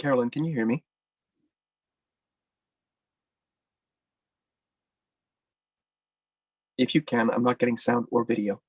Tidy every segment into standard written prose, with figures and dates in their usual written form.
Carolyn, can you hear me? If you can, I'm not getting sound or video.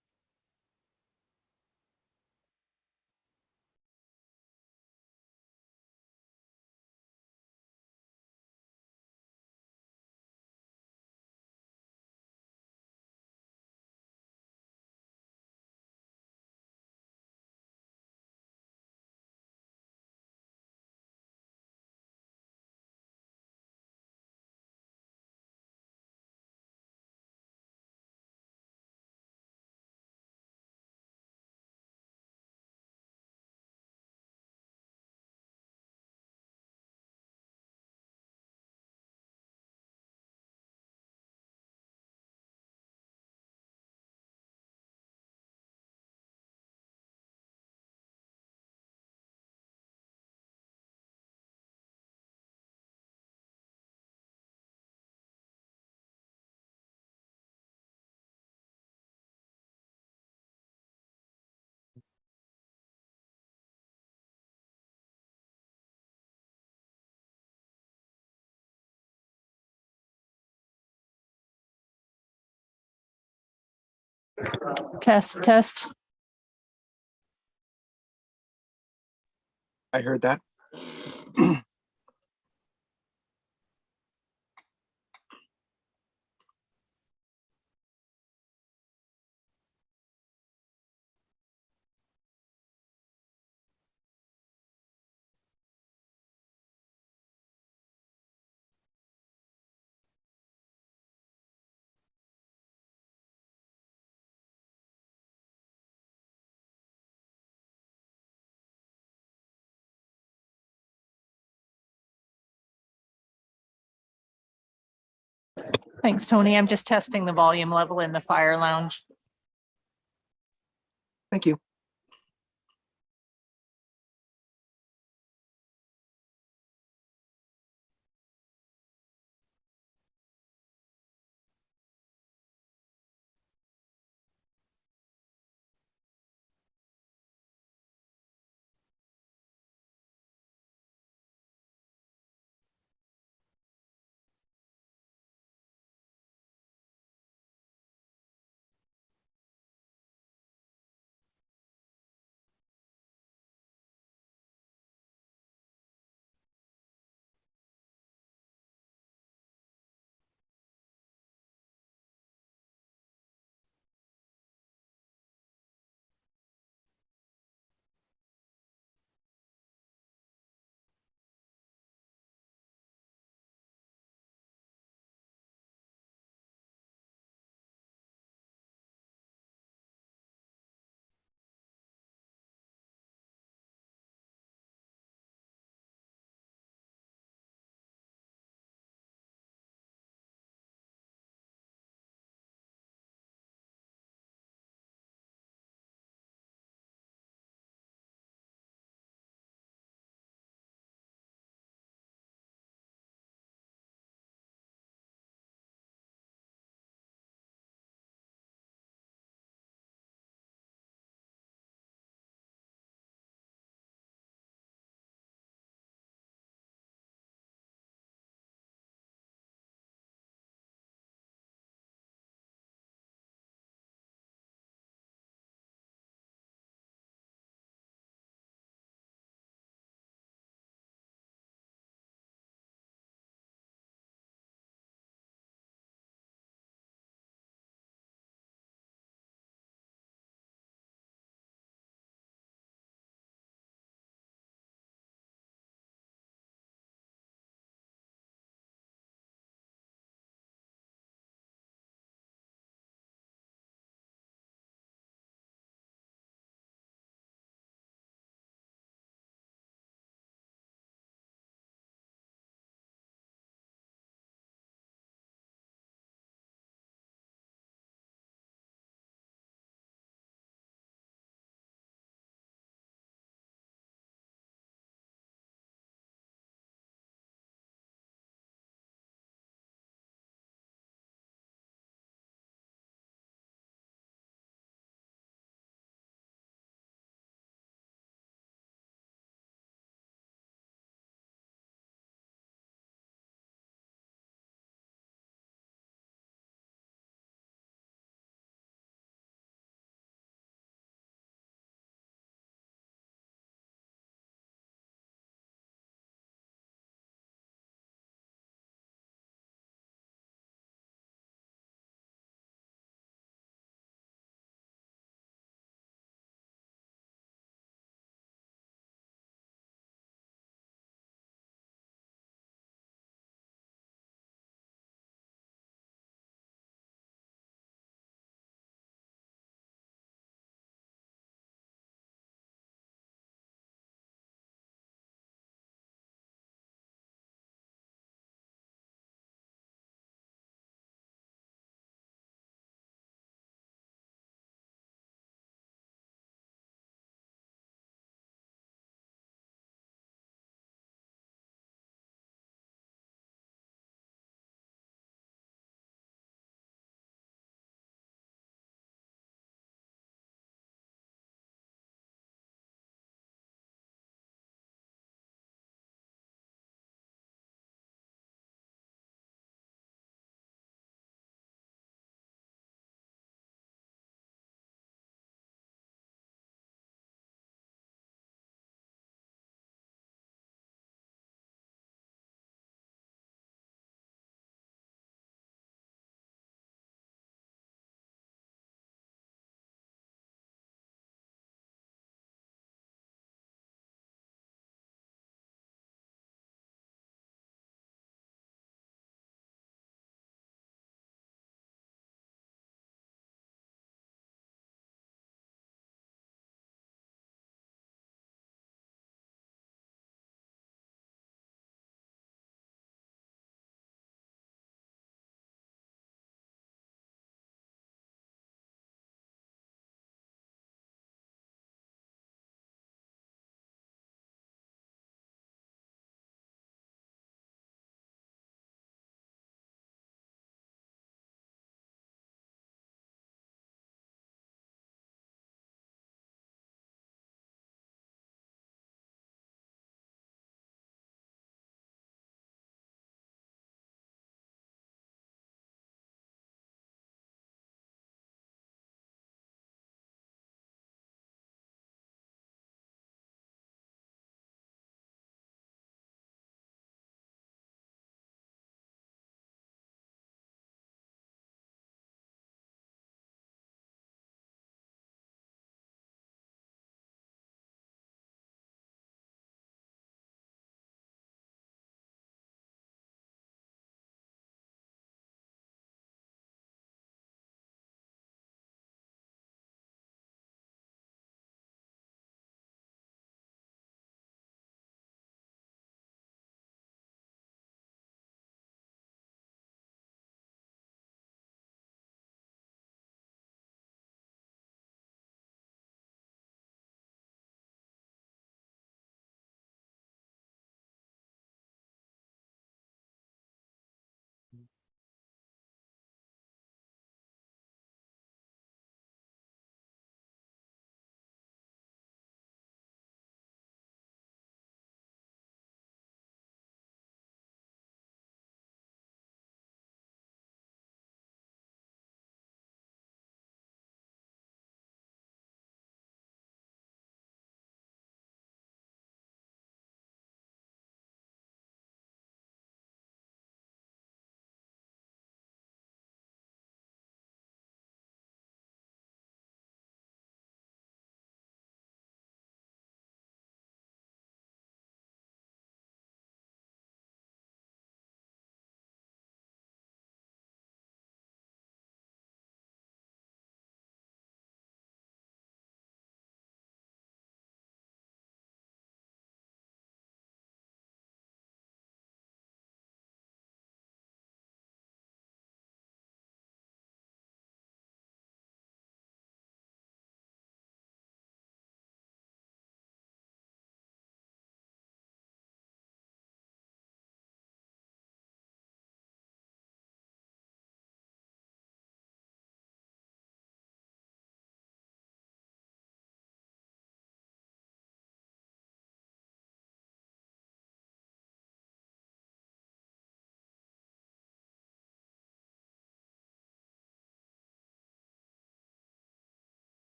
Test. I heard that. Thanks, Tony. I'm just testing the volume level in the fire lounge. Thank you.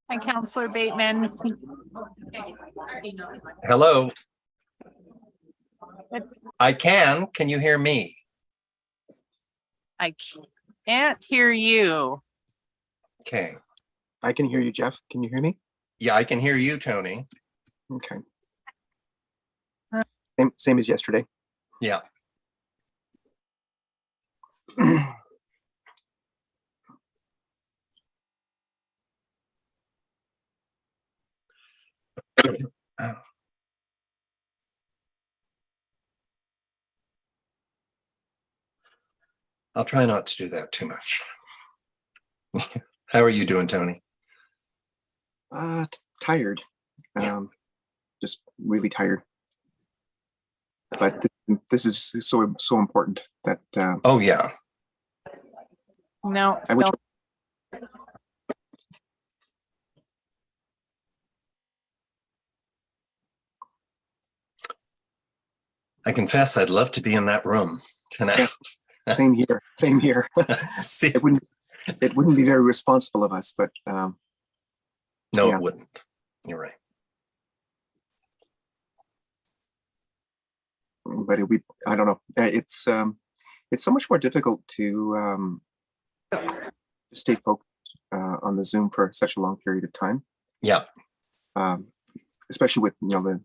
Hi, Counselor Bateman. Hello. I can. Can you hear me? I can't hear you. Okay. I can hear you, Jeff. Can you hear me? Yeah, I can hear you, Tony. Okay. Same as yesterday. Yeah. I'll try not to do that too much. How are you doing, Tony? Tired. Just really tired. But this is so important that Oh, yeah. No, I wish. still. I confess I'd love to be in that room tonight. Yeah, same here. Same here. See, It wouldn't be very responsible of us, but no, yeah. It wouldn't. You're right. But I don't know. It's so much more difficult to stay focused on the Zoom for such a long period of time. Yeah. Especially with the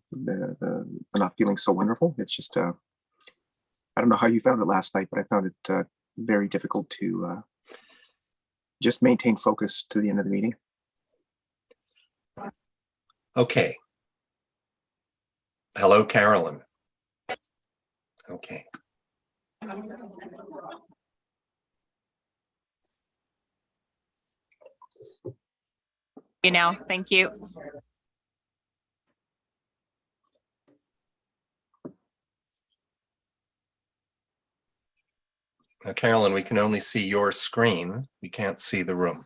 not feeling so wonderful. It's just I don't know how you found it last night, but I found it very difficult to just maintain focus to the end of the meeting. Okay. Hello, Carolyn. Okay. You know, thank you. Now, Carolyn, we can only see your screen. We can't see the room.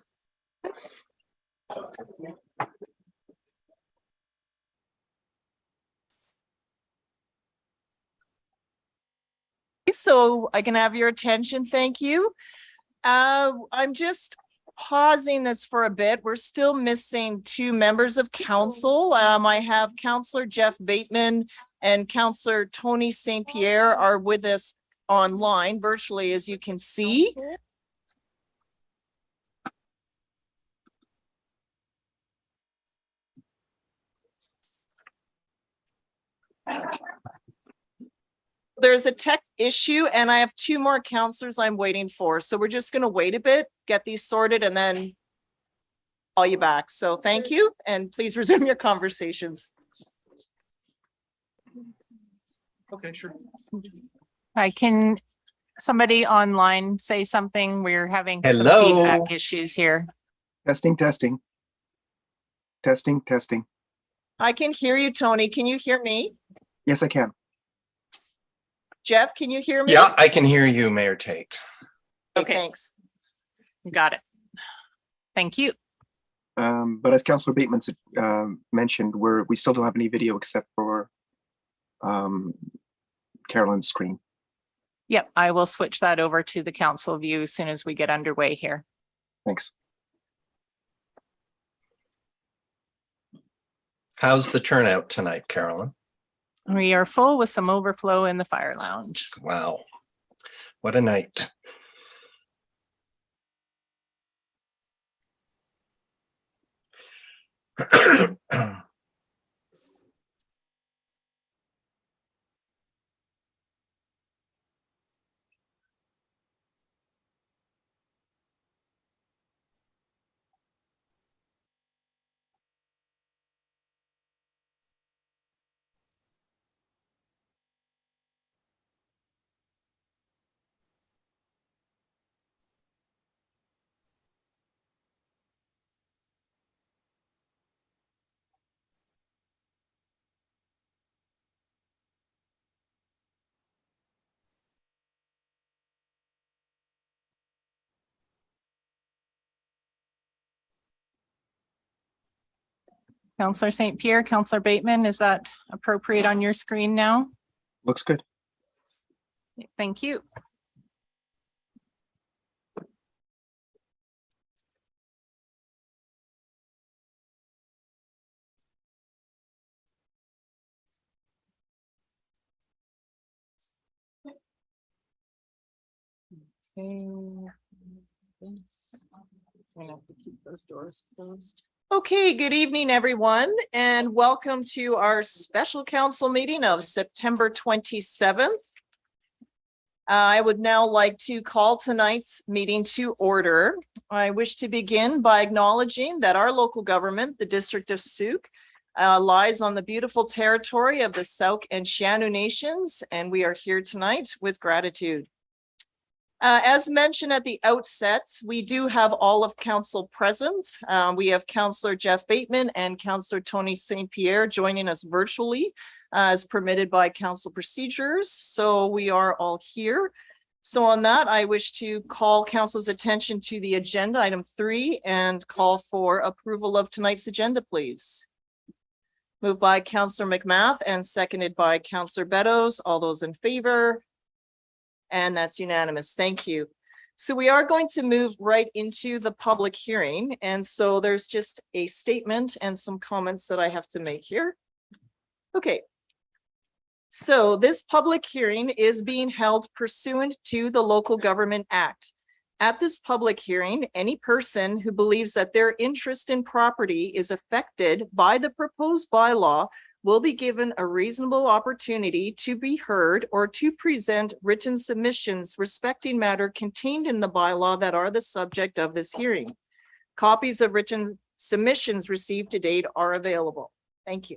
So I can have your attention. Thank you. I'm just pausing this for a bit. We're still missing 2 members of council. I have Councillor Jeff Bateman and Councillor Tony St. Pierre are with us online virtually, as you can see. There's a tech issue and I have 2 more counselors I'm waiting for. So we're just going to wait a bit, get these sorted, and then call you back. So thank you. And please resume your conversations. Okay, sure. Can somebody online say something? We're having some Hello. feedback issues here. Testing. I can hear you, Tony. Can you hear me? Yes, I can. Jeff, can you hear me? Yeah, I can hear you, Mayor Tate. Okay, thanks. Got it. Thank you. But as Councillor Bateman mentioned, we still don't have any video except for Carolyn's screen. Yep, I will switch that over to the council view as soon as we get underway here. Thanks. How's the turnout tonight, Carolyn? We are full with some overflow in the fire lounge. Wow. What a night. Councillor St. Pierre, Councillor Bateman, is that appropriate on your screen now? Looks good. Thank you. Okay, good evening, everyone, and welcome to our special council meeting of September 27th. I would now like to call tonight's meeting to order. I wish to begin by acknowledging that our local government, the District of Sauk, lies on the beautiful territory of the Sauk and Shaanu Nations, and we are here tonight with gratitude. As mentioned at the outset, we do have all of council present. We have Councillor Jeff Bateman and Councillor Tony St. Pierre joining us virtually as permitted by council procedures. So we are all here. So on that, I wish to call council's attention to the agenda, item 3, and call for approval of tonight's agenda, please. Moved by Councillor McMath and seconded by Councillor Beddoes. All those in favor? And that's unanimous. Thank you. So we are going to move right into the public hearing. And so there's just a statement and some comments that I have to make here. Okay. So this public hearing is being held pursuant to the Local Government Act. At this public hearing, any person who believes that their interest in property is affected by the proposed bylaw will be given a reasonable opportunity to be heard or to present written submissions respecting matter contained in the bylaw that are the subject of this hearing. Copies of written submissions received to date are available. Thank you.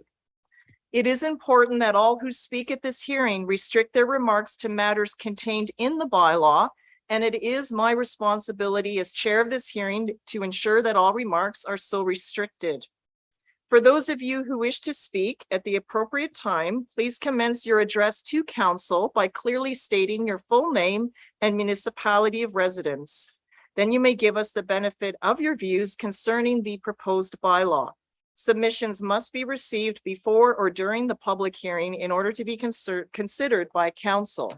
It is important that all who speak at this hearing restrict their remarks to matters contained in the bylaw, and it is my responsibility as chair of this hearing to ensure that all remarks are so restricted. For those of you who wish to speak at the appropriate time, please commence your address to council by clearly stating your full name and municipality of residence. Then you may give us the benefit of your views concerning the proposed bylaw. Submissions must be received before or during the public hearing in order to be considered by council.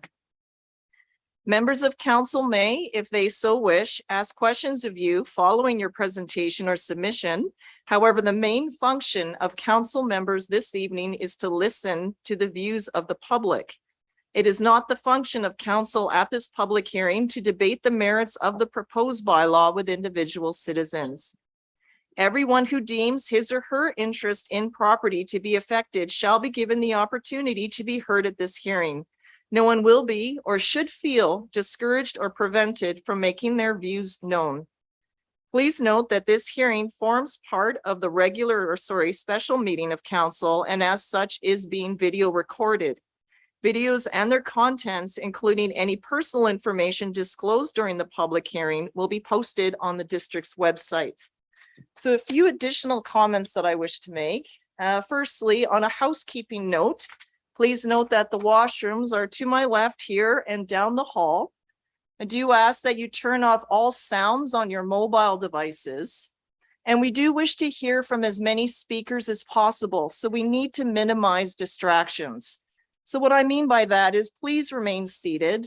Members of council may, if they so wish, ask questions of you following your presentation or submission. However, the main function of council members this evening is to listen to the views of the public. It is not the function of council at this public hearing to debate the merits of the proposed bylaw with individual citizens. Everyone who deems his or her interest in property to be affected shall be given the opportunity to be heard at this hearing. No one will be or should feel discouraged or prevented from making their views known. Please note that this hearing forms part of the special meeting of council, and as such is being video recorded. Videos and their contents, including any personal information disclosed during the public hearing, will be posted on the district's website. So a few additional comments that I wish to make. Firstly, on a housekeeping note, please note that the washrooms are to my left here and down the hall. I do ask that you turn off all sounds on your mobile devices. And we do wish to hear from as many speakers as possible, so we need to minimize distractions. So what I mean by that is please remain seated.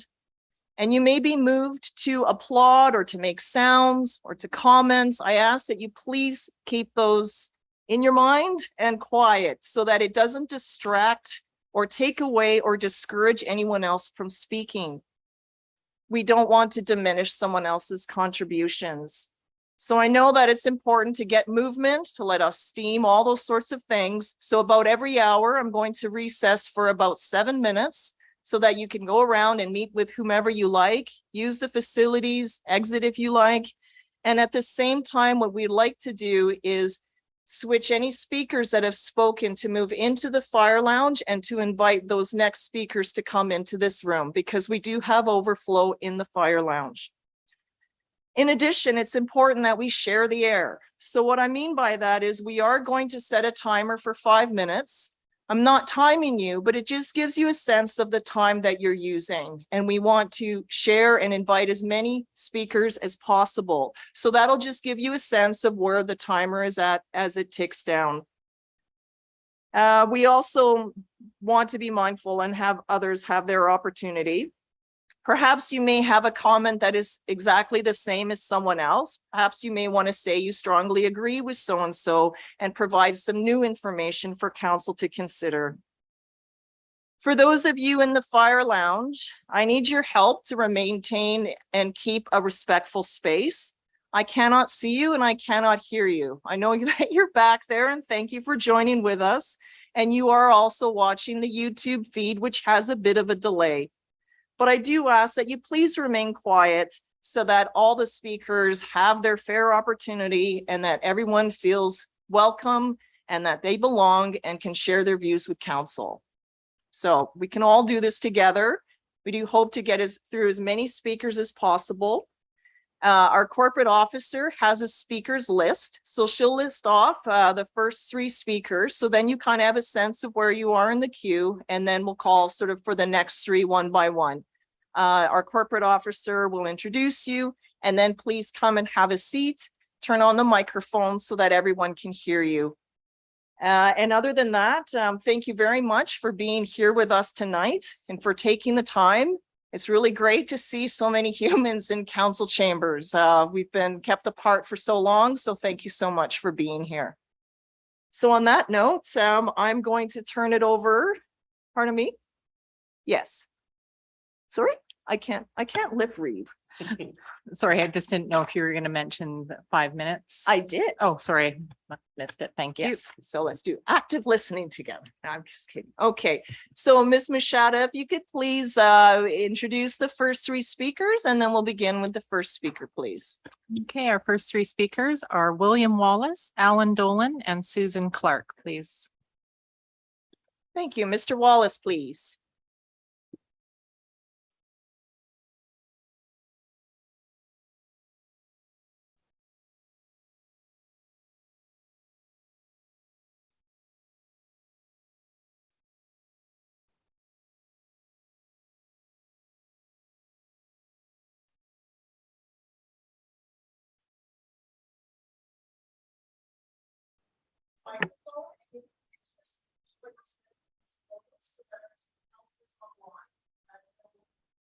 And you may be moved to applaud or to make sounds or to comments. I ask that you please keep those in your mind and quiet so that it doesn't distract or take away or discourage anyone else from speaking. We don't want to diminish someone else's contributions. So I know that it's important to get movement, to let off steam, all those sorts of things. So about every hour, I'm going to recess for about 7 minutes so that you can go around and meet with whomever you like, use the facilities, exit if you like. And at the same time, what we'd like to do is switch any speakers that have spoken to move into the fire lounge and to invite those next speakers to come into this room because we do have overflow in the fire lounge. In addition, it's important that we share the air. So what I mean by that is we are going to set a timer for 5 minutes. I'm not timing you, but it just gives you a sense of the time that you're using. And we want to share and invite as many speakers as possible. So that'll just give you a sense of where the timer is at as it ticks down. We also want to be mindful and have others have their opportunity. Perhaps you may have a comment that is exactly the same as someone else. Perhaps you may want to say you strongly agree with so-and-so and provide some new information for council to consider. For those of you in the fire lounge, I need your help to maintain and keep a respectful space. I cannot see you and I cannot hear you. I know that you're back there, and thank you for joining with us. And you are also watching the YouTube feed, which has a bit of a delay. But I do ask that you please remain quiet so that all the speakers have their fair opportunity and that everyone feels welcome and that they belong and can share their views with council. So we can all do this together. We do hope to get through as many speakers as possible. Our corporate officer has a speakers list. So she'll list off the first 3 speakers. So then you kind of have a sense of where you are in the queue, and then we'll call sort of for the next 3 one by one. Our corporate officer will introduce you, and then please come and have a seat, turn on the microphone so that everyone can hear you. And other than that, thank you very much for being here with us tonight and for taking the time. It's really great to see so many humans in council chambers. We've been kept apart for so long, so thank you so much for being here. So on that note, I'm going to turn it over. Pardon me? Yes. Sorry, I can't lip read. Sorry, I just didn't know if you were going to mention the 5 minutes. I did. Oh, sorry, missed it. Thank you. Yes, so let's do active listening together. No, I'm just kidding. Okay, so Ms. Machada, if you could please introduce the first 3 speakers, and then we'll begin with the first speaker, please. Okay, our first 3 speakers are William Wallace, Alan Dolan, and Susan Clark, please. Thank you. Mr. Wallace, please.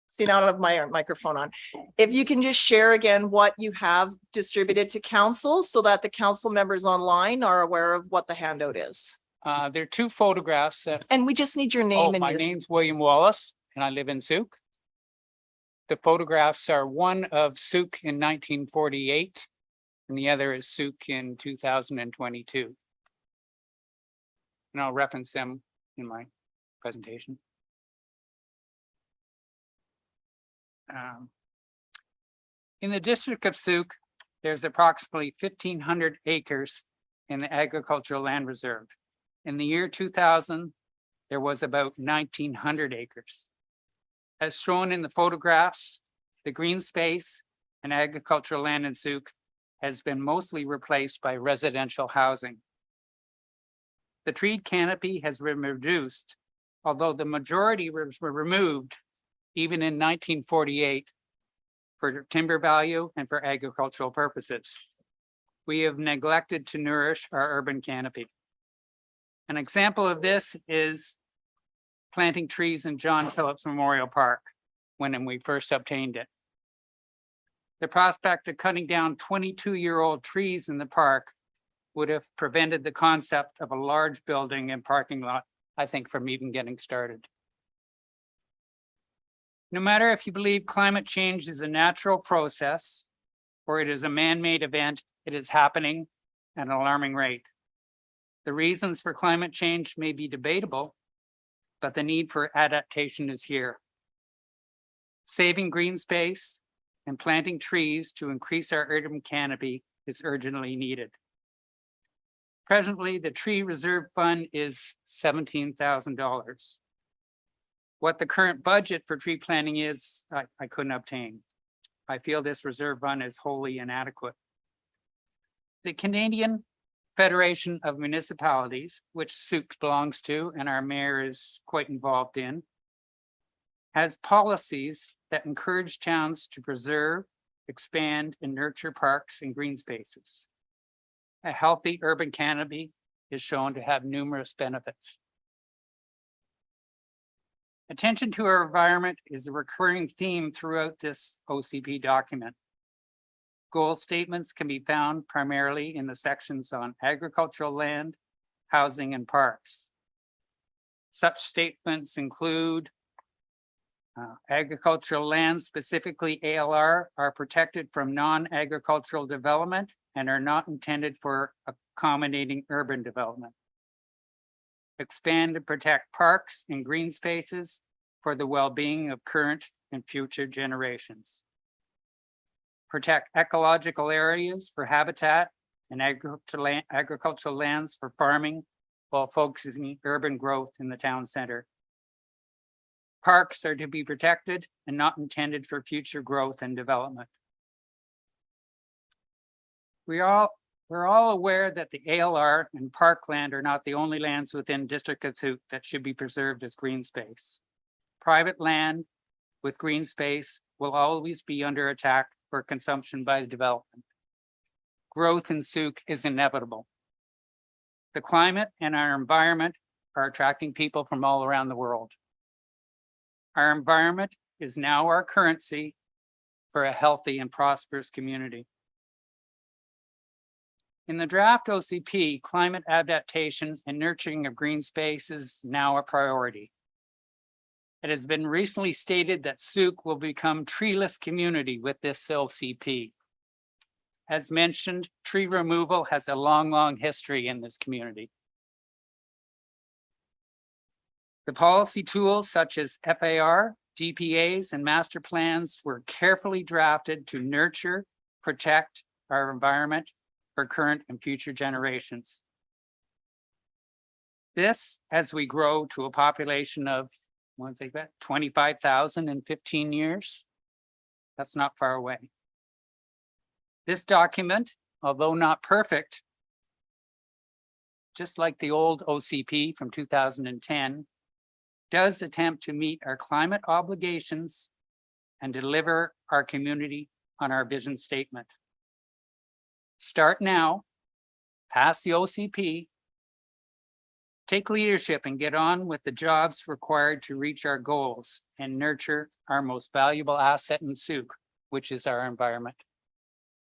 See, now I don't have my microphone on. If you can just share again what you have distributed to council so that the council members online are aware of what the handout is. There are 2 photographs that, And we just need your name and my your. name's William Wallace and I live in Souk. The photographs are one of Souk in 1948 and the other is Souk in 2022. And I'll reference them in my presentation. In the district of Souk, there's approximately 1,500 acres in the agricultural land reserve. In the year 2000, there was about 1,900 acres. As shown in the photographs, the green space and agricultural land in Souk has been mostly replaced by residential housing. The tree canopy has been reduced, although the majority were removed even in 1948 for timber value and for agricultural purposes. We have neglected to nourish our urban canopy. An example of this is planting trees in John Phillips Memorial Park when we first obtained it. The prospect of cutting down 22-year-old trees in the park would have prevented the concept of a large building and parking lot, I think, from even getting started. No matter if you believe climate change is a natural process or it is a man-made event, it is happening at an alarming rate. The reasons for climate change may be debatable, but the need for adaptation is here. Saving green space and planting trees to increase our urban canopy is urgently needed. Presently, the tree reserve fund is $17,000. What the current budget for tree planting is, I couldn't obtain. I feel this reserve fund is wholly inadequate. The Canadian Federation of Municipalities, which Souk belongs to and our mayor is quite involved in, has policies that encourage towns to preserve, expand, and nurture parks and green spaces. A healthy urban canopy is shown to have numerous benefits. Attention to our environment is a recurring theme throughout this OCP document. Goal statements can be found primarily in the sections on agricultural land, housing, and parks. Such statements include agricultural lands, specifically ALR, are protected from non-agricultural development and are not intended for accommodating urban development. Expand and protect parks and green spaces for the well-being of current and future generations. Protect ecological areas for habitat and agricultural lands for farming while focusing urban growth in the town center. Parks are to be protected and not intended for future growth and development. We're all aware that the ALR and parkland are not the only lands within District of Cook that should be preserved as green space. Private land with green space will always be under attack for consumption by the development. Growth in Souk is inevitable. The climate and our environment are attracting people from all around the world. Our environment is now our currency for a healthy and prosperous community. In the draft OCP, climate adaptation and nurturing of green spaces is now a priority. It has been recently stated that Souk will become treeless community with this OCP. As mentioned, tree removal has a long history in this community. The policy tools such as FAR, DPAs, and master plans were carefully drafted to nurture, protect our environment for current and future generations. This, as we grow to a population of, 25,000 in 15 years, that's not far away. This document, although not perfect, just like the old OCP from 2010, does attempt to meet our climate obligations and deliver our community on our vision statement. Start now, pass the OCP, take leadership and get on with the jobs required to reach our goals and nurture our most valuable asset in Souk, which is our environment.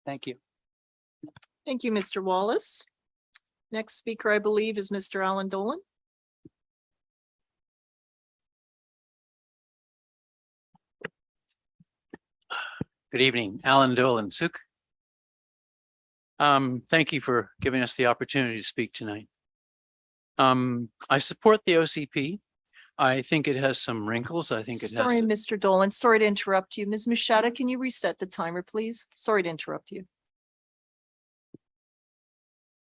Thank you. Thank you, Mr. Wallace. Next speaker, I believe, is Mr. Alan Dolan. Good evening, Alan Dolan, Souk. Thank you for giving us the opportunity to speak tonight. I support the OCP. I think it has some wrinkles. I think it Sorry, has. Mr. Dolan. Sorry to interrupt you. Ms. Machada, can you reset the timer, please? Sorry to interrupt you.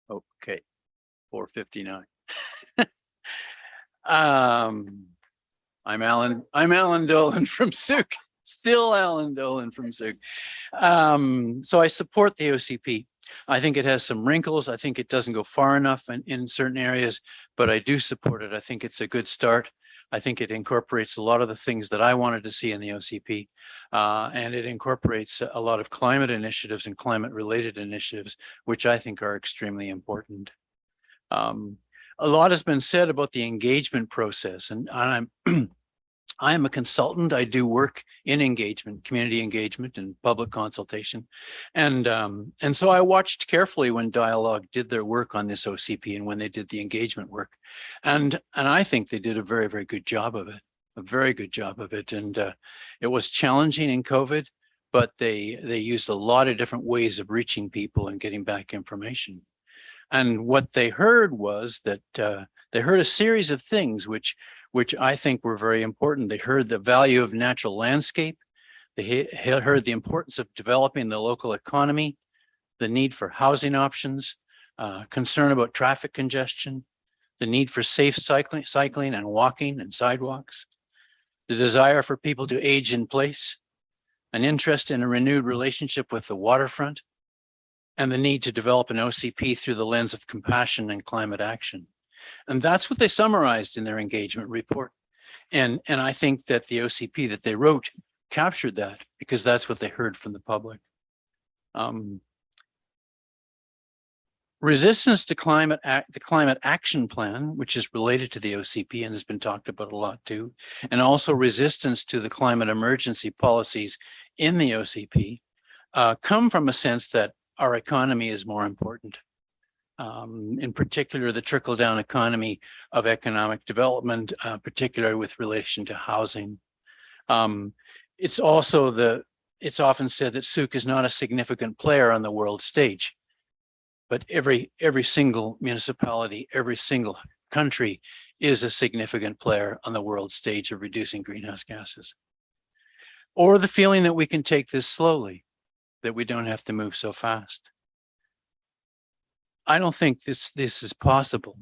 Okay, 4:59. I'm Alan Dolan from Souk. Still Alan Dolan from Souk. So I support the OCP. I think it has some wrinkles. I think it doesn't go far enough in certain areas, but I do support it. I think it's a good start. I think it incorporates a lot of the things that I wanted to see in the OCP, and it incorporates a lot of climate initiatives and climate related initiatives, which I think are extremely important. A lot has been said about the engagement process, and I am a consultant. I do work in engagement, community engagement and public consultation. And so I watched carefully when Dialogue did their work on this OCP and when they did the engagement work. And I think they did a very, very good job of it, a very good job of it. And it was challenging in COVID, but they used a lot of different ways of reaching people and getting back information. And what they heard was that they heard a series of things which I think were very important. They heard the value of natural landscape. They heard the importance of developing the local economy, the need for housing options, concern about traffic congestion, the need for safe cycling and walking and sidewalks, the desire for people to age in place, an interest in a renewed relationship with the waterfront, and the need to develop an OCP through the lens of compassion and climate action. And that's what they summarized in their engagement report. And I think that the OCP that they wrote captured that because that's what they heard from the public. Resistance to the climate action plan, which is related to the OCP and has been talked about a lot too, and also resistance to the climate emergency policies in the OCP come from a sense that our economy is more important. In particular, the trickle down economy of economic development, particularly with relation to housing. It's also it's often said that Souk is not a significant player on the world stage, but every single municipality, every single country is a significant player on the world stage of reducing greenhouse gases. Or the feeling that we can take this slowly, that we don't have to move so fast. I don't think this is possible.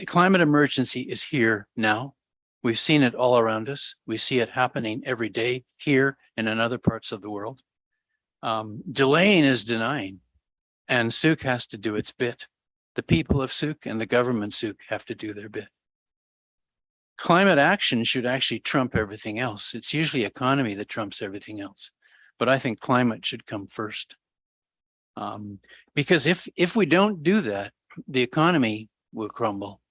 Climate emergency is here now. We've seen it all around us. We see it happening every day here and in other parts of the world. Delaying is denying, and Souk has to do its bit. The people of Souk and the government Souk have to do their bit. Climate action should actually trump everything else. It's usually economy that trumps everything else, but I think climate should come first. Because if we don't do that, the economy will crumble.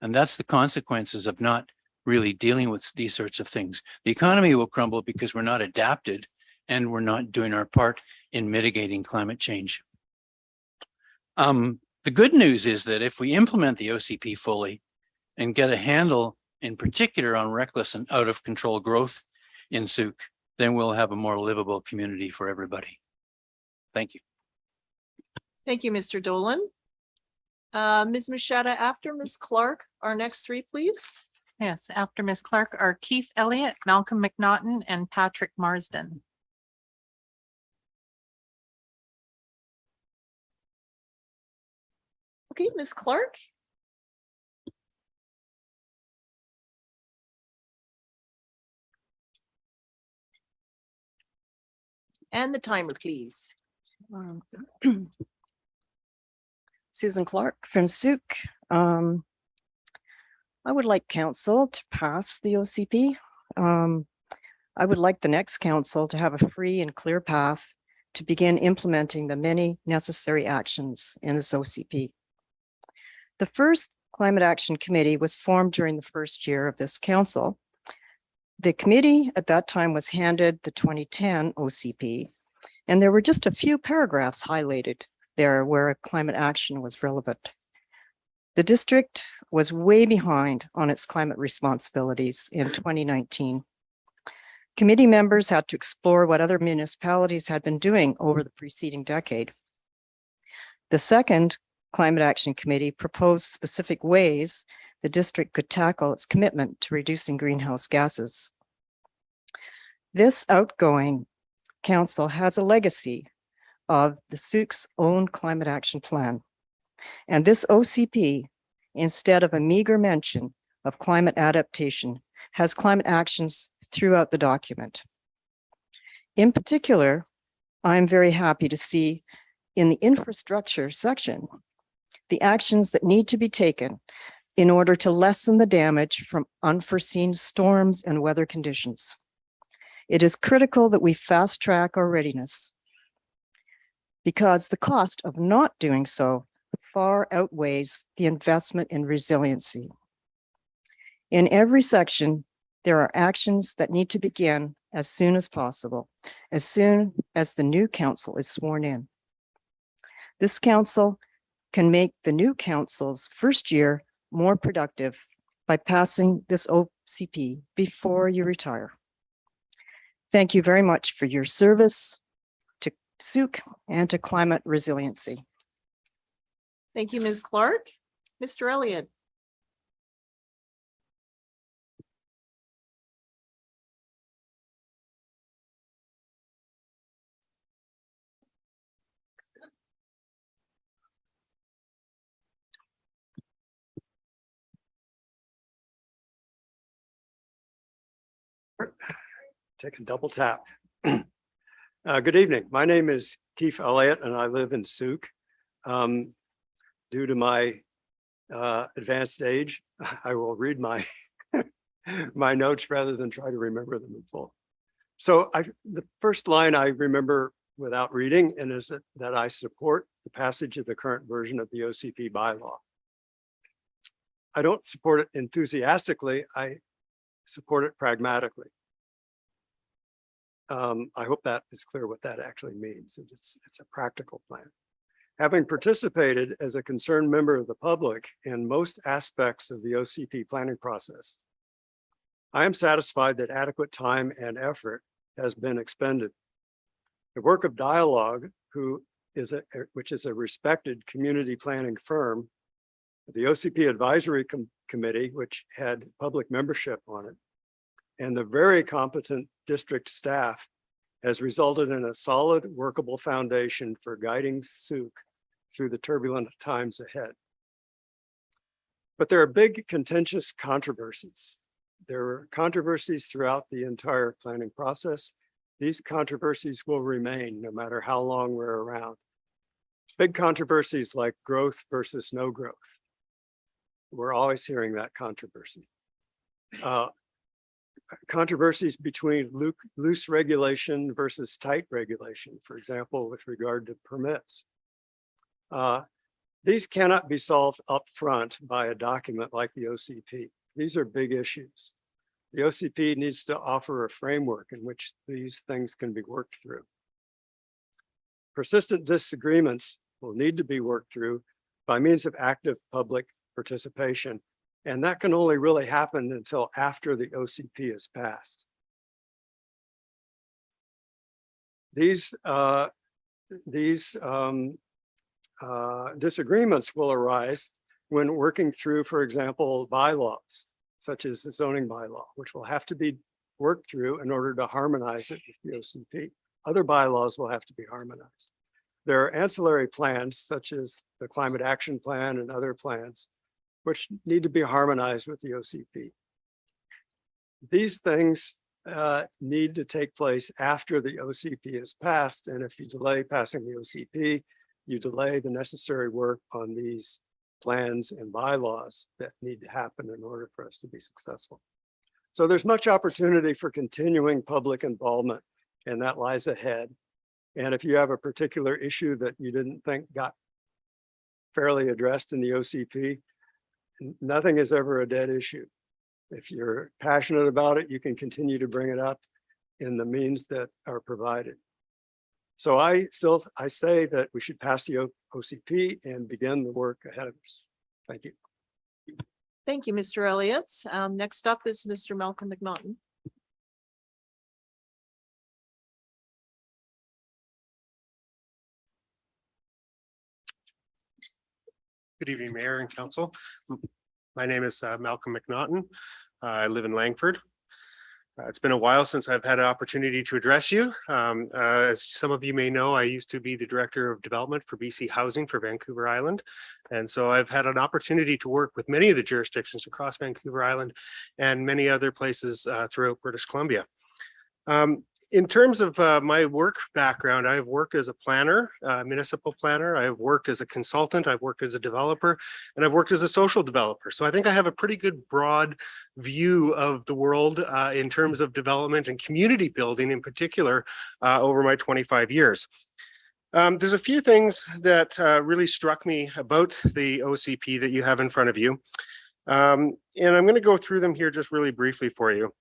And that's the consequences of not really dealing with these sorts of things. The economy will crumble because we're not adapted and we're not doing our part in mitigating climate change. The good news is that if we implement the OCP fully and get a handle in particular on reckless and out of control growth in Souk, then we'll have a more livable community for everybody. Thank you. Thank you, Mr. Dolan. Ms. Machada, after Ms. Clark, our next three, please. Yes, after Ms. Clark are Keith Elliott, Malcolm McNaughton, and Patrick Marsden. Okay, Ms. Clark. And the timer, please. Susan Clark from Souk. I would like council to pass the OCP. I would like the next council to have a free and clear path to begin implementing the many necessary actions in this OCP. The first Climate Action Committee was formed during the first year of this council. The committee at that time was handed the 2010 OCP, and there were just a few paragraphs highlighted there where climate action was relevant. The district was way behind on its climate responsibilities in 2019. Committee members had to explore what other municipalities had been doing over the preceding decade. The second Climate Action Committee proposed specific ways the district could tackle its commitment to reducing greenhouse gases. This outgoing council has a legacy of the Souk's own climate action plan. And this OCP, instead of a meager mention of climate adaptation, has climate actions throughout the document. In particular, I'm very happy to see in the infrastructure section, the actions that need to be taken in order to lessen the damage from unforeseen storms and weather conditions. It is critical that we fast track our readiness, because the cost of not doing so far outweighs the investment in resiliency. In every section, there are actions that need to begin as soon as possible, as soon as the new council is sworn in. This council can make the new council's first year more productive by passing this OCP before you retire. Thank you very much for your service to Souk and to climate resiliency. Thank you, Ms. Clark. Mr. Elliott. Take a double tap. Good evening. My name is Keith Elliott and I live in Souk. Due to my advanced age, I will read my my notes rather than try to remember them in full. So the first line I remember without reading and is that I support the passage of the current version of the OCP bylaw. I don't support it enthusiastically. I support it pragmatically. I hope that is clear what that actually means. It's a practical plan. Having participated as a concerned member of the public in most aspects of the OCP planning process, I am satisfied that adequate time and effort has been expended. The work of Dialogue, which is a respected community planning firm, the OCP Advisory Committee, which had public membership on it, and the very competent district staff has resulted in a solid, workable foundation for guiding Souk through the turbulent times ahead. But there are big contentious controversies. There are controversies throughout the entire planning process. These controversies will remain no matter how long we're around. Big controversies like growth versus no growth. We're always hearing that controversy. Controversies between loose regulation versus tight regulation, for example, with regard to permits. These cannot be solved up front by a document like the OCP. These are big issues. The OCP needs to offer a framework in which these things can be worked through. Persistent disagreements will need to be worked through by means of active public participation. And that can only really happen until after the OCP is passed. These disagreements will arise when working through, for example, bylaws, such as the zoning bylaw, which will have to be worked through in order to harmonize it with the OCP. Other bylaws will have to be harmonized. There are ancillary plans, such as the Climate Action Plan and other plans, which need to be harmonized with the OCP. These things need to take place after the OCP is passed. And if you delay passing the OCP, you delay the necessary work on these plans and bylaws that need to happen in order for us to be successful. So there's much opportunity for continuing public involvement, and that lies ahead. And if you have a particular issue that you didn't think got fairly addressed in the OCP, nothing is ever a dead issue. If you're passionate about it, you can continue to bring it up in the means that are provided. So I say that we should pass the OCP and begin the work ahead of us. Thank you. Thank you, Mr. Elliott. Next up is Mr. Malcolm McNaughton. Good evening, Mayor and Council. My name is Malcolm McNaughton. I live in Langford. It's been a while since I've had an opportunity to address you. As some of you may know, I used to be the Director of Development for BC Housing for Vancouver Island. And so I've had an opportunity to work with many of the jurisdictions across Vancouver Island and many other places throughout British Columbia. In terms of my work background, I have worked as a planner, municipal planner. I have worked as a consultant. I've worked as a developer, and I've worked as a social developer. So I think I have a pretty good broad view of the world in terms of development and community building in particular over my 25 years. There's a few things that really struck me about the OCP that you have in front of you. And I'm going to go through them here just really briefly for you.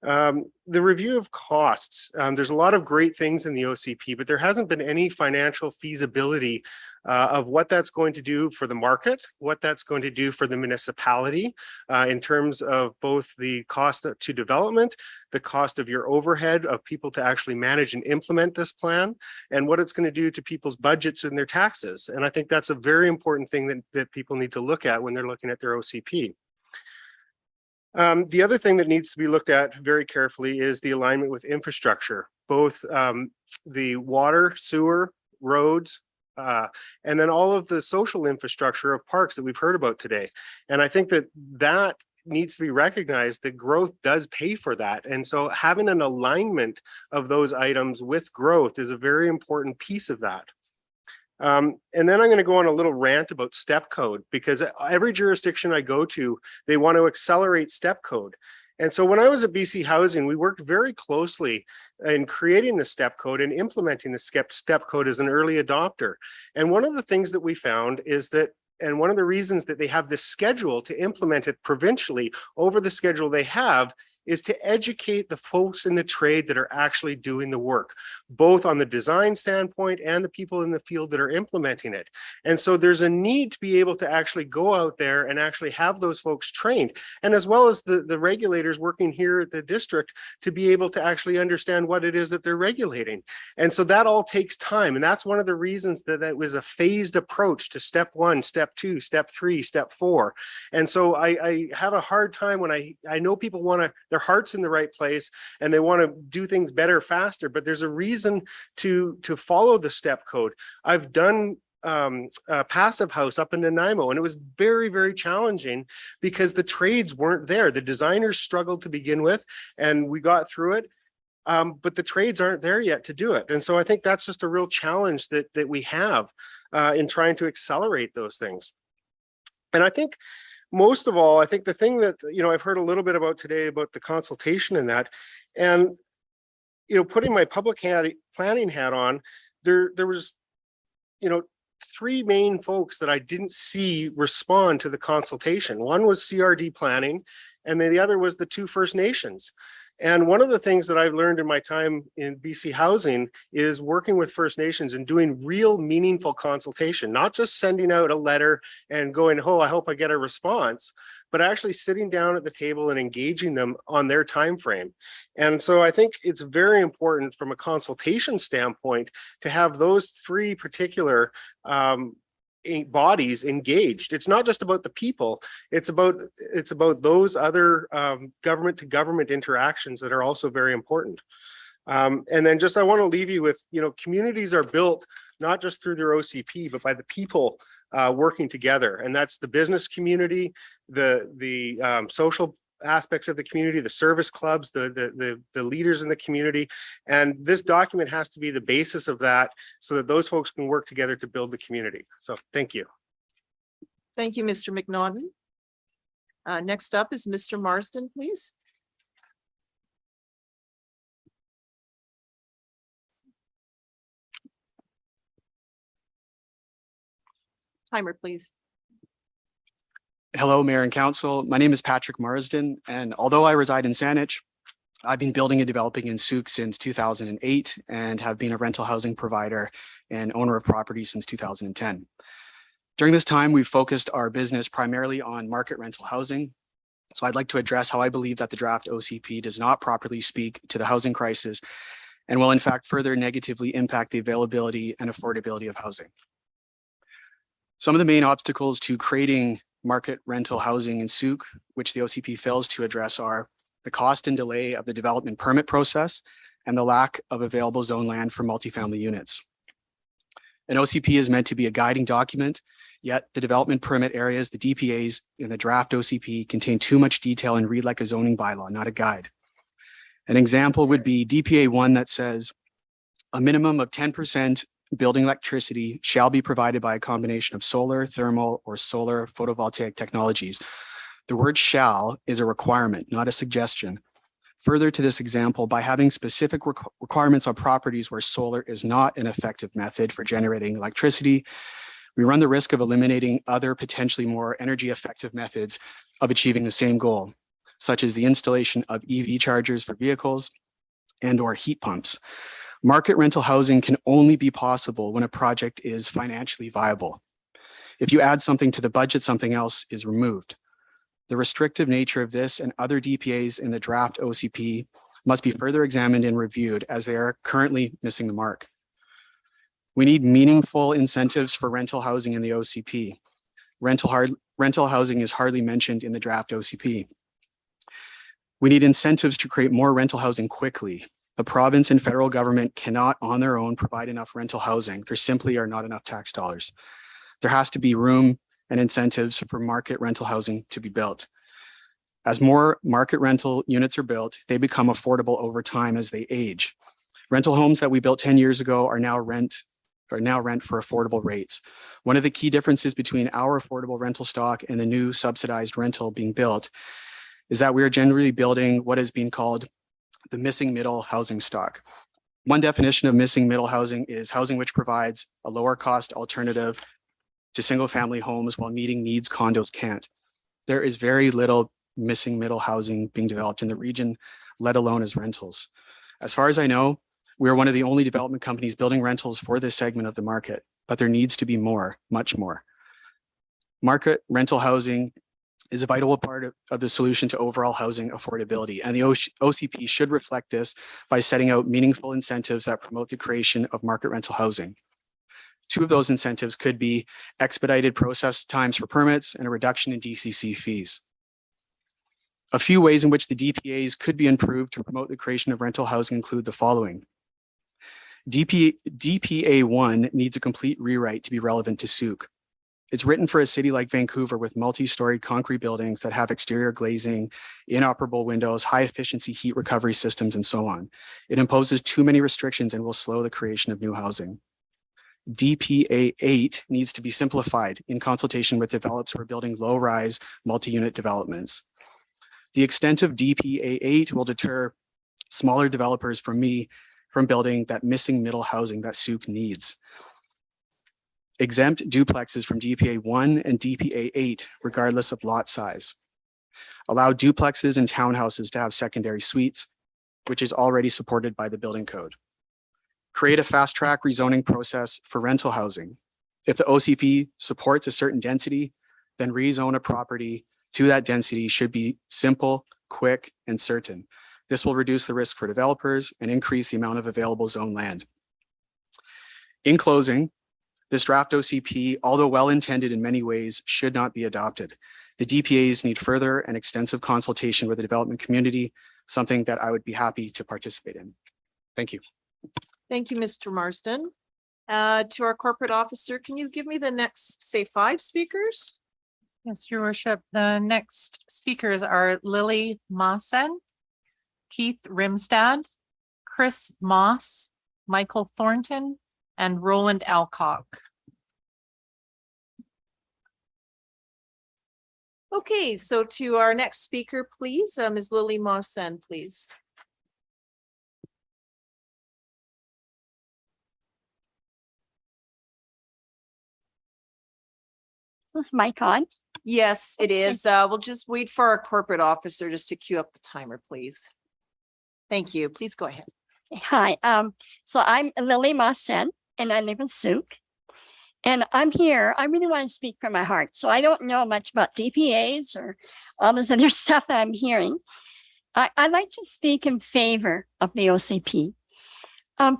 The review of costs. There's a lot of great things in the OCP, but there hasn't been any financial feasibility of what that's going to do for the market, what that's going to do for the municipality in terms of both the cost to development, the cost of your overhead of people to actually manage and implement this plan, and what it's going to do to people's budgets and their taxes. And I think that's a very important thing that people need to look at when they're looking at their OCP. The other thing that needs to be looked at very carefully is the alignment with infrastructure, both the water, sewer, roads, and then all of the social infrastructure of parks that we've heard about today. And I think that needs to be recognized that growth does pay for that. And so having an alignment of those items with growth is a very important piece of that. And then I'm going to go on a little rant about step code, because every jurisdiction I go to, they want to accelerate step code. And so when I was at BC Housing, we worked very closely in creating the step code and implementing the step code as an early adopter. And one of the things that we found is that, and one of the reasons that they have this schedule to implement it provincially over the schedule they have, is to educate the folks in the trade that are actually doing the work, both on the design standpoint and the people in the field that are implementing it. And so there's a need to be able to actually go out there and actually have those folks trained, and as well as the regulators working here at the district to be able to actually understand what it is that they're regulating. And so that all takes time. And that's one of the reasons that that was a phased approach to step 1, step 2, step 3, step 4. And so I have a hard time when I know people want to, their heart's in the right place and they want to do things better, faster, but there's a reason to follow the step code. I've done a passive house up in Nanaimo, and it was very, very challenging because the trades weren't there. The designers struggled to begin with, and we got through it. But the trades aren't there yet to do it. And so I think that's just a real challenge that we have in trying to accelerate those things. And I think most of all, I think the thing that, you know, I've heard a little bit about today about the consultation and that, and, you know, putting my public planning hat on, there was, you know, 3 main folks that I didn't see respond to the consultation. One was CRD planning, and then the other was the 2 First Nations. And one of the things that I've learned in my time in BC Housing is working with First Nations and doing real meaningful consultation, not just sending out a letter and going, oh, I hope I get a response, but actually sitting down at the table and engaging them on their time frame. And so I think it's very important from a consultation standpoint to have those 3 particular bodies engaged. It's not just about the people, it's about those other government to government interactions that are also very important. And then just I want to leave you with, you know, communities are built not just through their OCP, but by the people working together. And that's the business community, the social aspects of the community, the service clubs, the leaders in the community. And this document has to be the basis of that so that those folks can work together to build the community. So thank you. Thank you, Mr. McNaughton. Next up is Mr. Marsden, please. Timer, please. Hello, Mayor and Council. My name is Patrick Marsden, and although I reside in Saanich, I've been building and developing in Souk since 2008 and have been a rental housing provider and owner of property since 2010. During this time, we've focused our business primarily on market rental housing. So I'd like to address how I believe that the draft OCP does not properly speak to the housing crisis and will in fact further negatively impact the availability and affordability of housing. Some of the main obstacles to creating market rental housing in Souk, which the OCP fails to address, are the cost and delay of the development permit process and the lack of available zone land for multifamily units. An OCP is meant to be a guiding document, yet the development permit areas, the DPAs in the draft OCP, contain too much detail and read like a zoning bylaw, not a guide. An example would be DPA 1 that says a minimum of 10% building electricity shall be provided by a combination of solar, thermal, or solar photovoltaic technologies. The word shall is a requirement, not a suggestion. Further to this example, by having specific requirements on properties where solar is not an effective method for generating electricity, we run the risk of eliminating other potentially more energy effective methods of achieving the same goal, such as the installation of EV chargers for vehicles and/or heat pumps. Market rental housing can only be possible when a project is financially viable. If you add something to the budget, something else is removed. The restrictive nature of this and other DPAs in the draft OCP must be further examined and reviewed, as they are currently missing the mark. We need meaningful incentives for rental housing in the OCP. Rental housing is hardly mentioned in the draft OCP. We need incentives to create more rental housing quickly. The province and federal government cannot on their own provide enough rental housing. There simply are not enough tax dollars. There has to be room and incentives for market rental housing to be built. As more market rental units are built, they become affordable over time as they age. Rental homes that we built 10 years ago are now rent for affordable rates. One of the key differences between our affordable rental stock and the new subsidized rental being built is that we are generally building what is being called the missing middle housing stock. One definition of missing middle housing is housing which provides a lower cost alternative to single family homes while meeting needs condos can't. There is very little missing middle housing being developed in the region, let alone as rentals. As far as I know, we are one of the only development companies building rentals for this segment of the market, but there needs to be more, much more. Market rental housing is a vital part of the solution to overall housing affordability, and the OCP should reflect this by setting out meaningful incentives that promote the creation of market rental housing. Two of those incentives could be expedited process times for permits and a reduction in DCC fees. A few ways in which the DPAs could be improved to promote the creation of rental housing include the following. DPA 1 needs a complete rewrite to be relevant to Souk. It's written for a city like Vancouver with multi-story concrete buildings that have exterior glazing, inoperable windows, high efficiency heat recovery systems, and so on. It imposes too many restrictions and will slow the creation of new housing. DPA 8 needs to be simplified in consultation with developers who are building low-rise multi-unit developments. The extent of DPA 8 will deter smaller developers from building that missing middle housing that Souk needs. Exempt duplexes from DPA 1 and DPA 8, regardless of lot size. Allow duplexes and townhouses to have secondary suites, which is already supported by the building code. Create a fast-track rezoning process for rental housing. If the OCP supports a certain density, then rezone a property to that density should be simple, quick, and certain. This will reduce the risk for developers and increase the amount of available zone land. In closing, this draft OCP, although well-intended in many ways, should not be adopted. The DPAs need further and extensive consultation with the development community, something that I would be happy to participate in. Thank you. Thank you, Mr. Marsden. To our corporate officer, can you give me the next, say, 5 speakers? Yes, your worship. The next speakers are Lily Mawson, Keith Rimstad, Chris Moss, Michael Thornton, and Roland Alcock. Okay, so to our next speaker, please, Ms. Lily Mawson, please. Is mic on? Yes, it is. We'll just wait for our corporate officer just to queue up the timer, please. Thank you. Please go ahead. Hi, so I'm Lily Mawson and I live in Souk. And I'm here, I really want to speak from my heart. So I don't know much about DPAs or all this other stuff that I'm hearing. I'd like to speak in favor of the OCP.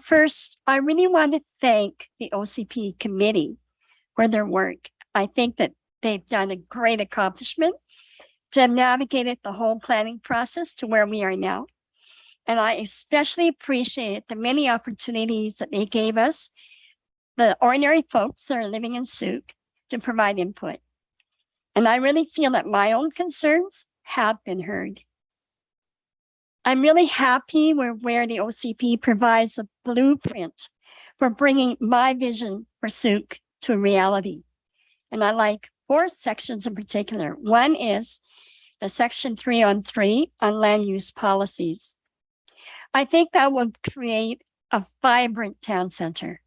First, I really want to thank the OCP committee for their work. I think that they've done a great accomplishment to have navigated the whole planning process to where we are now. And I especially appreciate the many opportunities that they gave us, the ordinary folks that are living in Souk, to provide input. And I really feel that my own concerns have been heard. I'm really happy where the OCP provides a blueprint for bringing my vision for Souk to a reality. And I like 4 sections in particular. One is the section 3 on land use policies. I think that will create a vibrant town center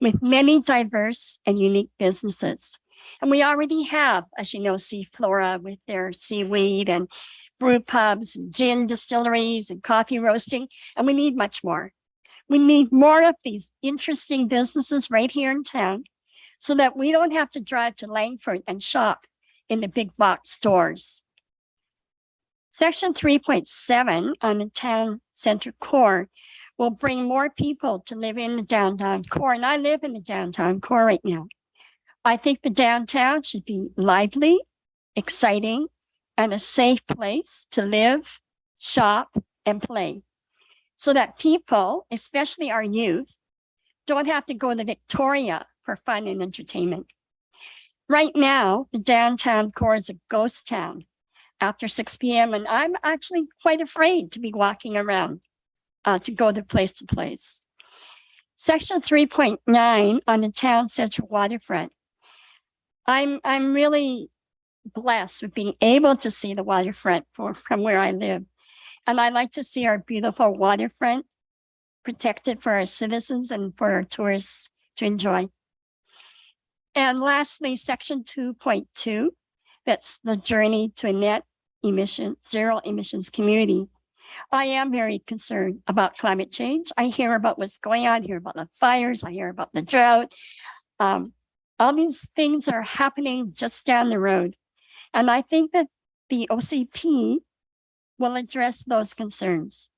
with many diverse and unique businesses. And we already have, as you know, Seaflora with their seaweed and brew pubs, and gin distilleries and coffee roasting, and we need much more. We need more of these interesting businesses right here in town so that we don't have to drive to Langford and shop in the big box stores. Section 3.7 on the town center core will bring more people to live in the downtown core. And I live in the downtown core right now. I think the downtown should be lively, exciting, and a safe place to live, shop, and play so that people, especially our youth, don't have to go to Victoria for fun and entertainment. Right now, the downtown core is a ghost town after 6 p.m. And I'm actually quite afraid to be walking around to go to place. Section 3.9 on the town center waterfront. I'm really blessed with being able to see the waterfront from where I live. And I like to see our beautiful waterfront protected for our citizens and for our tourists to enjoy. And lastly, section 2.2, that's the journey to a net zero emissions community. I am very concerned about climate change. I hear about what's going on, I hear about the fires, I hear about the drought. All these things are happening just down the road. And I think that the OCP will address those concerns.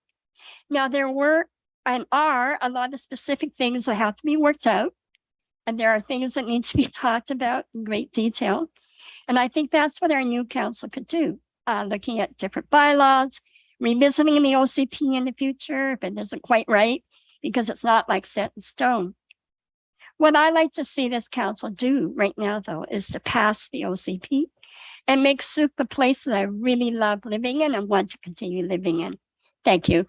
Now, there were and are a lot of specific things that have to be worked out. And there are things that need to be talked about in great detail. And I think that's what our new council could do, looking at different bylaws, revisiting the OCP in the future if it isn't quite right, because it's not like set in stone. What I like to see this council do right now, though, is to pass the OCP and make Sooke the place that I really love living in and want to continue living in. Thank you.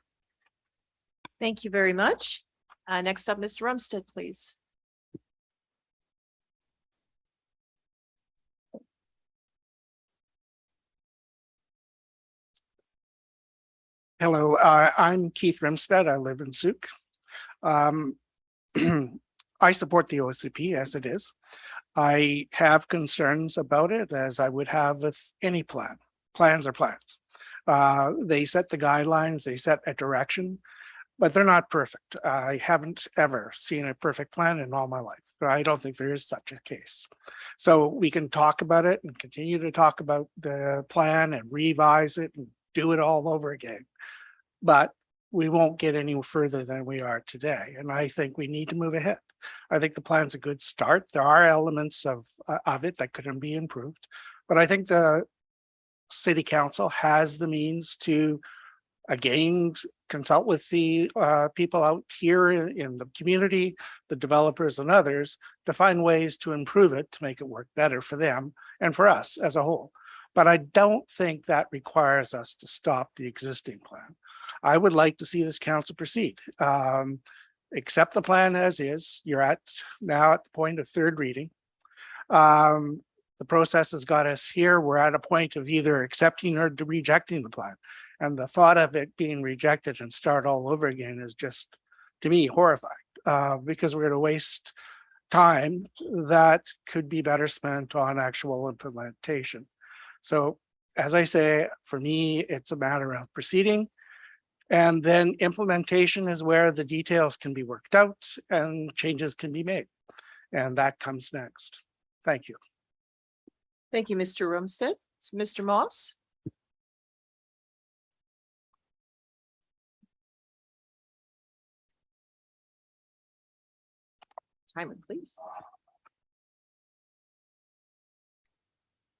Thank you very much. Next up, Mr. Rumstead, please. Hello, I'm Keith Rimstead. I live in Sooke. I support the OCP as it is. I have concerns about it, as I would have with any plan. Plans are plans. They set the guidelines, they set a direction, but they're not perfect. I haven't ever seen a perfect plan in all my life. I don't think there is such a case. So we can talk about it and continue to talk about the plan and revise it and do it all over again. But we won't get any further than we are today. And I think we need to move ahead. I think the plan's a good start. There are elements of it that could be improved, but I think the city council has the means to, again, consult with the people out here in the community, the developers and others, to find ways to improve it, to make it work better for them and for us as a whole. But I don't think that requires us to stop the existing plan. I would like to see this council proceed. Accept the plan as is. You're now at the point of third reading. The process has got us here. We're at a point of either accepting or rejecting the plan. And the thought of it being rejected and start all over again is just, to me, horrifying, because we're going to waste time that could be better spent on actual implementation. So, as I say, for me, it's a matter of proceeding. And then implementation is where the details can be worked out and changes can be made. And that comes next. Thank you. Thank you, Mr. Rumstead. Mr. Moss. Timer, please.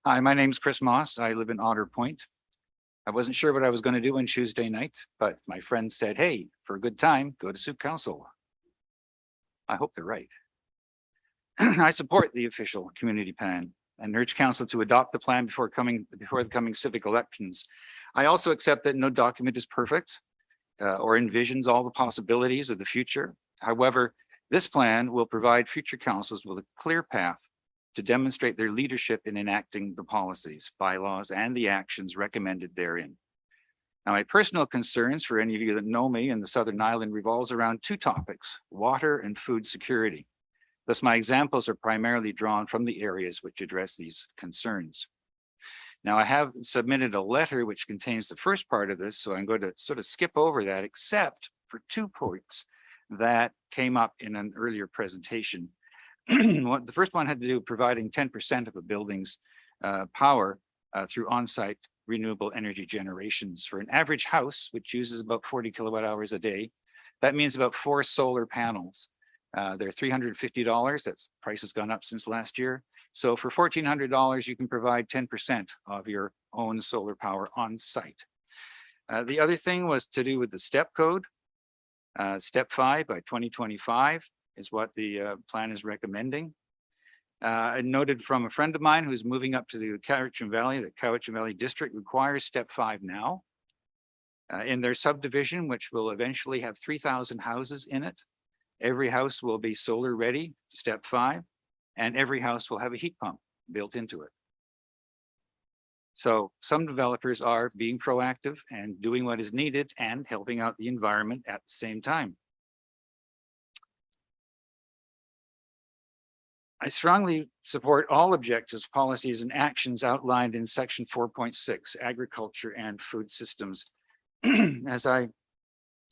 Hi, my name's Chris Moss. I live in Otter Point. I wasn't sure what I was going to do on Tuesday night, but my friend said, hey, for a good time, go to Sooke Council. I hope they're right. I support the official community plan and urge council to adopt the plan before the coming civic elections. I also accept that no document is perfect or envisions all the possibilities of the future. However, this plan will provide future councils with a clear path to demonstrate their leadership in enacting the policies, bylaws, and the actions recommended therein. Now, my personal concerns for any of you that know me in the Southern Island revolves around two topics, water and food security. Thus, my examples are primarily drawn from the areas which address these concerns. Now, I have submitted a letter which contains the first part of this, so I'm going to sort of skip over that, except for 2 points that came up in an earlier presentation. The first one had to do with providing 10% of a building's power through on-site renewable energy generations. For an average house, which uses about 40 kilowatt hours a day, that means about 4 solar panels. They're $350. That's price has gone up since last year. So for $1,400, you can provide 10% of your own solar power on site. The other thing was to do with the step code. Step 5 by 2025 is what the plan is recommending. I noted from a friend of mine who's moving up to the Cowichan Valley, the Cowichan Valley District requires step 5 now. In their subdivision, which will eventually have 3,000 houses in it, every house will be solar ready, step 5, and every house will have a heat pump built into it. So some developers are being proactive and doing what is needed and helping out the environment at the same time. I strongly support all objectives, policies, and actions outlined in section 4.6, agriculture and food systems. As I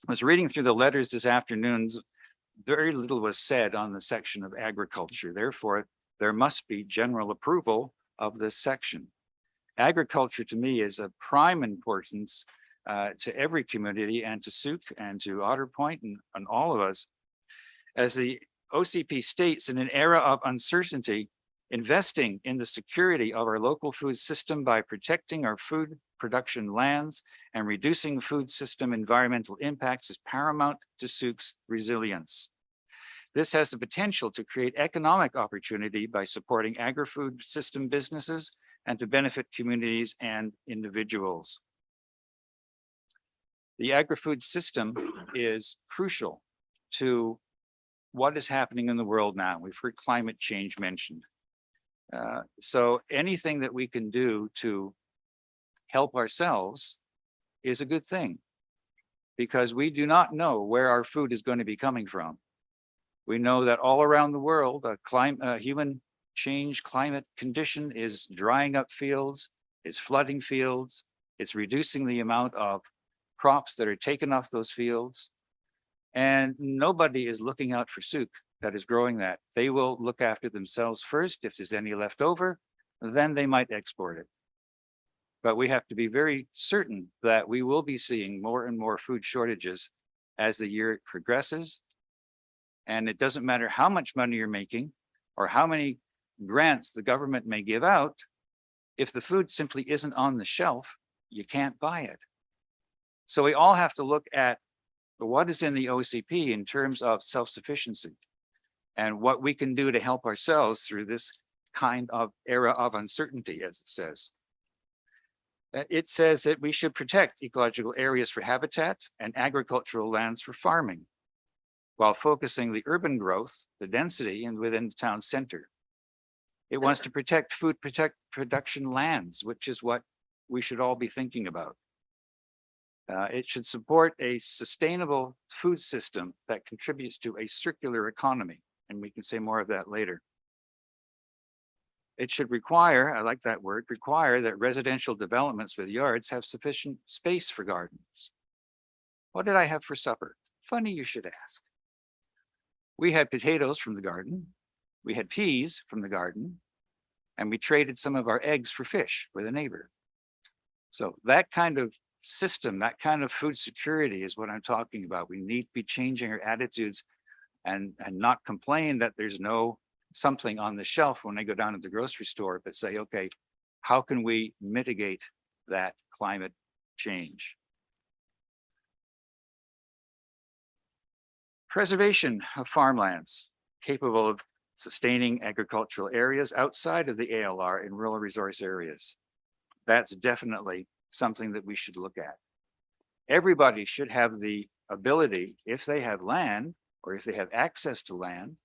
was reading through the letters this afternoon, very little was said on the section of agriculture. Therefore, there must be general approval of this section. Agriculture to me is of prime importance to every community and to Souk and to Otter Point and all of us. As the OCP states, in an era of uncertainty, investing in the security of our local food system by protecting our food production lands and reducing food system environmental impacts is paramount to Souk's resilience. This has the potential to create economic opportunity by supporting agri-food system businesses and to benefit communities and individuals. The agri-food system is crucial to what is happening in the world now. We've heard climate change mentioned. So anything that we can do to help ourselves is a good thing, because we do not know where our food is going to be coming from. We know that all around the world, human change climate condition is drying up fields, it's flooding fields, it's reducing the amount of crops that are taken off those fields. And nobody is looking out for Souk that is growing that. They will look after themselves first. If there's any left over, then they might export it. But we have to be very certain that we will be seeing more and more food shortages as the year progresses. And it doesn't matter how much money you're making or how many grants the government may give out. If the food simply isn't on the shelf, you can't buy it. So we all have to look at what is in the OCP in terms of self-sufficiency and what we can do to help ourselves through this kind of era of uncertainty, as it says. It says that we should protect ecological areas for habitat and agricultural lands for farming, while focusing the urban growth, the density, and within the town center. It wants to protect production lands, which is what we should all be thinking about. It should support a sustainable food system that contributes to a circular economy, and we can say more of that later. It should require, I like that word, require that residential developments with yards have sufficient space for gardens. What did I have for supper? Funny you should ask. We had potatoes from the garden, we had peas from the garden, and we traded some of our eggs for fish with a neighbor. So that kind of system, that kind of food security is what I'm talking about. We need to be changing our attitudes and not complain that there's no something on the shelf when I go down to the grocery store, but say, okay, how can we mitigate that climate change? Preservation of farmlands capable of sustaining agricultural areas outside of the ALR in rural resource areas. That's definitely something that we should look at. Everybody should have the ability, if they have land or if they have access to land,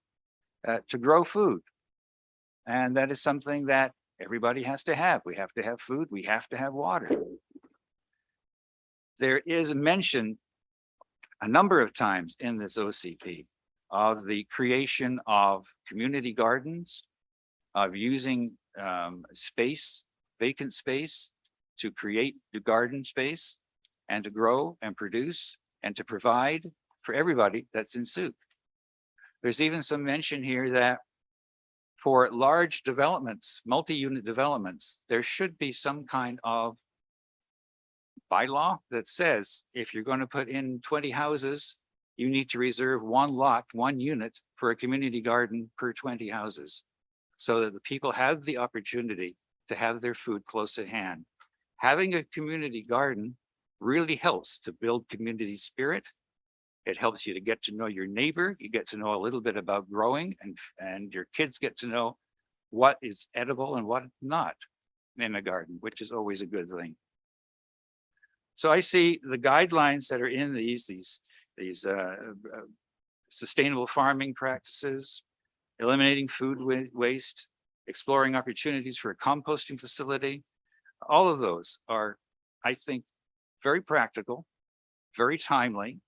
to grow food. And that is something that everybody has to have. We have to have food, we have to have water. There is a mention a number of times in this OCP of the creation of community gardens, of using space, vacant space, to create the garden space and to grow and produce and to provide for everybody that's in Souk. There's even some mention here that for large developments, multi-unit developments, there should be some kind of bylaw that says if you're going to put in 20 houses, you need to reserve one lot, one unit for a community garden per 20 houses, so that the people have the opportunity to have their food close at hand. Having a community garden really helps to build community spirit. It helps you to get to know your neighbor. You get to know a little bit about growing, and your kids get to know what is edible and what not in a garden, which is always a good thing. So I see the guidelines that are in these sustainable farming practices, eliminating food waste, exploring opportunities for a composting facility. All of those are, I think, very practical, very timely,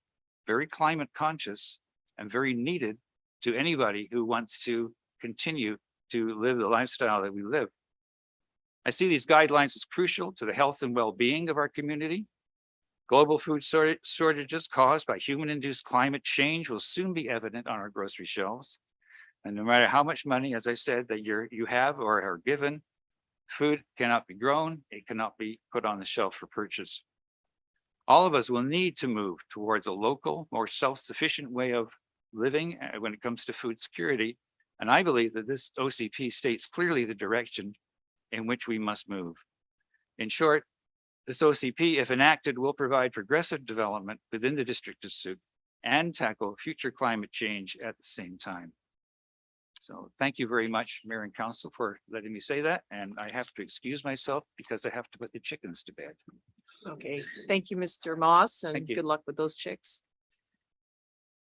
very climate conscious, and very needed to anybody who wants to continue to live the lifestyle that we live. I see these guidelines as crucial to the health and well-being of our community. Global food shortages caused by human-induced climate change will soon be evident on our grocery shelves. And no matter how much money, as I said, that you have or are given, food cannot be grown, it cannot be put on the shelf for purchase. All of us will need to move towards a local, more self-sufficient way of living when it comes to food security. And I believe that this OCP states clearly the direction in which we must move. In short, this OCP, if enacted, will provide progressive development within the District of Sooke and tackle future climate change at the same time. So thank you very much, Mayor and Council, for letting me say that. And I have to excuse myself because I have to put the chickens to bed. Okay, thank you, Mr. Moss, and Thank you. good luck with those chicks.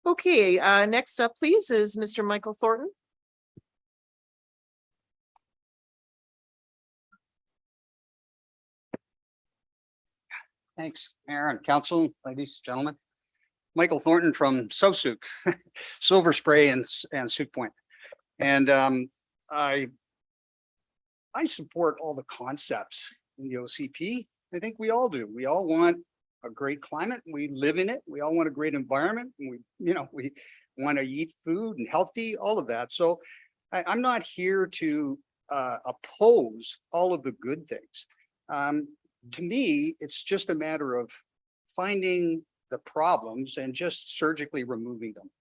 Okay, next up, please, is Mr. Michael Thornton. Thanks, Mayor and Council, ladies, gentlemen. Michael Thornton from South Sooke, Silver Spray and Sooke Point. And I support all the concepts in the OCP. I think we all do. We all want a great climate. We live in it. We all want a great environment. And we want to eat food and healthy, all of that. So I'm not here to oppose all of the good things. To me, it's just a matter of finding the problems and just surgically removing them.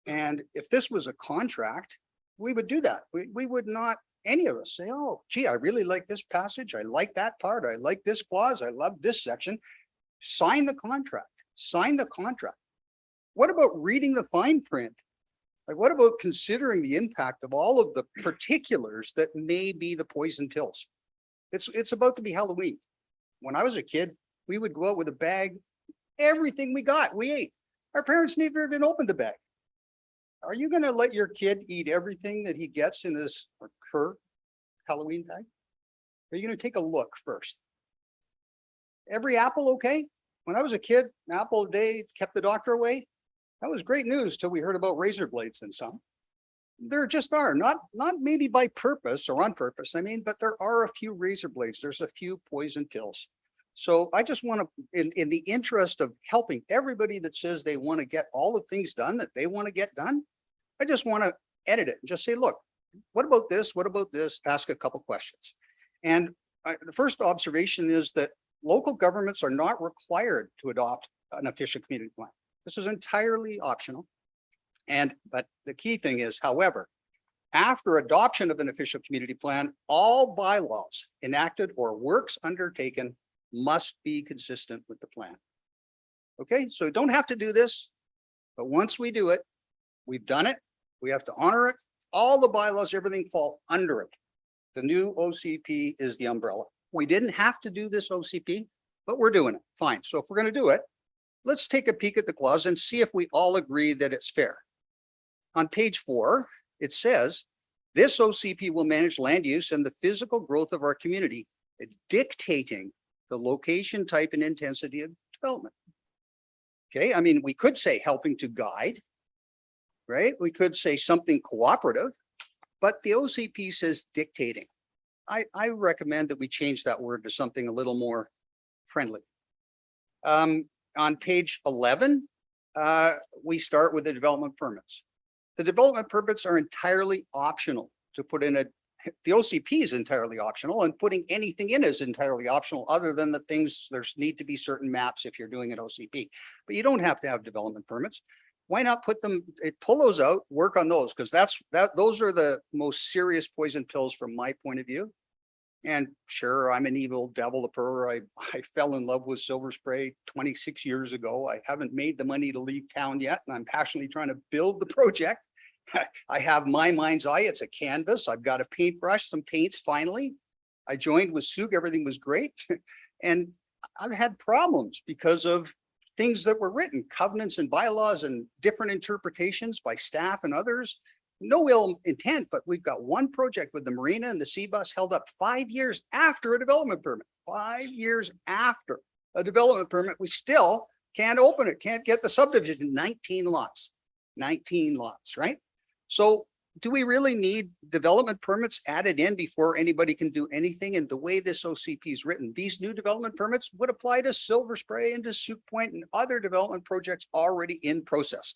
And if this was a contract, we would do that. We would not, any of us, say, oh, gee, I really like this passage. I like that part. I like this clause. I love this section. Sign the contract. Sign the contract. What about reading the fine print? Like, what about considering the impact of all of the particulars that may be the poison pills? It's about to be Halloween. When I was a kid, we would go out with a bag. Everything we got, we ate. Our parents never even opened the bag. Are you going to let your kid eat everything that he gets in this Halloween bag? Are you going to take a look first? Every apple okay? When I was a kid, an apple a day kept the doctor away. That was great news till we heard about razor blades in some. There just are, not maybe by purpose or on purpose, I mean, but there are a few razor blades. There's a few poison pills. So I just want to, in the interest of helping everybody that says they want to get all the things done that they want to get done, I just want to edit it and just say, look, what about this? What about this? Ask a couple questions. And the first observation is that local governments are not required to adopt an official community plan. This is entirely optional. But the key thing is, however, after adoption of an official community plan, all bylaws enacted or works undertaken must be consistent with the plan. Okay, so don't have to do this, but once we do it, we've done it. We have to honor it. All the bylaws, everything fall under it. The new OCP is the umbrella. We didn't have to do this OCP, but we're doing it. Fine. So if we're going to do it, let's take a peek at the clause and see if we all agree that it's fair. On page 4, it says, this OCP will manage land use and the physical growth of our community, dictating the location, type, and intensity of development. Okay, I mean, we could say helping to guide, right? We could say something cooperative, but the OCP says dictating. I recommend that we change that word to something a little more friendly. On page 11, we start with the development permits. The development permits are entirely optional to put in the OCP is entirely optional, and putting anything in is entirely optional, other than the things, there's need to be certain maps if you're doing an OCP, but you don't have to have development permits. Why not put them, pull those out, work on those? Because those are the most serious poison pills from my point of view. And sure, I'm an evil developer. I fell in love with Silver Spray 26 years ago. I haven't made the money to leave town yet, and I'm passionately trying to build the project. I have my mind's eye. It's a canvas. I've got a paintbrush, some paints finally. I joined with Sooke. Everything was great. And I've had problems because of things that were written, covenants and bylaws and different interpretations by staff and others. No ill intent, but we've got one project with the marina and the sea bus held up 5 years after a development permit. 5 years after a development permit, we still can't open it, can't get the subdivision. 19 lots, right? So do we really need development permits added in before anybody can do anything? And the way this OCP is written, these new development permits would apply to Silver Spray and to Suke Point and other development projects already in process.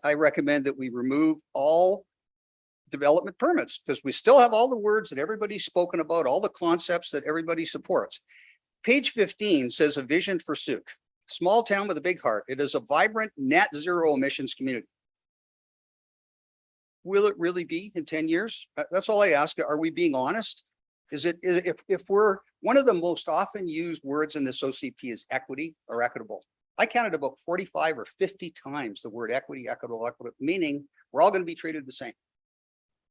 I recommend that we remove all development permits because we still have all the words that everybody's spoken about, all the concepts that everybody supports. Page 15 says a vision for Suke, small town with a big heart. It is a vibrant net zero emissions community. Will it really be in 10 years? That's all I ask. Are we being honest? If we're, one of the most often used words in this OCP is equity or equitable. I counted about 45 or 50 times the word equity, equitable, meaning we're all going to be treated the same.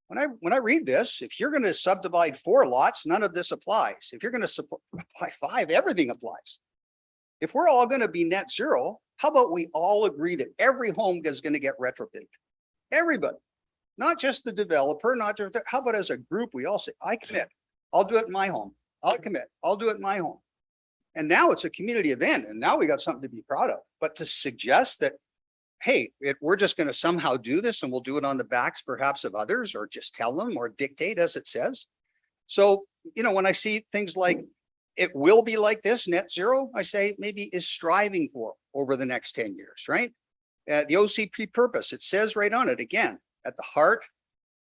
When I read this, if you're going to subdivide 4 lots, none of this applies. If you're going to apply 5, everything applies. If we're all going to be net zero, how about we all agree that every home is going to get retrofitted? Everybody. Not just the developer, not just, how about as a group, we all say, I commit, I'll do it in my home. I'll commit, I'll do it in my home. And now it's a community event and now we got something to be proud of. But to suggest that, hey, we're just going to somehow do this and we'll do it on the backs perhaps of others or just tell them or dictate as it says. So, you know, when I see things like it will be like this net zero, I say maybe is striving for over the next 10 years, right? The OCP purpose, it says right on it again, at the heart,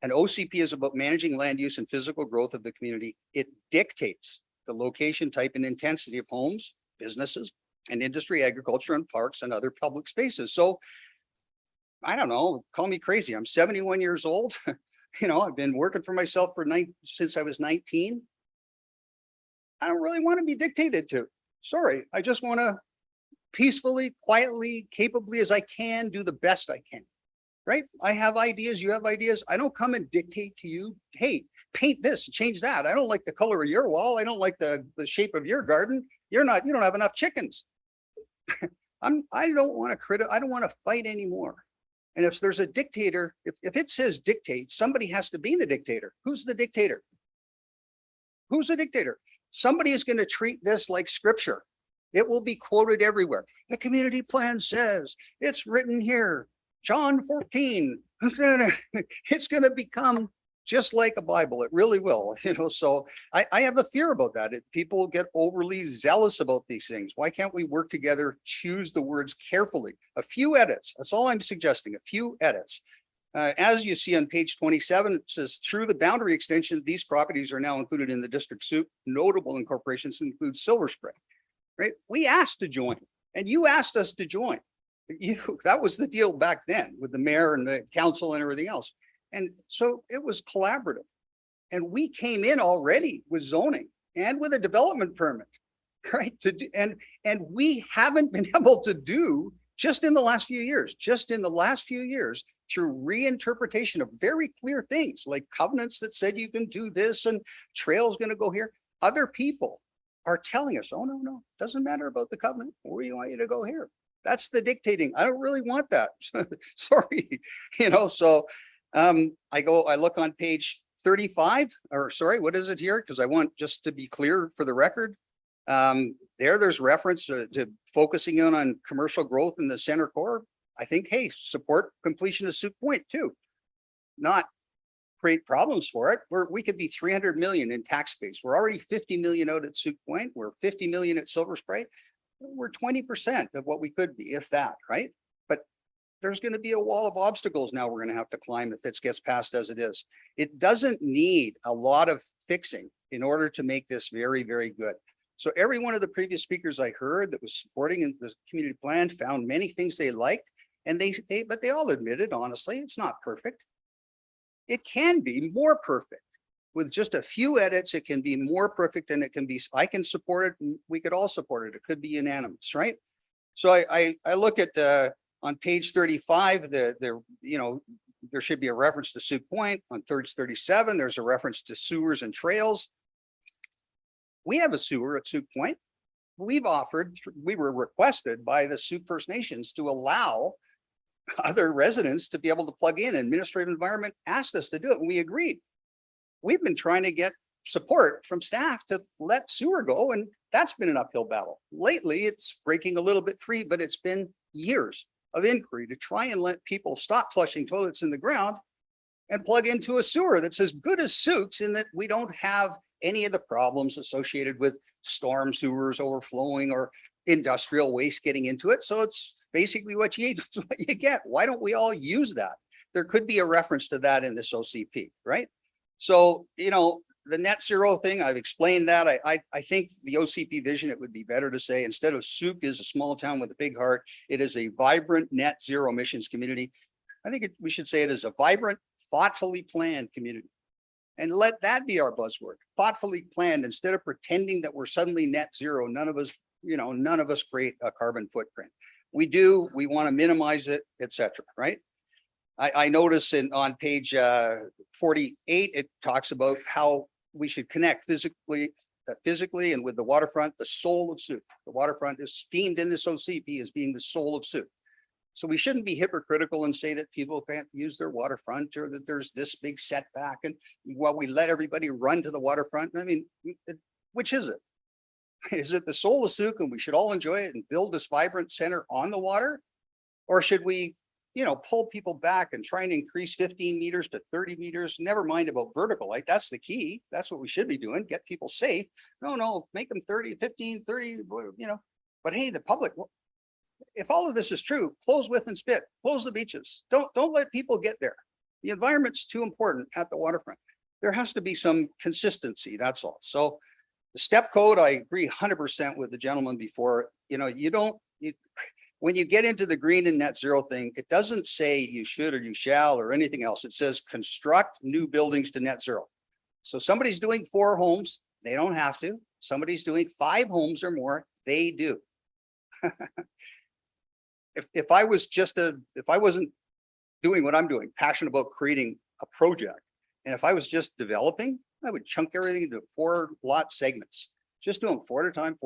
an OCP is about managing land use and physical growth of the community. It dictates the location, type, and intensity of homes, businesses, and industry, agriculture, and parks and other public spaces. So I don't know, call me crazy. I'm 71 years old. You know, I've been working for myself since I was 19. I don't really want to be dictated to. Sorry, I just want to peacefully, quietly, capably as I can do the best I can. Right? I have ideas, you have ideas. I don't come and dictate to you, hey, paint this, change that. I don't like the color of your wall. I don't like the shape of your garden. You don't have enough chickens. I don't want to fight anymore. And if there's a dictator, if it says dictate, somebody has to be the dictator. Who's the dictator? Who's the dictator? Somebody is going to treat this like scripture. It will be quoted everywhere. The community plan says, it's written here. John 14, it's going to become just like a Bible. It really will, you know, so I have a fear about that. People get overly zealous about these things. Why can't we work together, choose the words carefully? A few edits, that's all I'm suggesting, a few edits. As you see on page 27, it says through the boundary extension, these properties are now included in the district soup. Notable incorporations include Silver Spray, right? We asked to join and you asked us to join. That was the deal back then with the mayor and the council and everything else. And so it was collaborative. And we came in already with zoning and with a development permit, right? And we haven't been able to do just in the last few years, through reinterpretation of very clear things like covenants that said you can do this and trails going to go here. Other people are telling us, oh, no, doesn't matter about the covenant. We want you to go here. That's the dictating. I don't really want that. Sorry, you know, so I look on page 35 or sorry, what is it here? Because I want just to be clear for the record. There's reference to focusing on commercial growth in the center core. I think, hey, support completion of Suke Point too, not create problems for it. We could be 300 million in tax base. We're already 50 million out at Suke Point. We're 50 million at Silver Spray. We're 20% of what we could be, if that, right? But there's going to be a wall of obstacles now we're going to have to climb if it gets passed as it is. It doesn't need a lot of fixing in order to make this very, very good. So every one of the previous speakers I heard that was supporting the community plan found many things they liked, and but they all admitted, honestly, it's not perfect. It can be more perfect. With just a few edits, it can be more perfect, and it can be, I can support it, and we could all support it. It could be unanimous, right? So I look at on page 35, you know, there should be a reference to Suke Point. On 37, there's a reference to sewers and trails. We have a sewer at Suke Point. We were requested by the Suke First Nations to allow other residents to be able to plug in. Administrative environment asked us to do it, and we agreed. We've been trying to get support from staff to let sewer go, and that's been an uphill battle. Lately, it's breaking a little bit free, but it's been years of inquiry to try and let people stop flushing toilets in the ground and plug into a sewer that's as good as Souk's in that we don't have any of the problems associated with storm sewers overflowing or industrial waste getting into it. So it's basically what you eat, it's what you get. Why don't we all use that? There could be a reference to that in this OCP, right? So, you know, the net zero thing, I've explained that. I think the OCP vision, it would be better to say, instead of Souk is a small town with a big heart, it is a vibrant net zero emissions community. I think we should say it is a vibrant, thoughtfully planned community. And let that be our buzzword, thoughtfully planned, instead of pretending that we're suddenly net zero. None of us, you know, none of us create a carbon footprint. We want to minimize it, etc. Right? I notice on page 48, it talks about how we should connect physically and with the waterfront, the soul of Souk. The waterfront is deemed in this OCP as being the soul of Souk. So we shouldn't be hypocritical and say that people can't use their waterfront or that there's this big setback. And while we let everybody run to the waterfront, I mean, which is it? Is it the soul of Souk and we should all enjoy it and build this vibrant center on the water? Or should we, you know, pull people back and try and increase 15 meters to 30 meters? Never mind about vertical light. That's the key. That's what we should be doing. Get people safe. No, make them 30, 15, 30, you know. But hey, the public, if all of this is true, close with and spit, close the beaches. Don't let people get there. The environment's too important at the waterfront. There has to be some consistency. That's all. So the step code, I agree 100% with the gentleman before. You know, when you get into the green and net zero thing, it doesn't say you should or you shall or anything else. It says construct new buildings to net zero. So somebody's doing 4 homes, they don't have to. Somebody's doing 5 homes or more, they do. If I wasn't doing what I'm doing, passionate about creating a project, and if I was just developing, I would chunk everything into 4 lot segments, just do them 4 at a time,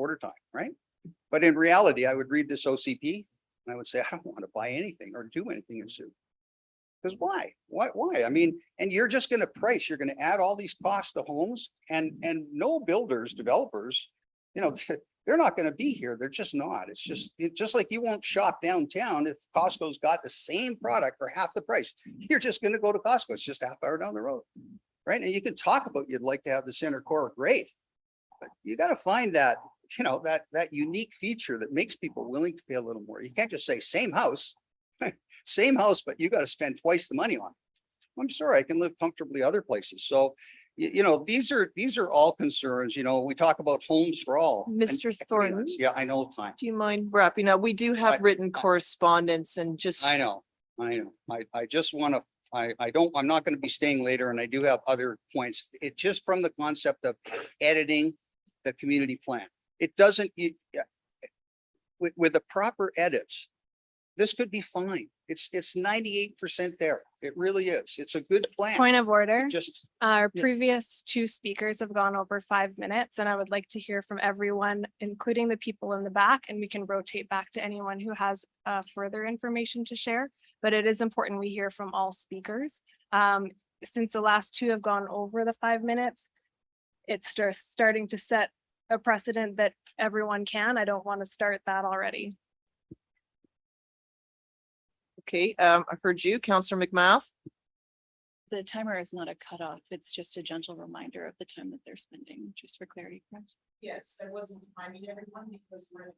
right? But in reality, I would read this OCP and I would say, I don't want to buy anything or do anything in Souk. Because why? Why? I mean, and you're just going to price, you're going to add all these costs to homes and no builders, developers, you know, they're not going to be here. They're just not. It's just like you won't shop downtown if Costco's got the same product for half the price. You're just going to go to Costco. It's just half hour down the road, right? And you can talk about you'd like to have the center core, great, but you got to find that, you know, that unique feature that makes people willing to pay a little more. You can't just say same house, same house, but you got to spend twice the money on it. I'm sorry, I can live comfortably other places. So you know, these are all concerns. You know, we talk about homes for all. Mr. Thornton. Yeah, I know time. Do you mind wrapping up? We do have written correspondence and just. I know. I just want to, I'm not going to be staying later and I do have other points. It just from the concept of editing the community plan. It doesn't, with the proper edits, this could be fine. It's 98% there. It really is. It's a good plan. Point of order. Just Our yes. previous 2 speakers have gone over 5 minutes, and I would like to hear from everyone, including the people in the back, and we can rotate back to anyone who has further information to share. But it is important we hear from all speakers. Since the last 2 have gone over the 5 minutes, it's just starting to set a precedent that everyone can. I don't want to start that already. Okay, I've heard you, Councillor McMath. The timer is not a cutoff. It's just a gentle reminder of the time that they're spending, just for clarity, correct? Yes, I wasn't timing everyone because we're.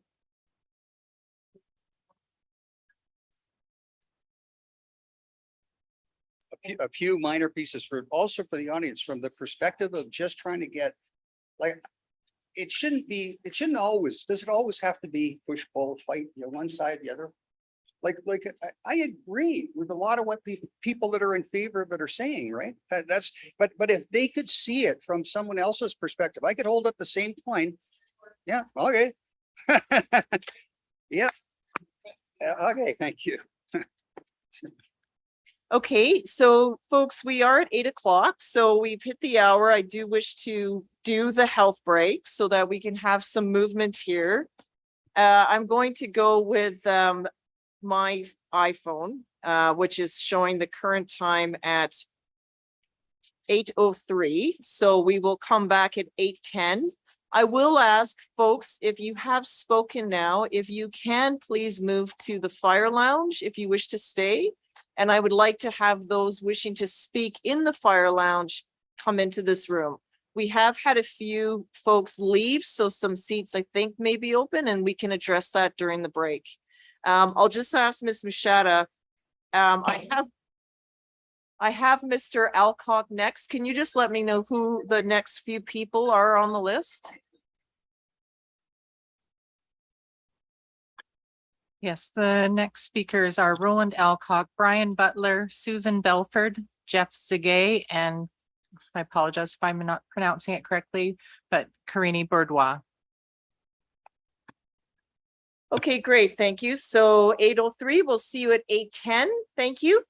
a few minor pieces for the audience from the perspective of just trying to get, like, it shouldn't always, does it always have to be push, pull, fight, you know, one side, the other? Like I agree with a lot of what the people that are in favor of it are saying, right? But if they could see it from someone else's perspective, I could hold up the same coin. Yeah, okay. Yeah. Okay, thank you. Okay, so folks, we are at 8 o'clock, so we've hit the hour. I do wish to do the health break so that we can have some movement here. I'm going to go with my iPhone, which is showing the current time at 8:03. So we will come back at 8:10. I will ask folks, if you have spoken now, if you can please move to the fire lounge if you wish to stay. And I would like to have those wishing to speak in the fire lounge come into this room. We have had a few folks leave, so some seats I think may be open and we can address that during the break. I'll just ask Ms. Machada. I have Mr. Alcock next. Can you just let me know who the next few people are on the list? Yes, the next speakers are Roland Alcock, Brian Butler, Susan Belford, Jeff Zagay, and I apologize if I'm not pronouncing it correctly, but Karini Bourdois. Okay, great. Thank you. So 8:03, we'll see you at 8:10. Thank you.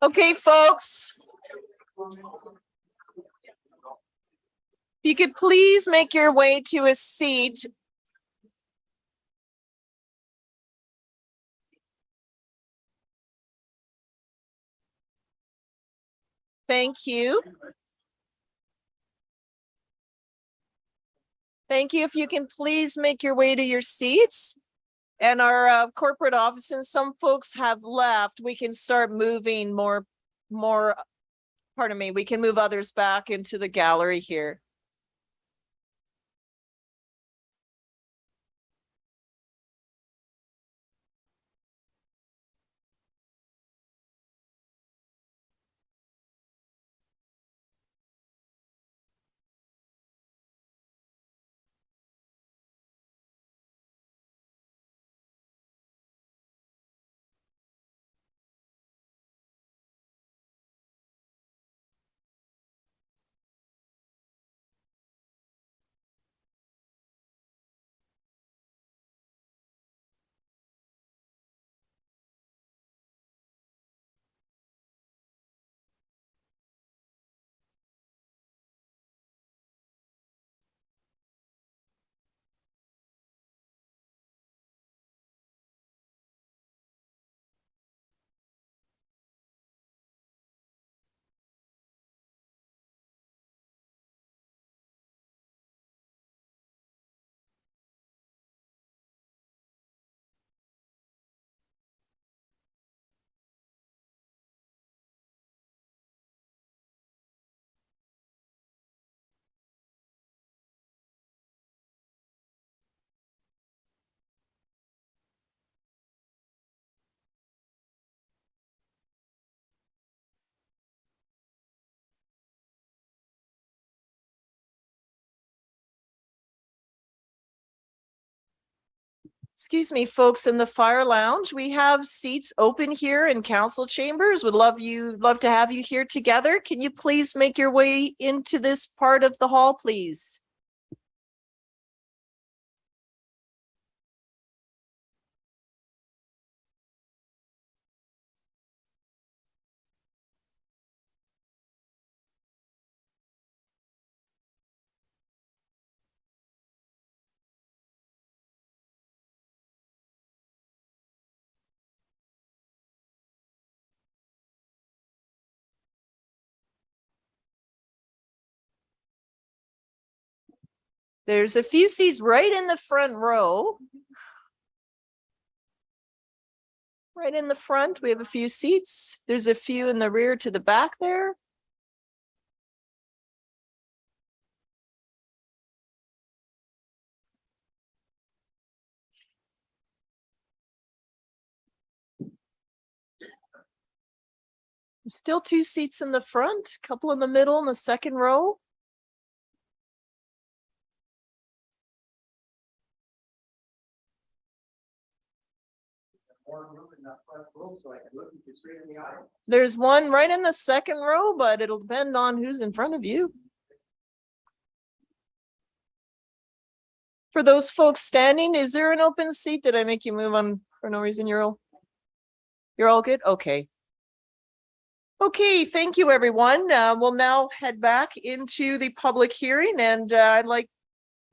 Okay, folks. If you could please make your way to a seat. Thank you. Thank you. If you can please make your way to your seats. And our corporate office, and some folks have left, we can start moving more, pardon me, we can move others back into the gallery here. Excuse me, folks in the fire lounge, we have seats open here in council chambers. Would love to have you here together. Can you please make your way into this part of the hall, please? There's a few seats right in the front row. Right in the front, we have a few seats. There's a few in the rear to the back there. Still two seats in the front, a couple in the middle in the second row. There's one right in the second row, but it'll depend on who's in front of you. For those folks standing, is there an open seat? Did I make you move on for no reason? You're all good? Okay. Okay, thank you, everyone. We'll now head back into the public hearing, and I'd like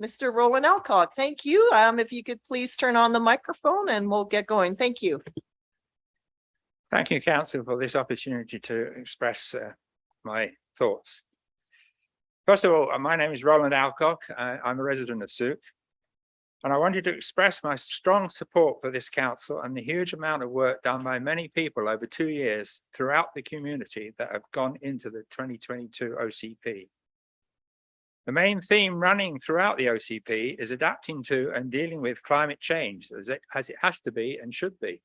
Mr. Roland Alcock. Thank you. If you could please turn on the microphone and we'll get going. Thank you. Thank you, Council, for this opportunity to express my thoughts. First of all, my name is Roland Alcock. I'm a resident of Souk, and I wanted to express my strong support for this council and the huge amount of work done by many people over 2 years throughout the community that have gone into the 2022 OCP. The main theme running throughout the OCP is adapting to and dealing with climate change as it has to be and should be.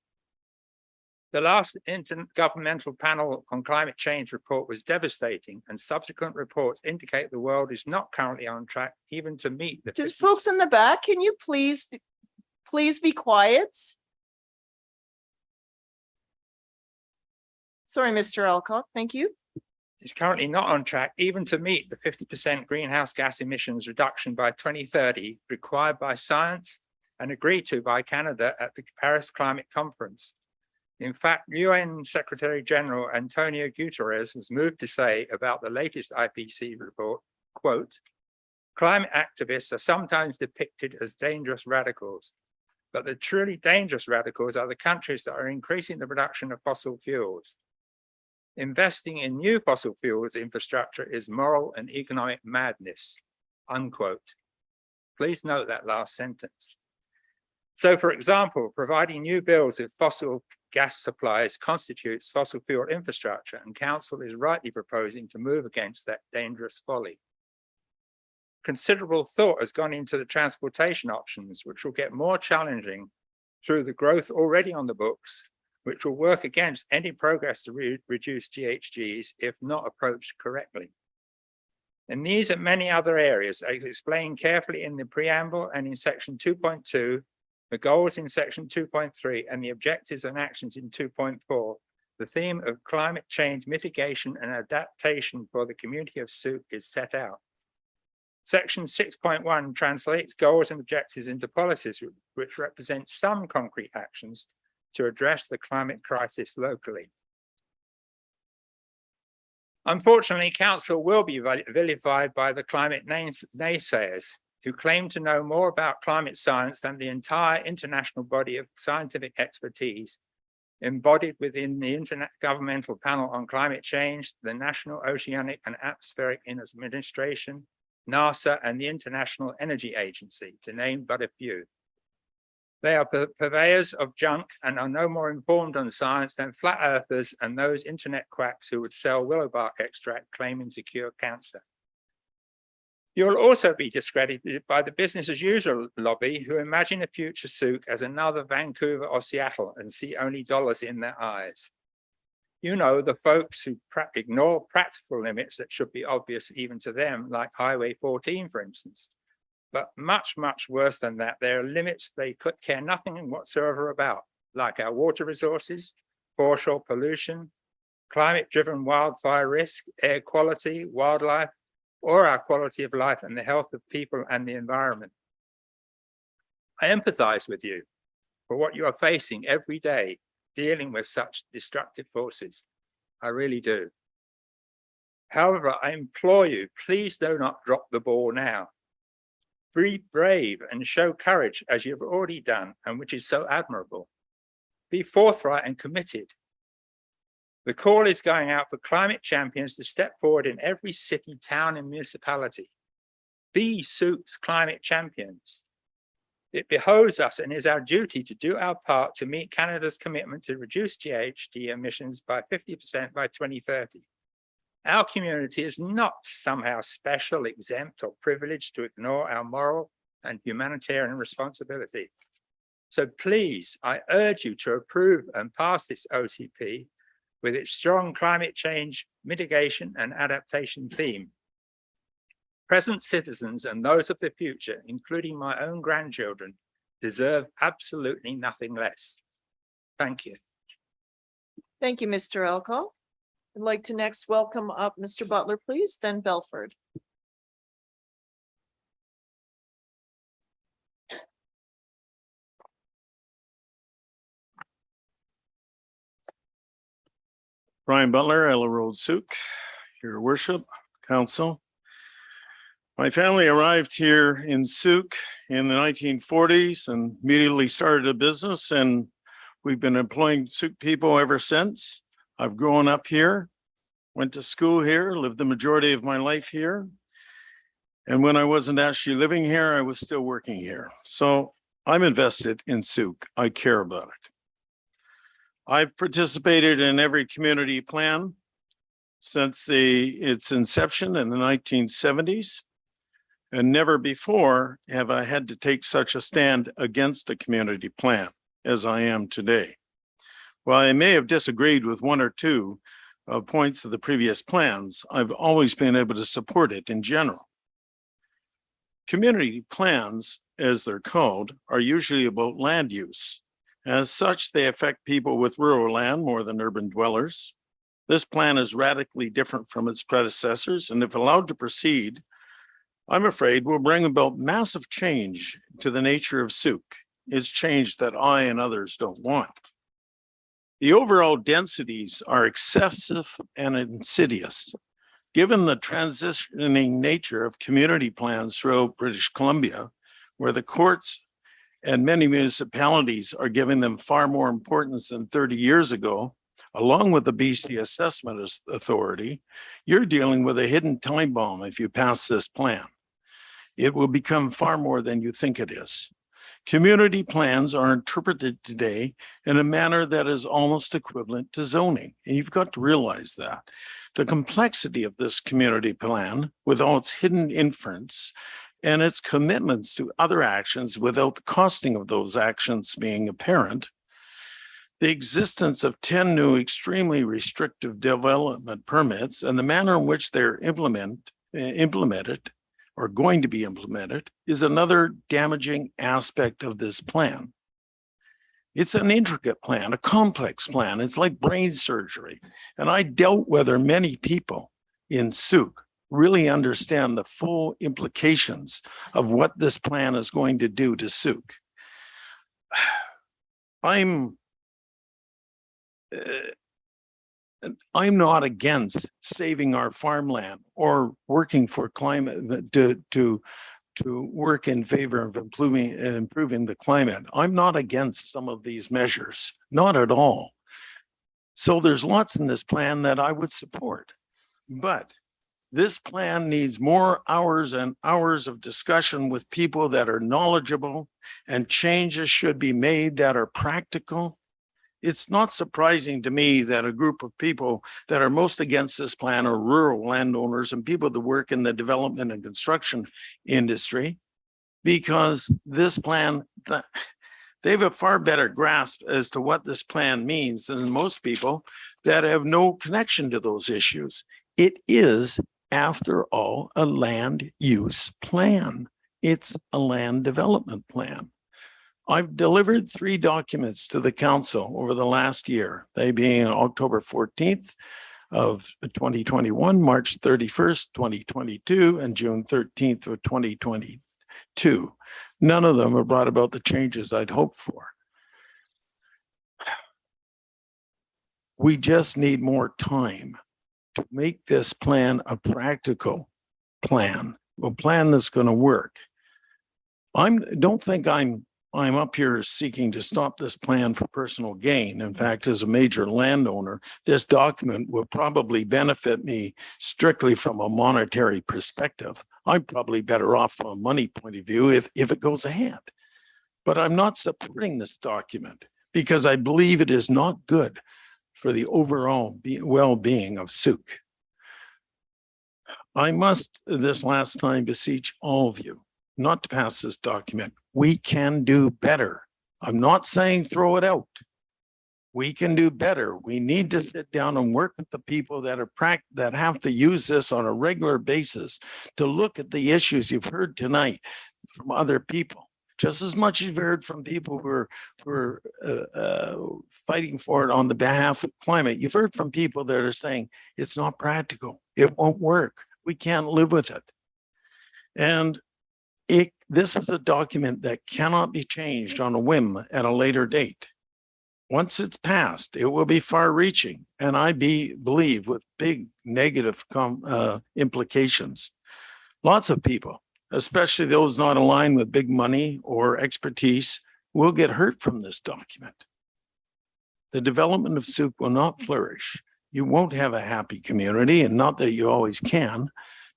The last intergovernmental panel on climate change report was devastating, and subsequent reports indicate the world is not currently on track even to meet the— Just folks in the back, can you please be quiet? Sorry, Mr. Alcock, thank you. Is currently not on track even to meet the 50% greenhouse gas emissions reduction by 2030 required by science and agreed to by Canada at the Paris Climate Conference. In fact, UN Secretary General Antonio Guterres was moved to say about the latest IPCC report, quote, "Climate activists are sometimes depicted as dangerous radicals, but the truly dangerous radicals are the countries that are increasing the production of fossil fuels. Investing in new fossil fuels infrastructure is moral and economic madness," unquote. Please note that last sentence. So, for example, providing new builds with fossil gas supplies constitutes fossil fuel infrastructure, and Council is rightly proposing to move against that dangerous folly. Considerable thought has gone into the transportation options, which will get more challenging through the growth already on the books, which will work against any progress to reduce GHGs if not approached correctly. In these and many other areas, I explain carefully in the preamble and in section 2.2, the goals in section 2.3, and the objectives and actions in 2.4, the theme of climate change mitigation and adaptation for the community of Souk is set out. Section 6.1 translates goals and objectives into policies which represent some concrete actions to address the climate crisis locally. Unfortunately, Council will be vilified by the climate naysayers who claim to know more about climate science than the entire international body of scientific expertise embodied within the Intergovernmental Panel on Climate Change, the National Oceanic and Atmospheric Administration, NASA, and the International Energy Agency, to name but a few. They are purveyors of junk and are no more informed on science than flat earthers and those internet quacks who would sell willow bark extract claiming to cure cancer. You'll also be discredited by the business as usual lobby who imagine a future Souk as another Vancouver or Seattle and see only dollars in their eyes. You know, the folks who ignore practical limits that should be obvious even to them, like Highway 14, for instance. But much, much worse than that, there are limits they could care nothing whatsoever about, like our water resources, foreshore pollution, climate-driven wildfire risk, air quality, wildlife, or our quality of life and the health of people and the environment. I empathize with you for what you are facing every day, dealing with such destructive forces. I really do. However, I implore you, please do not drop the ball now. Be brave and show courage as you've already done, and which is so admirable. Be forthright and committed. The call is going out for climate champions to step forward in every city, town, and municipality. Be Souk's climate champions. It behoves us and is our duty to do our part to meet Canada's commitment to reduce GHG emissions by 50% by 2030. Our community is not somehow special, exempt, or privileged to ignore our moral and humanitarian responsibility. So please, I urge you to approve and pass this OCP with its strong climate change mitigation and adaptation theme. Present citizens and those of the future, including my own grandchildren, deserve absolutely nothing less. Thank you. Thank you, Mr. Elko. I'd like to next welcome up Mr. Butler, please, then Belford. Brian Butler, Ella Road, Souk, Your Worship, Council. My family arrived here in Souk in the 1940s and immediately started a business, and we've been employing Souk people ever since. I've grown up here, went to school here, lived the majority of my life here. And when I wasn't actually living here, I was still working here. So I'm invested in Souk. I care about it. I've participated in every community plan since its inception in the 1970s. And never before have I had to take such a stand against a community plan as I am today. While I may have disagreed with one or two points of the previous plans, I've always been able to support it in general. Community plans, as they're called, are usually about land use. As such, they affect people with rural land more than urban dwellers. This plan is radically different from its predecessors, and if allowed to proceed, I'm afraid will bring about massive change to the nature of Souk. It's change that I and others don't want. The overall densities are excessive and insidious. Given the transitioning nature of community plans throughout British Columbia, where the courts and many municipalities are giving them far more importance than 30 years ago, along with the BC Assessment Authority, you're dealing with a hidden time bomb if you pass this plan. It will become far more than you think it is. Community plans are interpreted today in a manner that is almost equivalent to zoning, and you've got to realize that. The complexity of this community plan, with all its hidden inference and its commitments to other actions without the costing of those actions being apparent, the existence of 10 new extremely restrictive development permits and the manner in which they're implemented or going to be implemented is another damaging aspect of this plan. It's an intricate plan, a complex plan. It's like brain surgery. And I doubt whether many people in Souk really understand the full implications of what this plan is going to do to Souk. I'm not against saving our farmland or working for climate to work in favor of improving the climate. I'm not against some of these measures, not at all. So there's lots in this plan that I would support, but this plan needs more hours and hours of discussion with people that are knowledgeable, and changes should be made that are practical. It's not surprising to me that a group of people that are most against this plan are rural landowners and people that work in the development and construction industry, because this plan, they have a far better grasp as to what this plan means than most people that have no connection to those issues. It is, after all, a land use plan. It's a land development plan. I've delivered 3 documents to the council over the last year, they being October 14th of 2021, March 31st, 2022, and June 13th of 2022. None of them have brought about the changes I'd hoped for. We just need more time to make this plan a practical plan, a plan that's going to work. Don't think I'm up here seeking to stop this plan for personal gain. In fact, as a major landowner, this document will probably benefit me strictly from a monetary perspective. I'm probably better off from a money point of view if it goes ahead. But I'm not supporting this document because I believe it is not good for the overall well-being of Souk. I must this last time beseech all of you not to pass this document. We can do better. I'm not saying throw it out. We can do better. We need to sit down and work with the people that have to use this on a regular basis to look at the issues you've heard tonight from other people, just as much as you've heard from people who are fighting for it on the behalf of climate. You've heard from people that are saying it's not practical. It won't work. We can't live with it. And this is a document that cannot be changed on a whim at a later date. Once it's passed, it will be far-reaching, and I believe with big negative implications. Lots of people, especially those not aligned with big money or expertise, will get hurt from this document. The development of Souk will not flourish. You won't have a happy community, and not that you always can,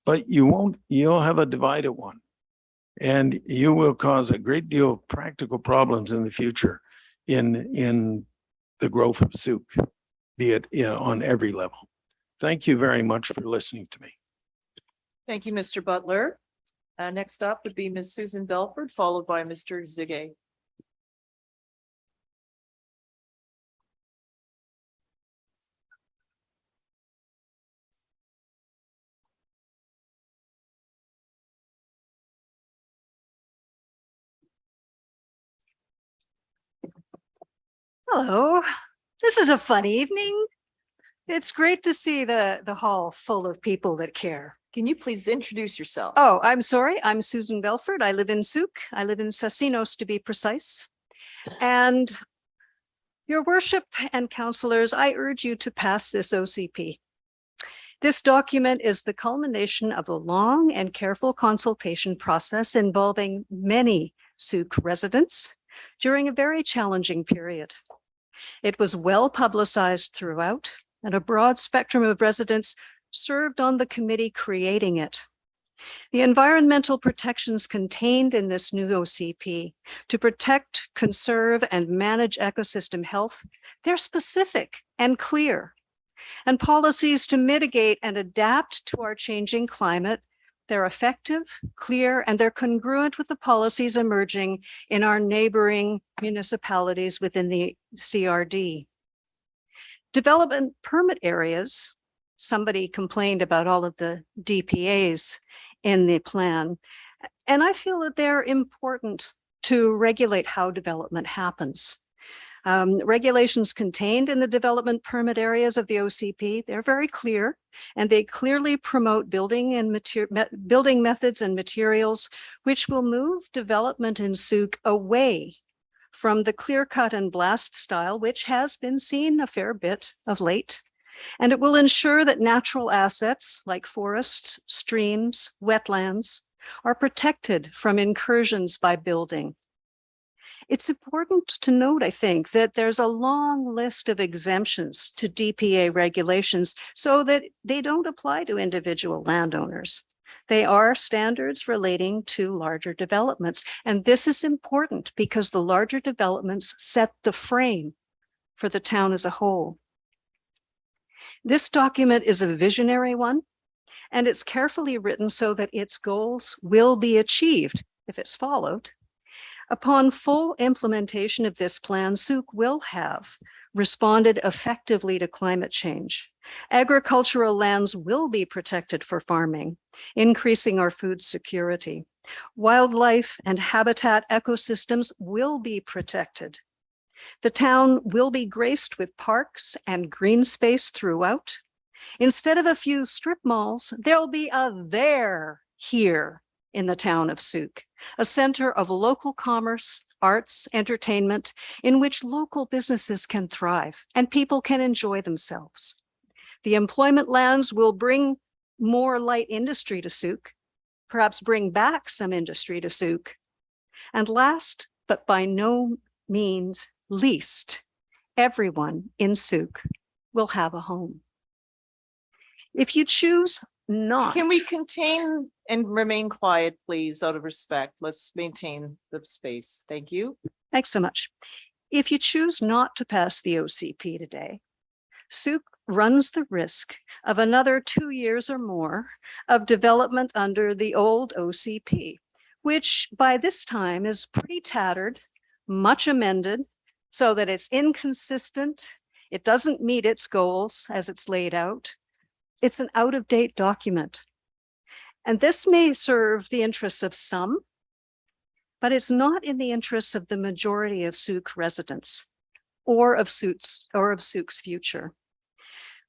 but you'll have a divided one. And you will cause a great deal of practical problems in the future in the growth of Souk, be it on every level. Thank you very much for listening to me. Thank you, Mr. Butler. Next up would be Ms. Susan Belford, followed by Mr. Zigay. Hello, this is a fun evening. It's great to see the hall full of people that care. Can you please introduce yourself? Oh, I'm sorry. I'm Susan Belford. I live in Souk. I live in Sassinos, to be precise. And Your worship and councillors, I urge you to pass this OCP. This document is the culmination of a long and careful consultation process involving many Souk residents during a very challenging period. It was well publicized throughout, and a broad spectrum of residents served on the committee creating it. The environmental protections contained in this new OCP to protect, conserve, and manage ecosystem health, they're specific and clear. And policies to mitigate and adapt to our changing climate, they're effective, clear, and they're congruent with the policies emerging in our neighboring municipalities within the CRD. Development permit areas, somebody complained about all of the DPAs in the plan, and I feel that they're important to regulate how development happens. Regulations contained in the development permit areas of the OCP, they're very clear, and they clearly promote building methods and materials which will move development in Souk away from the clear cut and blast style, which has been seen a fair bit of late. And it will ensure that natural assets like forests, streams, wetlands are protected from incursions by building. It's important to note, I think, that there's a long list of exemptions to DPA regulations so that they don't apply to individual landowners. They are standards relating to larger developments. And this is important because the larger developments set the frame for the town as a whole. This document is a visionary one, and it's carefully written so that its goals will be achieved if it's followed. Upon full implementation of this plan, Souk will have responded effectively to climate change. Agricultural lands will be protected for farming, increasing our food security. Wildlife and habitat ecosystems will be protected. The town will be graced with parks and green space throughout. Instead of a few strip malls, there'll be a there here in the town of Souk, a center of local commerce, arts, entertainment, in which local businesses can thrive and people can enjoy themselves. The employment lands will bring more light industry to Souk, perhaps bring back some industry to Souk. And last, but by no means least, everyone in Souk will have a home. If you choose not. Can we contain and remain quiet, please, out of respect? Let's maintain the space. Thank you. Thanks so much. If you choose not to pass the OCP today, Souk runs the risk of another 2 years or more of development under the old OCP, which by this time is pretty tattered, much amended, so that it's inconsistent. It doesn't meet its goals as it's laid out. It's an out-of-date document. And this may serve the interests of some, but it's not in the interests of the majority of Souk residents or of Souk's future.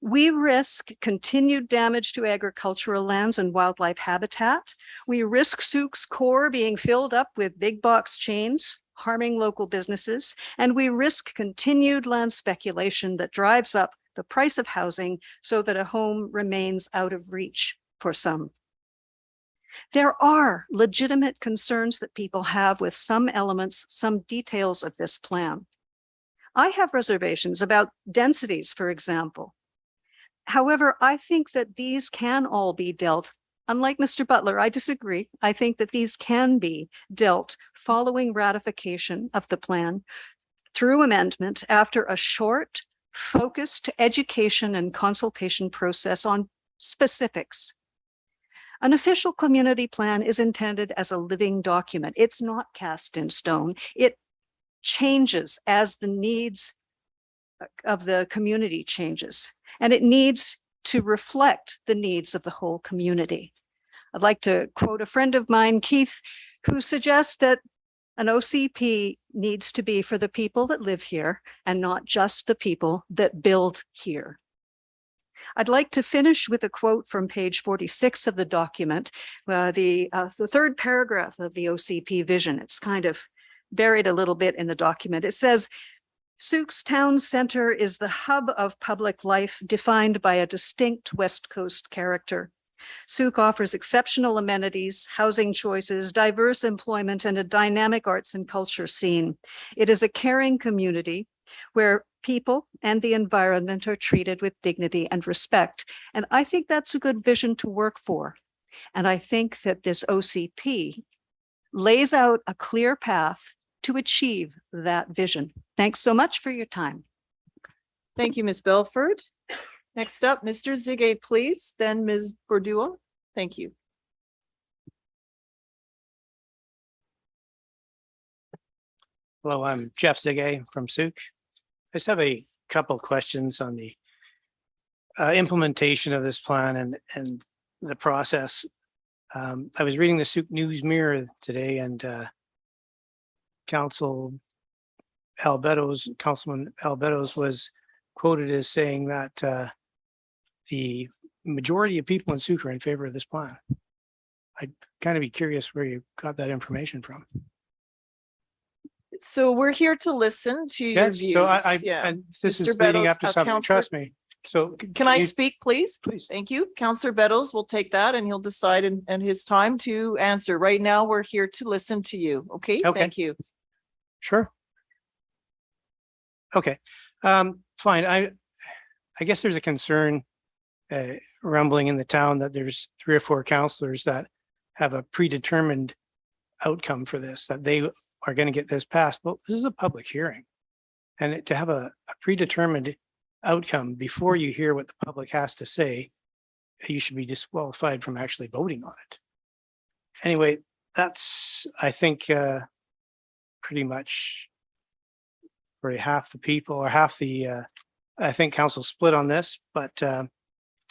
We risk continued damage to agricultural lands and wildlife habitat. We risk Souk's core being filled up with big box chains, harming local businesses, and we risk continued land speculation that drives up the price of housing so that a home remains out of reach for some. There are legitimate concerns that people have with some elements, some details of this plan. I have reservations about densities, for example. However, I think that these can all be dealt. Unlike Mr. Butler, I disagree. I think that these can be dealt following ratification of the plan through amendment after a short, focused education and consultation process on specifics. An official community plan is intended as a living document. It's not cast in stone. It changes as the needs of the community changes, and it needs to reflect the needs of the whole community. I'd like to quote a friend of mine, Keith, who suggests that an OCP needs to be for the people that live here and not just the people that build here. I'd like to finish with a quote from page 46 of the document, the third paragraph of the OCP vision. It's kind of buried a little bit in the document. It says, Souk's town center is the hub of public life defined by a distinct West Coast character. Souk offers exceptional amenities, housing choices, diverse employment, and a dynamic arts and culture scene. It is a caring community where people and the environment are treated with dignity and respect. And I think that's a good vision to work for. And I think that this OCP lays out a clear path to achieve that vision. Thanks so much for your time. Thank you, Ms. Belford. Next up, Mr. Zige, please, then Ms. Bordua. Thank you. Hello, I'm Jeff Zige from Souk. I just have a couple questions on the implementation of this plan and the process. I was reading the Souk News Mirror today, and Councilman Albedos was quoted as saying that the majority of people in Souk are in favor of this plan. I'd kind of be curious where you got that information from. So we're here to listen to your Yes, views. so Yeah. this is Mr. leading Beddoes, up to something, Counselor- trust me. So Can I you- speak, please? Please. Thank you. Counselor Beddoes will take that and he'll decide in his time to answer. Right now, we're here to listen to you. Okay, Okay. thank you. Sure. Okay, fine. I guess there's a concern rumbling in the town that there's 3 or 4 counselors that have a predetermined outcome for this, that they are going to get this passed. Well, this is a public hearing. And to have a predetermined outcome before you hear what the public has to say, you should be disqualified from actually voting on it. Anyway, that's, I think, pretty much already half the people or half the, I think council split on this, but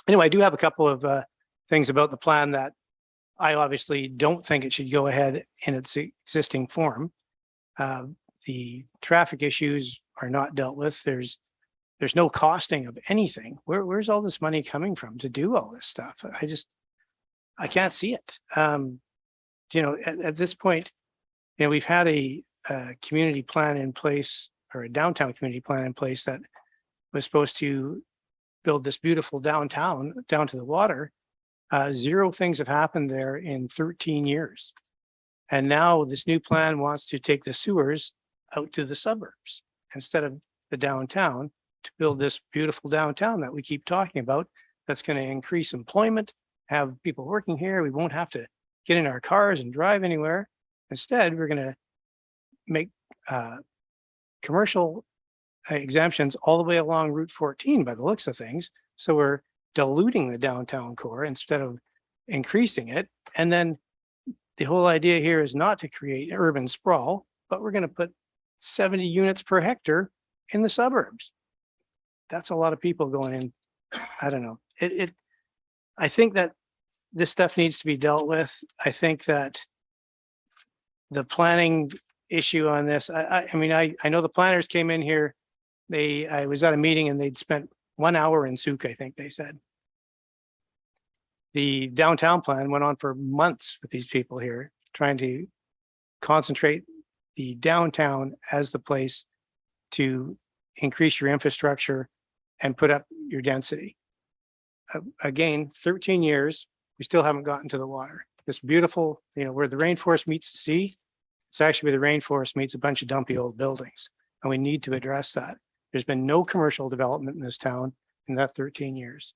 anyway, I do have a couple of things about the plan that I obviously don't think it should go ahead in its existing form. The traffic issues are not dealt with. There's no costing of anything. Where's all this money coming from to do all this stuff? I can't see it. You know, at this point, you know, we've had a community plan in place, or a downtown community plan in place that was supposed to build this beautiful downtown down to the water. 0 things have happened there in 13 years. And now this new plan wants to take the sewers out to the suburbs instead of the downtown to build this beautiful downtown that we keep talking about. That's going to increase employment, have people working here. We won't have to get in our cars and drive anywhere. Instead, we're going to make commercial exemptions all the way along Route 14 by the looks of things. So we're diluting the downtown core instead of increasing it. And then the whole idea here is not to create urban sprawl, but we're going to put 70 units per hectare in the suburbs. That's a lot of people going in. I don't know. I think that this stuff needs to be dealt with. I think that the planning issue on this, I mean, I know the planners came in here. I was at a meeting and they'd spent 1 hour in Souk, I think they said. The downtown plan went on for months with these people here, trying to concentrate the downtown as the place to increase your infrastructure and put up your density. Again, 13 years, we still haven't gotten to the water. This beautiful, you know, where the rainforest meets the sea, it's actually where the rainforest meets a bunch of dumpy old buildings. And we need to address that. There's been no commercial development in this town in that 13 years.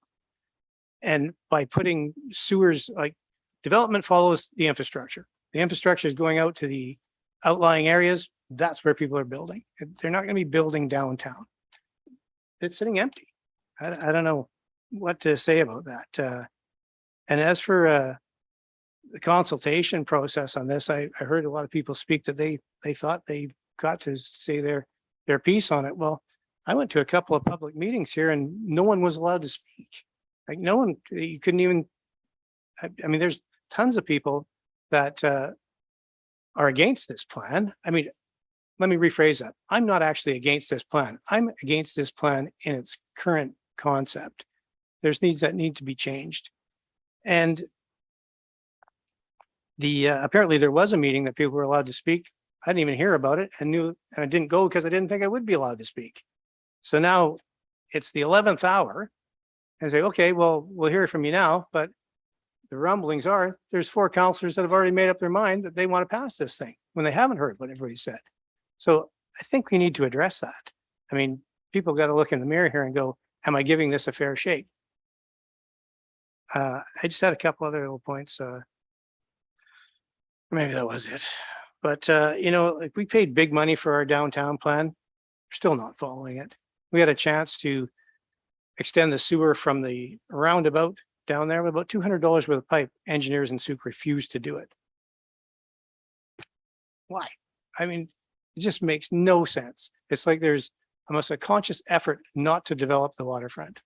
And by putting sewers, like development follows the infrastructure. The infrastructure is going out to the outlying areas. That's where people are building. They're not going to be building downtown. It's sitting empty. I don't know what to say about that. And as for the consultation process on this, I heard a lot of people speak that they thought they got to say their piece on it. Well, I went to a couple of public meetings here and no one was allowed to speak. Like no one, you couldn't even, I mean, there's tons of people that are against this plan. I mean, let me rephrase that. I'm not actually against this plan. I'm against this plan in its current concept. There's needs that need to be changed. And the apparently there was a meeting that people were allowed to speak. I didn't even hear about it and I didn't go because I didn't think I would be allowed to speak. So now it's the 11th hour and say, okay, well, we'll hear from you now, but the rumblings are there's 4 councillors that have already made up their mind that they want to pass this thing when they haven't heard what everybody said. So I think we need to address that. I mean, people got to look in the mirror here and go, am I giving this a fair shake? I just had a couple other little points. Maybe that was it. But, like we paid big money for our downtown plan. We're still not following it. We had a chance to extend the sewer from the roundabout down there with about $200 worth of pipe. Engineers in Souk refused to do it. Why? I mean, it just makes no sense. It's like there's almost a conscious effort not to develop the waterfront.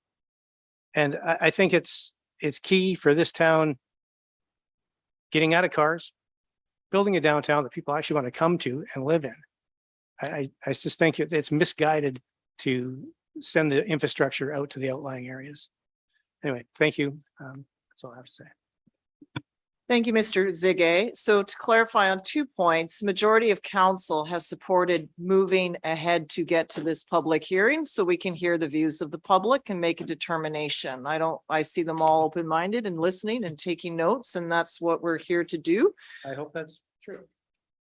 And I think it's key for this town getting out of cars, building a downtown that people actually want to come to and live in. I just think it's misguided to send the infrastructure out to the outlying areas. Anyway, thank you. That's all I have to say. Thank you, Mr. Zigay. So to clarify on 2 points, majority of council has supported moving ahead to get to this public hearing so we can hear the views of the public and make a determination. I see them all open-minded and listening and taking notes, and that's what we're here to do. I hope that's true.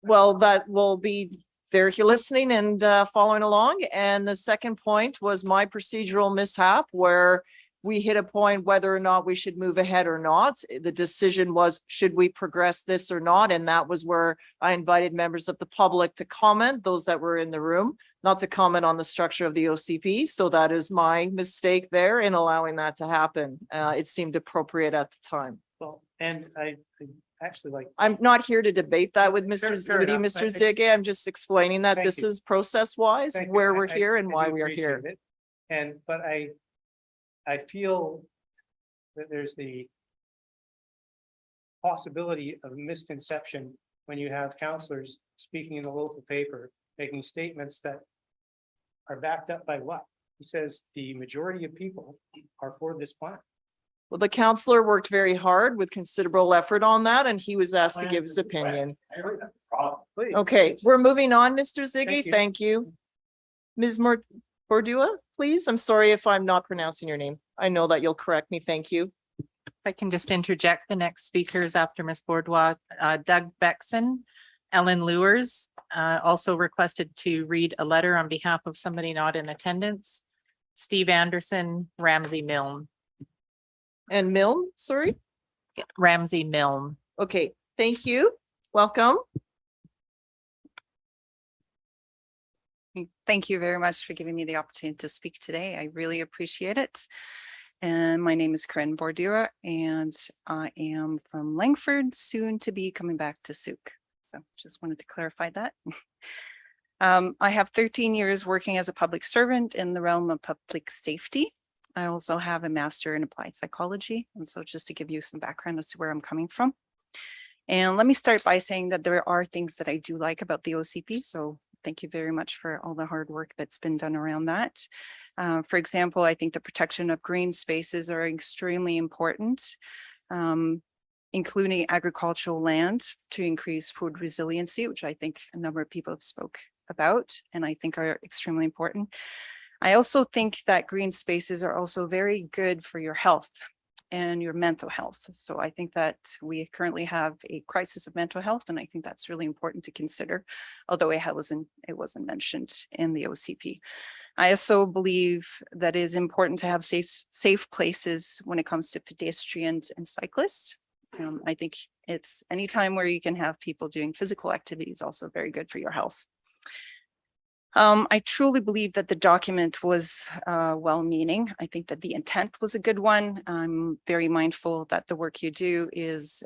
Well, that will be there here listening and following along. And the second point was my procedural mishap where we hit a point whether or not we should move ahead or not. The decision was, should we progress this or not? And that was where I invited members of the public to comment, those that were in the room, not to comment on the structure of the OCP. So that is my mistake there in allowing that to happen. It seemed appropriate at the time. Well, and I actually like. I'm not here to debate that with Mr. Fair enough. Mr. Zigay. I'm just explaining that Thank this you. is process wise, Thank you. where we're I here and do why we are here. appreciate it. But I feel that there's the possibility of misconception when you have councillors speaking in the local paper, making statements that are backed up by what? He says the majority of people are for this plan. Well, the counselor worked very hard with considerable effort on that, and he was asked to give his opinion. Okay, we're moving on, Mr. Ziggy. Thank you. Ms. Bordua, please. I'm sorry if I'm not pronouncing your name. I know that you'll correct me. Thank you. If I can just interject the next speakers after Ms. Bourdois, Doug Beckson, Ellen Lewers, also requested to read a letter on behalf of somebody not in attendance, Steve Anderson, Ramsey Milne. And Milne, sorry? Ramsey Milne. Okay, thank you. Welcome. Thank you very much for giving me the opportunity to speak today. I really appreciate it. And my name is Corinne Bordua, and I am from Langford, soon to be coming back to Souk. So just wanted to clarify that. I have 13 years working as a public servant in the realm of public safety. I also have a master in applied psychology. And so just to give you some background as to where I'm coming from. And let me start by saying that there are things that I do like about the OCP. So thank you very much for all the hard work that's been done around that. For example, I think the protection of green spaces are extremely important, including agricultural land to increase food resiliency, which I think a number of people have spoke about and I think are extremely important. I also think that green spaces are also very good for your health and your mental health. So I think that we currently have a crisis of mental health, and I think that's really important to consider, although it wasn't mentioned in the OCP. I also believe that it is important to have safe places when it comes to pedestrians and cyclists. I think it's any time where you can have people doing physical activities also very good for your health. I truly believe that the document was well-meaning. I think that the intent was a good one. I'm very mindful that the work you do is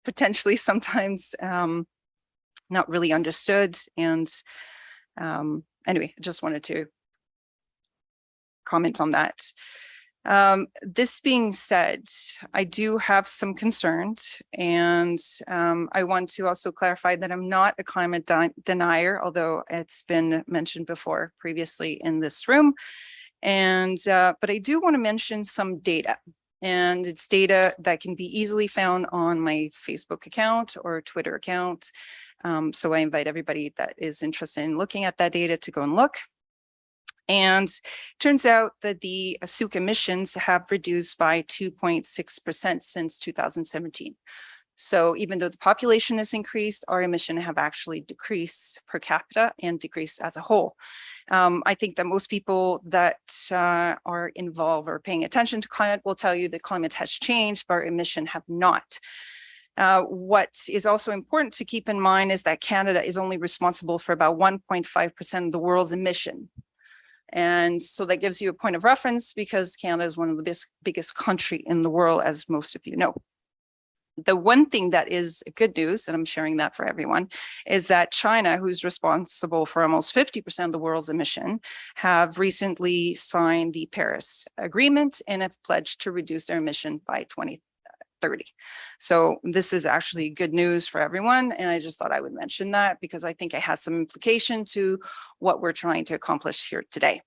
potentially sometimes not really understood. And anyway, I just wanted to comment on that. This being said, I do have some concerns, and I want to also clarify that I'm not a climate denier, although it's been mentioned before previously in this room. And but I do want to mention some data, and it's data that can be easily found on my Facebook account or Twitter account. So I invite everybody that is interested in looking at that data to go and look. And turns out that the Sooke emissions have reduced by 2.6% since 2017. So even though the population has increased, our emission have actually decreased per capita and decreased as a whole. I think that most people that are involved or paying attention to climate will tell you that climate has changed, but our emission have not. What is also important to keep in mind is that Canada is only responsible for about 1.5% of the world's emission. And so that gives you a point of reference because Canada is one of the biggest country in the world, as most of you know. The one thing that is good news, and I'm sharing that for everyone, is that China, who's responsible for almost 50% of the world's emission, have recently signed the Paris Agreement and have pledged to reduce their emission by 2030. So this is actually good news for everyone. And I just thought I would mention that because I think it has some implication to what we're trying to accomplish here today.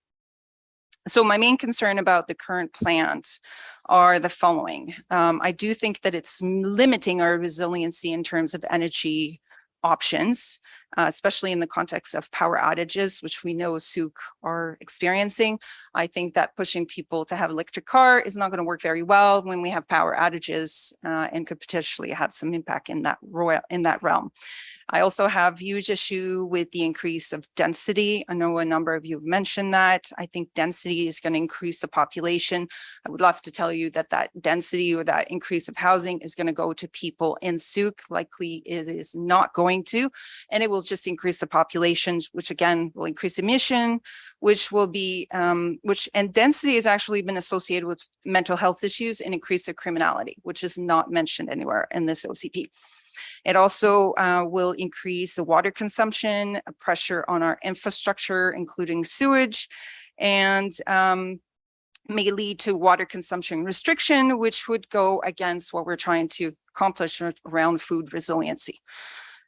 So my main concern about the current plans are the following. I do think that it's limiting our resiliency in terms of energy options, especially in the context of power outages, which we know Sooke are experiencing. I think that pushing people to have an electric car is not going to work very well when we have power outages and could potentially have some impact in that realm. I also have huge issue with the increase of density. I know a number of you have mentioned that. I think density is going to increase the population. I would love to tell you that that density or that increase of housing is going to go to people in Sooke. Likely it is not going to, and it will just increase the populations, which again will increase emission, which will be, and density has actually been associated with mental health issues and increase of criminality, which is not mentioned anywhere in this OCP. It also will increase the water consumption, pressure on our infrastructure, including sewage, and may lead to water consumption restriction, which would go against what we're trying to accomplish around food resiliency.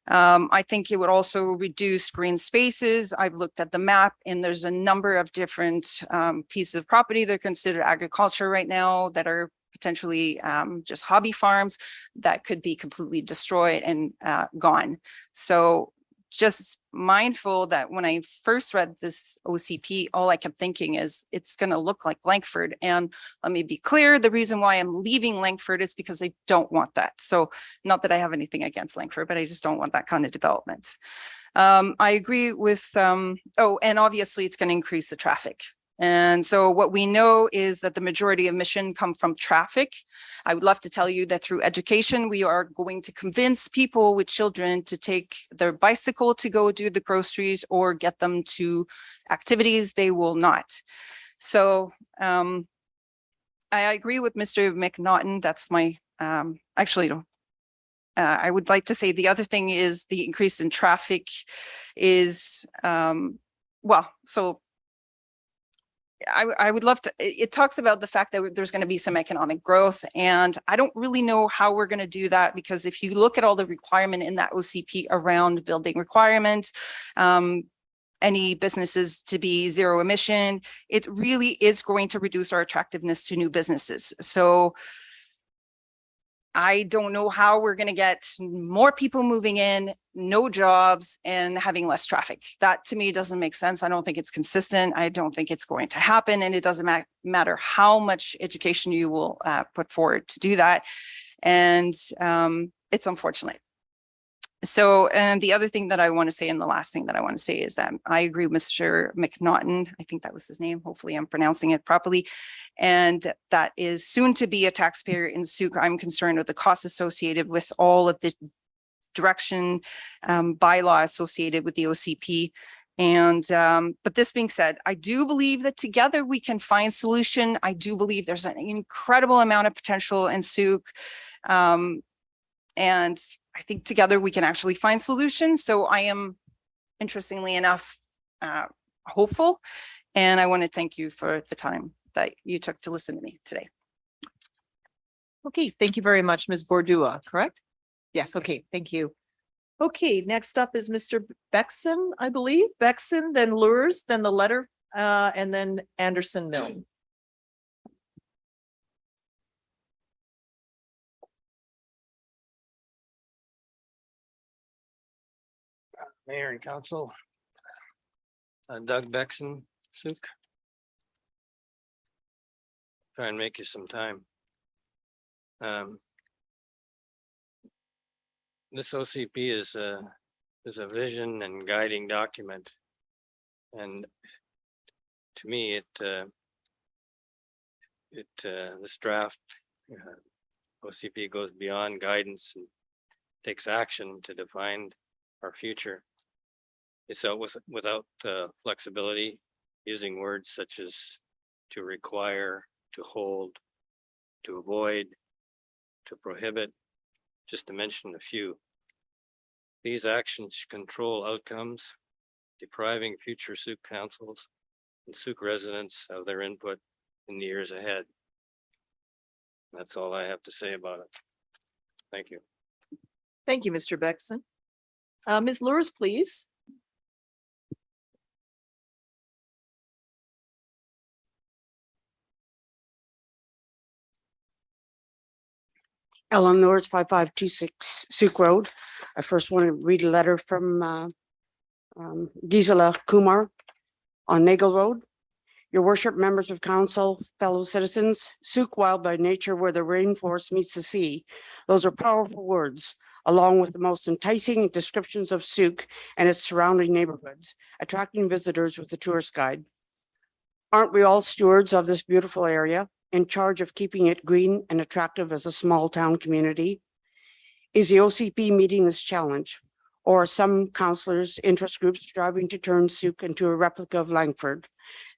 I think it would also reduce green spaces. I've looked at the map and there's a number of different pieces of property that are considered agriculture right now that are potentially just hobby farms that could be completely destroyed and gone. So just mindful that when I first read this OCP, all I kept thinking is it's going to look like Langford. And let me be clear, the reason why I'm leaving Langford is because I don't want that. So not that I have anything against Langford, but I just don't want that kind of development. I agree with, and obviously it's going to increase the traffic. And so what we know is that the majority of emission come from traffic. I would love to tell you that through education, we are going to convince people with children to take their bicycle to go do the groceries or get them to activities. They will not. So I agree with Mr. McNaughton. That's my, I would like to say the other thing is the increase in traffic is, I would love to, it talks about the fact that there's going to be some economic growth, and I don't really know how we're going to do that, because if you look at all the requirement in that OCP around building requirements, any businesses to be zero emission, it really is going to reduce our attractiveness to new businesses. So I don't know how we're going to get more people moving in, no jobs, and having less traffic. That to me doesn't make sense. I don't think it's consistent. I don't think it's going to happen. And it doesn't matter how much education you will put forward to do that. And it's unfortunate. So, and the other thing that I want to say, and the last thing that I want to say, is that I agree with Mr. McNaughton. I think that was his name. Hopefully I'm pronouncing it properly. And that is soon to be a taxpayer in Sooke. I'm concerned with the costs associated with all of the direction bylaw associated with the OCP. And, but this being said, I do believe that together we can find solution. I do believe there's an incredible amount of potential in Sooke. And I think together we can actually find solutions. So I am, interestingly enough, hopeful. And I want to thank you for the time that you took to listen to me today. Okay, thank you very much, Ms. Bordua, correct? Yes, okay, thank you. Okay, next up is Mr. Bexon, I believe. Bexon, then Lures, then the letter, and then Anderson Mill. Mayor and Council. Doug Bexon, Souk. Try and make you some time. This OCP is a vision and guiding document. And to me, this draft OCP goes beyond guidance and takes action to define our future. It's out without flexibility, using words such as to require, to hold, to avoid, to prohibit, just to mention a few. These actions control outcomes, depriving future Souk councils and Souk residents of their input in the years ahead. That's all I have to say about it. Thank you. Thank you, Mr. Bexon. Ms. Lewis, please. Ellen Norris, 5526 Souk Road. I first want to read a letter from Gisela Kumar on Nagel Road. Your worship, members of council, fellow citizens, Souk wild by nature where the rainforest meets the sea. Those are powerful words, along with the most enticing descriptions of Souk and its surrounding neighborhoods, attracting visitors with the tourist guide. Aren't we all stewards of this beautiful area, in charge of keeping it green and attractive as a small town community? Is the OCP meeting this challenge? Or are some councillors, interest groups striving to turn Souk into a replica of Langford,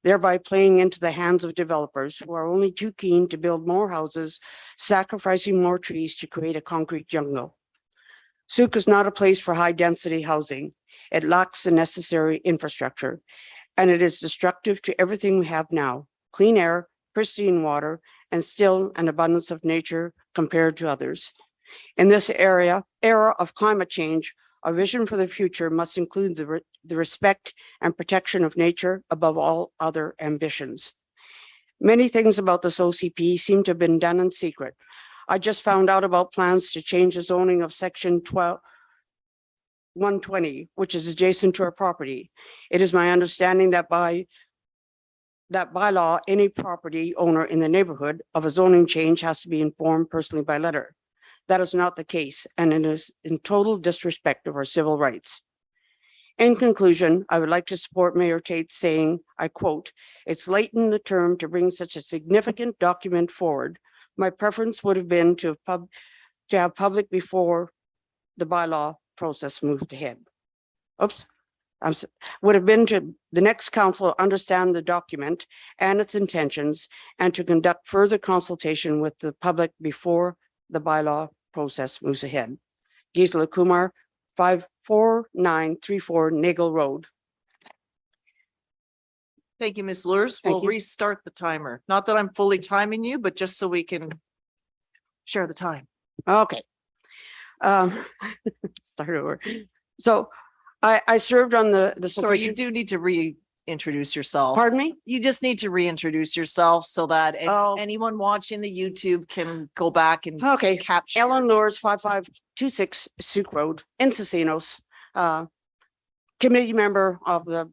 thereby playing into the hands of developers who are only too keen to build more houses, sacrificing more trees to create a concrete jungle? Souk is not a place for high density housing. It lacks the necessary infrastructure, and it is destructive to everything we have now: clean air, pristine water, and still an abundance of nature compared to others. In this era of climate change, our vision for the future must include the respect and protection of nature above all other ambitions. Many things about this OCP seem to have been done in secret. I just found out about plans to change the zoning of section 120, which is adjacent to our property. It is my understanding that by law, any property owner in the neighborhood of a zoning change has to be informed personally by letter. That is not the case, and it is in total disrespect of our civil rights. In conclusion, I would like to support Mayor Tate saying, I quote, "It's late in the term to bring such a significant document forward. My preference would have been to have public before the bylaw process moved ahead." Oops. Would have been to the next council understand the document and its intentions and to conduct further consultation with the public before the bylaw process moves ahead. Gisela Kumar, 54934 Nagel Road. Thank you, Ms. Lewis. We'll restart the timer. Not that I'm fully timing you, but just so we can share the time. Okay. Start over. So I served on the Sorry, you do need to reintroduce yourself. Pardon me? You just need to reintroduce yourself so that anyone watching the YouTube can go back and capture. Ellen Lures, 5526 Souk Road, Encinitas, committee member of the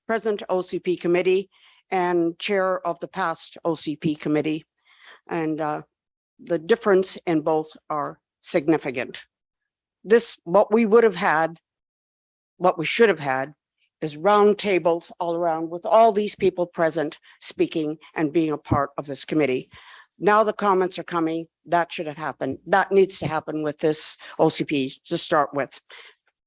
present OCP committee and chair of the past OCP committee. And the difference in both are significant. What we would have had, what we should have had, is round tables all around with all these people present, speaking and being a part of this committee. Now the comments are coming. That should have happened. That needs to happen with this OCP to start with.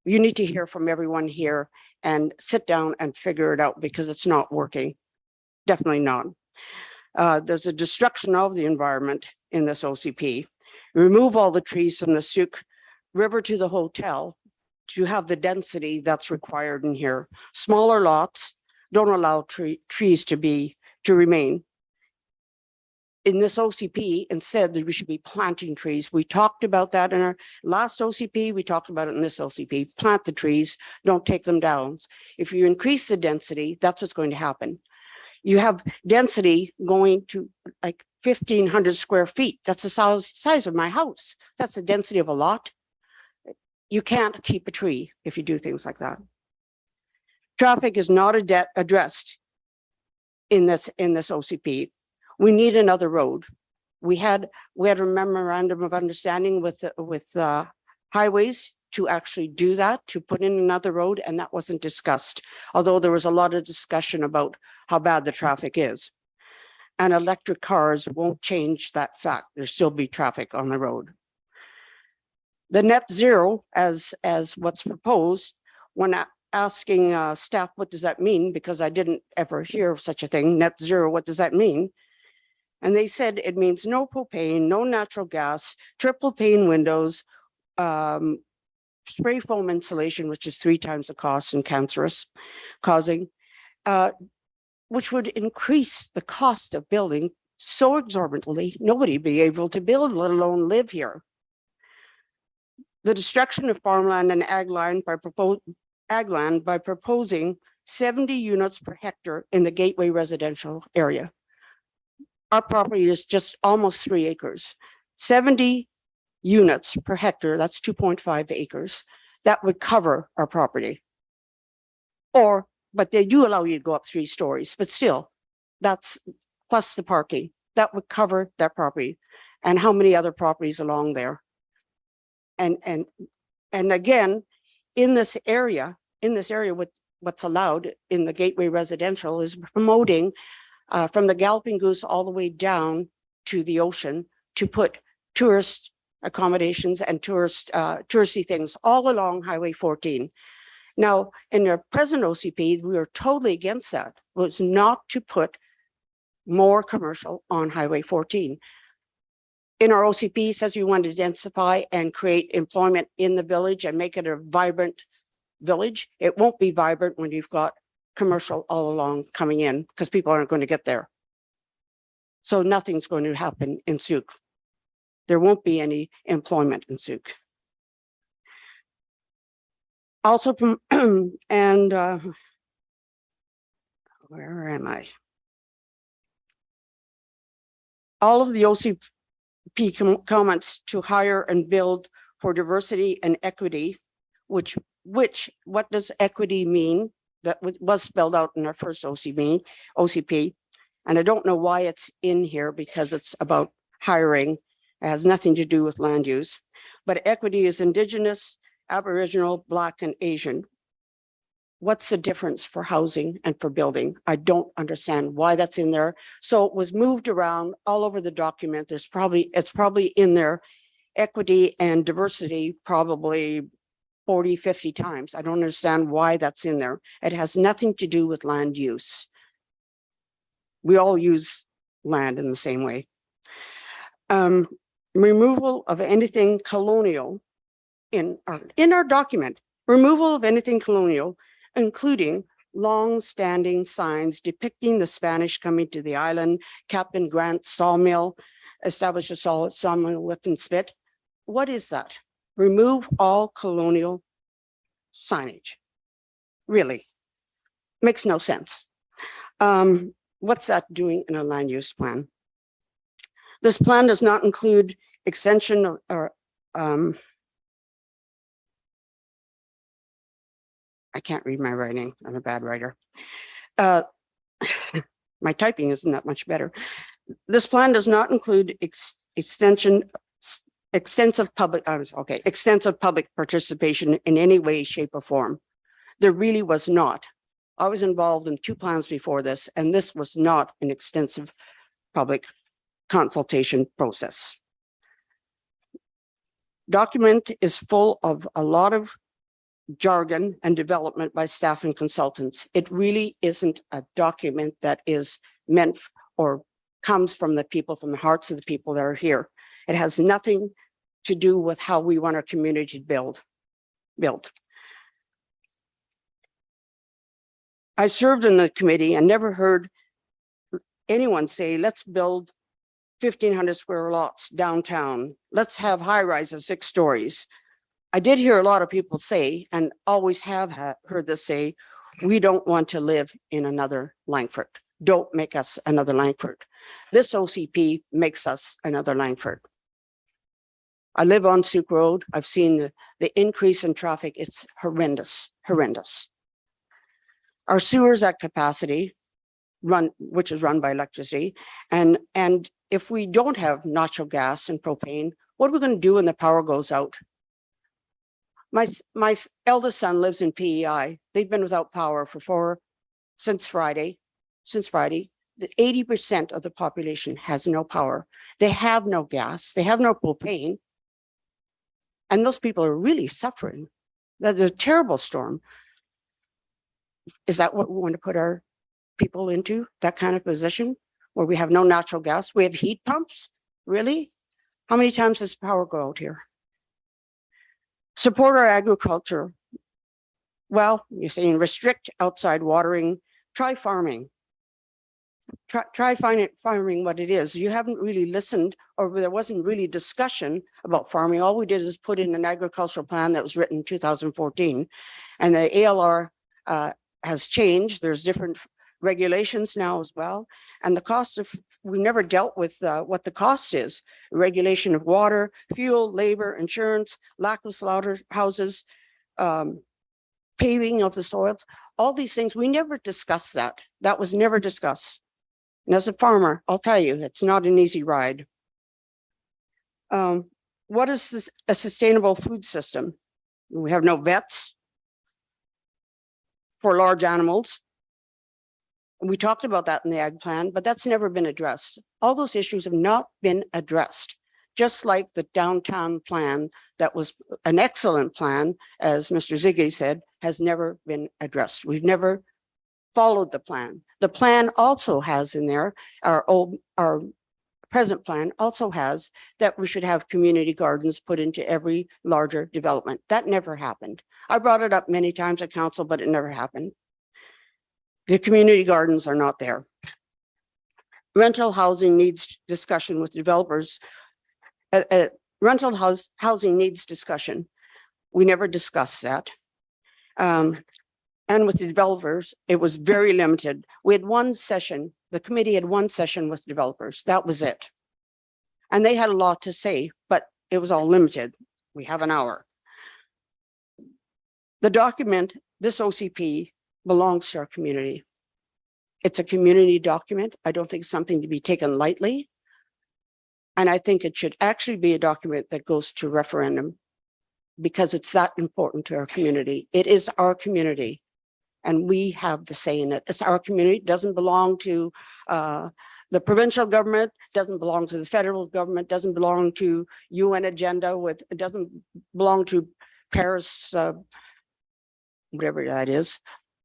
You need to hear from everyone here and sit down and figure it out because it's not working. Definitely not. There's a destruction of the environment in this OCP. Remove all the trees from the Souk River to the hotel to have the density that's required in here. Smaller lots don't allow trees to remain. In this OCP, instead that we should be planting trees. We talked about that in our last OCP. We talked about it in this OCP. Plant the trees, don't take them down. If you increase the density, that's what's going to happen. You have density going to like 1,500 square feet. That's the size of my house. That's the density of a lot. You can't keep a tree if you do things like that. Traffic is not addressed in this OCP. We need another road. We had a memorandum of understanding with highways to actually do that, to put in another road, and that wasn't discussed. Although there was a lot of discussion about how bad the traffic is. And electric cars won't change that fact. There'll still be traffic on the road. The net zero, as what's proposed, when asking staff, what does that mean? Because I didn't ever hear of such a thing, net zero, what does that mean? And they said it means no propane, no natural gas, triple pane windows, spray foam insulation, which is 3 times the cost and cancerous causing, which would increase the cost of building so exorbitantly, nobody would be able to build, let alone live here. The destruction of farmland and ag land by proposing 70 units per hectare in the gateway residential area. Our property is just almost 3 acres. 70 units per hectare, that's 2.5 acres. That would cover our property. But they do allow you to go up 3 stories, but still, that's plus the parking. That would cover that property. And how many other properties along there? And again, in this area, what's allowed in the gateway residential is promoting from the Galloping Goose all the way down to the ocean to put tourist accommodations and touristy things all along Highway 14. Now, in the present OCP, we are totally against that. It was not to put more commercial on Highway 14. In our OCP, says we want to densify and create employment in the village and make it a vibrant village. It won't be vibrant when you've got commercial all along coming in because people aren't going to get there. So nothing's going to happen in Souk. There won't be any employment in Souk. Also, and where am I? All of the OCP comments to hire and build for diversity and equity, which what does equity mean? That was spelled out in our first OCP. And I don't know why it's in here because it's about hiring. It has nothing to do with land use. But equity is Indigenous, Aboriginal, Black, and Asian. What's the difference for housing and for building? I don't understand why that's in there. So it was moved around all over the document. It's probably in there. Equity and diversity probably 40, 50 times. I don't understand why that's in there. It has nothing to do with land use. We all use land in the same way. Removal of anything colonial in our document. Removal of anything colonial, including long-standing signs depicting the Spanish coming to the island, Captain Grant's sawmill, establish a sawmill lift and spit. What is that? Remove all colonial signage. Really, makes no sense. What's that doing in a land use plan? This plan does not include extension or I can't read my writing. I'm a bad writer. My typing isn't that much better. This plan does not include extensive public participation in any way, shape, or form. There really was not. I was involved in 2 plans before this, and this was not an extensive public consultation process. Document is full of a lot of jargon and development by staff and consultants. It really isn't a document that is meant or comes from the people, from the hearts of the people that are here. It has nothing to do with how we want our community built. I served in the committee and never heard anyone say, let's build 1,500 square lots downtown. Let's have high rises 6 stories. I did hear a lot of people say, and always have heard this say, we don't want to live in another Langford. Don't make us another Langford. This OCP makes us another Langford. I live on Souk Road. I've seen the increase in traffic. It's horrendous, horrendous. Our sewers at capacity which is run by electricity. And if we don't have natural gas and propane, what are we going to do when the power goes out? My eldest son lives in PEI. They've been without power since Friday. The 80% of the population has no power. They have no gas. They have no propane. And those people are really suffering. That's a terrible storm. Is that what we want to put our people into, that kind of position where we have no natural gas? We have heat pumps? Really? How many times does power go out here? Support our agriculture. Well, you're saying restrict outside watering, try farming. Try farming what it is. You haven't really listened, or there wasn't really discussion about farming. All we did is put in an agricultural plan that was written in 2014, and the ALR has changed. There's different regulations now as well. And the cost of, we never dealt with what the cost is. Regulation of water, fuel, labor, insurance, lack of slaughterhouses, paving of the soils, all these things. We never discussed that. That was never discussed. And as a farmer, I'll tell you, it's not an easy ride. What is a sustainable food system? We have no vets for large animals. We talked about that in the ag plan, but that's never been addressed. All those issues have not been addressed, just like the downtown plan that was an excellent plan, as Mr. Ziggy said, has never been addressed. We've never followed the plan. The plan also has in there, our present plan also has that we should have community gardens put into every larger development. That never happened. I brought it up many times at council, but it never happened. The community gardens are not there. Rental housing needs discussion with developers. Rental housing needs discussion. We never discussed that. And with the developers, it was very limited. We had one session, the committee had one session with developers. That was it. And they had a lot to say, but it was all limited. We have an hour. The document, this OCP, belongs to our community. It's a community document. I don't think it's something to be taken lightly. And I think it should actually be a document that goes to referendum because it's that important to our community. It is our community and we have the say in it. It's our community. It doesn't belong to the provincial government, doesn't belong to the federal government, doesn't belong to UN agenda it doesn't belong to Paris, whatever that is,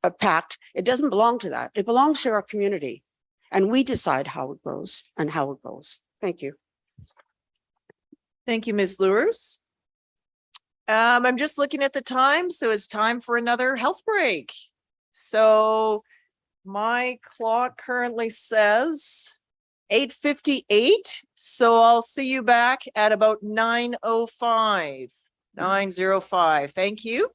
a pact. It doesn't belong to that. It belongs to our community and we decide how it grows and how it goes. Thank you. Thank you, Ms. Lewis. I'm just looking at the time, so it's time for another health break. So my clock currently says 8:58. So I'll see you back at about 9:05. 9:05. Thank you.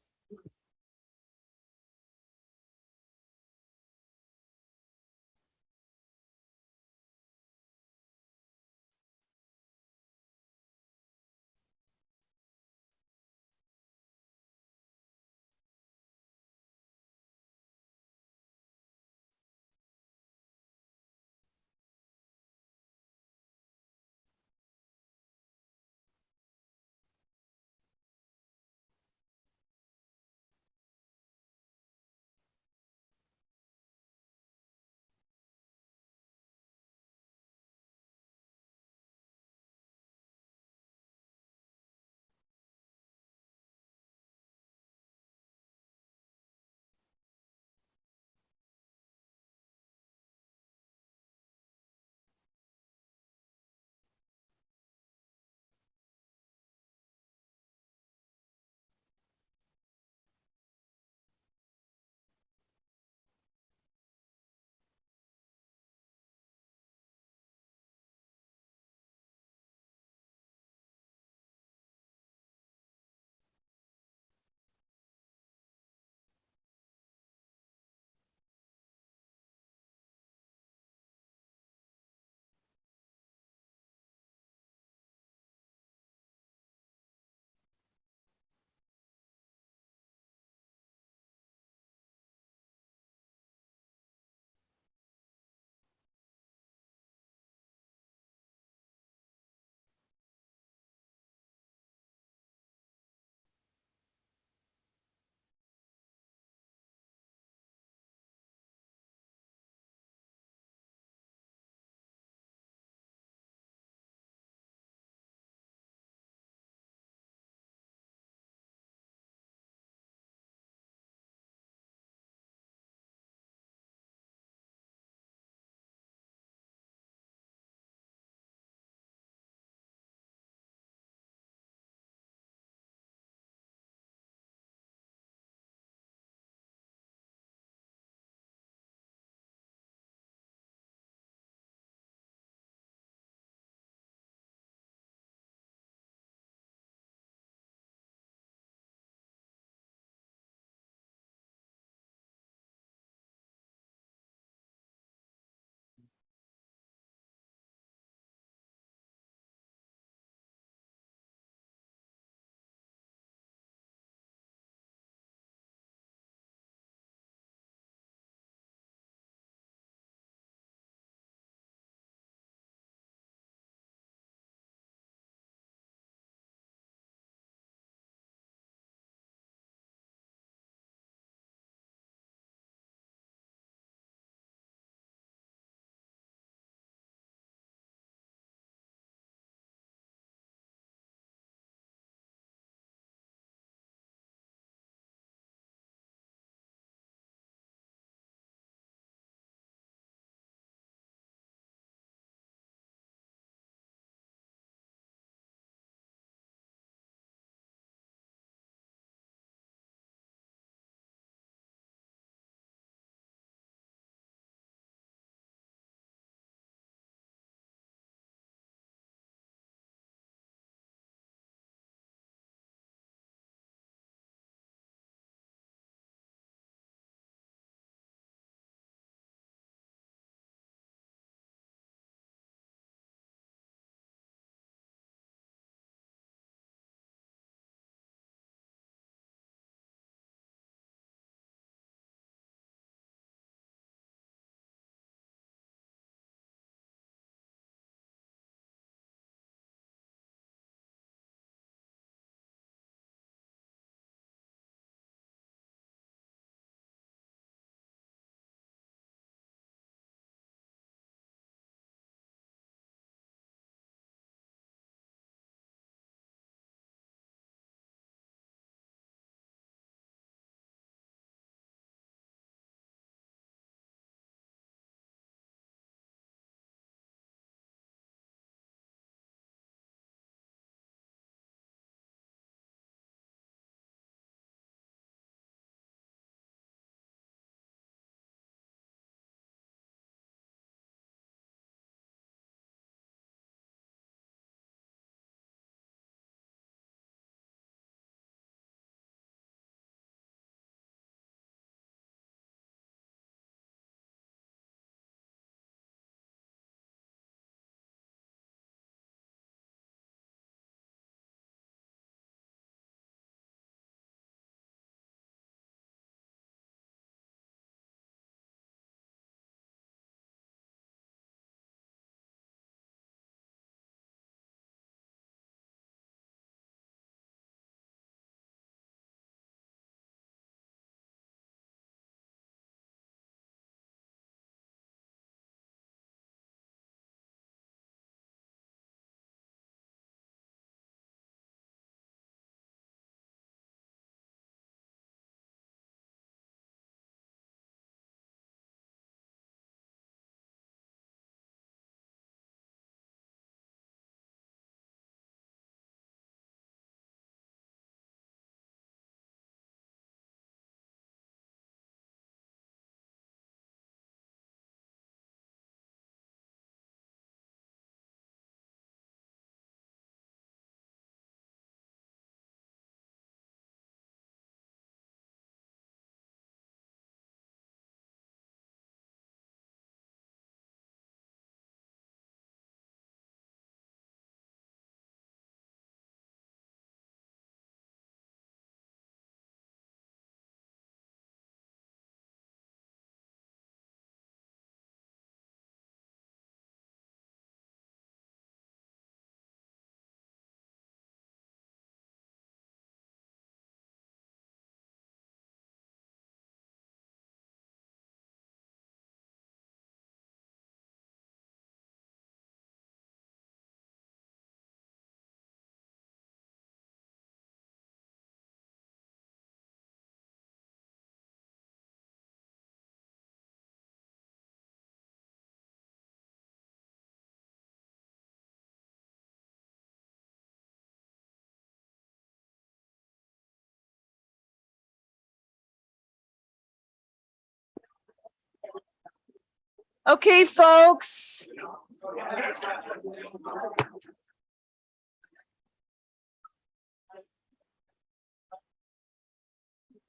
Okay, folks.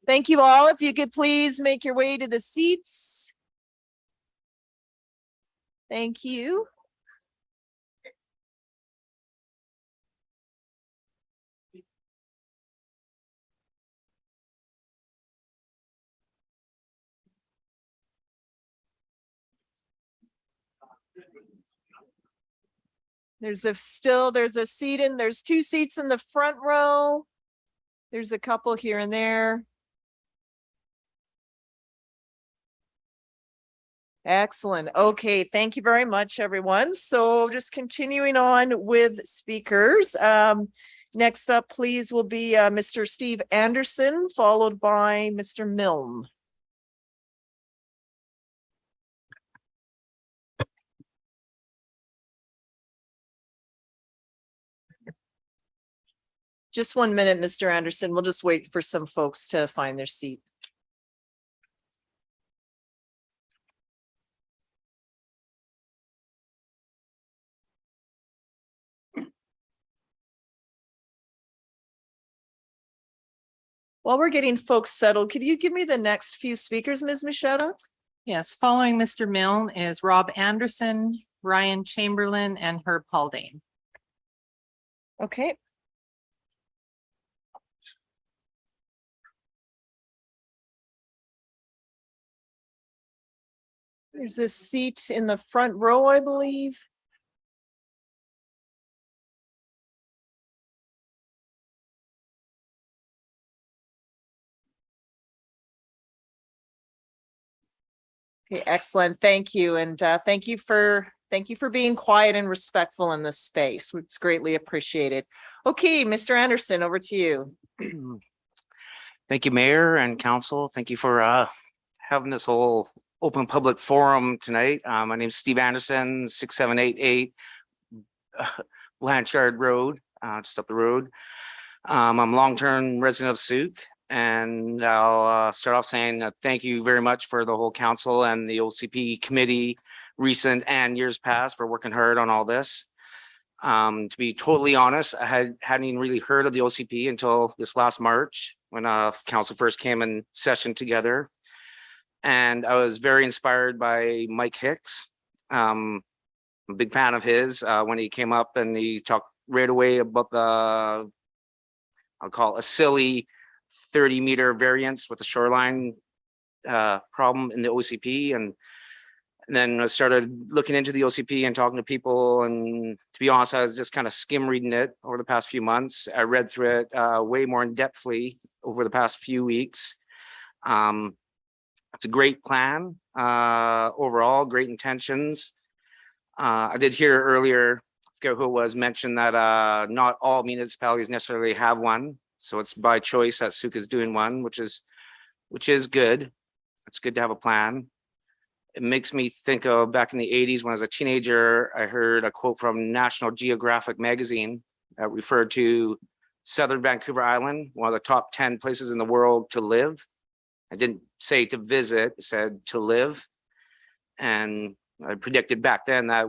Thank you all. If you could please make your way to the seats. Thank you. There's a seat there's 2 seats in the front row. There's a couple here and there. Excellent. Okay, thank you very much, everyone. So just continuing on with speakers. Next up, please, will be Mr. Steve Anderson, followed by Mr. Milne. Just 1 minute, Mr. Anderson. We'll just wait for some folks to find their seat. While we're getting folks settled, could you give me the next few speakers, Ms. Machetta? Yes, following Mr. Milne is Rob Anderson, Ryan Chamberlain, and Herb Haldane. Okay. There's a seat in the front row, I believe. Okay, excellent. Thank you. And thank you for being quiet and respectful in this space. It's greatly appreciated. Okay, Mr. Anderson, over to you. Thank you, Mayor and Council. Thank you for having this whole open public forum tonight. My name is Steve Anderson, 6788 Blanchard Road, just up the road. I'm a long-term resident of Souk, and I'll start off saying thank you very much for the whole council and the OCP committee, recent and years past, for working hard on all this. To be totally honest, I hadn't even really heard of the OCP until this last March when council first came in session together. And I was very inspired by Mike Hicks. I'm a big fan of his when he came up and he talked right away about the, I'll call it a silly 30-meter variance with the shoreline problem in the OCP. And then I started looking into the OCP and talking to people. And to be honest, I was just kind of skim reading it over the past few months. I read through it way more in depthly over the past few weeks. It's a great plan, overall, great intentions. I did hear earlier, I forget who it was, mentioned that not all municipalities necessarily have one. So it's by choice that Souk is doing one, which is good. It's good to have a plan. It makes me think of back in the 80s when I was a teenager, I heard a quote from National Geographic magazine that referred to Southern Vancouver Island, one of the top 10 places in the world to live. I didn't say to visit, it said to live. And I predicted back then that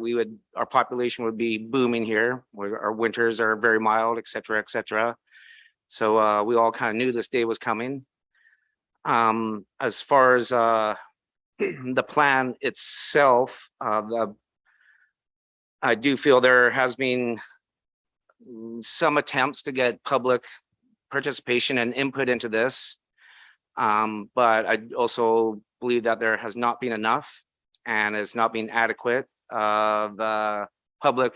our population would be booming here, where our winters are very mild, et cetera, et cetera. So we all kind of knew this day was coming. As far as the plan itself, I do feel there has been some attempts to get public participation and input into this. But I also believe that there has not been enough and it's not been adequate. The public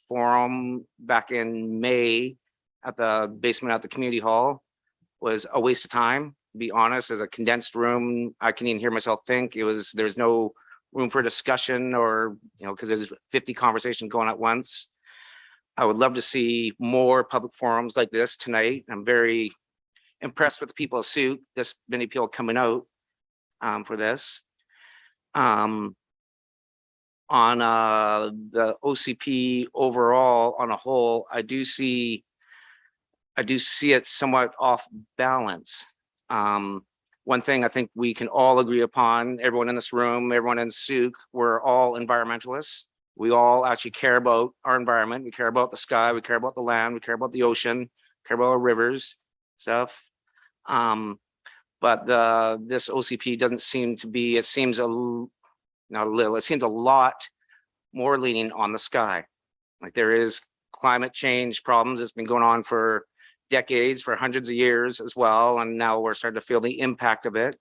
forum back in May at the basement at the community hall was a waste of time, to be honest. As a condensed room, I can even hear myself think. There's no room for discussion or, because there's 50 conversations going at once. I would love to see more public forums like this tonight. I'm very impressed with the people of Souk, this many people coming out for this. On the OCP overall on a whole, I do see it somewhat off balance. one thing I think we can all agree upon, everyone in this room, everyone in Souk, we're all environmentalists. We all actually care about our environment. We care about the sky, we care about the land, we care about the ocean, care about our rivers, stuff. But this OCP doesn't seem to be, it seems not a little, it seems a lot more leaning on the sky. Like there is climate change problems that's been going on for decades, for hundreds of years as well, and now we're starting to feel the impact of it.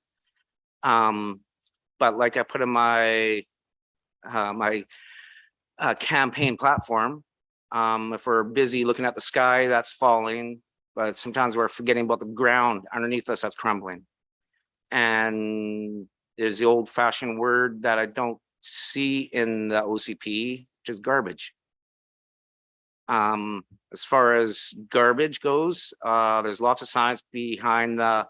But like I put in my campaign platform, if we're busy looking at the sky, that's falling, but sometimes we're forgetting about the ground underneath us that's crumbling. And there's the old-fashioned word that I don't see in the OCP, which is garbage. As far as garbage goes, there's lots of science behind the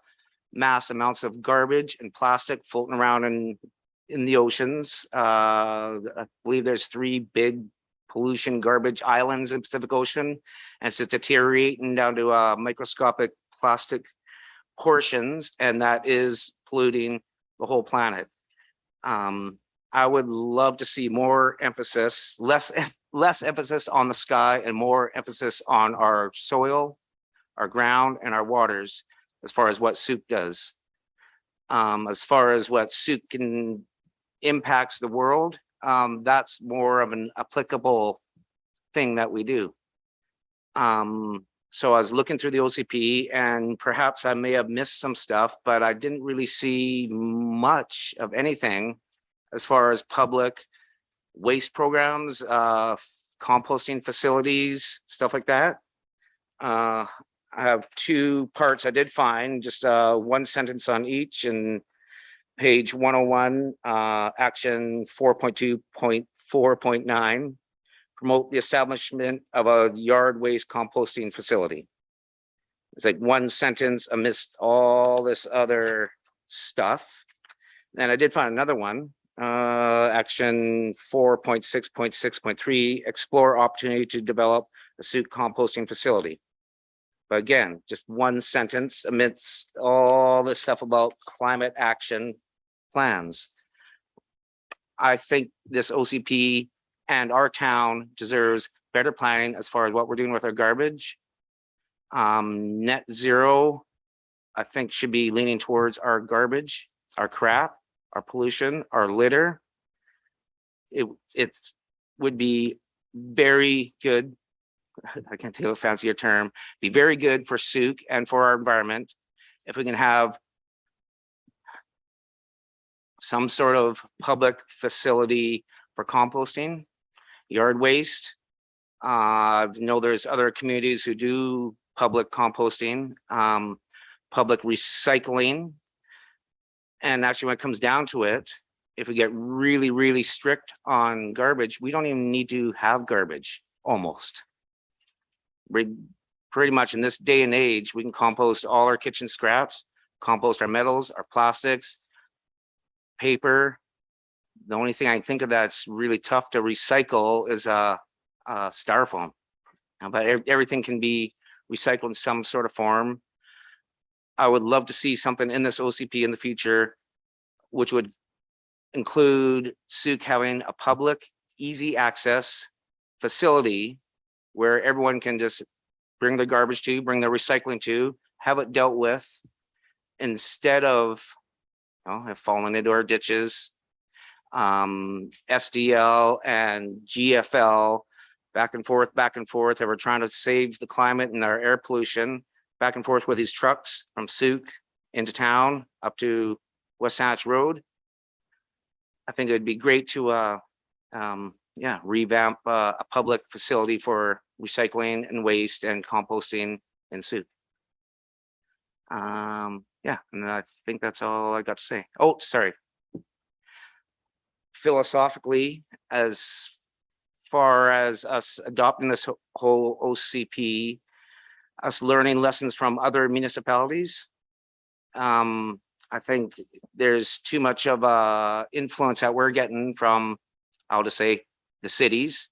mass amounts of garbage and plastic floating around in the oceans. I believe there's 3 big pollution garbage islands in Pacific Ocean, and it's just deteriorating down to microscopic plastic portions, and that is polluting the whole planet. I would love to see more emphasis, less emphasis on the sky and more emphasis on our soil, our ground, and our waters as far as what Souk does. As far as what Souk can impacts the world, that's more of an applicable thing that we do. So I was looking through the OCP, and perhaps I may have missed some stuff, but I didn't really see much of anything as far as public waste programs, composting facilities, stuff like that. I have 2 parts I did find, just one sentence on each, and page 101, action 4.2.4.9, promote the establishment of a yard waste composting facility. It's like one sentence amidst all this other stuff. And I did find another one, action 4.6.6.3, explore opportunity to develop a Souk composting facility. But again, just one sentence amidst all this stuff about climate action plans. I think this OCP and our town deserves better planning as far as what we're doing with our garbage. Net zero, I think, should be leaning towards our garbage, our crap, our pollution, our litter. It would be very good. I can't think of a fancier term. Be very good for Souk and for our environment if we can have some sort of public facility for composting, yard waste. I know there's other communities who do public composting, public recycling. And actually, when it comes down to it, if we get really, really strict on garbage, we don't even need to have garbage, almost. Pretty much in this day and age, we can compost all our kitchen scraps, compost our metals, our plastics, paper. The only thing I can think of that's really tough to recycle is styrofoam. But everything can be recycled in some sort of form. I would love to see something in this OCP in the future, which would include Souk having a public, easy access facility where everyone can just bring their garbage to, bring their recycling to, have it dealt with, instead of falling into our ditches, SDL and GFL, back and forth, and we're trying to save the climate and our air pollution, back and forth with these trucks from Souk into town up to West Saanich Road. I think it'd be great to revamp a public facility for recycling and waste and composting in Souk. And I think that's all I got to say. Oh, sorry. Philosophically, as far as us adopting this whole OCP, us learning lessons from other municipalities, I think there's too much of a influence that we're getting from, I'll just say, the cities,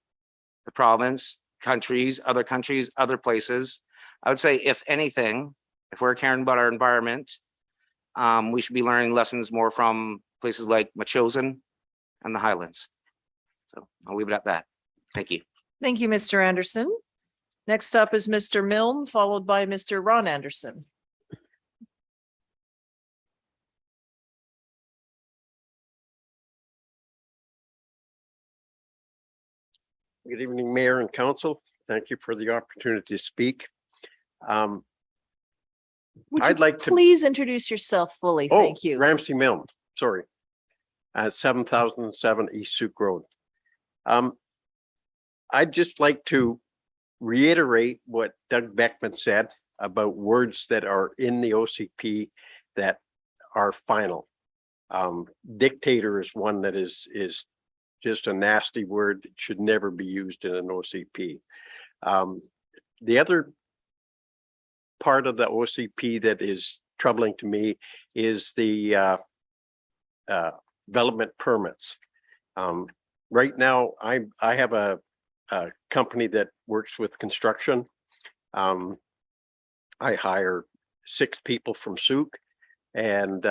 the province, countries, other places. I would say, if anything, if we're caring about our environment, We should be learning lessons more from places like Machosen and the Highlands. So I'll leave it at that. Thank you. Thank you, Mr. Anderson. Next up is Mr. Milne, followed by Mr. Ron Anderson. Good evening, Mayor and Council. Thank you for the opportunity to speak. Would I'd you like to please introduce yourself fully? Oh, Thank you. Ramsey Milne, sorry. 7007 East Souk Road. I'd just like to reiterate what Doug Beckman said about words that are in the OCP that are final. Dictator is one that is just a nasty word that should never be used in an OCP. The other part of the OCP that is troubling to me is the development permits. Right now, I have a company that works with construction. I hire 6 people from Souk, and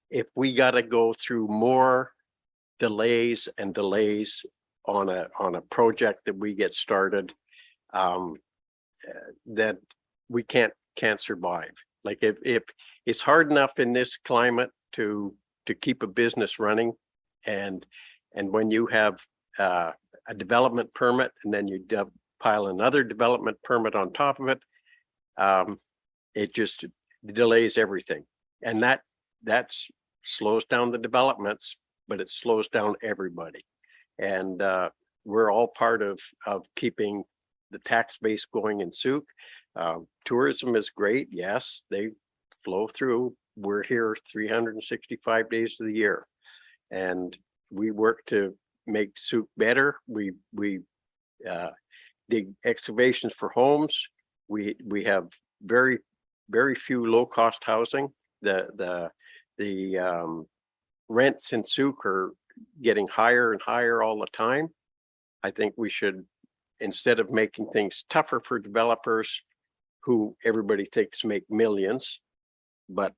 if we got to go through more delays and delays on a project that we get started, that we can't survive. Like if it's hard enough in this climate to keep a business running, and when you have a development permit and then you pile another development permit on top of it, it just delays everything, and that slows down the developments, but it slows down everybody. And we're all part of keeping the tax base going in Souk. Tourism is great. Yes, they flow through. We're here 365 days of the year, and we work to make Souk better. We dig excavations for homes. We have very few low cost housing. The rents in Souk are getting higher and higher all the time. I think we should, instead of making things tougher for developers who everybody thinks make millions, but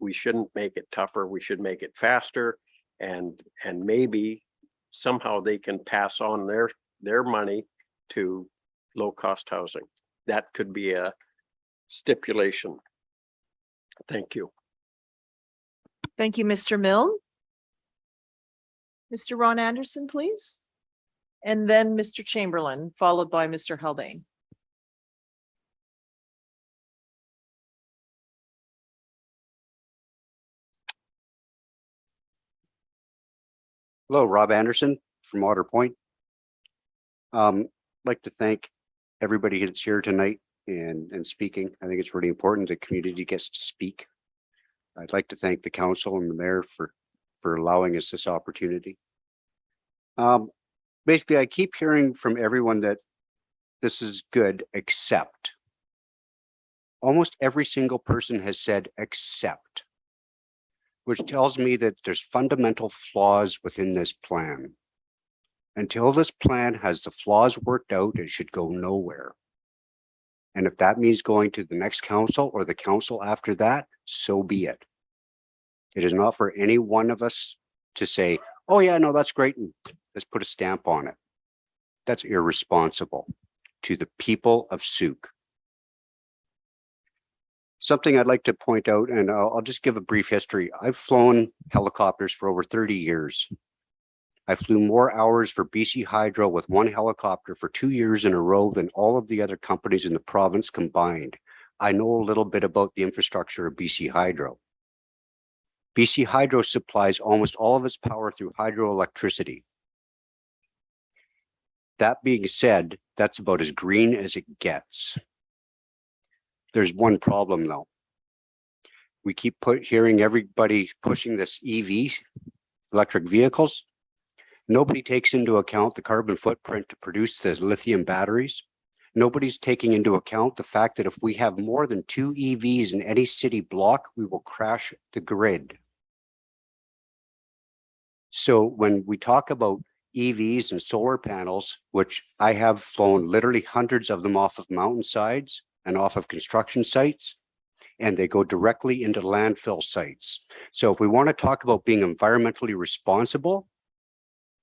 we shouldn't make it tougher. We should make it faster, and maybe somehow they can pass on their money to low cost housing. That could be a stipulation. Thank you. Thank you, Mr. Milne. Mr. Ron Anderson, please. And then Mr. Chamberlain, followed by Mr. Haldane. Hello, Rob Anderson from Otter Point. I'd like to thank everybody that's here tonight and speaking. I think it's really important the community gets to speak. I'd like to thank the council and the mayor for allowing us this opportunity. Basically, I keep hearing from everyone that this is good, except. Almost every single person has said except, which tells me that there's fundamental flaws within this plan. Until this plan has the flaws worked out, it should go nowhere. And if that means going to the next council or the council after that, so be it. It is not for any one of us to say, oh yeah, no, that's great, and let's put a stamp on it. That's irresponsible to the people of Souk. Something I'd like to point out, and I'll just give a brief history. I've flown helicopters for over 30 years. I flew more hours for BC Hydro with one helicopter for 2 years in a row than all of the other companies in the province combined. I know a little bit about the infrastructure of BC Hydro. BC Hydro supplies almost all of its power through hydroelectricity. That being said, that's about as green as it gets. There's one problem though. We keep hearing everybody pushing this EV, electric vehicles. Nobody takes into account the carbon footprint to produce the lithium batteries. Nobody's taking into account the fact that if we have more than 2 EVs in any city block, we will crash the grid. So when we talk about EVs and solar panels, which I have flown literally hundreds of them off of mountainsides and off of construction sites, and they go directly into landfill sites. So if we want to talk about being environmentally responsible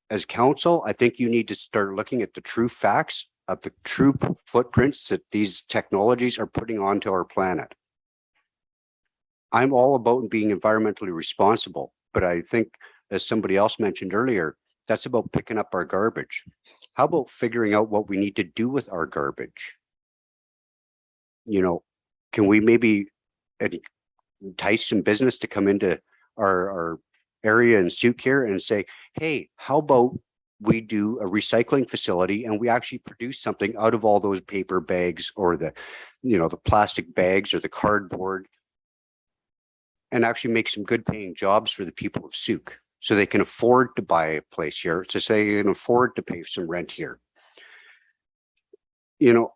as council, I think you need to start looking at the true facts of the true footprints that these technologies are putting onto our planet. I'm all about being environmentally responsible, but I think, as somebody else mentioned earlier, that's about picking up our garbage. How about figuring out what we need to do with our garbage? You know, can we maybe entice some business to come into our area in Sooke here and say, hey, how about we do a recycling facility and we actually produce something out of all those paper bags or the, you know, the plastic bags or the cardboard, and actually make some good paying jobs for the people of Sooke so they can afford to buy a place here, to say they can afford to pay some rent here. You know,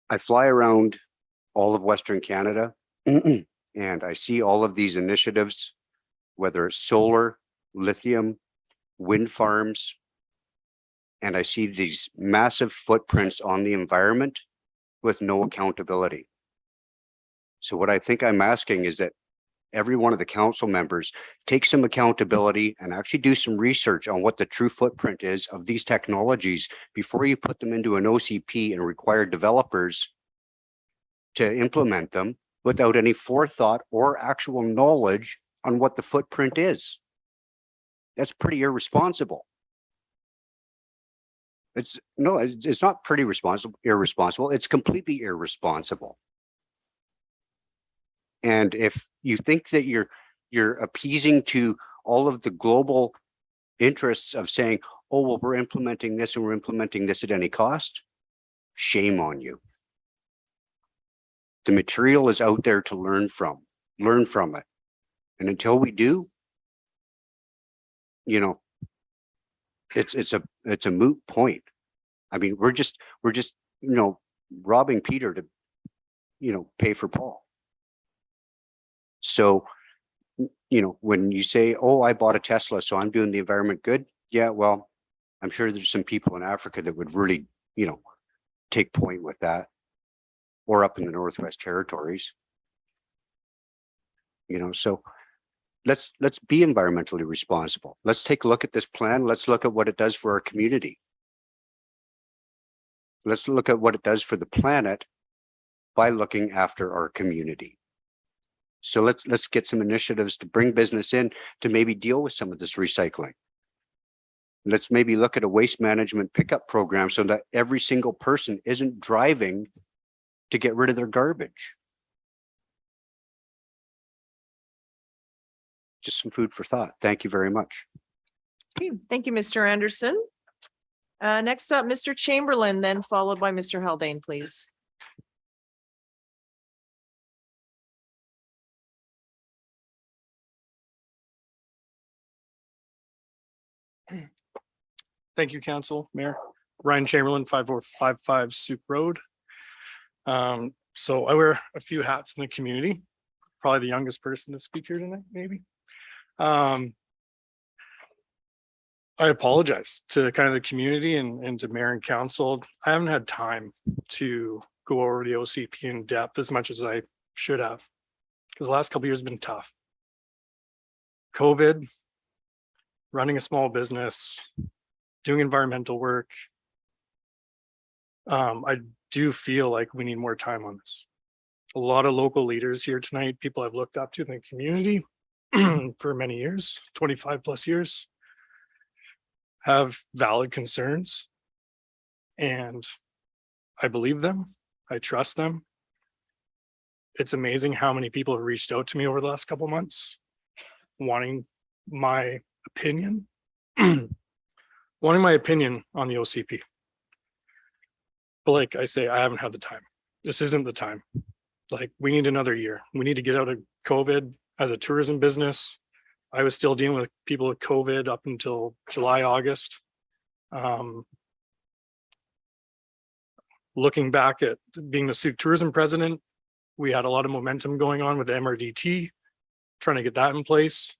I fly around all of Western Canada and I see all of these initiatives, whether it's solar, lithium, wind farms, and I see these massive footprints on the environment with no accountability. So what I think I'm asking is that every one of the council members take some accountability and actually do some research on what the true footprint is of these technologies before you put them into an OCP and require developers to implement them without any forethought or actual knowledge on what the footprint is. That's pretty irresponsible. It's not pretty irresponsible. It's completely irresponsible. And if you think that you're appeasing to all of the global interests of saying, oh, well, we're implementing this and we're implementing this at any cost, shame on you. The material is out there to learn from it. And until we do, you know, it's a moot point. I mean, we're just, you know, robbing Peter to, you know, pay for Paul. So, you know, when you say, oh, I bought a Tesla, so I'm doing the environment good. Yeah, well, I'm sure there's some people in Africa that would really, you know, take point with that, or up in the Northwest Territories. You know, so let's be environmentally responsible. Let's take a look at this plan. Let's look at what it does for our community. Let's look at what it does for the planet by looking after our community. So let's get some initiatives to bring business in to maybe deal with some of this recycling. Let's maybe look at a waste management pickup program so that every single person isn't driving to get rid of their garbage. Just some food for thought. Thank you very much. Okay, thank you, Mr. Anderson. Next up, Mr. Chamberlain, then followed by Mr. Haldane, please. Thank you, Council, Mayor. Ryan Chamberlain, 5455 Sooke Road. So I wear a few hats in the community, probably the youngest person to speak here tonight, maybe. I apologize to kind of the community and to Mayor and Council. I haven't had time to go over the OCP in depth as much as I should have, because the last couple of years have been tough. COVID, running a small business, doing environmental work. I do feel like we need more time on this. A lot of local leaders here tonight, people I've looked up to in the community for many years, 25 plus years, have valid concerns. And I believe them. I trust them. It's amazing how many people have reached out to me over the last couple of months, wanting my opinion. Wanting my opinion on the OCP. But like I say, I haven't had the time. This isn't the time. Like, we need another year. We need to get out of COVID as a tourism business. I was still dealing with people with COVID up until July, August. Looking back at being the Sooke tourism president, we had a lot of momentum going on with the MRDT, trying to get that in place.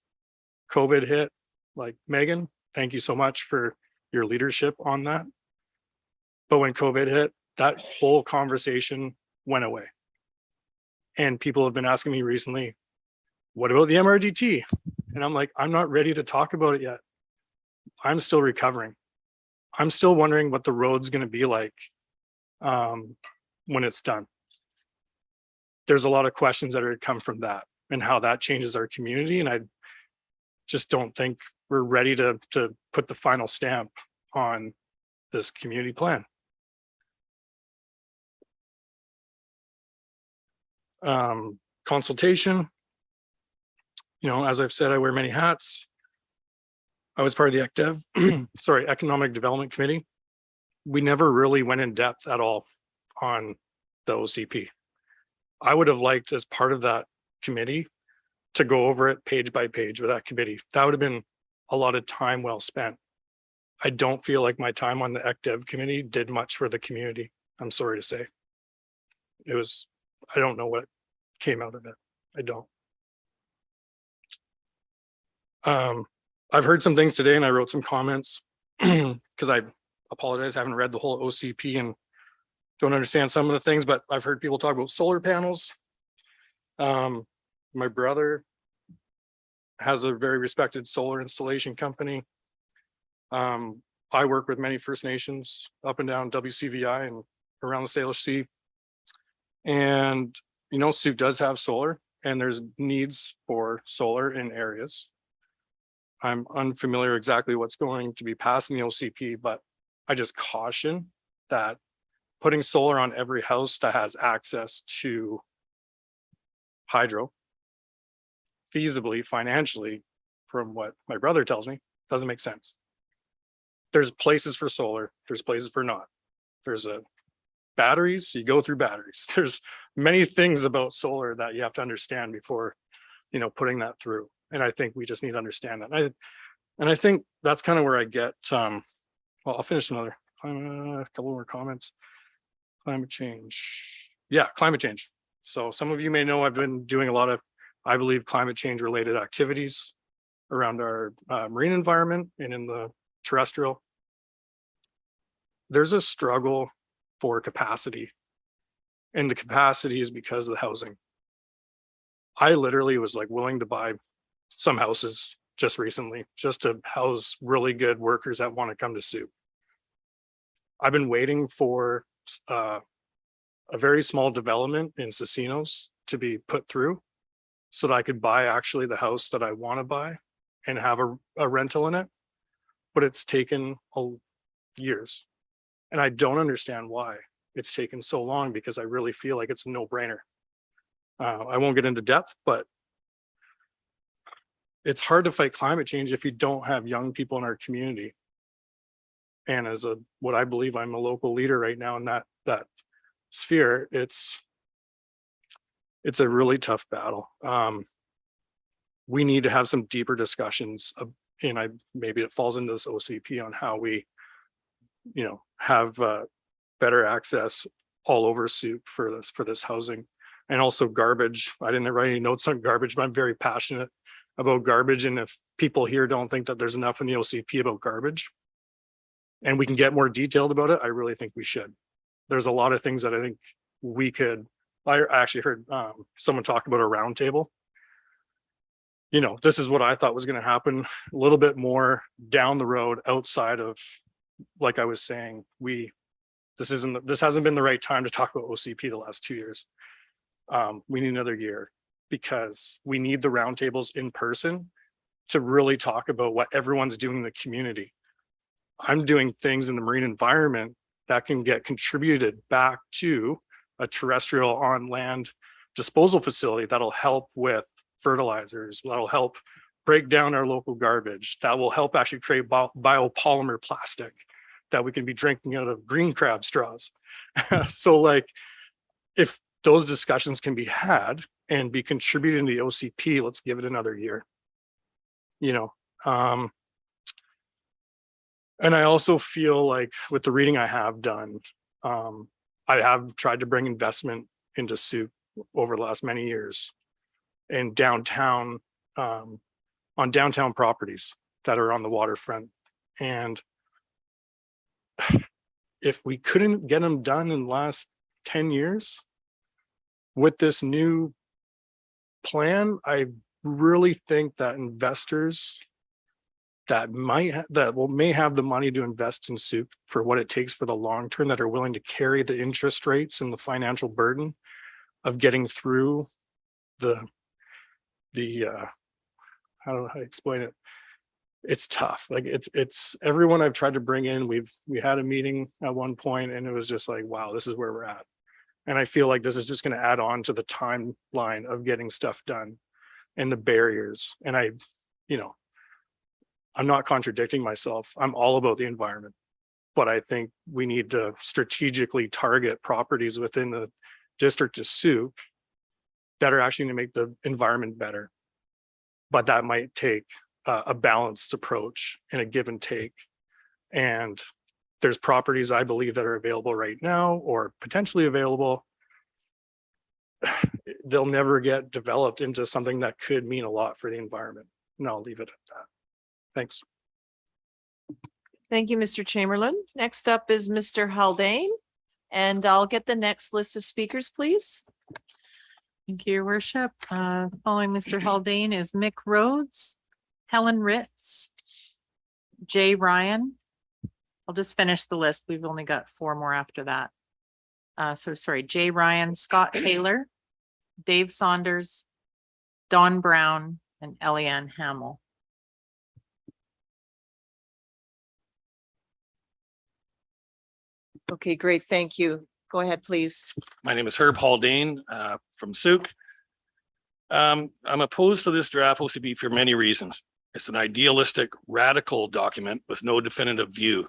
COVID hit. Like, Megan, thank you so much for your leadership on that. But when COVID hit, that whole conversation went away. And people have been asking me recently, what about the MRGT? And I'm like, I'm not ready to talk about it yet. I'm still recovering. I'm still wondering what the road's going to be like when it's done. There's a lot of questions that are come from that and how that changes our community. And I just don't think we're ready to put the final stamp on this community plan. Consultation. You know, as I've said, I wear many hats. I was part of the Economic Development Committee. We never really went in depth at all on the OCP. I would have liked, as part of that committee, to go over it page by page with that committee. That would have been a lot of time well spent. I don't feel like my time on the ECDev committee did much for the community. I'm sorry to say. It was, I don't know what came out of it. I don't. I've heard some things today and I wrote some comments because I apologize, I haven't read the whole OCP and don't understand some of the things, but I've heard people talk about solar panels. My brother has a very respected solar installation company. I work with many First Nations up and down WCVI and around the Salish Sea. And, you know, Sooke does have solar and there's needs for solar in areas. I'm unfamiliar exactly what's going to be passed in the OCP, but I just caution that putting solar on every house that has access to hydro feasibly, financially, from what my brother tells me, doesn't make sense. There's places for solar, there's places for not. There's batteries, you go through batteries. There's many things about solar that you have to understand before, you know, putting that through. And I think we just need to understand that. And I think that's kind of where I get, well, I'll finish another, a couple more comments. Climate change. Yeah, climate change. So some of you may know I've been doing a lot of, I believe, climate change related activities around our marine environment and in the terrestrial. There's a struggle for capacity. And the capacity is because of the housing. I literally was like willing to buy some houses just recently, just to house really good workers that want to come to Sooke. I've been waiting for a very small development in Casinos to be put through so that I could buy actually the house that I want to buy and have a rental in it. But it's taken years. And I don't understand why it's taken so long, because I really feel like it's a no-brainer. I won't get into depth, but it's hard to fight climate change if you don't have young people in our community. And as what I believe, I'm a local leader right now in that sphere, it's a really tough battle. We need to have some deeper discussions and maybe it falls into this OCP on how we, you know, have better access all over Sooke for this housing. And also garbage. I didn't write any notes on garbage, but I'm very passionate about garbage. And if people here don't think that there's enough in the OCP about garbage and we can get more detailed about it, I really think we should. There's a lot of things that I think we could. I actually heard someone talk about a roundtable. You know, this is what I thought was going to happen a little bit more down the road outside of, like I was saying, this hasn't been the right time to talk about OCP the last 2 years. We need another year because we need the roundtables in person to really talk about what everyone's doing in the community. I'm doing things in the marine environment that can get contributed back to a terrestrial on land disposal facility that'll help with fertilizers, that'll help break down our local garbage, that will help actually create biopolymer plastic that we can be drinking out of green crab straws. So like, if those discussions can be had and be contributed in the OCP, let's give it another year. You know, and I also feel like with the reading I have done, I have tried to bring investment into Sooke over the last many years in downtown, on downtown properties that are on the waterfront. And if we couldn't get them done in the last 10 years, with this new plan, I really think that investors that may have the money to invest in Souk for what it takes for the long term, that are willing to carry the interest rates and the financial burden of getting through the how do I explain it? It's tough. Like it's everyone I've tried to bring in. We had a meeting at one point and it was just like, wow, this is where we're at. And I feel like this is just going to add on to the timeline of getting stuff done and the barriers. And I'm not contradicting myself. I'm all about the environment, but I think we need to strategically target properties within the district of Souk that are actually going to make the environment better. But that might take a balanced approach and a give and take. And there's properties I believe that are available right now or potentially available. They'll never get developed into something that could mean a lot for the environment. And I'll leave it at that. Thanks. Thank you, Mr. Chamberlain. Next up is Mr. Haldane. And I'll get the next list of speakers, please. Thank you, Your Worship. Following Mr. Haldane is Mick Rhodes, Helen Ritz, Jay Ryan. I'll just finish the list. We've only got 4 more after that. Jay Ryan, Scott Taylor, Dave Saunders, Don Brown, and Eliane Hamill. Okay, great. Thank you. Go ahead, please. My name is Herb Haldane from Souk. I'm opposed to this draft OCP for many reasons. It's an idealistic, radical document with no definitive view.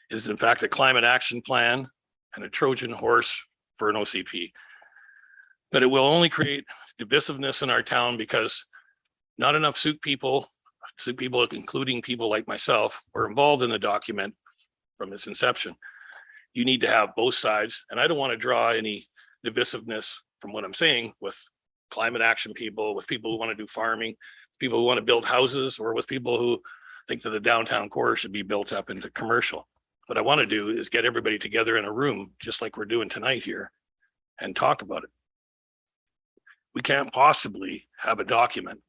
It is in fact a climate action plan and a Trojan horse for an OCP. But it will only create divisiveness in our town because not enough Souk people, including people like myself, were involved in the document from its inception. You need to have both sides. And I don't want to draw any divisiveness from what I'm saying with climate action people, with people who want to do farming, people who want to build houses, or with people who think that the downtown core should be built up into commercial. What I want to do is get everybody together in a room, just like we're doing tonight here, and talk about it. We can't possibly have a document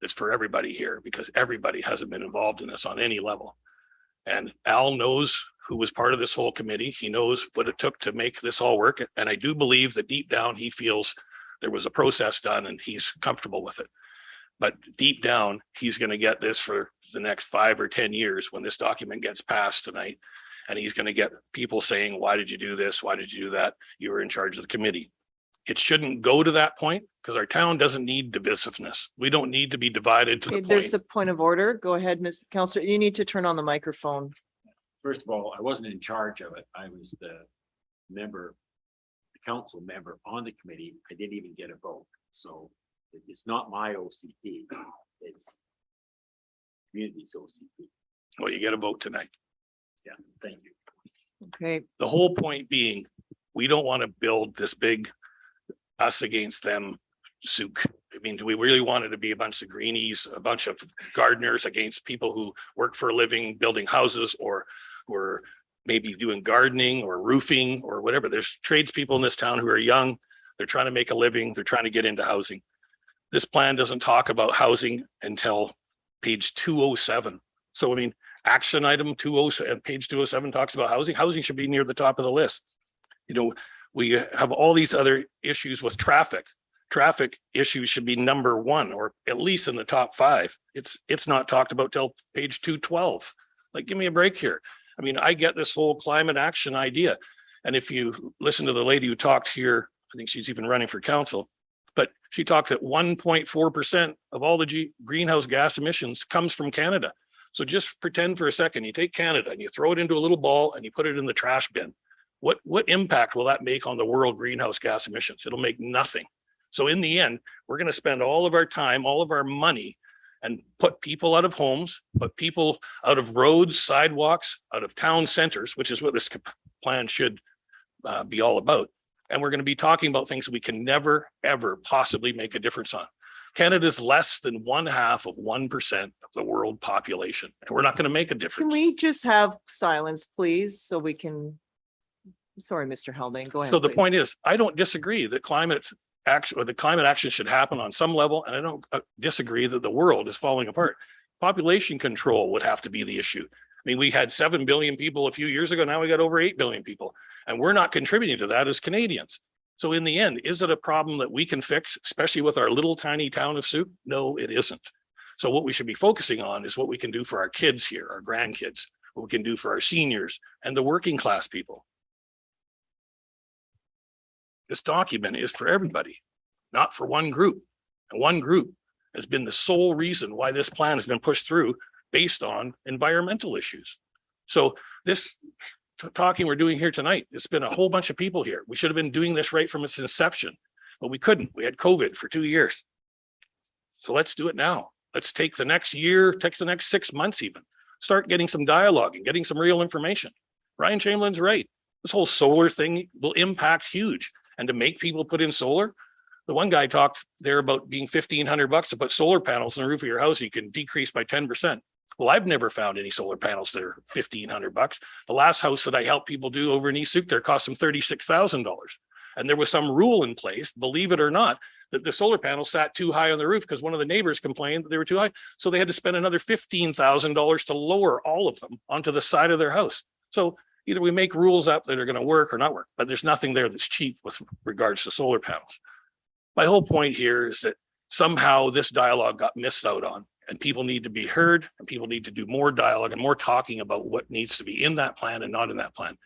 that's for everybody here because everybody hasn't been involved in this on any level. And Al knows who was part of this whole committee. He knows what it took to make this all work. And I do believe that deep down, he feels there was a process done and he's comfortable with it. But deep down, he's going to get this for the next 5 or 10 years when this document gets passed tonight. And he's going to get people saying, why did you do this? Why did you do that? You were in charge of the committee. It shouldn't go to that point because our town doesn't need divisiveness. We don't need to be divided to the point. There's a point of order. Go ahead, Mr. Counselor. You need to turn on the microphone. First of all, I wasn't in charge of it. I was the council member on the committee. I didn't even get a vote. So it's not my OCP. It's community's OCP. Well, you get a vote tonight. Yeah, thank you. Okay. The whole point being, we don't want to build this big us against them Souk. I mean, do we really want it to be a bunch of greenies, a bunch of gardeners against people who work for a living building houses or who are maybe doing gardening or roofing or whatever? There's tradespeople in this town who are young. They're trying to make a living. They're trying to get into housing. This plan doesn't talk about housing until page 207. So, I mean, action item 207, page 207 talks about housing. Housing should be near the top of the list. You know, we have all these other issues with traffic. Traffic issues should be number 1 or at least in the top 5. It's not talked about till page 212. Like, give me a break here. I mean, I get this whole climate action idea. And if you listen to the lady who talked here, I think she's even running for council, but she talked that 1.4% of all the greenhouse gas emissions comes from Canada. So just pretend for a second, you take Canada and you throw it into a little ball and you put it in the trash bin. What impact will that make on the world greenhouse gas emissions? It'll make nothing. So in the end, we're going to spend all of our time, all of our money, and put people out of homes, put people out of roads, sidewalks, out of town centers, which is what this plan should be all about. And we're going to be talking about things that we can never, ever possibly make a difference on. Canada's less than 1/2% of the world population, and we're not going to make a difference. Can we just have silence, please, so we can? Sorry, Mr. Haldane, go ahead. So the please. point is, I don't disagree that climate action or the climate action should happen on some level. And I don't disagree that the world is falling apart. Population control would have to be the issue. I mean, we had 7 billion people a few years ago. Now we got over 8 billion people, and we're not contributing to that as Canadians. So in the end, is it a problem that we can fix, especially with our little tiny town of Souk? No, it isn't. So what we should be focusing on is what we can do for our kids here, our grandkids, what we can do for our seniors and the working class people. This document is for everybody, not for one group. And one group has been the sole reason why this plan has been pushed through based on environmental issues. So this talking we're doing here tonight, it's been a whole bunch of people here. We should have been doing this right from its inception, but we couldn't. We had COVID for 2 years. So let's do it now. Let's take the next year, takes the next 6 months even. Start getting some dialogue and getting some real information. Ryan Chamberlain's right. This whole solar thing will impact huge. And to make people put in solar, the one guy talked there about being $1,500 to put solar panels on the roof of your house. You can decrease by 10%. Well, I've never found any solar panels that are $1,500. The last house that I helped people do over in East Souk there cost them $36,000. And there was some rule in place, believe it or not, that the solar panels sat too high on the roof because one of the neighbors complained that they were too high. So they had to spend another $15,000 to lower all of them onto the side of their house. So either we make rules up that are going to work or not work, but there's nothing there that's cheap with regards to solar panels. My whole point here is that somehow this dialogue got missed out on, and people need to be heard, and people need to do more dialogue and more talking about what needs to be in that plan and not in that plan.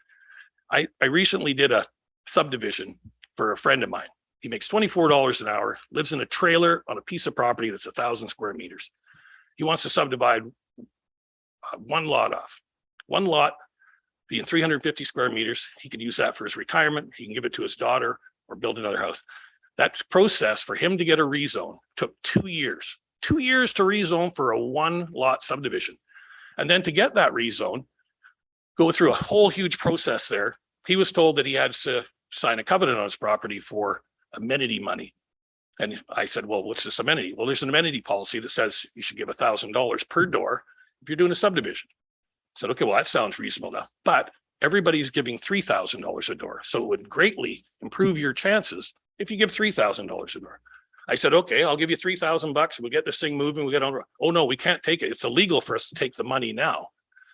I recently did a subdivision for a friend of mine. He makes $24 an hour, lives in a trailer on a piece of property that's 1,000 square meters. He wants to subdivide one lot off. One lot being 350 square meters. He could use that for his retirement. He can give it to his daughter or build another house. That process for him to get a rezone took 2 years. 2 years to rezone for a one lot subdivision. And then to get that rezone, go through a whole huge process there. He was told that he had to sign a covenant on his property for amenity money. And I said, well, what's this amenity? Well, there's an amenity policy that says you should give $1,000 per door if you're doing a subdivision. I said, okay, well, that sounds reasonable enough, but everybody's giving $3,000 a door. So it would greatly improve your chances if you give $3,000 a door. I said, okay, I'll give you $3,000. We'll get this thing moving. We get on. Oh no, we can't take it. It's illegal for us to take the money now,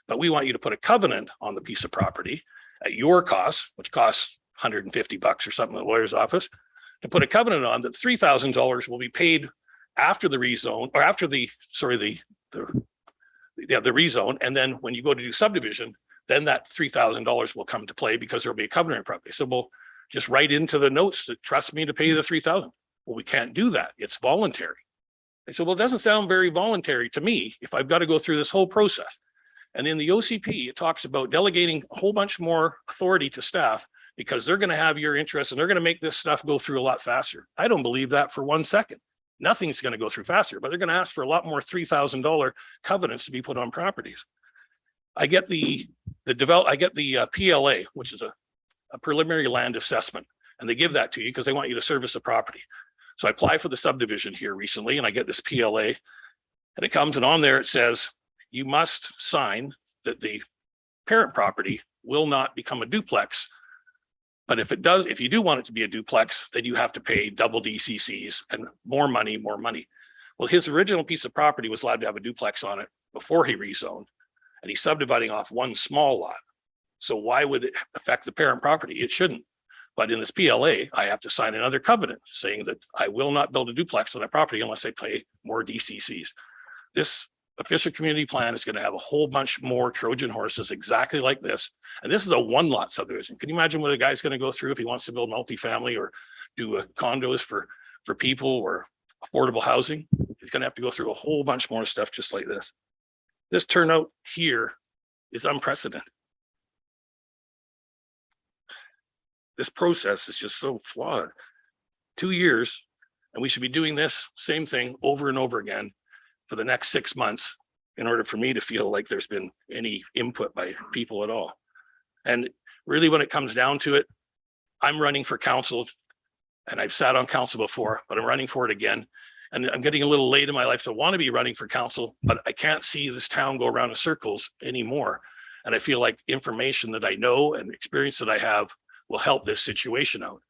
but we want you to put a covenant on the piece of property at your cost, which costs $150 or something at the lawyer's office, to put a covenant on that $3,000 will be paid after the rezone or after the rezone. And then when you go to do subdivision, then that $3,000 will come to play because there'll be a covenant property. So we'll just write into the notes that trust me to pay the $3,000. Well, we can't do that. It's voluntary. I said, well, it doesn't sound very voluntary to me if I've got to go through this whole process. And in the OCP, it talks about delegating a whole bunch more authority to staff because they're going to have your interest and they're going to make this stuff go through a lot faster. I don't believe that for 1 second. Nothing's going to go through faster, but they're going to ask for a lot more $3,000 covenants to be put on properties. I get the PLA, which is a preliminary land assessment, and they give that to you because they want you to service the property. So I apply for the subdivision here recently and I get this PLA and it comes and on there it says, you must sign that the parent property will not become a duplex. But if it does, if you do want it to be a duplex, then you have to pay double DCCs and more money. Well, his original piece of property was allowed to have a duplex on it before he rezoned, and he's subdividing off one small lot. So why would it affect the parent property? It shouldn't. But in this PLA, I have to sign another covenant saying that I will not build a duplex on that property unless I pay more DCCs. This official community plan is going to have a whole bunch more Trojan horses exactly like this. And this is a one lot subdivision. Can you imagine what a guy's going to go through if he wants to build multifamily or do condos for people or affordable housing? He's going to have to go through a whole bunch more stuff just like this. This turnout here is unprecedented. This process is just so flawed. 2 years, and we should be doing this same thing over and over again for the next 6 months in order for me to feel like there's been any input by people at all. And really when it comes down to it, I'm running for council and I've sat on council before, but I'm running for it again. And I'm getting a little late in my life to want to be running for council, but I can't see this town go around in circles anymore. And I feel like information that I know and experience that I have will help this situation out.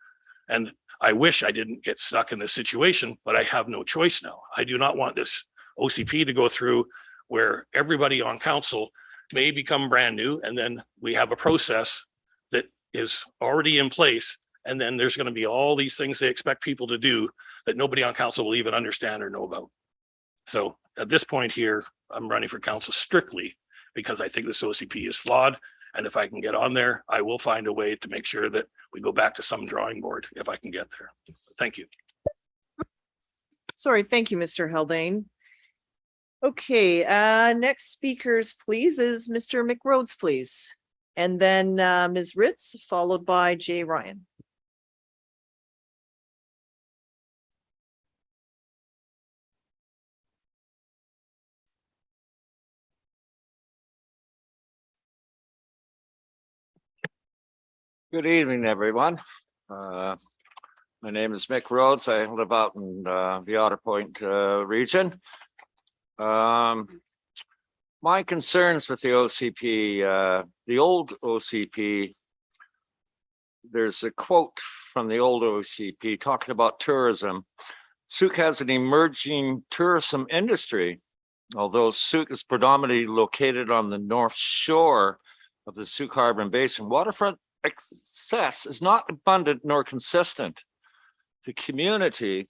And I wish I didn't get stuck in this situation, but I have no choice now. I do not want this OCP to go through where everybody on council may become brand new, and then we have a process that is already in place. And then there's going to be all these things they expect people to do that nobody on council will even understand or know about. So at this point here, I'm running for council strictly because I think this OCP is flawed. And if I can get on there, I will find a way to make sure that we go back to some drawing board if I can get there. Thank you. Sorry, thank you, Mr. Haldane. Okay, next speakers, please, is Mr. McRhodes, please. And then Ms. Ritz, followed by Jay Ryan. Good evening, everyone. My name is Mick Rhodes. I live out in the Otter Point region. My concerns with the OCP, the old OCP, there's a quote from the old OCP talking about tourism. Souk has an emerging tourism industry. Although Souk is predominantly located on the north shore of the Souk Harbor Basin, waterfront access is not abundant nor consistent. The community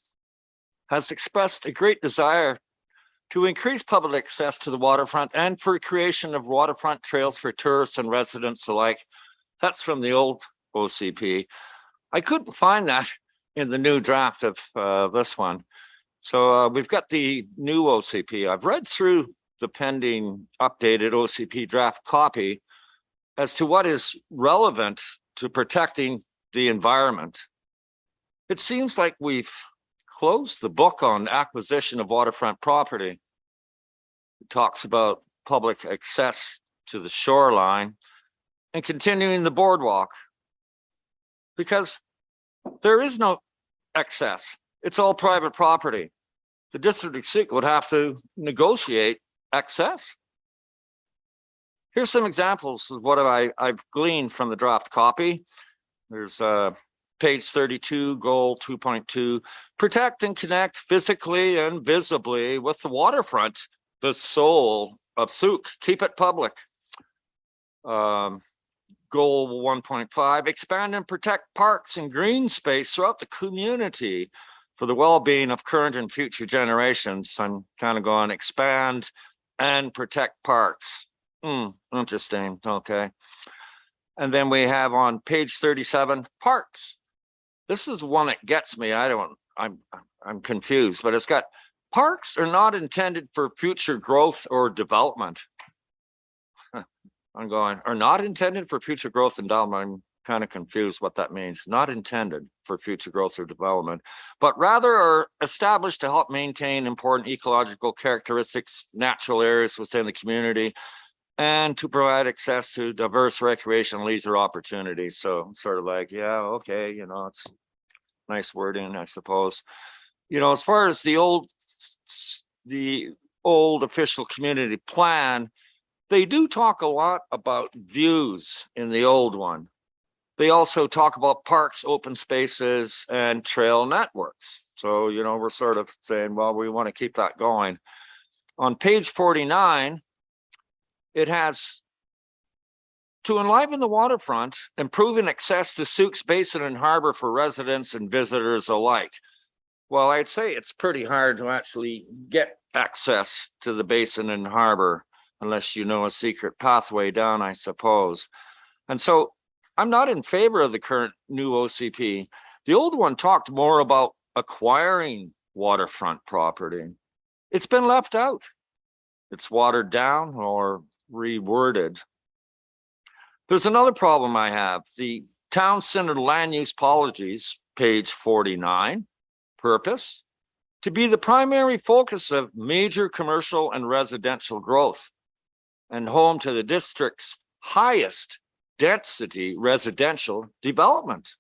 has expressed a great desire to increase public access to the waterfront and for creation of waterfront trails for tourists and residents alike. That's from the old OCP. I couldn't find that in the new draft of this one. So we've got the new OCP. I've read through the pending updated OCP draft copy as to what is relevant to protecting the environment. It seems like we've closed the book on acquisition of waterfront property. It talks about public access to the shoreline and continuing the boardwalk because there is no access. It's all private property. The District of Souk would have to negotiate access. Here's some examples of what I've gleaned from the draft copy. There's page 32, goal 2.2, protect and connect physically and visibly with the waterfront, the soul of Souk, keep it public. Goal 1.5, expand and protect parks and green space throughout the community for the well-being of current and future generations. I'm kind of going expand and protect parks. Interesting. Okay. And then we have on page 37, parks. This is one that gets me. I'm confused, but it's got parks are not intended for future growth or development. I'm going, are not intended for future growth and development. I'm kind of confused what that means. Not intended for future growth or development, but rather are established to help maintain important ecological characteristics, natural areas within the community, and to provide access to diverse recreation and leisure opportunities. So sort of like, yeah, okay, you know, it's nice wording, I suppose. You know, as far as the old official community plan, they do talk a lot about views in the old one. They also talk about parks, open spaces, and trail networks. So, you know, we're sort of saying, well, we want to keep that going. On page 49, it has to enliven the waterfront, improving access to Souk's Basin and Harbor for residents and visitors alike. Well, I'd say it's pretty hard to actually get access to the basin and harbor unless you know a secret pathway down, I suppose. And so I'm not in favor of the current new OCP. The old one talked more about acquiring waterfront property. It's been left out. It's watered down or reworded. There's another problem I have. The town-centered land use policies, page 49, purpose, to be the primary focus of major commercial and residential growth and home to the district's highest density residential development.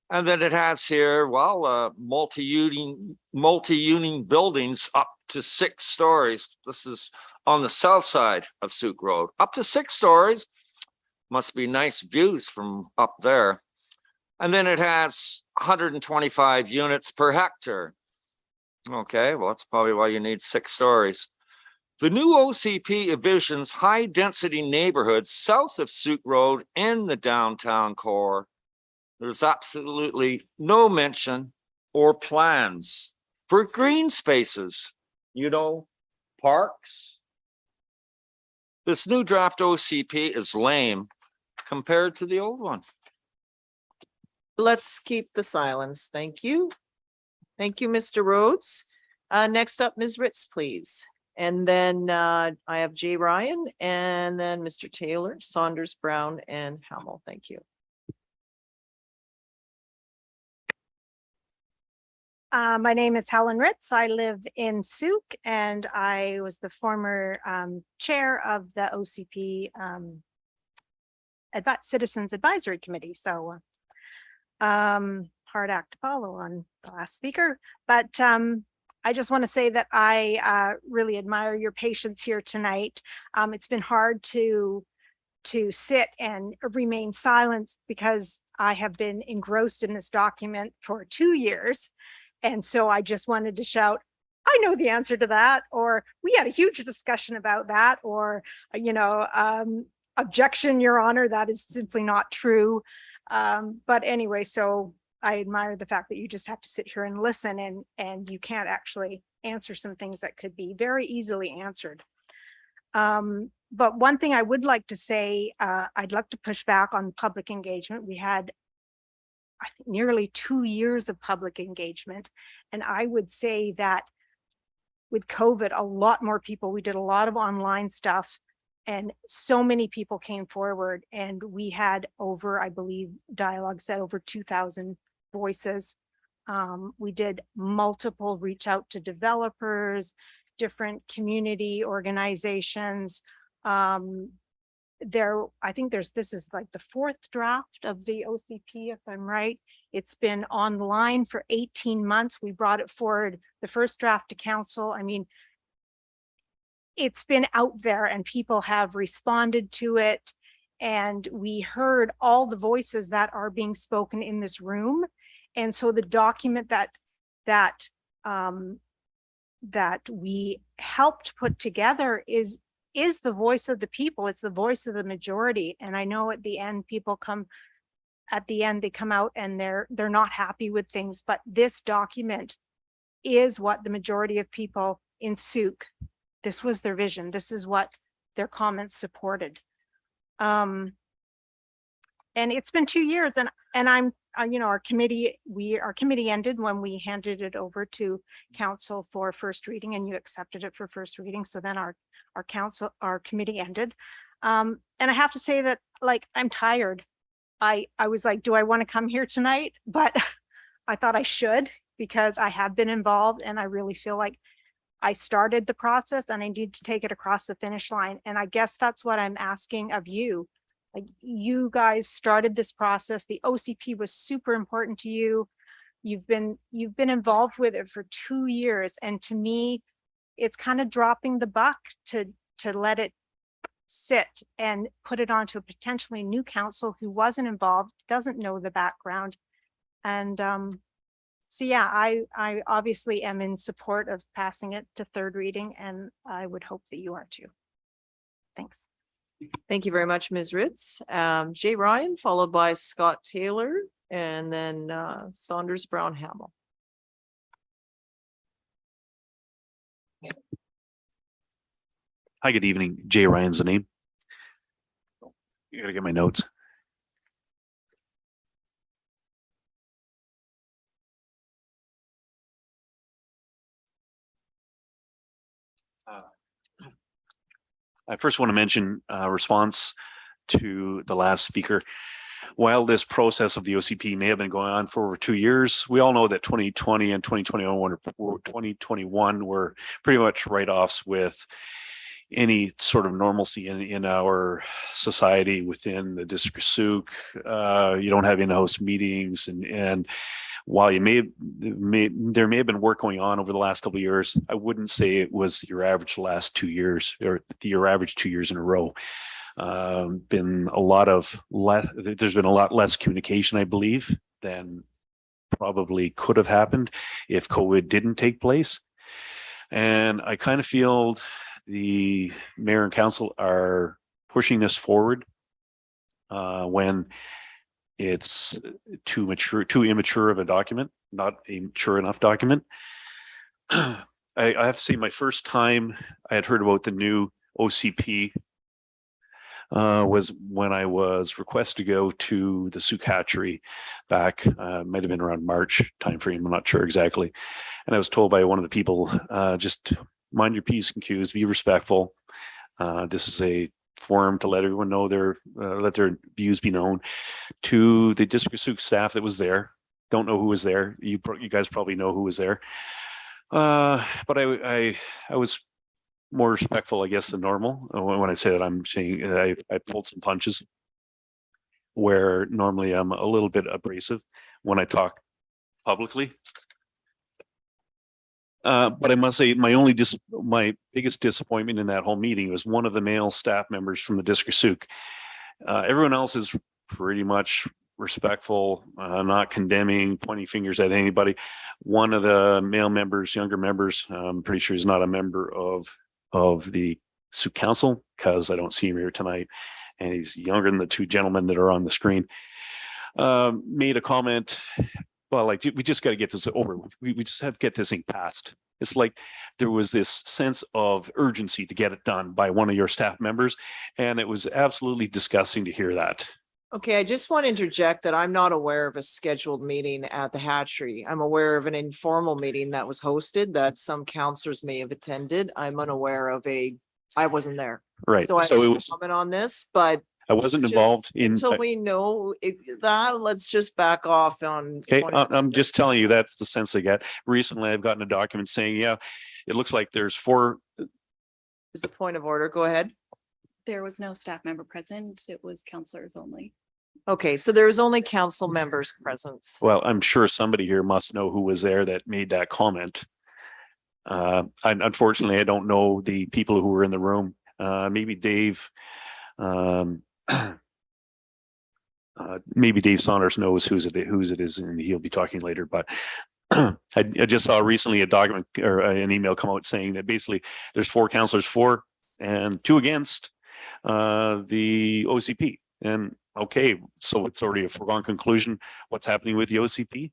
And then it has here, well, multi-unit buildings up to 6 stories. This is on the south side of Souk Road, up to 6 stories. Must be nice views from up there. And then it has 125 units per hectare. Okay, well, that's probably why you need 6 stories. The new OCP envisions high-density neighborhoods south of Souk Road in the downtown core. There's absolutely no mention or plans for green spaces, you know, parks. This new draft OCP is lame compared to the old one. Let's keep the silence. Thank you. Thank you, Mr. Rhodes. Next up, Ms. Ritz, please. And then I have Jay Ryan and then Mr. Taylor, Saunders, Brown, and Hamel. Thank you. My name is Helen Ritz. I live in Souk and I was the former chair of the OCP Citizens Advisory Committee. So hard act to follow on the last speaker, but I just want to say that I really admire your patience here tonight. It's been hard to sit and remain silent because I have been engrossed in this document for 2 years. And so I just wanted to shout, I know the answer to that, or we had a huge discussion about that, or, you know, objection, Your Honor, that is simply not true. But anyway, so I admire the fact that you just have to sit here and listen and you can't actually answer some things that could be very easily answered. But one thing I would like to say, I'd like to push back on public engagement. We had, I think, nearly 2 years of public engagement. And I would say that with COVID, a lot more people, we did a lot of online stuff and so many people came forward and we had over, I believe, Dialogue said over 2,000 voices. We did multiple reach out to developers, different community organizations. I think this is like the 4th draft of the OCP, if I'm right. It's been online for 18 months. We brought it forward, the first draft to council. I mean, it's been out there and people have responded to it. And we heard all the voices that are being spoken in this room. And so the document that we helped put together is the voice of the people. It's the voice of the majority. And I know at the end, they come out and they're not happy with things, but this document is what the majority of people in Souk, this was their vision. This is what their comments supported. And it's been 2 years and I'm, you know, our committee ended when we handed it over to council for first reading and you accepted it for first reading. So then our committee ended. And I have to say that, like, I'm tired. I was like, do I want to come here tonight? But I thought I should because I have been involved and I really feel like I started the process and I need to take it across the finish line. And I guess that's what I'm asking of you. Like, you guys started this process. The OCP was super important to you. You've been involved with it for 2 years. And to me, it's kind of dropping the buck to let it sit and put it onto a potentially new council who wasn't involved, doesn't know the background. And so yeah, I obviously am in support of passing it to third reading, and I would hope that you are too. Thanks. Thank you very much, Ms. Ritz. Jay Ryan, followed by Scott Taylor, and then Saunders, Brown, Hamel. Hi, good evening. Jay Ryan's the name. You gotta get my notes. I first want to mention response to the last speaker. While this process of the OCP may have been going on for over 2 years, we all know that 2020 and 2021 were pretty much write-offs with any sort of normalcy in our society within the district of Souk. You don't have in-house meetings, and while there may have been work going on over the last couple of years, I wouldn't say it was your average last 2 years or your average 2 years in a row. There's been a lot less communication, I believe, than probably could have happened if COVID didn't take place. And I kind of feel the mayor and council are pushing this forward when it's too immature of a document, not a mature enough document. I have to say, my first time I had heard about the new OCP was when I was requested to go to the Souk hatchery back, might have been around March timeframe, I'm not sure exactly. And I was told by one of the people, just mind your P's and Q's, be respectful. This is a forum to let everyone know let their views be known. To the District of Souk staff that was there, don't know who was there. You guys probably know who was there. But I was more respectful, I guess, than normal. When I say that, I'm saying I pulled some punches where normally I'm a little bit abrasive when I talk publicly. But I must say my biggest disappointment in that whole meeting was one of the male staff members from the District of Souk. Everyone else is pretty much respectful, not condemning, pointing fingers at anybody. One of the male members, younger members, I'm pretty sure he's not a member of the Souk Council because I don't see him here tonight, and he's younger than the two gentlemen that are on the screen. Made a comment, well, like, we just got to get this over with. We just have to get this thing passed. It's like there was this sense of urgency to get it done by one of your staff members, and it was absolutely disgusting to hear that. Okay, I just want to interject that I'm not aware of a scheduled meeting at the hatchery. I'm aware of an informal meeting that was hosted that some counselors may have attended. I'm unaware of I wasn't there. Right. So I So it don't was, comment on this, but I wasn't it's involved just in. until we know that, let's just back off on. Okay, pointing out I'm just this. telling you, that's the sense I get. Recently, I've gotten a document saying, yeah, it looks like there's 4. There's a point of order. Go ahead. There was no staff member present. It was counselors only. Okay, so there was only council members present. Well, I'm sure somebody here must know who was there that made that comment. Unfortunately, I don't know the people who were in the room. Maybe Dave, maybe Dave Saunders knows whose it is, and he'll be talking later. But I just saw recently a document or an email come out saying that basically there's 4 councillors for and 2 against the OCP. And okay, so it's already a foregone conclusion what's happening with the OCP.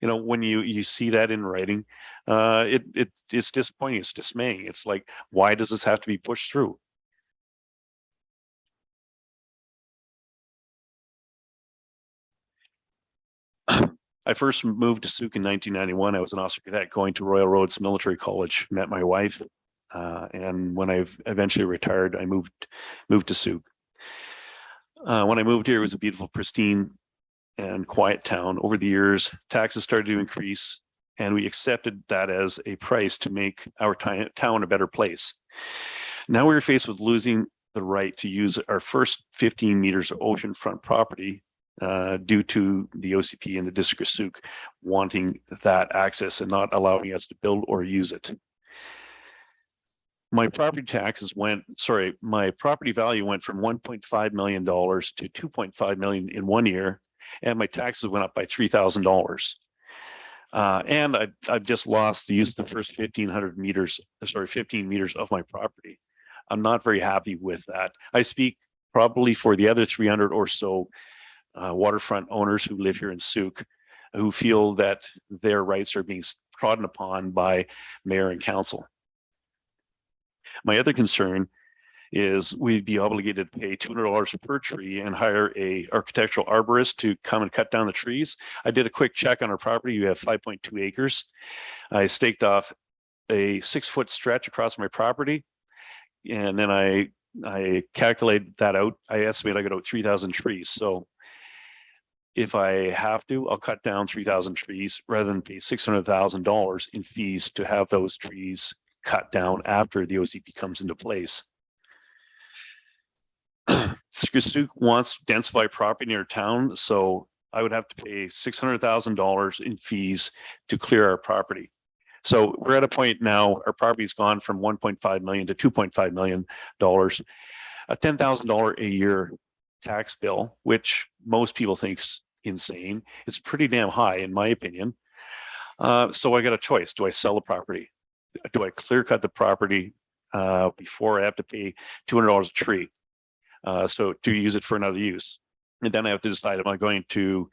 You know, when you see that in writing, it's disappointing, it's dismaying. It's like, why does this have to be pushed through? I first moved to Souk in 1991. I was an officer cadet going to Royal Roads Military College, met my wife. And when I eventually retired, I moved to Souk. When I moved here, it was a beautiful, pristine and quiet town. Over the years, taxes started to increase, and we accepted that as a price to make our town a better place. Now we're faced with losing the right to use our first 15 meters of oceanfront property due to the OCP and the District of Souk wanting that access and not allowing us to build or use it. My property value went from $1.5 million to $2.5 million in 1 year, and my taxes went up by $3,000. And I've just lost the use of the first 15 meters of my property. I'm not very happy with that. I speak probably for the other 300 or so waterfront owners who live here in Souk, who feel that their rights are being trodden upon by mayor and council. My other concern is we'd be obligated to pay $200 per tree and hire a architectural arborist to come and cut down the trees. I did a quick check on our property. We have 5.2 acres. I staked off a 6-foot stretch across my property. And then I calculated that out. I estimate I got out 3,000 trees. So if I have to, I'll cut down 3,000 trees rather than pay $600,000 in fees to have those trees cut down after the OCP comes into place. Souk wants to densify property near town, so I would have to pay $600,000 in fees to clear our property. So we're at a point now, our property's gone from $1.5 million to $2.5 million, a $10,000 a year tax bill, which most people think is insane. It's pretty damn high, in my opinion. So I got a choice. Do I sell the property? Do I clear cut the property before I have to pay $200 a tree? So to use it for another use. And then I have to decide, am I going to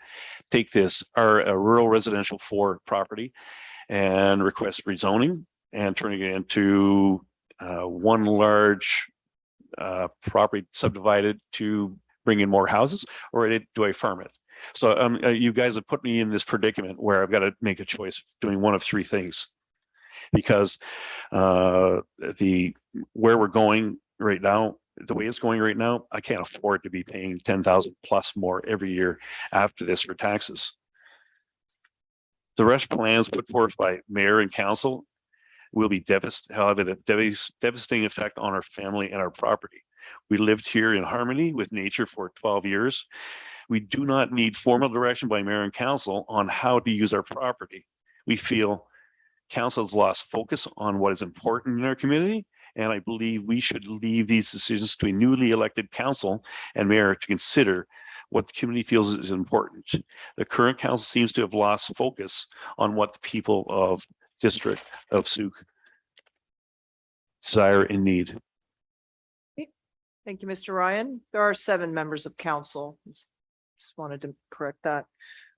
take this a rural residential 4 property and request rezoning and turning it into one large property subdivided to bring in more houses, or do I farm it? So you guys have put me in this predicament where I've got to make a choice doing one of 3 things, because where we're going right now, the way it's going right now, I can't afford to be paying 10,000 plus more every year after this for taxes. The rush plans put forth by mayor and council will be have a devastating effect on our family and our property. We lived here in harmony with nature for 12 years. We do not need formal direction by mayor and council on how to use our property. We feel council's lost focus on what is important in our community, and I believe we should leave these decisions to a newly elected council and mayor to consider what the community feels is important. The current council seems to have lost focus on what the people of district of Sooke desire and need. Thank you, Mr. Ryan. There are 7 members of council. Just wanted to correct that.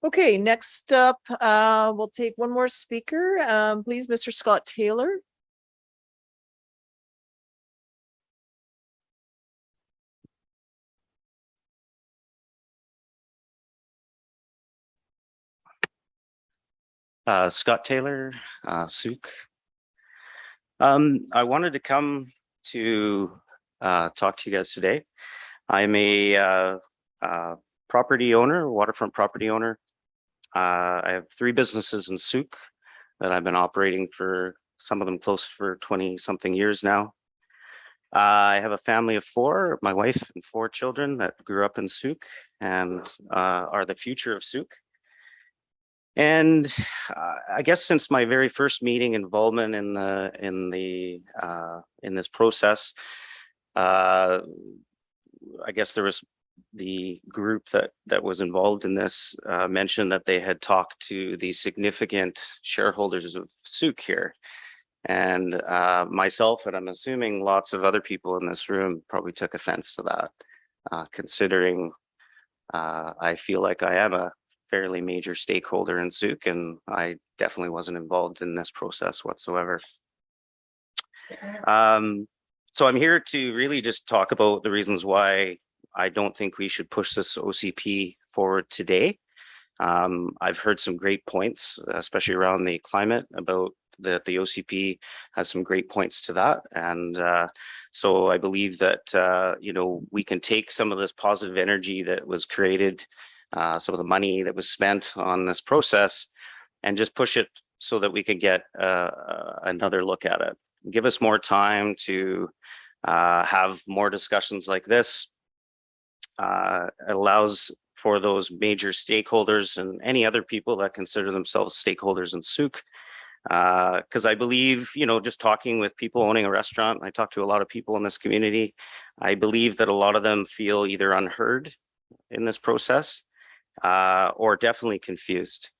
Okay, next up, we'll take one more speaker. Please, Mr. Scott Taylor. Scott Taylor, Sooke. I wanted to come to talk to you guys today. I'm a property owner, waterfront property owner. I have 3 businesses in Sooke that I've been operating for, some of them close for 20 something years now. I have a family of 4, my wife and 4 children that grew up in Sooke and are the future of Sooke. And I guess since my very first meeting involvement in this process, I guess there was the group that was involved in this mentioned that they had talked to the significant shareholders of Sooke here. And myself, and I'm assuming lots of other people in this room probably took offense to that, considering I feel like I am a fairly major stakeholder in Sooke, and I definitely wasn't involved in this process whatsoever. So I'm here to really just talk about the reasons why I don't think we should push this OCP forward today. I've heard some great points, especially around the climate, about that the OCP has some great points to that. And so I believe that, you know, we can take some of this positive energy that was created, some of the money that was spent on this process, and just push it so that we could get another look at it. Give us more time to have more discussions like this. It allows for those major stakeholders and any other people that consider themselves stakeholders in Sooke. Because I believe, you know, just talking with people owning a restaurant, I talk to a lot of people in this community. I believe that a lot of them feel either unheard in this process or definitely confused.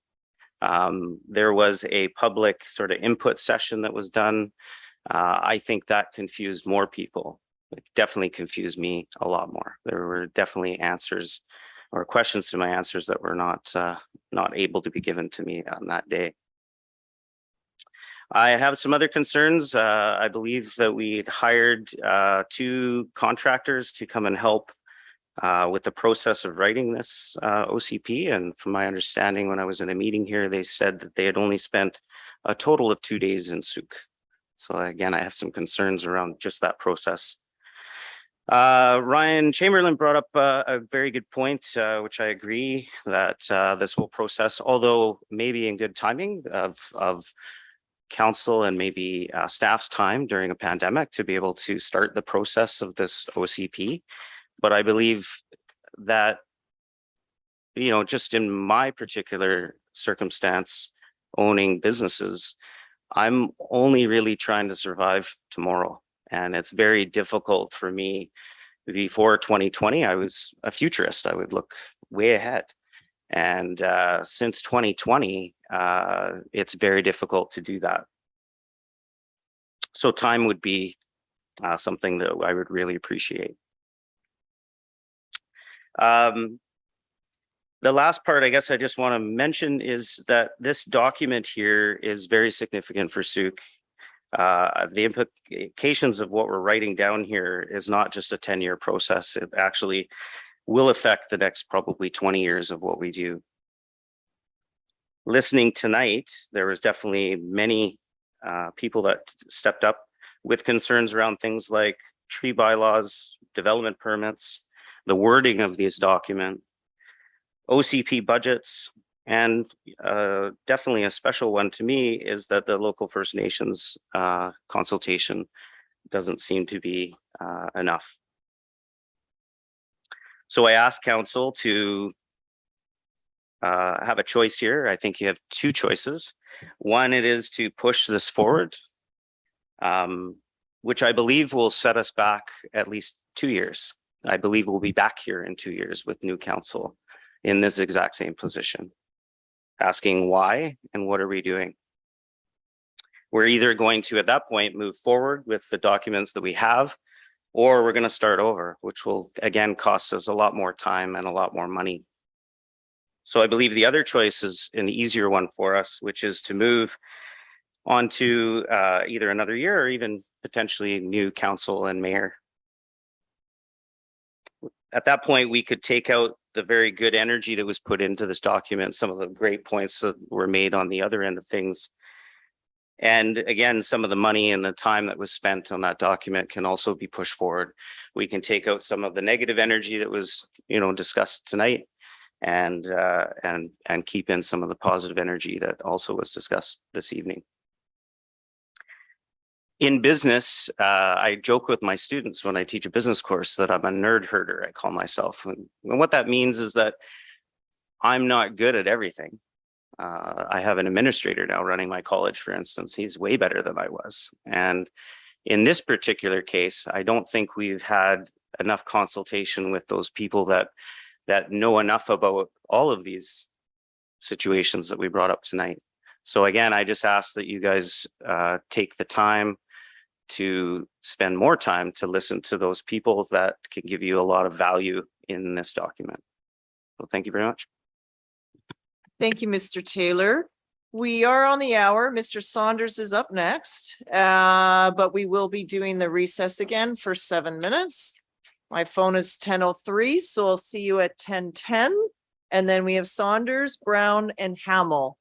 There was a public sort of input session that was done. I think that confused more people. It definitely confused me a lot more. There were definitely answers or questions to my answers that were not able to be given to me on that day. I have some other concerns. I believe that we hired 2 contractors to come and help with the process of writing this OCP. And from my understanding, when I was in a meeting here, they said that they had only spent a total of 2 days in Sooke. So again, I have some concerns around just that process. Ryan Chamberlain brought up a very good point, which I agree that this whole process, although maybe in good timing of council and maybe staff's time during a pandemic to be able to start the process of this OCP. But I believe that, you know, just in my particular circumstance, owning businesses, I'm only really trying to survive tomorrow. And it's very difficult for me. Before 2020, I was a futurist. I would look way ahead. And since 2020, it's very difficult to do that. So time would be something that I would really appreciate. The last part, I guess I just want to mention is that this document here is very significant for Souk. The implications of what we're writing down here is not just a 10-year process. It actually will affect the next probably 20 years of what we do. Listening tonight, there was definitely many people that stepped up with concerns around things like tree bylaws, development permits, the wording of this document, OCP budgets, and definitely a special one to me is that the local First Nations consultation doesn't seem to be enough. So I asked council to have a choice here. I think you have two choices. One, it is to push this forward, which I believe will set us back at least 2 years. I believe we'll be back here in 2 years with new council in this exact same position, asking why and what are we doing? We're either going to, at that point, move forward with the documents that we have, or we're going to start over, which will again cost us a lot more time and a lot more money. So I believe the other choice is an easier one for us, which is to move on to either another year or even potentially new council and mayor. At that point, we could take out the very good energy that was put into this document, some of the great points that were made on the other end of things. And again, some of the money and the time that was spent on that document can also be pushed forward. We can take out some of the negative energy that was, discussed tonight and keep in some of the positive energy that also was discussed this evening. In business, I joke with my students when I teach a business course that I'm a nerd herder, I call myself. And what that means is that I'm not good at everything. I have an administrator now running my college, for instance. He's way better than I was. And in this particular case, I don't think we've had enough consultation with those people that know enough about all of these situations that we brought up tonight. So again, I just ask that you guys take the time to spend more time to listen to those people that can give you a lot of value in this document. So thank you very much. Thank you, Mr. Taylor. We are on the hour. Mr. Saunders is up next, but we will be doing the recess again for 7 minutes. My phone is 10:03, so I'll see you at 10:10. And then we have Saunders, Brown, and Hamill.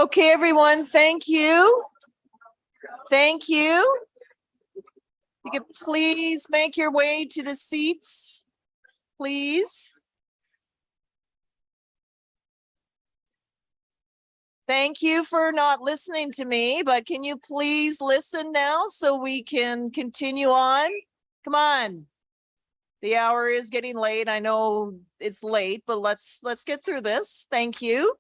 Okay, everyone, thank you. Thank you. You could please make your way to the seats, please. Thank you for not listening to me, but can you please listen now so we can continue on? Come on. The hour is getting late. I know it's late, but let's get through this. Thank you.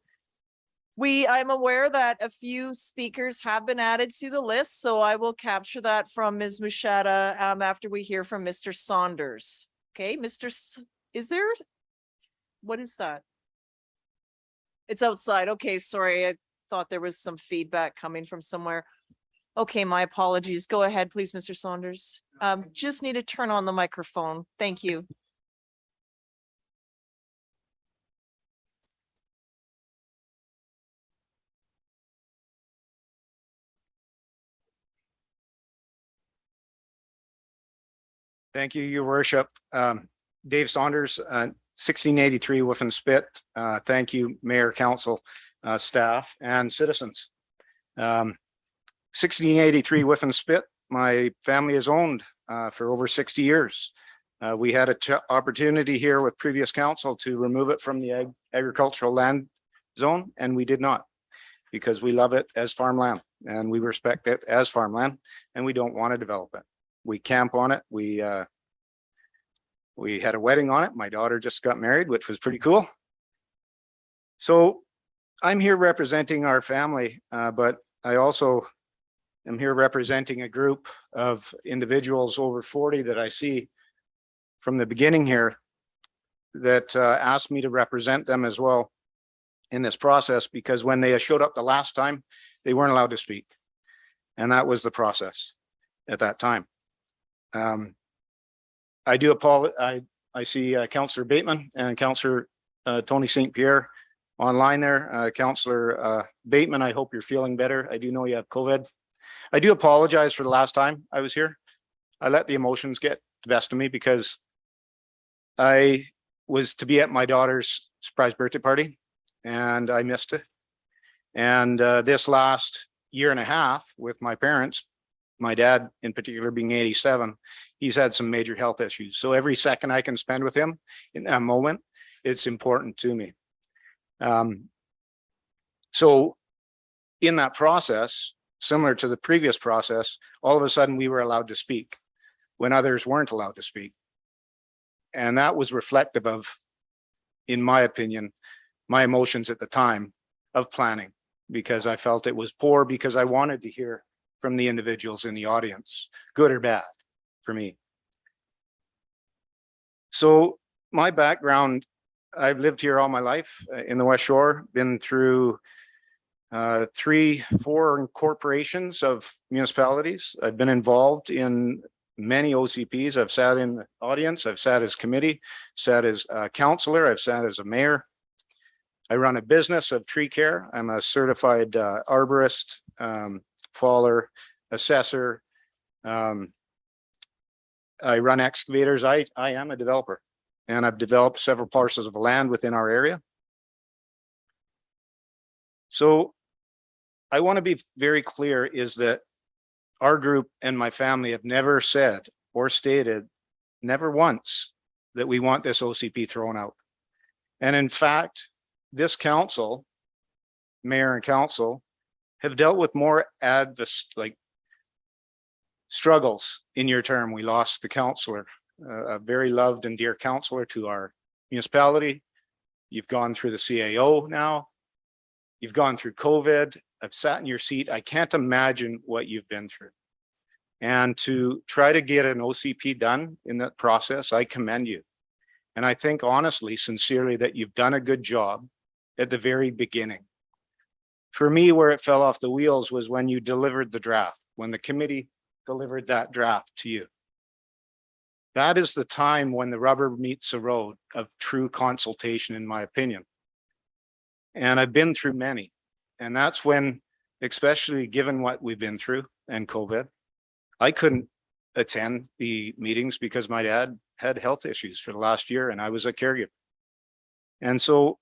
I'm aware that a few speakers have been added to the list, so I will capture that from Ms. Mushada after we hear from Mr. Saunders. Okay, is there? What is that? It's outside. Okay, sorry. I thought there was some feedback coming from somewhere. Okay, my apologies. Go ahead, please, Mr. Saunders. Just need to turn on the microphone. Thank you. Thank you, Your Worship. Dave Saunders, 1683 Woof and Spit. Thank you, Mayor, Council, staff, and citizens. 1683 Woof and Spit, my family has owned for over 60 years. We had an opportunity here with previous council to remove it from the agricultural land zone, and we did not, because we love it as farmland and we respect it as farmland, and we don't want to develop it. We camp on it. We had a wedding on it. My daughter just got married, which was pretty cool. So I'm here representing our family, but I also am here representing a group of individuals over 40 that I see from the beginning here that asked me to represent them as well in this process, because when they showed up the last time, they weren't allowed to speak. And that was the process at that time. I do apologize. I see Councillor Bateman and Councillor Tony St. Pierre online there. Councillor Bateman, I hope you're feeling better. I do know you have COVID. I do apologize for the last time I was here. I let the emotions get the best of me because I was to be at my daughter's surprise birthday party and I missed it. And this last year and a half with my parents, my dad in particular being 87, he's had some major health issues. So every second I can spend with him in that moment, it's important to me. So in that process, similar to the previous process, all of a sudden we were allowed to speak when others weren't allowed to speak. And that was reflective of, in my opinion, my emotions at the time of planning, because I felt it was poor, because I wanted to hear from the individuals in the audience, good or bad for me. So my background, I've lived here all my life in the West Shore, been through 3-4 corporations of municipalities. I've been involved in many OCPs. I've sat in the audience, I've sat as committee, sat as a councillor, I've sat as a mayor. I run a business of tree care. I'm a certified arborist, faller, assessor. I run excavators. I am a developer, and I've developed several parcels of land within our area. So I want to be very clear is that our group and my family have never said or stated, never once, that we want this OCP thrown out. And in fact, this council, mayor and council, have dealt with more struggles in your term. We lost the councillor, a very loved and dear councillor to our municipality. You've gone through the CAO now. You've gone through COVID. I've sat in your seat. I can't imagine what you've been through. And to try to get an OCP done in that process, I commend you. And I think honestly, sincerely, that you've done a good job at the very beginning. For me, where it fell off the wheels was when you delivered the draft, when the committee delivered that draft to you. That is the time when the rubber meets the road of true consultation, in my opinion. And I've been through many. And that's when, especially given what we've been through and COVID, I couldn't attend the meetings because my dad had health issues for the last year and I was a caregiver. And so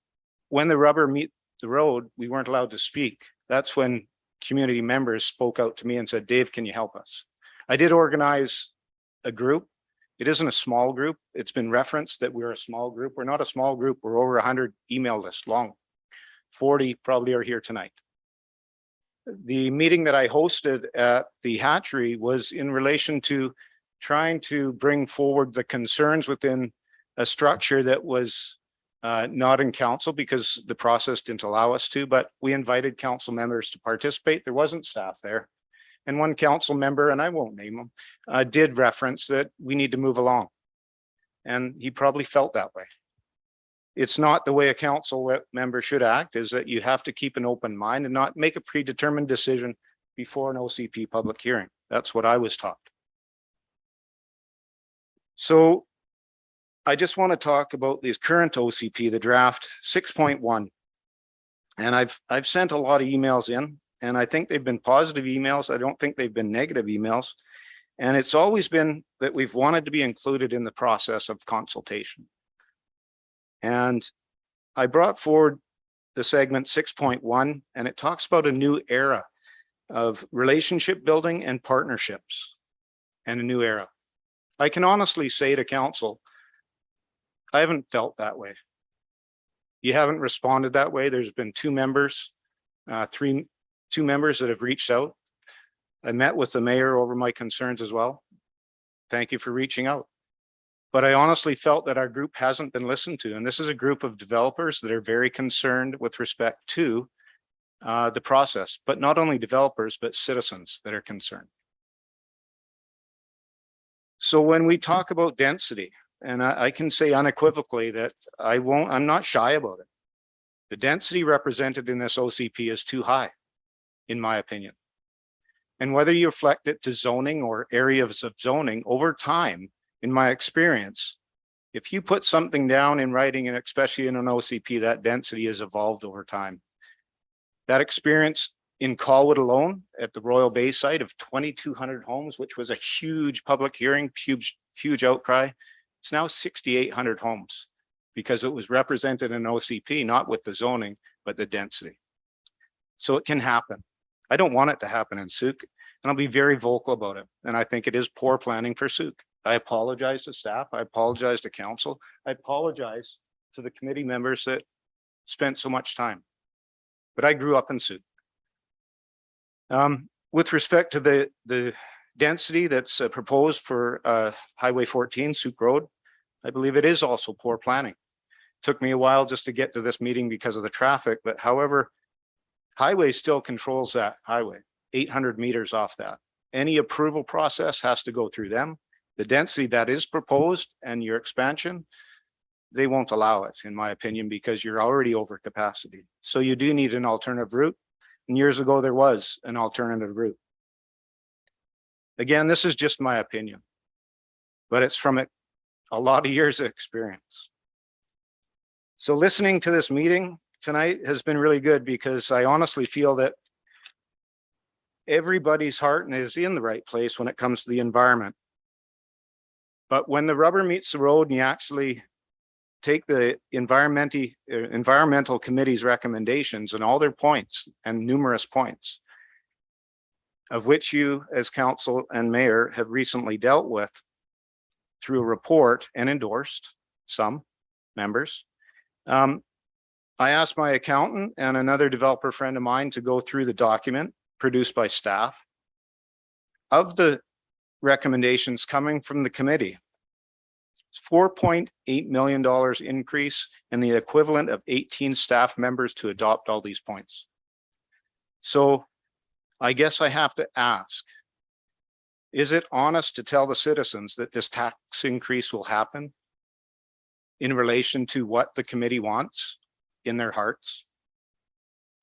when the rubber meets the road, we weren't allowed to speak. that's when community members spoke out to me and said, Dave, can you help us? I did organize a group. It isn't a small group. It's been referenced that we're a small group. We're not a small group. We're over 100 email lists long. 40 probably are here tonight. The meeting that I hosted at the hatchery was in relation to trying to bring forward the concerns within a structure that was not in council because the process didn't allow us to, but we invited council members to participate. There wasn't staff there. And one council member, and I won't name him, did reference that we need to move along. And he probably felt that way. It's not the way a council member should act, is that you have to keep an open mind and not make a predetermined decision before an OCP public hearing. That's what I was taught. So I just want to talk about the current OCP, the draft 6.1. And I've sent a lot of emails in, and I think they've been positive emails. I don't think they've been negative emails. And it's always been that we've wanted to be included in the process of consultation. And I brought forward the segment 6.1, and it talks about a new era of relationship building and partnerships and a new era. I can honestly say to council, I haven't felt that way. You haven't responded that way. There's been two members that have reached out. I met with the mayor over my concerns as well. Thank you for reaching out. But I honestly felt that our group hasn't been listened to. And this is a group of developers that are very concerned with respect to the process, but not only developers, but citizens that are concerned. So when we talk about density, and I can say unequivocally that I'm not shy about it. The density represented in this OCP is too high, in my opinion. And whether you reflect it to zoning or areas of zoning over time, in my experience, if you put something down in writing, and especially in an OCP, that density has evolved over time. That experience in Colwood alone at the Royal Bay site of 2,200 homes, which was a huge public hearing, huge outcry. It's now 6,800 homes because it was represented in OCP, not with the zoning, but the density. So it can happen. I don't want it to happen in Souk, and I'll be very vocal about it. And I think it is poor planning for Souk. I apologize to staff. I apologize to council. I apologize to the committee members that spent so much time. But I grew up in Souk. With respect to the density that's proposed for Highway 14, Souk Road, I believe it is also poor planning. It took me a while just to get to this meeting because of the traffic, but however, highway still controls that highway, 800 meters off that. Any approval process has to go through them. The density that is proposed and your expansion, they won't allow it, in my opinion, because you're already over capacity. So you do need an alternative route. And years ago, there was an alternative route. Again, this is just my opinion, but it's from a lot of years of experience. So listening to this meeting tonight has been really good because I honestly feel that everybody's heart is in the right place when it comes to the environment. But when the rubber meets the road and you actually take the environmental committee's recommendations and all their points and numerous points, of which you as council and mayor have recently dealt with through a report and endorsed some members. I asked my accountant and another developer friend of mine to go through the document produced by staff of the recommendations coming from the committee. It's $4.8 million increase and the equivalent of 18 staff members to adopt all these points. So I guess I have to ask, is it honest to tell the citizens that this tax increase will happen in relation to what the committee wants in their hearts?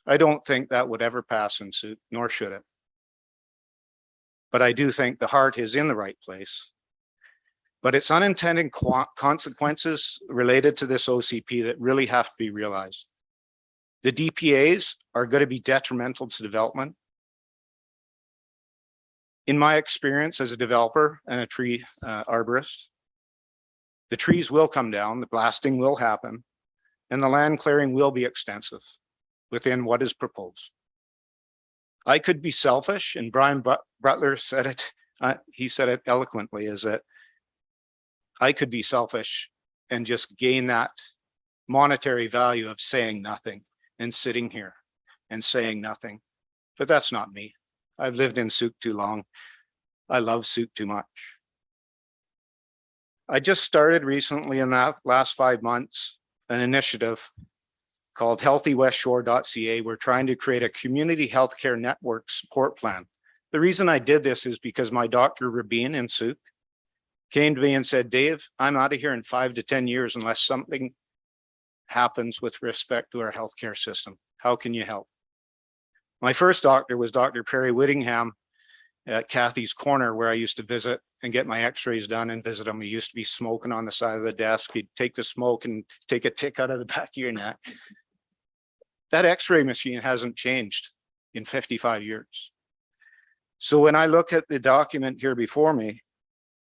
I don't think that would ever pass in Souk, nor should it. But I do think the heart is in the right place. But it's unintended consequences related to this OCP that really have to be realized. The DPAs are going to be detrimental to development. In my experience as a developer and a tree arborist, the trees will come down, the blasting will happen, and the land clearing will be extensive within what is proposed. I could be selfish, and Brian Butler said it, he said it eloquently, is that I could be selfish and just gain that monetary value of saying nothing and sitting here and saying nothing. But that's not me. I've lived in Souk too long. I love Souk too much. I just started recently in that last 5 months, an initiative called healthywestshore.ca. We're trying to create a community healthcare network support plan. The reason I did this is because my doctor Rabin in Souk came to me and said, Dave, I'm out of here in 5 to 10 years unless something happens with respect to our healthcare system. How can you help? My first doctor was Dr. Perry Whittingham at Kathy's Corner, where I used to visit and get my x-rays done and visit him. He used to be smoking on the side of the desk. He'd take the smoke and take a tick out of the back of your neck. That x-ray machine hasn't changed in 55 years. So when I look at the document here before me,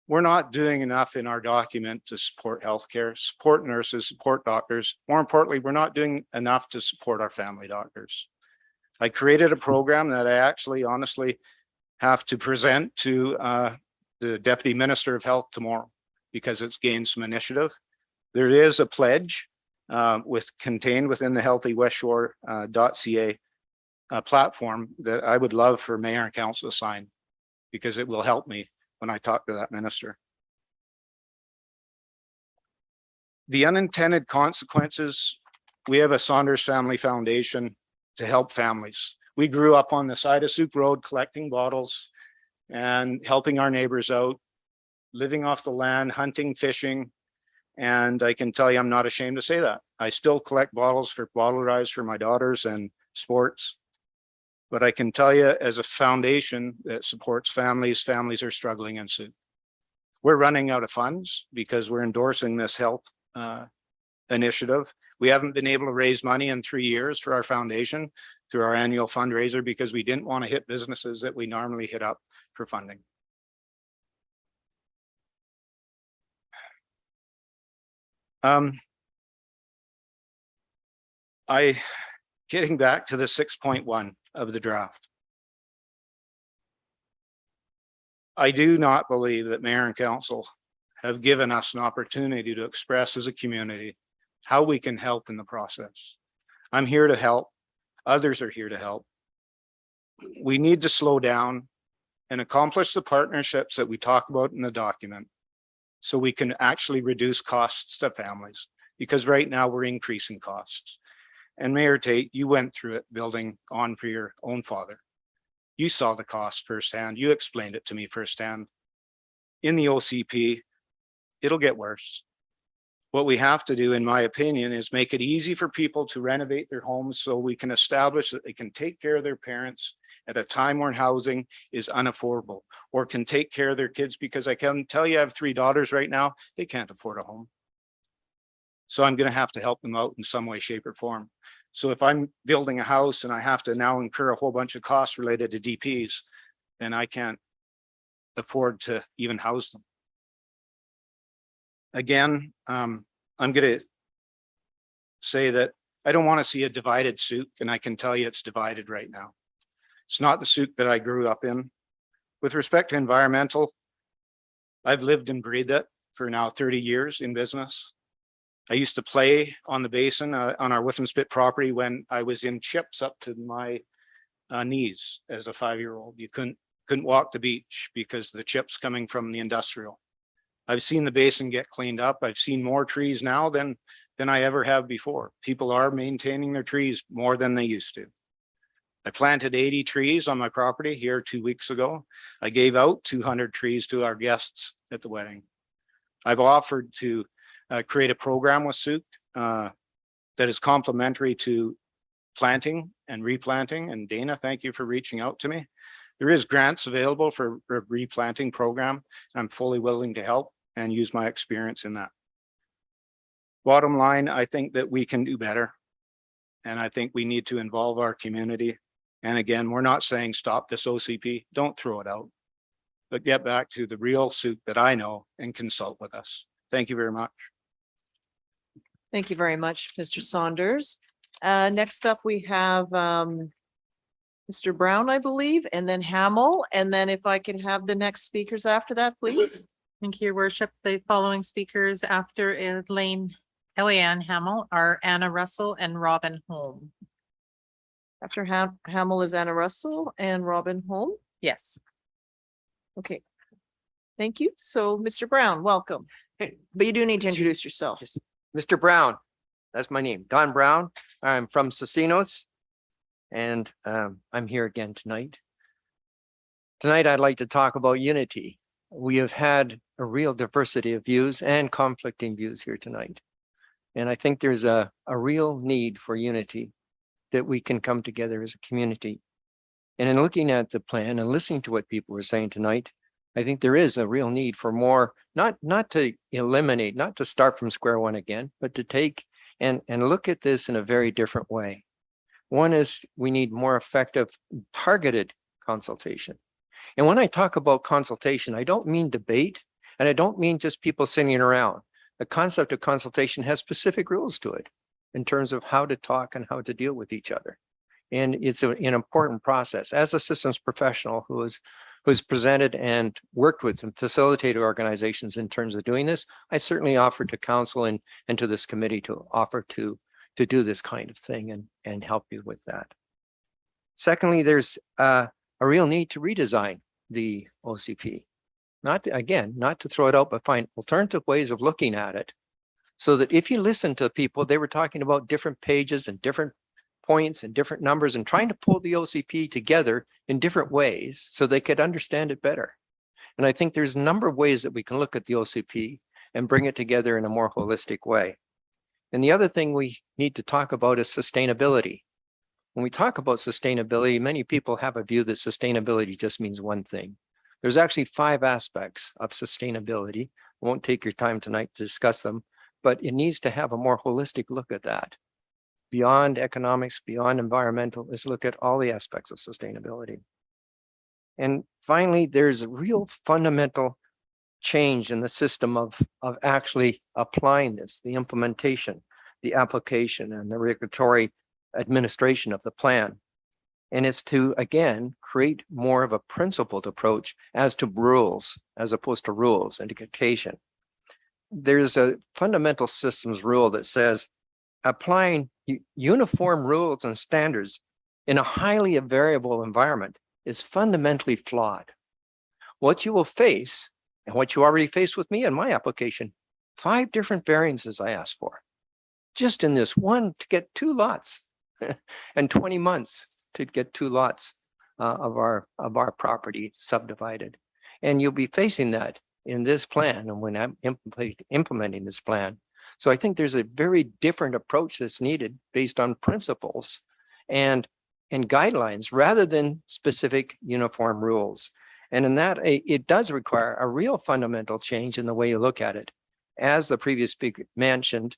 we're not doing enough in our document to support healthcare, support nurses, support doctors. More importantly, we're not doing enough to support our family doctors. I created a program that I actually honestly have to present to the Deputy Minister of Health tomorrow because it's gained some initiative. There is a pledge contained within the healthywestshore.ca platform that I would love for Mayor and Council to sign because it will help me when I talk to that minister. The unintended consequences, we have a Saunders Family Foundation to help families. We grew up on the side of Souk Road collecting bottles and helping our neighbors out, living off the land, hunting, fishing. And I can tell you, I'm not ashamed to say that. I still collect bottles for bottle drives for my daughters and sports. But I can tell you, as a foundation that supports families, families are struggling in Souk. We're running out of funds because we're endorsing this health initiative. We haven't been able to raise money in 3 years for our foundation through our annual fundraiser because we didn't want to hit businesses that we normally hit up for funding. Getting back to the 6.1 of the draft. I do not believe that Mayor and Council have given us an opportunity to express as a community how we can help in the process. I'm here to help. Others are here to help. We need to slow down and accomplish the partnerships that we talk about in the document so we can actually reduce costs to families, because right now we're increasing costs. And Mayor Tate, you went through it building on for your own father. You saw the cost firsthand. You explained it to me firsthand. In the OCP, it'll get worse. What we have to do, in my opinion, is make it easy for people to renovate their homes so we can establish that they can take care of their parents at a time when housing is unaffordable, or can take care of their kids, because I can tell you I have 3 daughters right now, they can't afford a home. So I'm going to have to help them out in some way, shape, or form. So if I'm building a house and I have to now incur a whole bunch of costs related to DPs, then I can't afford to even house them. Again, I'm going to say that I don't want to see a divided Souk, and I can tell you it's divided right now. It's not the Souk that I grew up in. With respect to environmental, I've lived and breathed it for now 30 years in business. I used to play on the basin on our Whiffenspit property when I was in chips up to my knees as a 5-year-old. You couldn't walk the beach because the chips coming from the industrial. I've seen the basin get cleaned up. I've seen more trees now than I ever have before. People are maintaining their trees more than they used to. I planted 80 trees on my property here 2 weeks ago. I gave out 200 trees to our guests at the wedding. I've offered to create a program with Souk that is complementary to planting and replanting. And Dana, thank you for reaching out to me. There is grants available for a replanting program. I'm fully willing to help and use my experience in that. Bottom line, I think that we can do better. And I think we need to involve our community. And again, we're not saying stop this OCP, don't throw it out, but get back to the real Souk that I know and consult with us. Thank you very much. Thank you very much, Mr. Saunders. Next up, we have Mr. Mr. Brown, I believe, and then Hamel. And then if I can have the next speakers after that, please. Thank you, Your Worship. The following speakers after Eliane Hamel are Anna Russell and Robin Holm. After Hamel is Anna Russell and Robin Holm. Yes. Okay. Thank you. So, Mr. Brown, welcome. But you do need to introduce yourself. Mr. Brown, that's my name, Don Brown. I'm from Casinos. And I'm here again tonight. Tonight, I'd like to talk about unity. We have had a real diversity of views and conflicting views here tonight. And I think there's a real need for unity, that we can come together as a community. And in looking at the plan and listening to what people were saying tonight, I think there is a real need for more, not to eliminate, not to start from square one again, but to take and look at this in a very different way. One is we need more effective targeted consultation. And when I talk about consultation, I don't mean debate, and I don't mean just people sitting around. The concept of consultation has specific rules to it in terms of how to talk and how to deal with each other. And it's an important process. As a systems professional who's presented and worked with and facilitated organizations in terms of doing this, I certainly offer to council and to this committee to offer to do this kind of thing and help you with that. Secondly, there's a real need to redesign the OCP. Not to throw it out, but find alternative ways of looking at it, so that if you listen to people, they were talking about different pages and different points and different numbers and trying to pull the OCP together in different ways so they could understand it better. And I think there's a number of ways that we can look at the OCP and bring it together in a more holistic way. And the other thing we need to talk about is sustainability. When we talk about sustainability, many people have a view that sustainability just means one thing. There's actually 5 aspects of sustainability. I won't take your time tonight to discuss them, but it needs to have a more holistic look at that. Beyond economics, beyond environmental, let's look at all the aspects of sustainability. And finally, there's a real fundamental change in the system of actually applying this, the implementation, the application, and the regulatory administration of the plan. And it's to, again, create more of a principled approach as to rules, as opposed to rules and education. There's a fundamental systems rule that says applying uniform rules and standards in a highly variable environment is fundamentally flawed. What you will face, and what you already faced with me in my application, 5 different variances I asked for. Just in this one to get 2 lots and 20 months to get 2 lots of our property subdivided. And you'll be facing that in this plan and when I'm implementing this plan. So I think there's a very different approach that's needed based on principles and guidelines rather than specific uniform rules. And in that, it does require a real fundamental change in the way you look at it. As the previous speaker mentioned,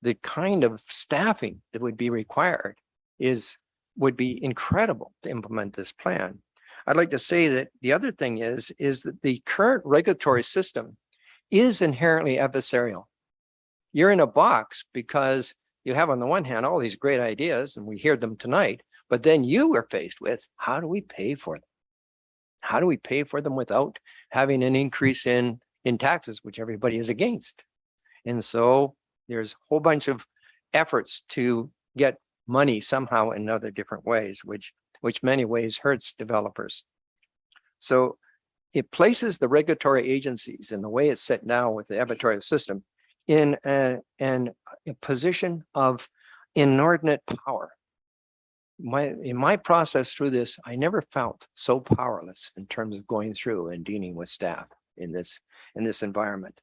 the kind of staffing that would be required would be incredible to implement this plan. I'd like to say that the other thing is that the current regulatory system is inherently adversarial. You're in a box because you have on the one hand all these great ideas, and we hear them tonight, but then you are faced with, how do we pay for them? How do we pay for them without having an increase in taxes, which everybody is against? And so there's a whole bunch of efforts to get money somehow in other different ways, which many ways hurts developers. So it places the regulatory agencies in the way it's set now with the adversarial system in a position of inordinate power. In my process through this, I never felt so powerless in terms of going through and dealing with staff in this environment.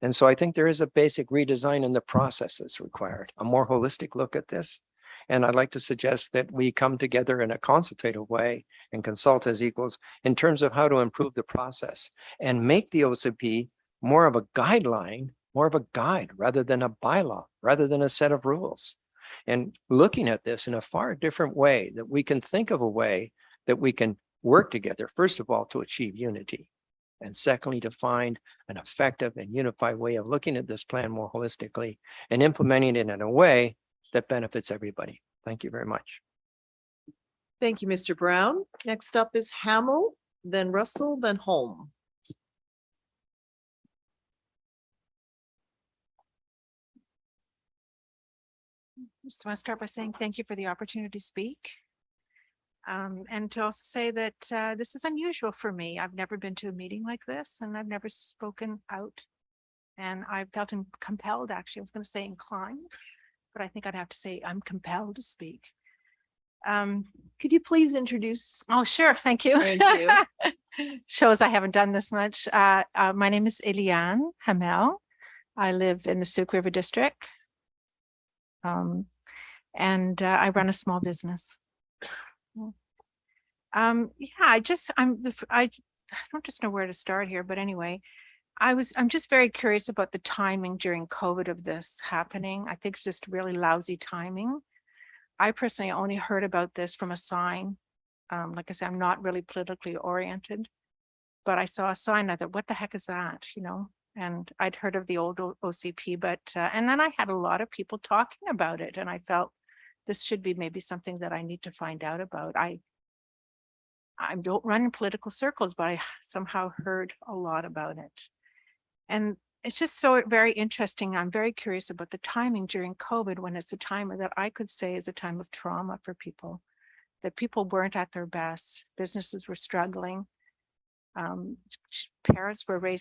And so I think there is a basic redesign in the process that's required, a more holistic look at this. And I'd like to suggest that we come together in a consultative way and consult as equals in terms of how to improve the process and make the OCP more of a guideline, more of a guide rather than a bylaw, rather than a set of rules. And looking at this in a far different way, that we can think of a way that we can work together, first of all, to achieve unity. And secondly, to find an effective and unified way of looking at this plan more holistically and implementing it in a way that benefits everybody. Thank you very much. Thank you, Mr. Brown. Next up is Hamel, then Russell, then Holm. Just want to start by saying thank you for the opportunity to speak. And to also say that this is unusual for me. I've never been to a meeting like this and I've never spoken out. And I felt compelled, actually, I was going to say inclined, but I think I'd have to say I'm compelled to speak. Could you please introduce? Oh, sure. Thank you. Thank you. Shows I haven't done this much. My name is Eliane Hamel. I live in the Sauk River District. And I run a small business. Yeah, I don't just know where to start here, but anyway, I'm just very curious about the timing during COVID of this happening. I think it's just really lousy timing. I personally only heard about this from a sign. Like I said, I'm not really politically oriented, but I saw a sign. I thought, what the heck is that? You know, and I'd heard of the old OCP, but, and then I had a lot of people talking about it and I felt this should be maybe something that I need to find out about. I don't run in political circles, but I somehow heard a lot about it. And it's just so very interesting. I'm very curious about the timing during COVID when it's a time that I could say is a time of trauma for people, that people weren't at their best. Businesses were struggling. Parents were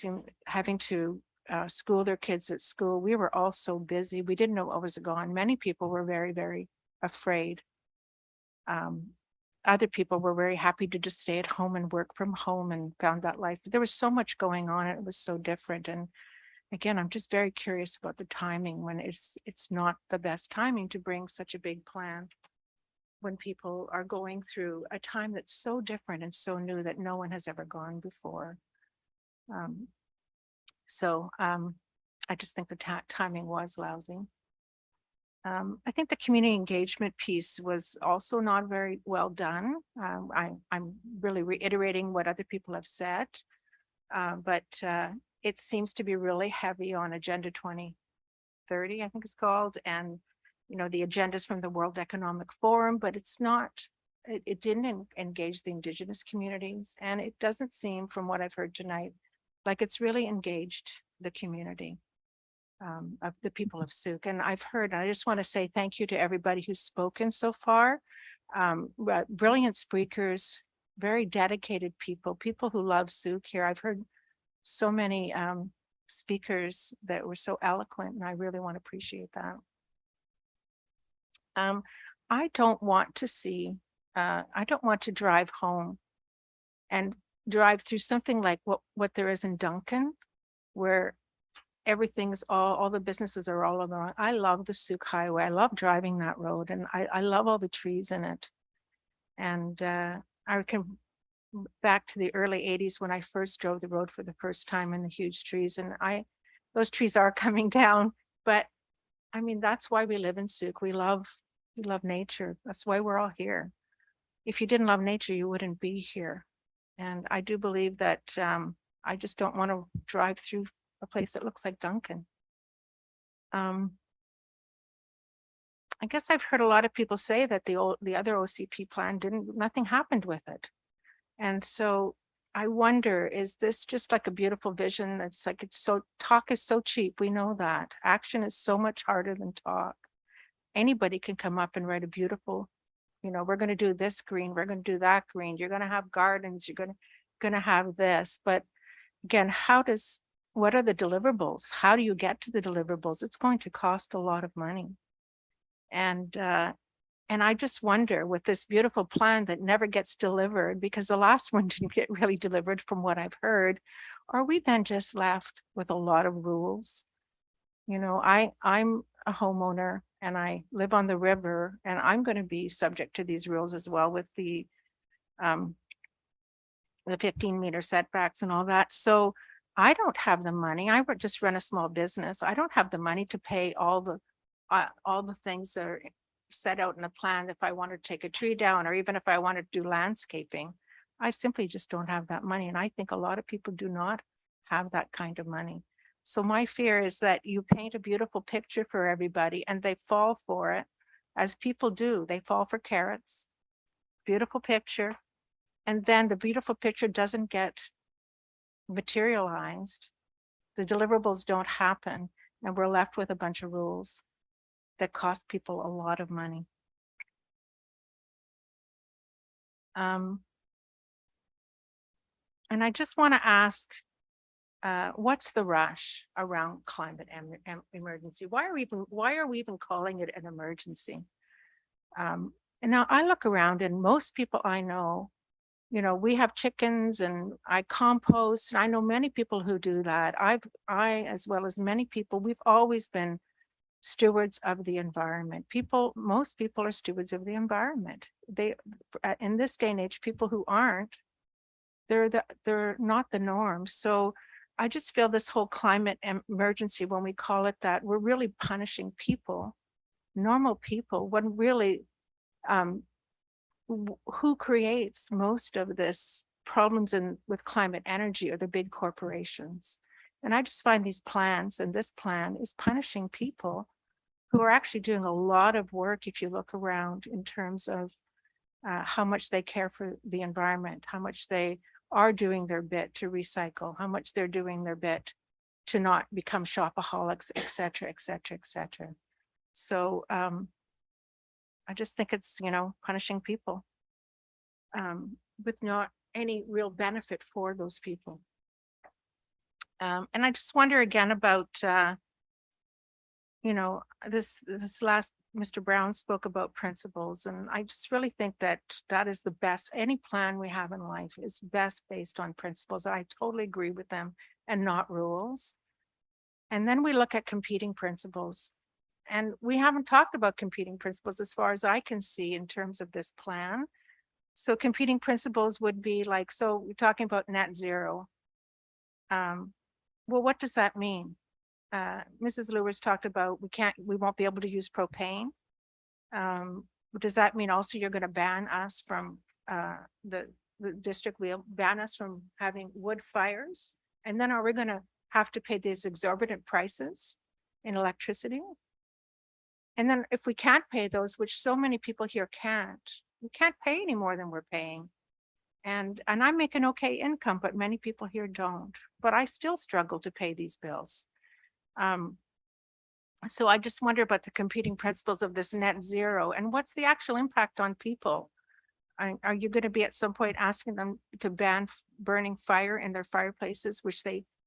having to school their kids at school. We were all so busy. We didn't know what was going on. Many people were very, very afraid. Other people were very happy to just stay at home and work from home and found that life. There was so much going on. It was so different. And again, I'm just very curious about the timing when it's not the best timing to bring such a big plan when people are going through a time that's so different and so new that no one has ever gone before. I just think the timing was lousy. I think the community engagement piece was also not very well done. I'm really reiterating what other people have said, but it seems to be really heavy on Agenda 2030, I think it's called, and you know, the agendas from the World Economic Forum, but it's not, it didn't engage the Indigenous communities, and it doesn't seem, from what I've heard tonight, like it's really engaged the community. Of the people of Sauk. And I've heard, I just want to say thank you to everybody who's spoken so far. Brilliant speakers, very dedicated people who love Sauk here. I've heard so many speakers that were so eloquent, and I really want to appreciate that. I don't want to drive home and drive through something like what there is in Duncan, where everything's all the businesses are all around. I love the Sauk Highway. I love driving that road, and I love all the trees in it. And I can back to the early 80s when I first drove the road for the first time, and the huge trees, and those trees are coming down. But I mean, that's why we live in Sauk. We love nature. That's why we're all here. If you didn't love nature, you wouldn't be here. And I do believe that I just don't want to drive through a place that looks like Duncan. I guess I've heard a lot of people say that the other OCP plan nothing happened with it. And so I wonder, is this just like a beautiful vision? That's like, talk is so cheap. We know that. Action is so much harder than talk. Anybody can come up and write a beautiful, you know, we're going to do this green, we're going to do that green, you're going to have gardens, you're going to have this. But again, what are the deliverables? How do you get to the deliverables? It's going to cost a lot of money. And I just wonder, with this beautiful plan that never gets delivered, because the last one didn't get really delivered from what I've heard, are we then just left with a lot of rules? You know, I'm a homeowner and I live on the river, and I'm going to be subject to these rules as well with the 15-meter setbacks and all that. So I don't have the money. I would just run a small business. I don't have the money to pay all the things that are set out in the plan. If I want to take a tree down, or even if I want to do landscaping, I simply just don't have that money. And I think a lot of people do not have that kind of money. So my fear is that you paint a beautiful picture for everybody and they fall for it, as people do. They fall for carrots. beautiful picture, and then the beautiful picture doesn't get materialized. The deliverables don't happen, and we're left with a bunch of rules that cost people a lot of money. And I just want to ask, what's the rush around climate emergency? Why are we even calling it an emergency? And now I look around, and most people I know, you know, we have chickens and I compost, and I know many people who do that. I, as well as many people, we've always been stewards of the environment. Most people are stewards of the environment. They, in this day and age, people who aren't, they're not the norm. So I just feel this whole climate emergency, when we call it that, we're really punishing people, normal people, when really, who creates most of this problems with climate energy are the big corporations. And I just find these plans, and this plan is punishing people who are actually doing a lot of work, if you look around, in terms of how much they care for the environment, how much they are doing their bit to recycle, how much they're doing their bit to not become shopaholics, et cetera, et cetera, et cetera. So I just think it's, you know, punishing people with not any real benefit for those people. And I just wonder again about, you know, this last, Mr. Brown spoke about principles, and I just really think that that is the best. Any plan we have in life is best based on principles. I totally agree with them, and not rules. And then we look at competing principles, and we haven't talked about competing principles as far as I can see in terms of this plan. So competing principles would be like, so we're talking about net zero. Well, what does that mean? Mrs. Lewis talked about we won't be able to use propane. Does that mean also you're going to ban us from the district will ban us from having wood fires? And then are we going to have to pay these exorbitant prices in electricity? And then if we can't pay those, which so many people here can't, we can't pay any more than we're paying. And I make an okay income, but many people here don't. But I still struggle to pay these bills. So I just wonder about the competing principles of this net zero, and what's the actual impact on people? Are you going to be at some point asking them to ban burning fire in their fireplaces, which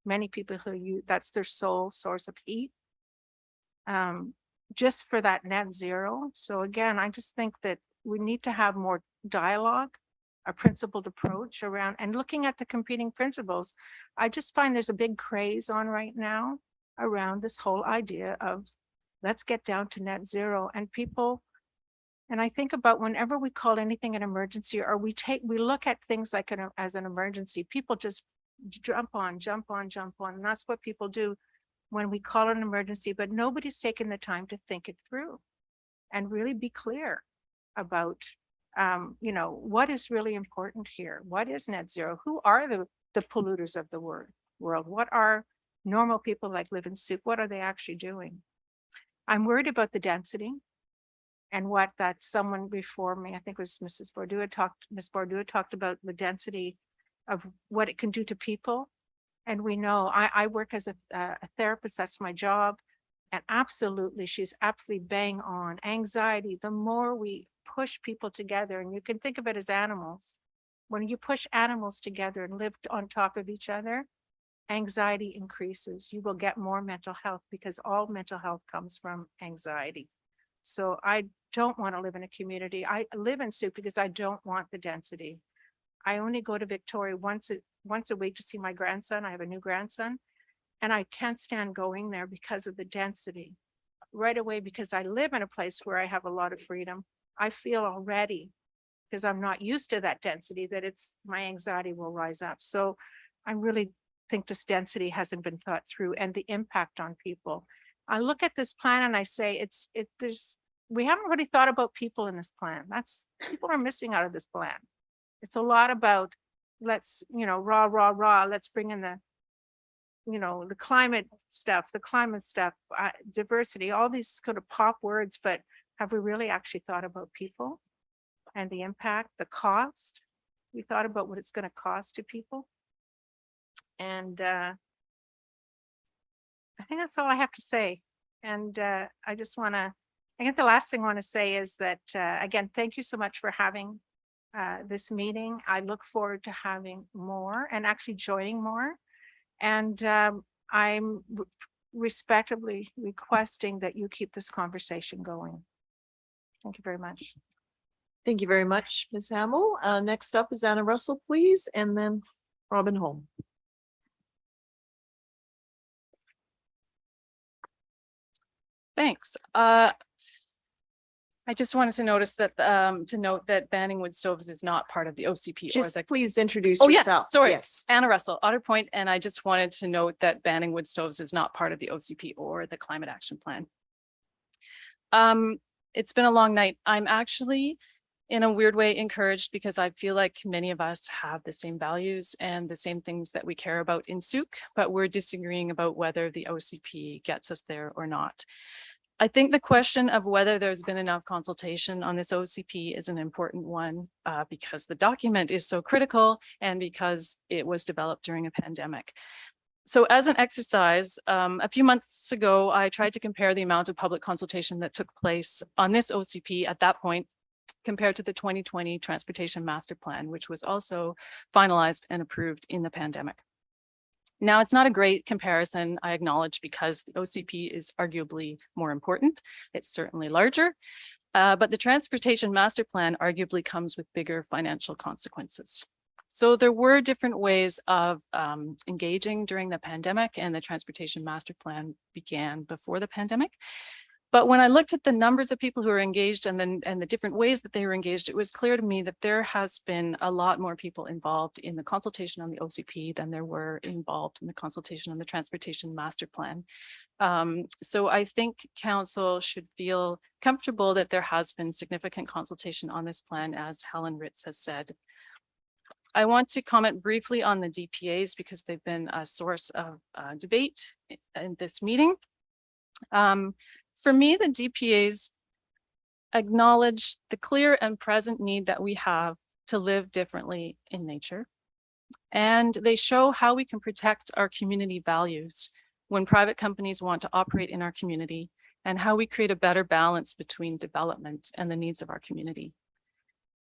many people who use, that's their sole source of heat, just for that net zero? So again, I just think that we need to have more dialogue, a principled approach around, and looking at the competing principles. I just find there's a big craze on right now around this whole idea of let's get down to net zero, and people, and I think about whenever we call anything an emergency, or we look at things like as an emergency, people just jump on, and that's what people do when we call it an emergency, but nobody's taken the time to think it through and really be clear about, you know, what is really important here? What is net zero? Who are the polluters of the world? What are normal people like live in soup? What are they actually doing? I'm worried about the density, and what that someone before me, I think it was Ms. Bordeaux talked about the density of what it can do to people. And we know, I work as a therapist, that's my job. And absolutely, she's absolutely bang on. Anxiety, the more we push people together, and you can think of it as animals. When you push animals together and live on top of each other, anxiety increases. You will get more mental health, because all mental health comes from anxiety. So I don't want to live in a community. I live in Soup because I don't want the density. I only go to Victoria once a week to see my grandson. I have a new grandson, and I can't stand going there because of the density. Right away, because I live in a place where I have a lot of freedom, I feel already, because I'm not used to that density, that my anxiety will rise up. So I really think this density hasn't been thought through, and the impact on people. I look at this plan and I say, we haven't really thought about people in this plan. People are missing out of this plan. It's a lot about, let's, you know, let's bring in the, you know, the climate stuff, diversity, all these kind of pop words, but have we really actually thought about people? and the impact, the cost. We thought about what it's going to cost to people. And I think that's all I have to say. And I just want to, I think the last thing I want to say is that, again, thank you so much for having this meeting. I look forward to having more and actually joining more. And I'm respectfully requesting that you keep this conversation going. Thank you very much. Thank you very much, Ms. Hamill. Next up is Anna Russell, please, and then Robin Holm. Thanks. I just wanted to notice that, to note that banning wood stoves is not part of the OCP. Just or the. please introduce Oh, yourself. yes, sorry. Yes. Anna Russell, Otter Point, and I just wanted to note that banning wood stoves is not part of the OCP or the climate action plan. It's been a long night. I'm actually in a weird way encouraged because I feel like many of us have the same values and the same things that we care about in Souk, but we're disagreeing about whether the OCP gets us there or not. I think the question of whether there's been enough consultation on this OCP is an important one because the document is so critical and because it was developed during a pandemic. So as an exercise, a few months ago, I tried to compare the amount of public consultation that took place on this OCP at that point compared to the 2020 Transportation Master Plan, which was also finalized and approved in the pandemic. Now, it's not a great comparison, I acknowledge, because the OCP is arguably more important. It's certainly larger, but the Transportation Master Plan arguably comes with bigger financial consequences. So there were different ways of engaging during the pandemic, and the Transportation Master Plan began before the pandemic. But when I looked at the numbers of people who are engaged and the different ways that they were engaged, it was clear to me that there has been a lot more people involved in the consultation on the OCP than there were involved in the consultation on the Transportation Master Plan. So I think council should feel comfortable that there has been significant consultation on this plan, as Helen Ritz has said. I want to comment briefly on the DPAs because they've been a source of debate in this meeting. For me, the DPAs acknowledge the clear and present need that we have to live differently in nature. And they show how we can protect our community values when private companies want to operate in our community, and how we create a better balance between development and the needs of our community.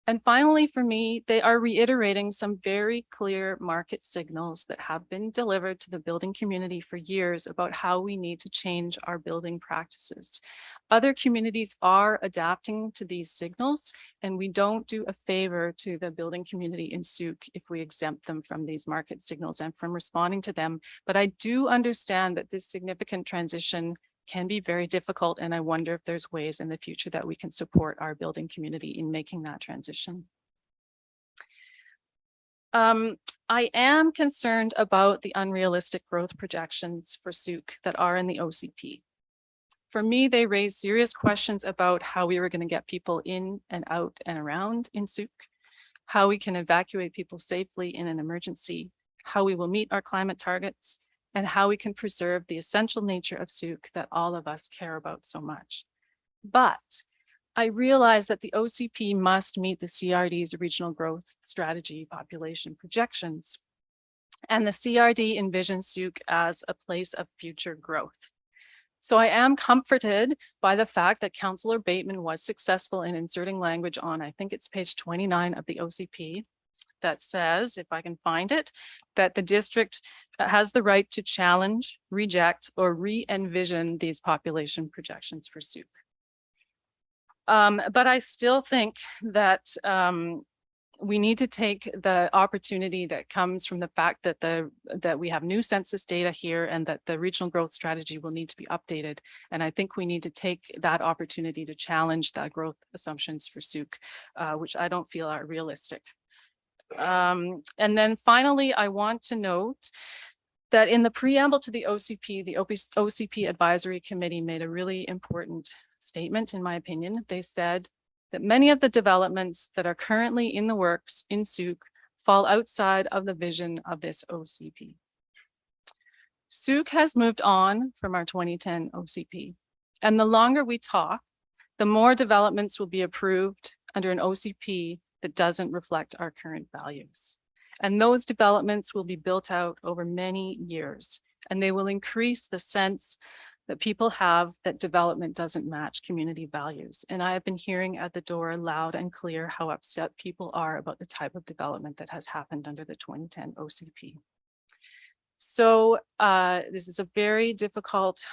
And finally, for me, they are reiterating some very clear market signals that have been delivered to the building community for years about how we need to change our building practices. Other communities are adapting to these signals, and we don't do a favor to the building community in Souk if we exempt them from these market signals and from responding to them. But I do understand that this significant transition can be very difficult, and I wonder if there's ways in the future that we can support our building community in making that transition. I am concerned about the unrealistic growth projections for Souk that are in the OCP. For me, they raise serious questions about how we were going to get people in and out and around in Souk, how we can evacuate people safely in an emergency, how we will meet our climate targets, and how we can preserve the essential nature of Souk that all of us care about so much. But I realize that the OCP must meet the CRD's regional growth strategy population projections. And the CRD envisions Souk as a place of future growth. So I am comforted by the fact that Councillor Bateman was successful in inserting language on, I think it's page 29 of the OCP, that says, if I can find it, that the district has the right to challenge, reject, or re-envision these population projections for Souk. But I still think that we need to take the opportunity that comes from the fact that that we have new census data here and that the regional growth strategy will need to be updated. And I think we need to take that opportunity to challenge the growth assumptions for Souk, which I don't feel are realistic. And then finally, I want to note that in the preamble to the OCP Advisory Committee made a really important statement, in my opinion. They said that many of the developments that are currently in the works in Souk fall outside of the vision of this OCP. Souk has moved on from our 2010 OCP, and the longer we talk, the more developments will be approved under an OCP that doesn't reflect our current values. And those developments will be built out over many years, and they will increase the sense that people have that development doesn't match community values. And I have been hearing at the door loud and clear how upset people are about the type of development that has happened under the 2010 OCP. So this is a very difficult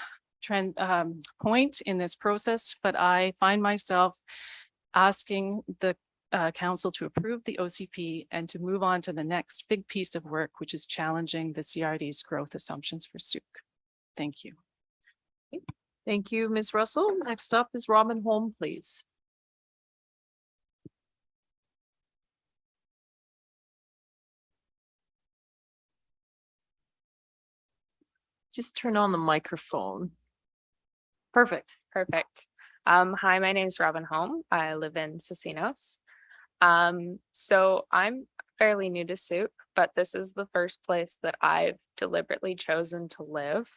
point in this process, but I find myself asking the council to approve the OCP and to move on to the next big piece of work, which is challenging the CRD's growth assumptions for Sooke. Thank you. Thank you, Ms. Russell. Next up is Robin Holm, please. Just turn on the microphone. Perfect. Perfect. Hi, my name is Robin Holm. I live in Cicinos. So I'm fairly new to Sooke, but this is the first place that I've deliberately chosen to live.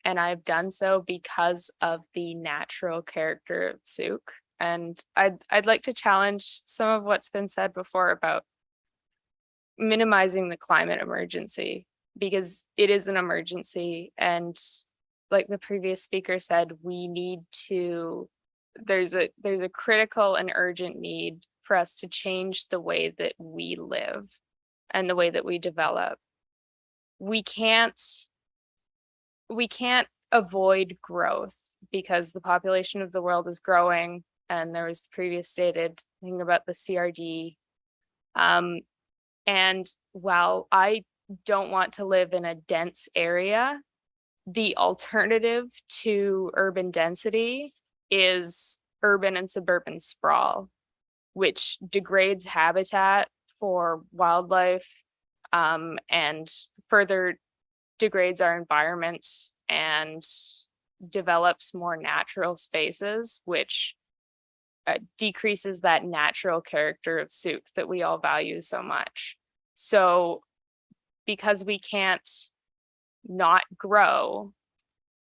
And I've done so because of the natural character of Sooke. And I'd like to challenge some of what's been said before about minimizing the climate emergency, because it is an emergency. And like the previous speaker said, we need to, there's a critical and urgent need for us to change the way that we live and the way that we develop. We can't avoid growth because the population of the world is growing, and there was the previous stated thing about the CRD. And while I don't want to live in a dense area, the alternative to urban density is urban and suburban sprawl, which degrades habitat for wildlife, and further degrades our environment and develops more natural spaces, which decreases that natural character of Sooke that we all value so much. So because we can't not grow,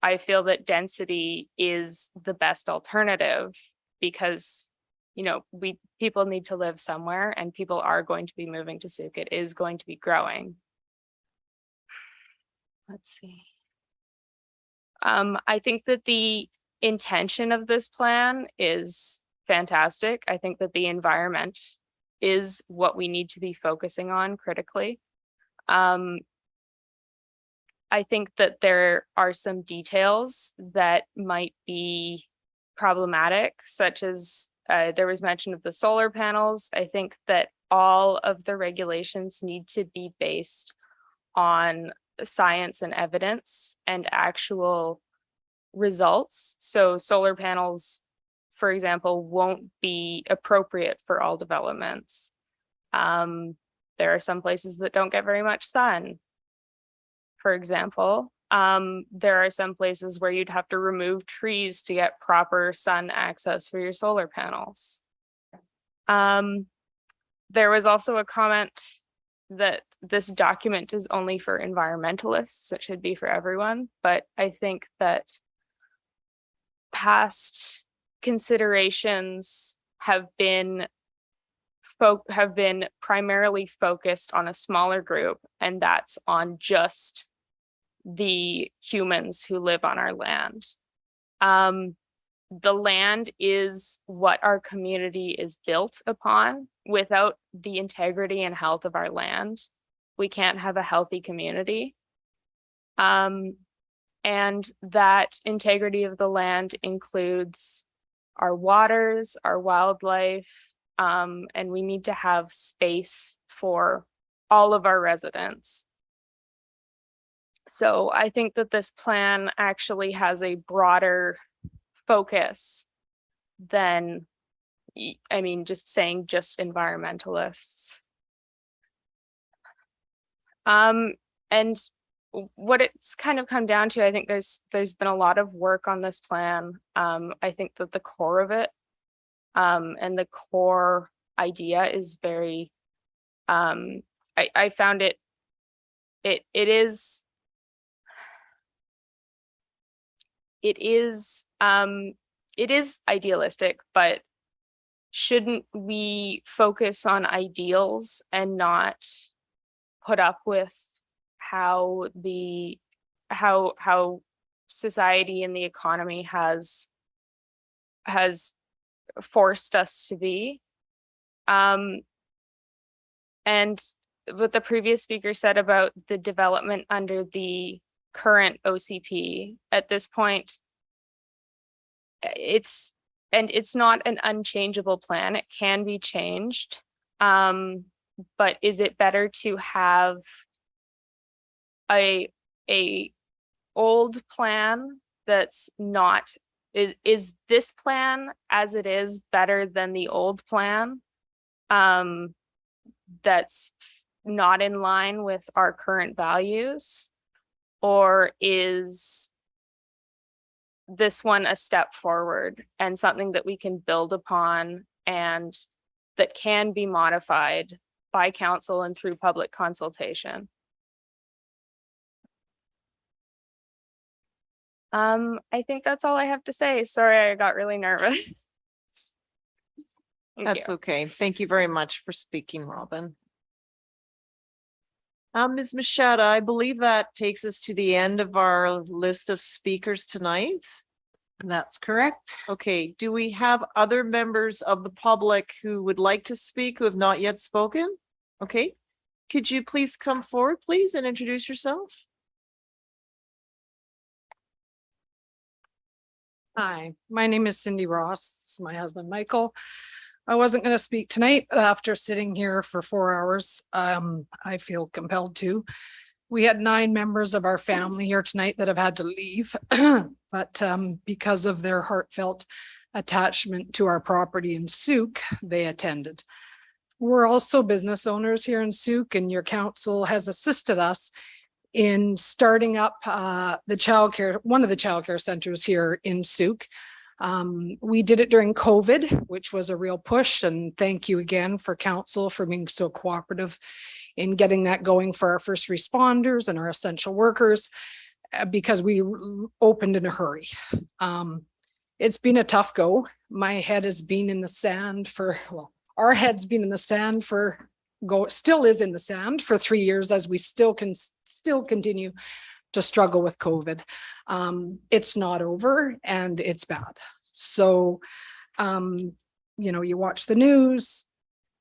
I feel that density is the best alternative, because people need to live somewhere, and people are going to be moving to Sooke. It is going to be growing. Let's see. I think that the intention of this plan is fantastic. I think that the environment is what we need to be focusing on critically. I think that there are some details that might be problematic, such as there was mention of the solar panels. I think that all of the regulations need to be based on science and evidence and actual results. So solar panels, for example, won't be appropriate for all developments. There are some places that don't get very much sun, for example. There are some places where you'd have to remove trees to get proper sun access for your solar panels. There was also a comment that this document is only for environmentalists. It should be for everyone, but I think that past considerations have been primarily focused on a smaller group, and that's on just the humans who live on our land. The land is what our community is built upon. Without the integrity and health of our land, we can't have a healthy community. And that integrity of the land includes our waters, our wildlife, and we need to have space for all of our residents. So I think that this plan actually has a broader focus than, just saying just environmentalists. And what it's kind of come down to, I think there's been a lot of work on this plan. I think that the core of it, and the core idea is very, I found it is idealistic, but shouldn't we focus on ideals and not put up with how society and the economy has forced us to be? And what the previous speaker said about the development under the current OCP, at this point, it's not an unchangeable plan. It can be changed. But is it better to have a old plan that's not, is this plan as it is better than the old plan? That's not in line with our current values? Or is this one a step forward and something that we can build upon and that can be modified by council and through public consultation? I think that's all I have to say. Sorry, I got really nervous. That's okay. Thank you very much for speaking, Robin. Ms. Machada, I believe that takes us to the end of our list of speakers tonight. That's correct. Okay, do we have other members of the public who would like to speak who have not yet spoken? Okay, could you please come forward, please, and introduce yourself? Hi, my name is Cindy Ross. This is my husband, Michael. I wasn't going to speak tonight, but after sitting here for 4 hours, I feel compelled to. We had 9 members of our family here tonight that have had to leave, but because of their heartfelt attachment to our property in Souk, they attended. We're also business owners here in Souk, and your council has assisted us in starting up the childcare, one of the childcare centers here in Souk. We did it during COVID, which was a real push, and thank you again for council for being so cooperative in getting that going for our first responders and our essential workers, because we opened in a hurry. It's been a tough go. My head has been in the sand for, well, our head's been in the sand for, still is in the sand for 3 years, as we still continue to struggle with COVID. It's not over and it's bad. So, you know, you watch the news,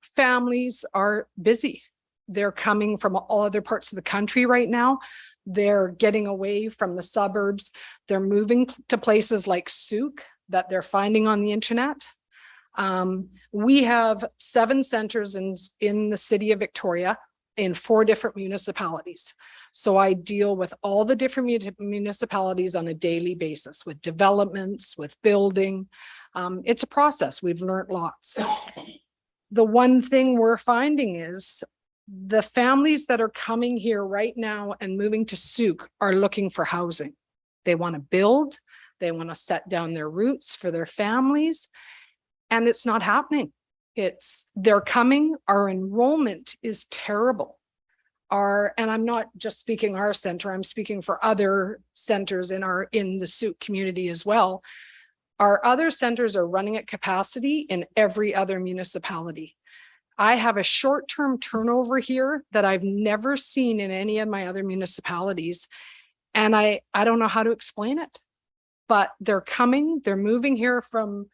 families are busy. They're coming from all other parts of the country right now. They're getting away from the suburbs. They're moving to places like Souk that they're finding on the internet. We have 7 centers in the city of Victoria in 4 different municipalities. So I deal with all the different municipalities on a daily basis, with developments, with building. It's a process. We've learned lots. The one thing we're finding is the families that are coming here right now and moving to Souk are looking for housing. They want to build, they want to set down their roots for their families, and it's not happening. They're coming, our enrollment is terrible. And I'm not just speaking our center, I'm speaking for other centers in the Souk community as well. Our other centers are running at capacity in every other municipality. I have a short-term turnover here that I've never seen in any of my other municipalities. And I don't know how to explain it, but they're coming, they're moving here from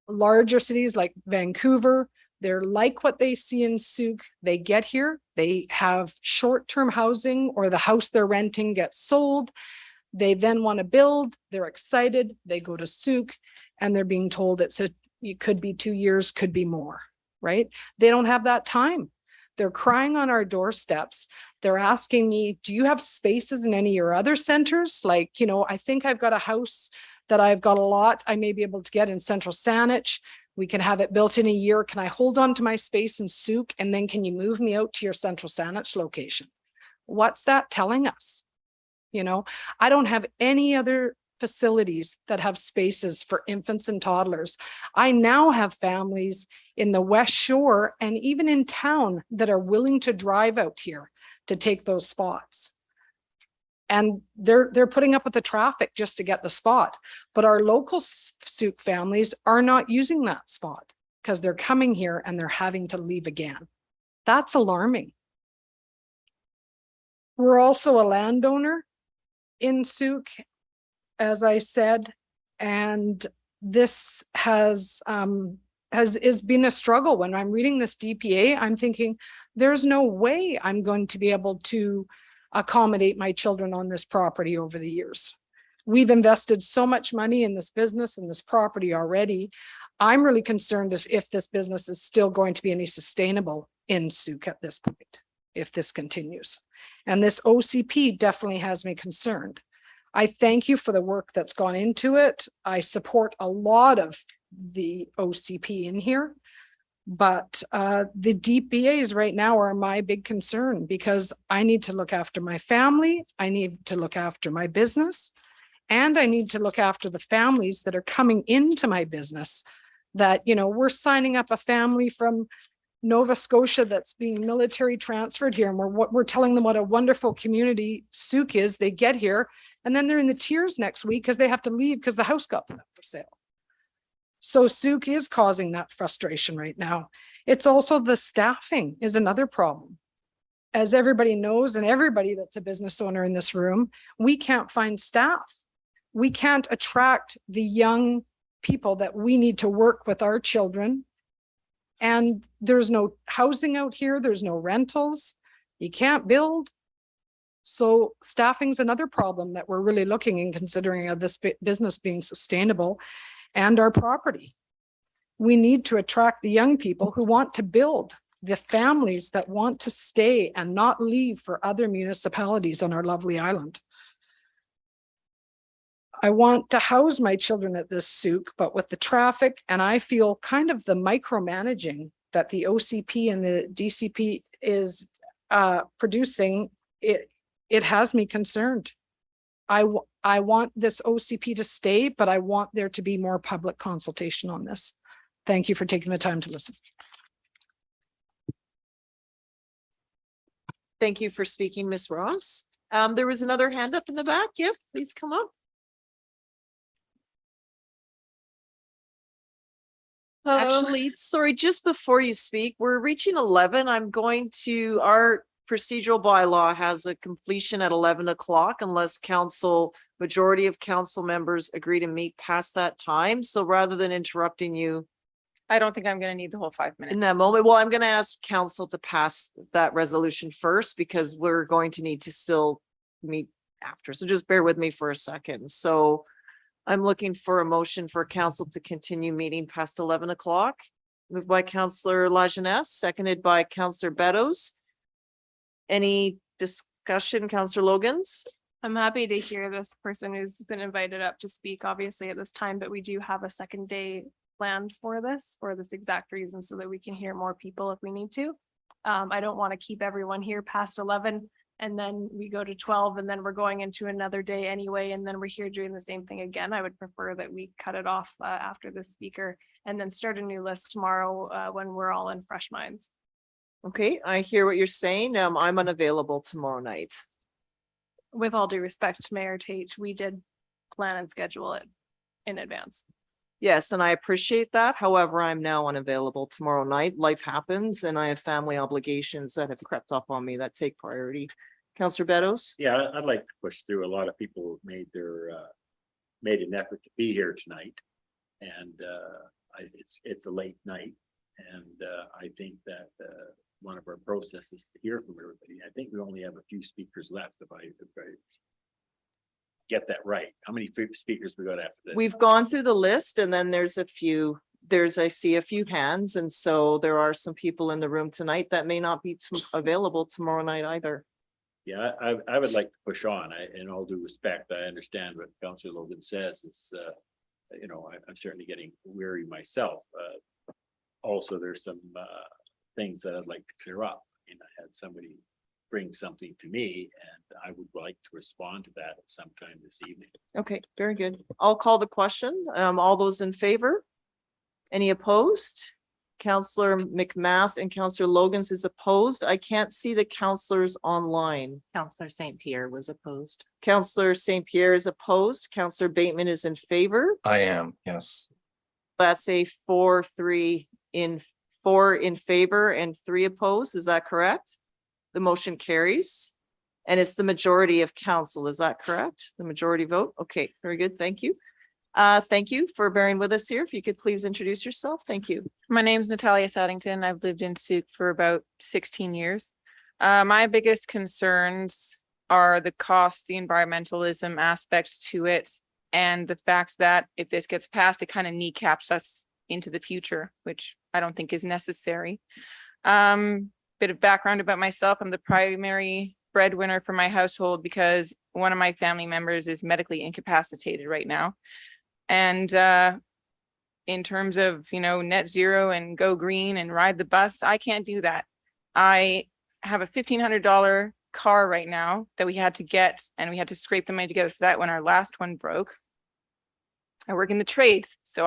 larger cities like Vancouver. They're like what they see in Souk. They get here, they have short-term housing, or the house they're renting gets sold. They then want to build, they're excited, they go to Souk, and they're being told it could be 2 years, could be more, right? They don't have that time. They're crying on our doorsteps. They're asking me, do you have spaces in any of your other centers? Like, you know, I think I've got a house that I've got a lot I may be able to get in Central Saanich. We can have it built in a year. Can I hold on to my space in Souk, and then can you move me out to your Central Saanich location? What's that telling us? You know, I don't have any other facilities that have spaces for infants and toddlers. I now have families in the West Shore and even in town that are willing to drive out here to take those spots. And they're putting up with the traffic just to get the spot. But our local Souk families are not using that spot. because they're coming here and they're having to leave again. That's alarming. We're also a landowner in Souk, as I said, and this has been a struggle. When I'm reading this DPA, I'm thinking there's no way I'm going to be able to accommodate my children on this property over the years. We've invested so much money in this business and this property already. I'm really concerned if this business is still going to be any sustainable in Souk at this point, if this continues. And this OCP definitely has me concerned. I thank you for the work that's gone into it. I support a lot of the OCP in here, but the DPAs right now are my big concern because I need to look after my family. I need to look after my business, and I need to look after the families that are coming into my business. That, you know, we're signing up a family from Nova Scotia that's being military transferred here, and we're telling them what a wonderful community Souk is. They get here and then they're in the tears next week because they have to leave because the house got put up for sale. So Souk is causing that frustration right now. It's also the staffing is another problem. As everybody knows, and everybody that's a business owner in this room, we can't find staff. We can't attract the young people that we need to work with our children. And there's no housing out here. There's no rentals. You can't build. So staffing's another problem that we're really looking and considering of this business being sustainable, and our property. We need to attract the young people who want to build, the families that want to stay and not leave for other municipalities on our lovely island. I want to house my children at this Souk, but with the traffic, and I feel kind of the micromanaging that the OCP and the DCP is producing, it has me concerned. I want this OCP to stay, but I want there to be more public consultation on this. Thank you for taking the time to listen. Thank you for speaking, Ms. Ross. There was another hand up in the back. Yep, please come up. Actually, sorry, just before you speak, we're reaching 11. Our procedural bylaw has a completion at 11 o'clock unless majority of council members agree to meet past that time. So rather than interrupting you, I don't think I'm going to need the whole 5 minutes. in that moment, well, I'm going to ask council to pass that resolution first because we're going to need to still meet after. So just bear with me for a second. So I'm looking for a motion for council to continue meeting past 11 o'clock. Moved by Councillor Lajeunesse, seconded by Councillor Beddoes. Any discussion, Councillor Logans? I'm happy to hear this person who's been invited up to speak, obviously at this time, but we do have a second day planned for this exact reason, so that we can hear more people if we need to. I don't want to keep everyone here past 11 and then we go to 12 and then we're going into another day anyway, and then we're here doing the same thing again. I would prefer that we cut it off after the speaker and then start a new list tomorrow when we're all in fresh minds. Okay, I hear what you're saying. I'm unavailable tomorrow night. With all due respect to Mayor Tate, we did plan and schedule it in advance. Yes, and I appreciate that. However, I'm now unavailable tomorrow night. Life happens and I have family obligations that have crept up on me that take priority. Councillor Beddoes? Yeah, I'd like to push through. A lot of people made an effort to be here tonight. And it's a late night. And I think that one of our processes to hear from everybody. I think we only have a few speakers left if I get that right. How many speakers we got after this? We've gone through the list and then there's I see a few hands. And so there are some people in the room tonight that may not be available tomorrow night either. Yeah, I would like to push on. In all due respect, I understand what Councillor Logan says is, I'm certainly getting weary myself. Also, there's some things that I'd like to clear up. And I had somebody bring something to me and I would like to respond to that sometime this evening. Okay, very good. I'll call the question. All those in favor? Any opposed? Councillor McMath and Councillor Logans is opposed. I can't see the councillors online. Councillor St. Pierre was opposed. Councillor St. Pierre is opposed. Councillor Bateman is in favor. I am, yes. That's a 4-3 4 in favor and 3 opposed. Is that correct? The motion carries. And it's the majority of council. Is that correct? The majority vote? Okay, very good. Thank you. Thank you for bearing with us here. If you could please introduce yourself. Thank you. My name's Natalia Saddington. I've lived in Souk for about 16 years. My biggest concerns are the cost, the environmentalism aspects to it, and the fact that if this gets passed, it kind of kneecaps us into the future, which I don't think is necessary. Bit of background about myself. I'm the primary breadwinner for my household because one of my family members is medically incapacitated right now. And in terms of, net zero and go green and ride the bus, I can't do that. I have a $1,500 car right now that we had to get, and we had to scrape the money together for that when our last one broke. I work in the trades, so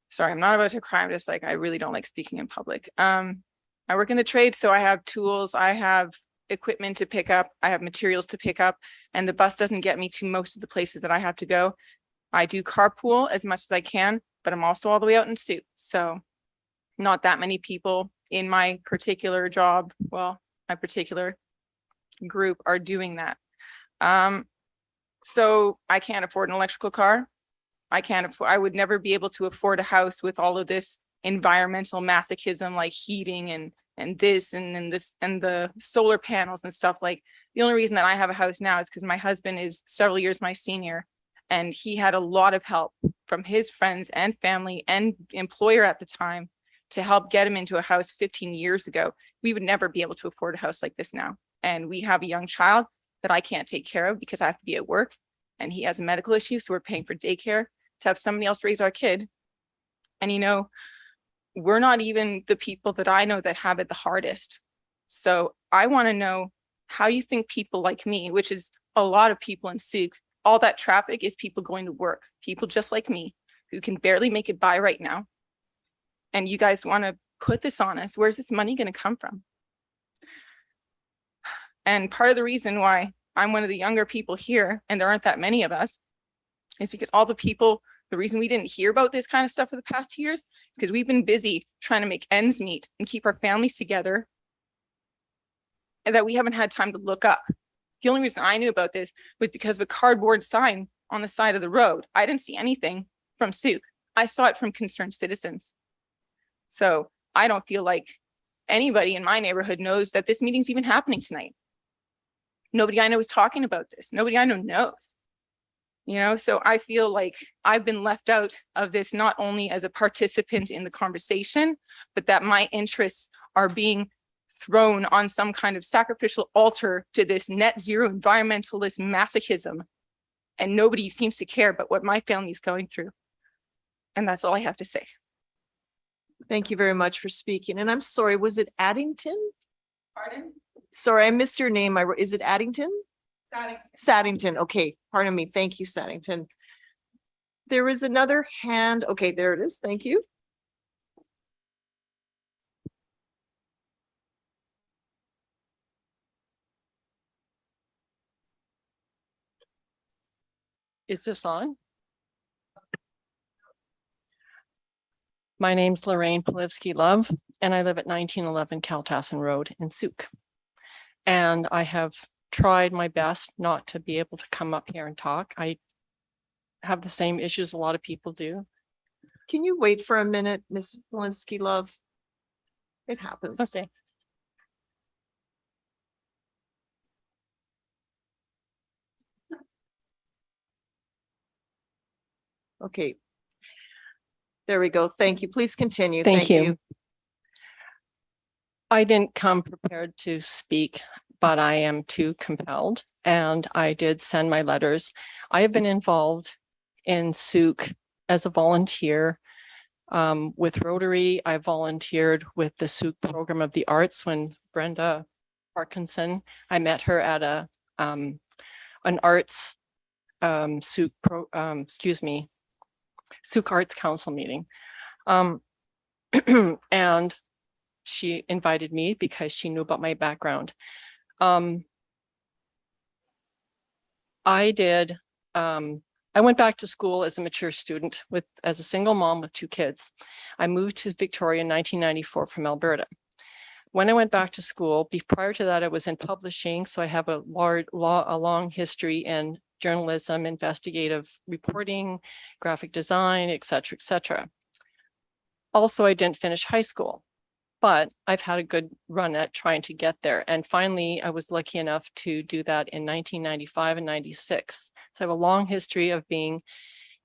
sorry, I'm not about to cry. I'm just like, I really don't like speaking in public. I work in the trade, so I have tools, I have equipment to pick up, I have materials to pick up, and the bus doesn't get me to most of the places that I have to go. I do carpool as much as I can, but I'm also all the way out in Souk. So not that many people in my particular job, well, my particular group are doing that. So I can't afford an electrical car. I would never be able to afford a house with all of this environmental masochism, like heating and this and the solar panels and stuff. Like, the only reason that I have a house now is because my husband is several years my senior, and he had a lot of help from his friends and family and employer at the time to help get him into a house 15 years ago. We would never be able to afford a house like this now. And we have a young child that I can't take care of because I have to be at work, and he has a medical issue, so we're paying for daycare to have somebody else raise our kid. And we're not even the people that I know that have it the hardest. So I want to know how you think people like me, which is a lot of people in Souk, all that traffic is people going to work, people just like me who can barely make it by right now. And you guys want to put this on us. Where's this money going to come from? And part of the reason why I'm one of the younger people here, and there aren't that many of us, is because all the people, the reason we didn't hear about this kind of stuff for the past 2 years is because we've been busy trying to make ends meet and keep our families together, and that we haven't had time to look up. The only reason I knew about this was because of a cardboard sign on the side of the road. I didn't see anything from Souk. I saw it from concerned citizens. So I don't feel like anybody in my neighborhood knows that this meeting's even happening tonight. Nobody I know is talking about this. Nobody I know knows. So I feel like I've been left out of this, not only as a participant in the conversation, but that my interests are being thrown on some kind of sacrificial altar to this net zero environmentalist masochism. And nobody seems to care about what my family's going through. And that's all I have to say. Thank you very much for speaking. And I'm sorry, was it Addington? Pardon? Sorry, I missed your name. Is it Addington? Saddington. Saddington. Okay, pardon me. Thank you, Saddington. There is another hand. Okay, there it is. Thank you. Is this on? My name's Lorraine Polivsky Love, and I live at 1911 Kaltassin Road in Souk. And I have tried my best not to be able to come up here and talk. I have the same issues a lot of people do. Can you wait for a minute, Ms. Polivsky Love? It happens. Okay. Okay. There we go. Thank you. Please continue. Thank you. I didn't come prepared to speak, but I am too compelled, and I did send my letters. I have been involved in Souk as a volunteer with Rotary. I volunteered with the Souk Program of the Arts when Brenda Parkinson, I met her at an arts Souk Arts Council meeting. And she invited me because she knew about my background. I did I went back to school as a mature student as a single mom with 2 kids. I moved to Victoria in 1994 from Alberta. When I went back to school, prior to that, I was in publishing. So I have a long history in journalism, investigative reporting, graphic design, et cetera, et cetera. Also, I didn't finish high school, but I've had a good run at trying to get there. And finally, I was lucky enough to do that in 1995 and 96. So I have a long history of being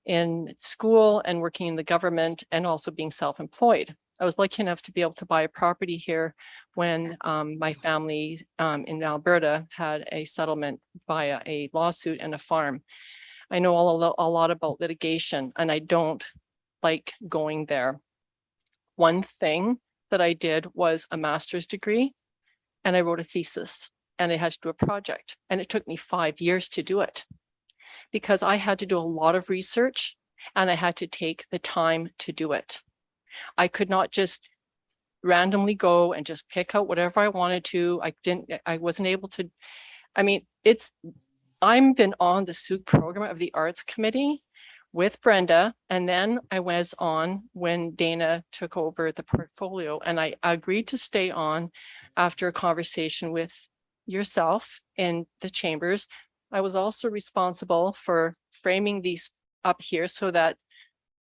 in school and working in the government and also being self-employed. I was lucky enough to be able to buy a property here when my family in Alberta had a settlement via a lawsuit and a farm. I know a lot about litigation, and I don't like going there. One thing that I did was a master's degree, and I wrote a thesis, and I had to do a project, and it took me 5 years to do it because I had to do a lot of research and I had to take the time to do it. I could not just randomly go and just pick out whatever I wanted to. I wasn't able to, I've been on the SUC program of the Arts Committee with Brenda, and then I was on when Dana took over the portfolio, and I agreed to stay on after a conversation with yourself in the chambers. I was also responsible for framing these up here so that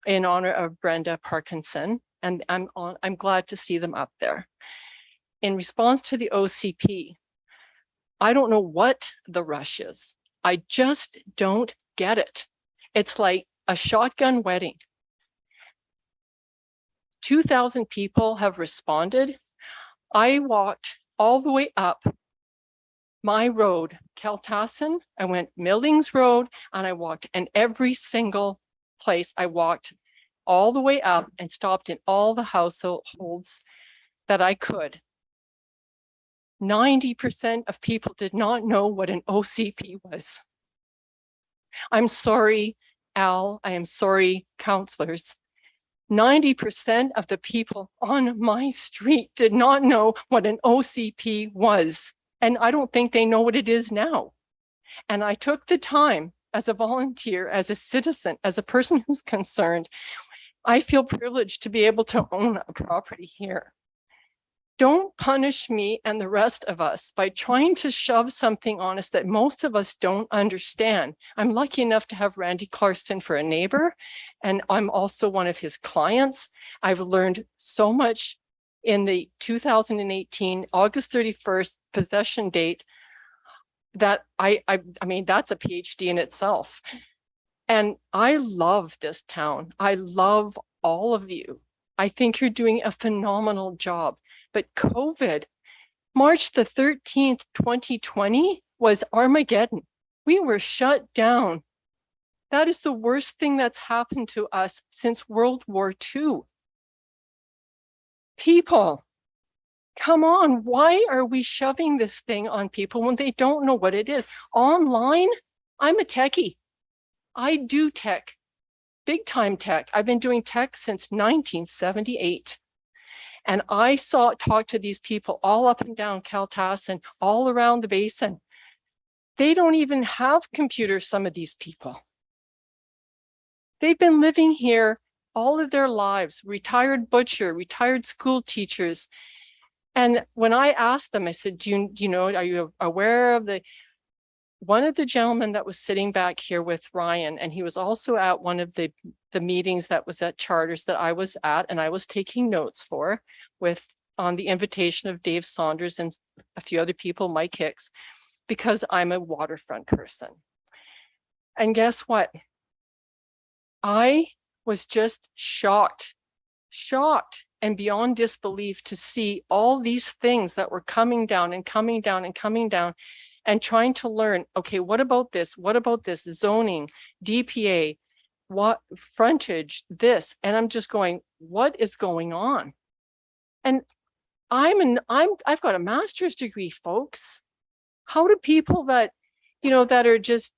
in honor of Brenda Parkinson, and I'm glad to see them up there. In response to the OCP, I don't know what the rush is. I just don't get it. It's like a shotgun wedding. 2,000 people have responded. I walked all the way up my road, Kaltassin. I went Millings Road, and I walked, and every single place I walked all the way up and stopped in all the households that I could. 90% of people did not know what an OCP was. I'm sorry, Al, I am sorry, counselors. 90% of the people on my street did not know what an OCP was. And I don't think they know what it is now. And I took the time as a volunteer, as a citizen, as a person who's concerned. I feel privileged to be able to own a property here. Don't punish me and the rest of us by trying to shove something on us that most of us don't understand. I'm lucky enough to have Randy Clarkston for a neighbor, and I'm also one of his clients. I've learned so much in the 2018, August 31st possession date that I mean, that's a PhD in itself. And I love this town. I love all of you. I think you're doing a phenomenal job. But COVID, March the 13th, 2020 was Armageddon. We were shut down. That is the worst thing that's happened to us since World War II. People, come on, why are we shoving this thing on people when they don't know what it is? Online, I'm a techie. I do tech, big time tech. I've been doing tech since 1978. And I talk to these people all up and down Kaltassin, all around the basin. They don't even have computers, some of these people. They've been living here all of their lives, retired butcher, retired school teachers. And when I asked them, I said, do you know, are you aware of one of the gentlemen that was sitting back here with Ryan, and he was also at one of the meetings that was at Charters that I was at, and I was taking notes for on the invitation of Dave Saunders and a few other people, Mike Hicks, because I'm a waterfront person. And guess what? I was just shocked and beyond disbelief to see all these things that were coming down and coming down and coming down, and trying to learn, okay, what about this? What about this? Zoning, DPA, what frontage, this? And I'm just going, what is going on? And I've got a master's degree, folks. How do people that, that are just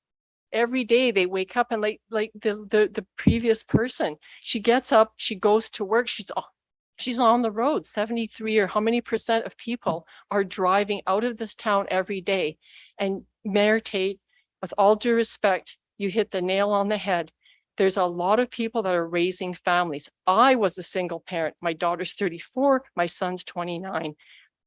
every day they wake up and like the previous person, she gets up, she goes to work, she's on the road. 73 or how many % of people are driving out of this town every day. And Mayor Tate, with all due respect, you hit the nail on the head. There's a lot of people that are raising families. I was a single parent. My daughter's 34, my son's 29.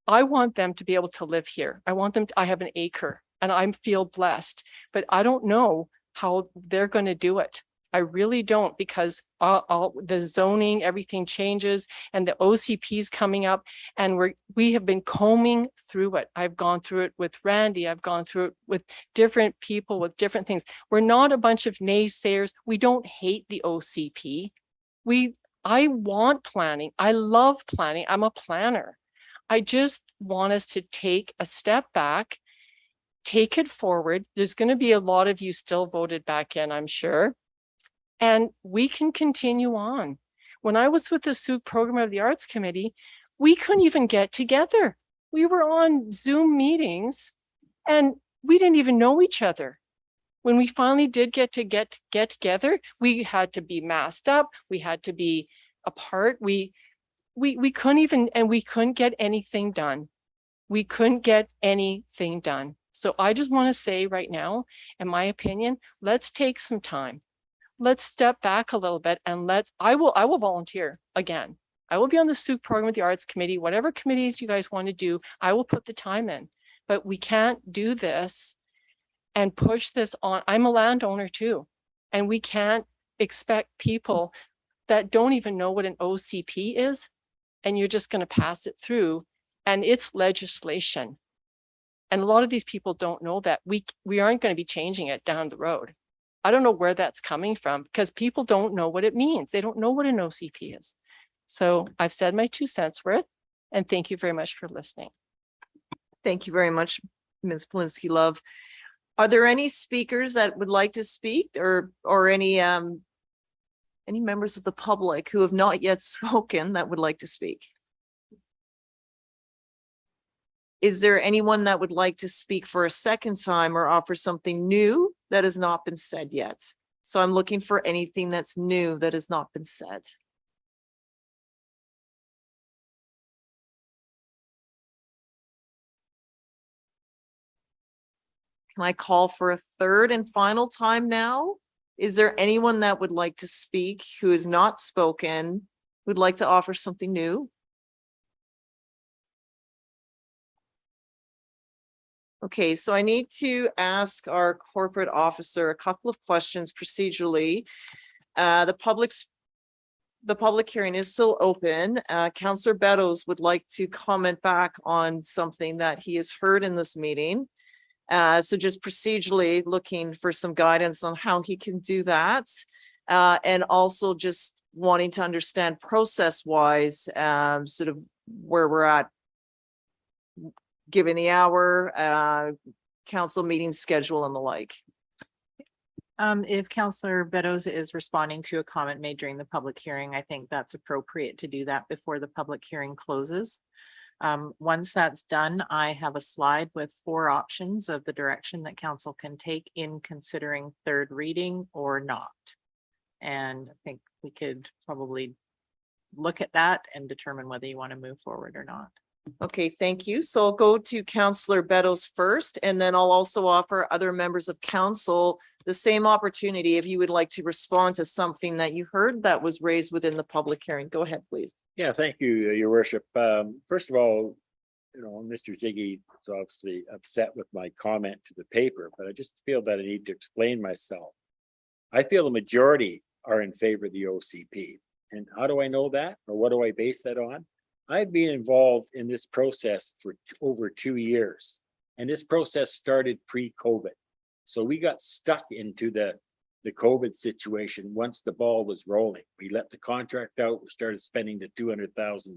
I want them to be able to live here. I want them to, I have an acre and I feel blessed, but I don't know how they're going to do it. I really don't, because the zoning, everything changes and the OCP is coming up, and we have been combing through it. I've gone through it with Randy. I've gone through it with different people with different things. We're not a bunch of naysayers. We don't hate the OCP. I want planning. I love planning. I'm a planner. I just want us to take a step back, take it forward. There's going to be a lot of you still voted back in, I'm sure. And we can continue on. When I was with the Souk Program of the Arts Committee, we couldn't even get together. We were on Zoom meetings and we didn't even know each other. When we finally did get together, we had to be masked up. We had to be apart. We couldn't even, and we couldn't get anything done. We couldn't get anything done. So I just want to say right now, in my opinion, let's take some time. Let's step back a little bit and I will volunteer again. I will be on the Souk Program with the Arts Committee, whatever committees you guys want to do, I will put the time in, but we can't do this and push this on. I'm a landowner too, and we can't expect people that don't even know what an OCP is, and you're just going to pass it through, and it's legislation. And a lot of these people don't know that we aren't going to be changing it down the road. I don't know where that's coming from, because people don't know what it means. They don't know what an OCP is. So I've said my 2 cents worth, and thank you very much for listening. Thank you very much, Ms. Polinsky-Love. Are there any speakers that would like to speak, or any members of the public who have not yet spoken that would like to speak? Is there anyone that would like to speak for a second time or offer something new that has not been said yet? So I'm looking for anything that's new that has not been said. Can I call for a third and final time now? Is there anyone that would like to speak who has not spoken, who'd like to offer something new? Okay, so I need to ask our corporate officer a couple of questions procedurally. The public hearing is still open. Councillor Beddoes would like to comment back on something that he has heard in this meeting. So just procedurally looking for some guidance on how he can do that. And also just wanting to understand process-wise, sort of where we're at, given the hour, council meeting schedule and the like. If Councillor Beddoes is responding to a comment made during the public hearing, I think that's appropriate to do that before the public hearing closes. Once that's done, I have a slide with 4 options of the direction that council can take in considering third reading or not. And I think we could probably look at that and determine whether you want to move forward or not. Okay, thank you. So I'll go to Councillor Beddoes first, and then I'll also offer other members of council the same opportunity if you would like to respond to something that you heard that was raised within the public hearing. Go ahead, please. Yeah, thank you, Your Worship. First of all, Mr. Ziggy is obviously upset with my comment to the paper, but I just feel that I need to explain myself. I feel the majority are in favor of the OCP. And how do I know that? Or what do I base that on? I've been involved in this process for over 2 years, and this process started pre-COVID. So we got stuck into the COVID situation once the ball was rolling. We let the contract out, we started spending the $200,000.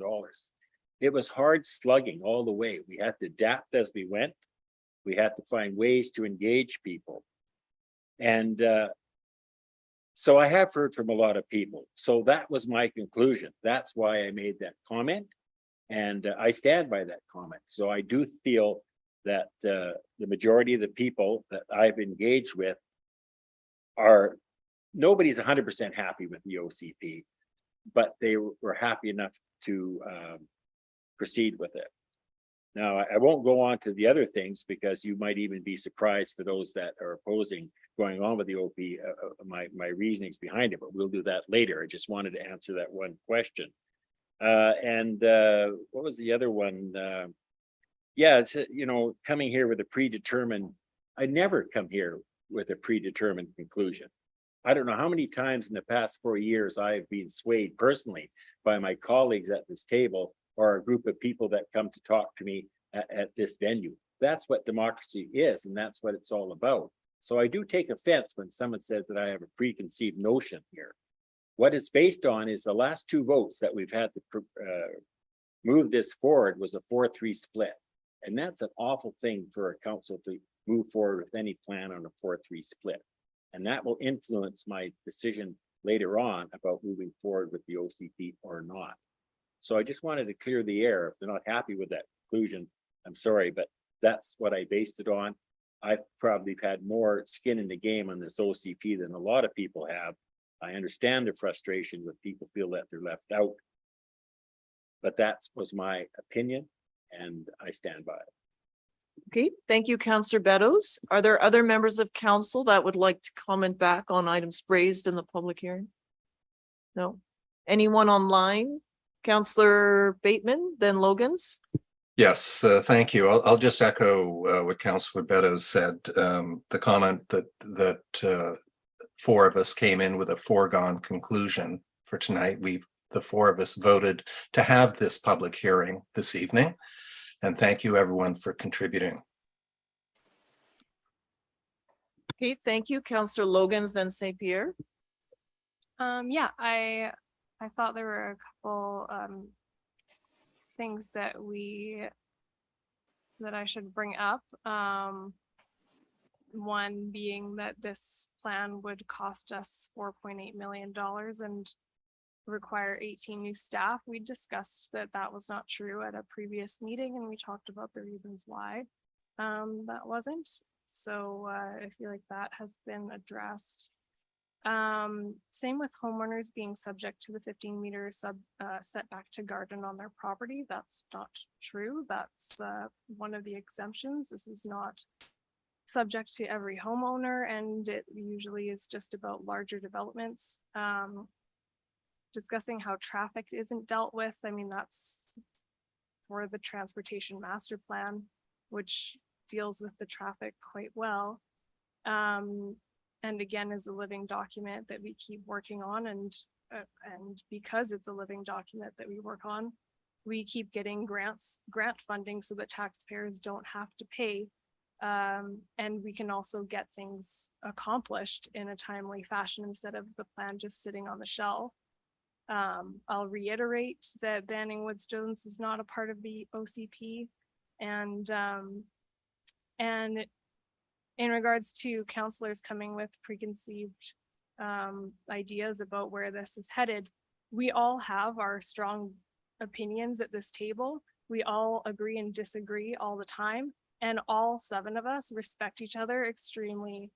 It was hard slugging all the way. We had to adapt as we went. We had to find ways to engage people. And so I have heard from a lot of people. So that was my conclusion. That's why I made that comment. And I stand by that comment. So I do feel that the majority of the people that I've engaged with are, nobody's 100% happy with the OCP, but they were happy enough to proceed with it. Now, I won't go on to the other things because you might even be surprised for those that are opposing going on with the OP, my reasonings behind it, but we'll do that later. I just wanted to answer that one question. And what was the other one? Yeah, it's, you know, coming here with a predetermined, I never come here with a predetermined conclusion. I don't know how many times in the past 4 years I've been swayed personally by my colleagues at this table or a group of people that come to talk to me at this venue. That's what democracy is, and that's what it's all about. So I do take offense when someone says that I have a preconceived notion here. What it's based on is the last 2 votes that we've had to move this forward was a 4-3 split. And that's an awful thing for a council to move forward with any plan on a 4-3 split. And that will influence my decision later on about moving forward with the OCP or not. So I just wanted to clear the air. If they're not happy with that conclusion, I'm sorry, but that's what I based it on. I've probably had more skin in the game on this OCP than a lot of people have. I understand the frustration when people feel that they're left out. But that was my opinion, and I stand by it. Okay, thank you, Councillor Beddoes. Are there other members of council that would like to comment back on items raised in the public hearing? No. Anyone online? Councillor Bateman, then Logan's. Yes, thank you. I'll just echo what Councillor Beddoes said. The comment that 4 of us came in with a foregone conclusion for tonight. The 4 of us voted to have this public hearing this evening. And thank you everyone for contributing. Okay, thank you, Councillor Logan's, then St. Pierre. Yeah, I thought there were a couple things that I should bring up. One being that this plan would cost us $4.8 million and require 18 new staff. We discussed that that was not true at a previous meeting, and we talked about the reasons why that wasn't. So I feel like that has been addressed. Same with homeowners being subject to the 15-meter setback to garden on their property. That's not true. That's one of the exemptions. This is not subject to every homeowner, and it usually is just about larger developments. Discussing how traffic isn't dealt with. I mean, that's for the transportation master plan, which deals with the traffic quite well. And again, is a living document that we keep working on, and because it's a living document that we work on, we keep getting grant funding so that taxpayers don't have to pay. And we can also get things accomplished in a timely fashion instead of the plan just sitting on the shelf. I'll reiterate that banning Woodstones is not a part of the OCP, and in regards to councillors coming with preconceived ideas about where this is headed, we all have our strong opinions at this table. We all agree and disagree all the time, and all 7 of us respect each other extremely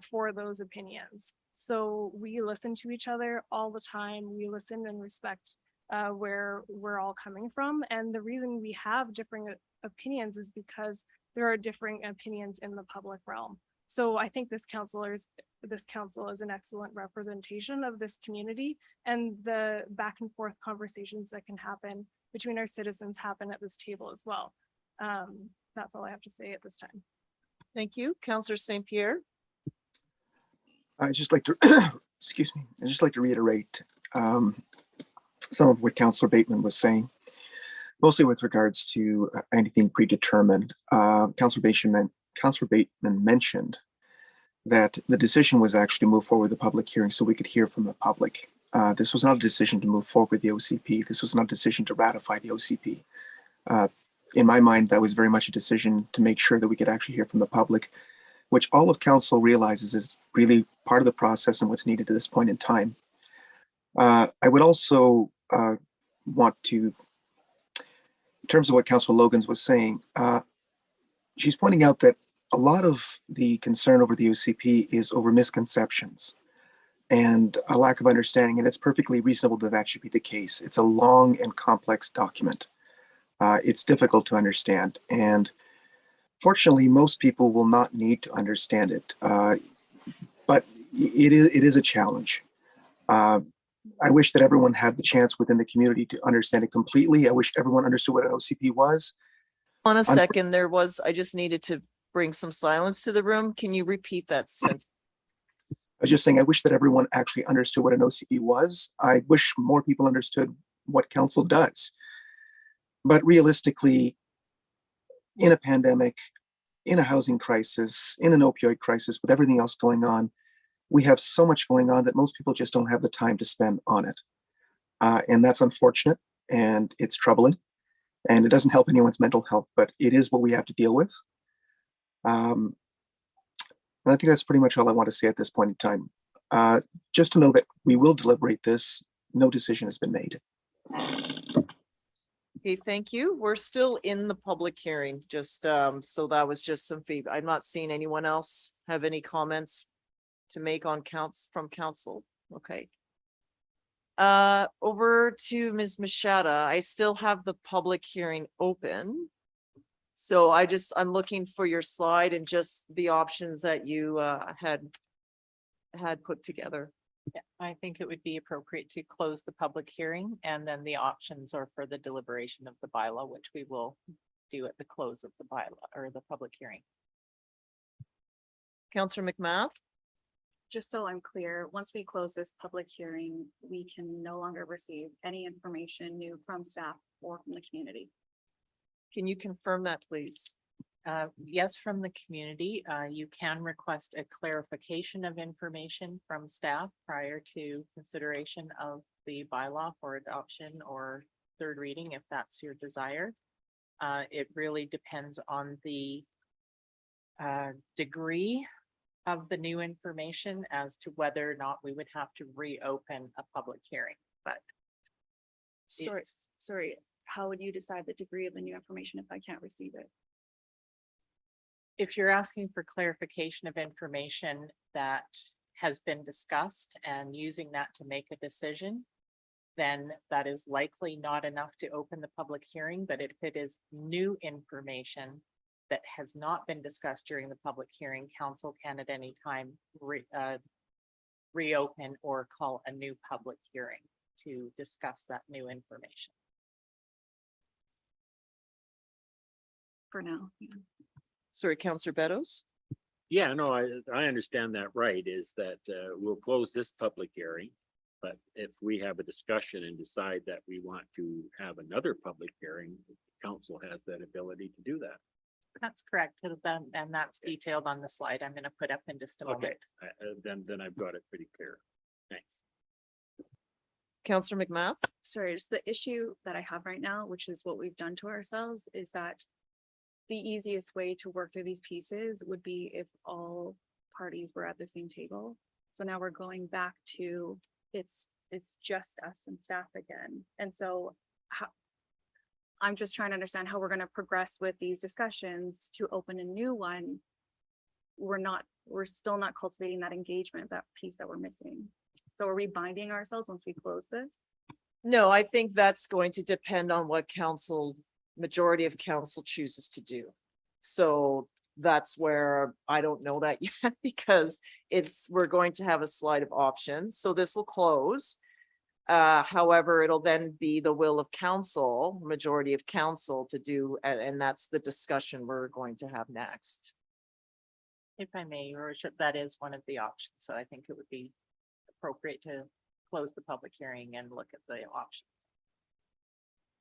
for those opinions. So we listen to each other all the time. We listen and respect where we're all coming from. And the reason we have differing opinions is because there are differing opinions in the public realm. So I think this council is an excellent representation of this community, and the back and forth conversations that can happen between our citizens happen at this table as well. That's all I have to say at this time. Thank you, Councillor St. Pierre. I'd just like to, excuse me, I'd just like to reiterate some of what Councillor Bateman was saying, mostly with regards to anything predetermined. Councillor Bateman mentioned that the decision was actually to move forward with the public hearing so we could hear from the public. This was not a decision to move forward with the OCP. This was not a decision to ratify the OCP. In my mind, that was very much a decision to make sure that we could actually hear from the public, which all of council realizes is really part of the process and what's needed at this point in time. I would also want to, in terms of what Councillor Logans was saying, she's pointing out that a lot of the concern over the OCP is over misconceptions and a lack of understanding, and it's perfectly reasonable that that should be the case. It's a long and complex document. It's difficult to understand. And fortunately, most people will not need to understand it. But it is a challenge. I wish that everyone had the chance within the community to understand it completely. I wish everyone understood what an OCP was. On a second, I just needed to bring some silence to the room. Can you repeat that sentence? I was just saying, I wish that everyone actually understood what an OCP was. I wish more people understood what council does. But realistically, in a pandemic, in a housing crisis, in an opioid crisis, with everything else going on, we have so much going on that most people just don't have the time to spend on it. And that's unfortunate, and it's troubling, and it doesn't help anyone's mental health, but it is what we have to deal with. And I think that's pretty much all I want to say at this point in time. Just to know that we will deliberate this. No decision has been made. Okay, thank you. We're still in the public hearing, just so that was just some feedback. I'm not seeing anyone else have any comments to make on from council. Okay. Over to Ms. Machada. I still have the public hearing open. So I'm looking for your slide and just the options that you had put together. Yeah, I think it would be appropriate to close the public hearing, and then the options are for the deliberation of the bylaw, which we will do at the close of the bylaw or the public hearing. Councillor McMath? Just so I'm clear, once we close this public hearing, we can no longer receive any information new from staff or from the community. Can you confirm that, please? Yes, from the community, you can request a clarification of information from staff prior to consideration of the bylaw for adoption or third reading, if that's your desire. It really depends on the degree of the new information as to whether or not we would have to reopen a public hearing, but. Sorry, how would you decide the degree of the new information if I can't receive it? If you're asking for clarification of information that has been discussed and using that to make a decision, then that is likely not enough to open the public hearing. But if it is new information that has not been discussed during the public hearing, council can at any time reopen or call a new public hearing to discuss that new information. For now. Yeah. Sorry, Councillor Beddoes? Yeah, no, I understand that right, is that we'll close this public hearing. But if we have a discussion and decide that we want to have another public hearing, the council has that ability to do that. That's correct. And that's detailed on the slide I'm going to put up in just a moment. Then I've got it pretty clear. Thanks. Councillor McMath? Sorry, it's the issue that I have right now, which is what we've done to ourselves, is that the easiest way to work through these pieces would be if all parties were at the same table. So now we're going back to it's just us and staff again. And so I'm just trying to understand how we're going to progress with these discussions to open a new one. We're still not cultivating that engagement, that piece that we're missing. So are we binding ourselves once we close this? No, I think that's going to depend on what majority of council chooses to do. So that's where I don't know that yet, because we're going to have a slide of options. So this will close. However, it'll then be the will of council, majority of council to do, and that's the discussion we're going to have next. If I may, Your Worship, that is one of the options. So I think it would be appropriate to close the public hearing and look at the options.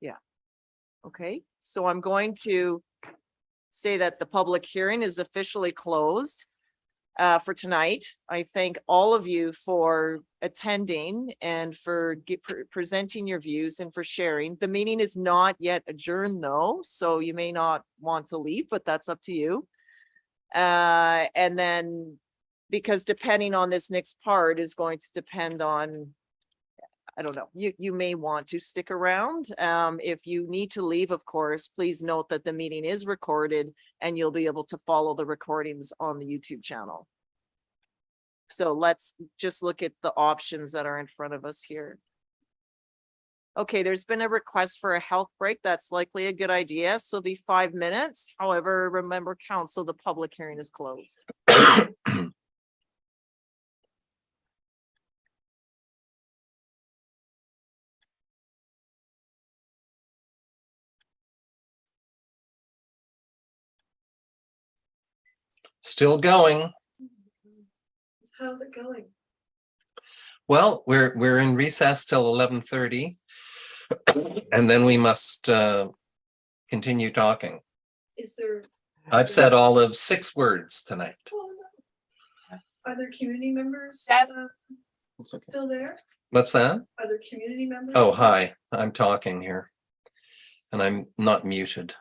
Yeah. Okay, so I'm going to say that the public hearing is officially closed for tonight. I thank all of you for attending and for presenting your views and for sharing. The meeting is not yet adjourned though, so you may not want to leave, but that's up to you. And then because depending on this next part is going to depend on, I don't know, you may want to stick around. If you need to leave, of course, please note that the meeting is recorded and you'll be able to follow the recordings on the YouTube channel. So let's just look at the options that are in front of us here. Okay, there's been a request for a health break. That's likely a good idea. So it'll be 5 minutes. However, remember council, the public hearing is closed. Still going. How's it going? Well, we're in recess till 11:30. And then we must continue talking. Is there, I've said all of 6 words tonight. are there community members? Yes. It's okay. Still there? What's that? Are there community members? Oh, hi, I'm talking here. And I'm not muted.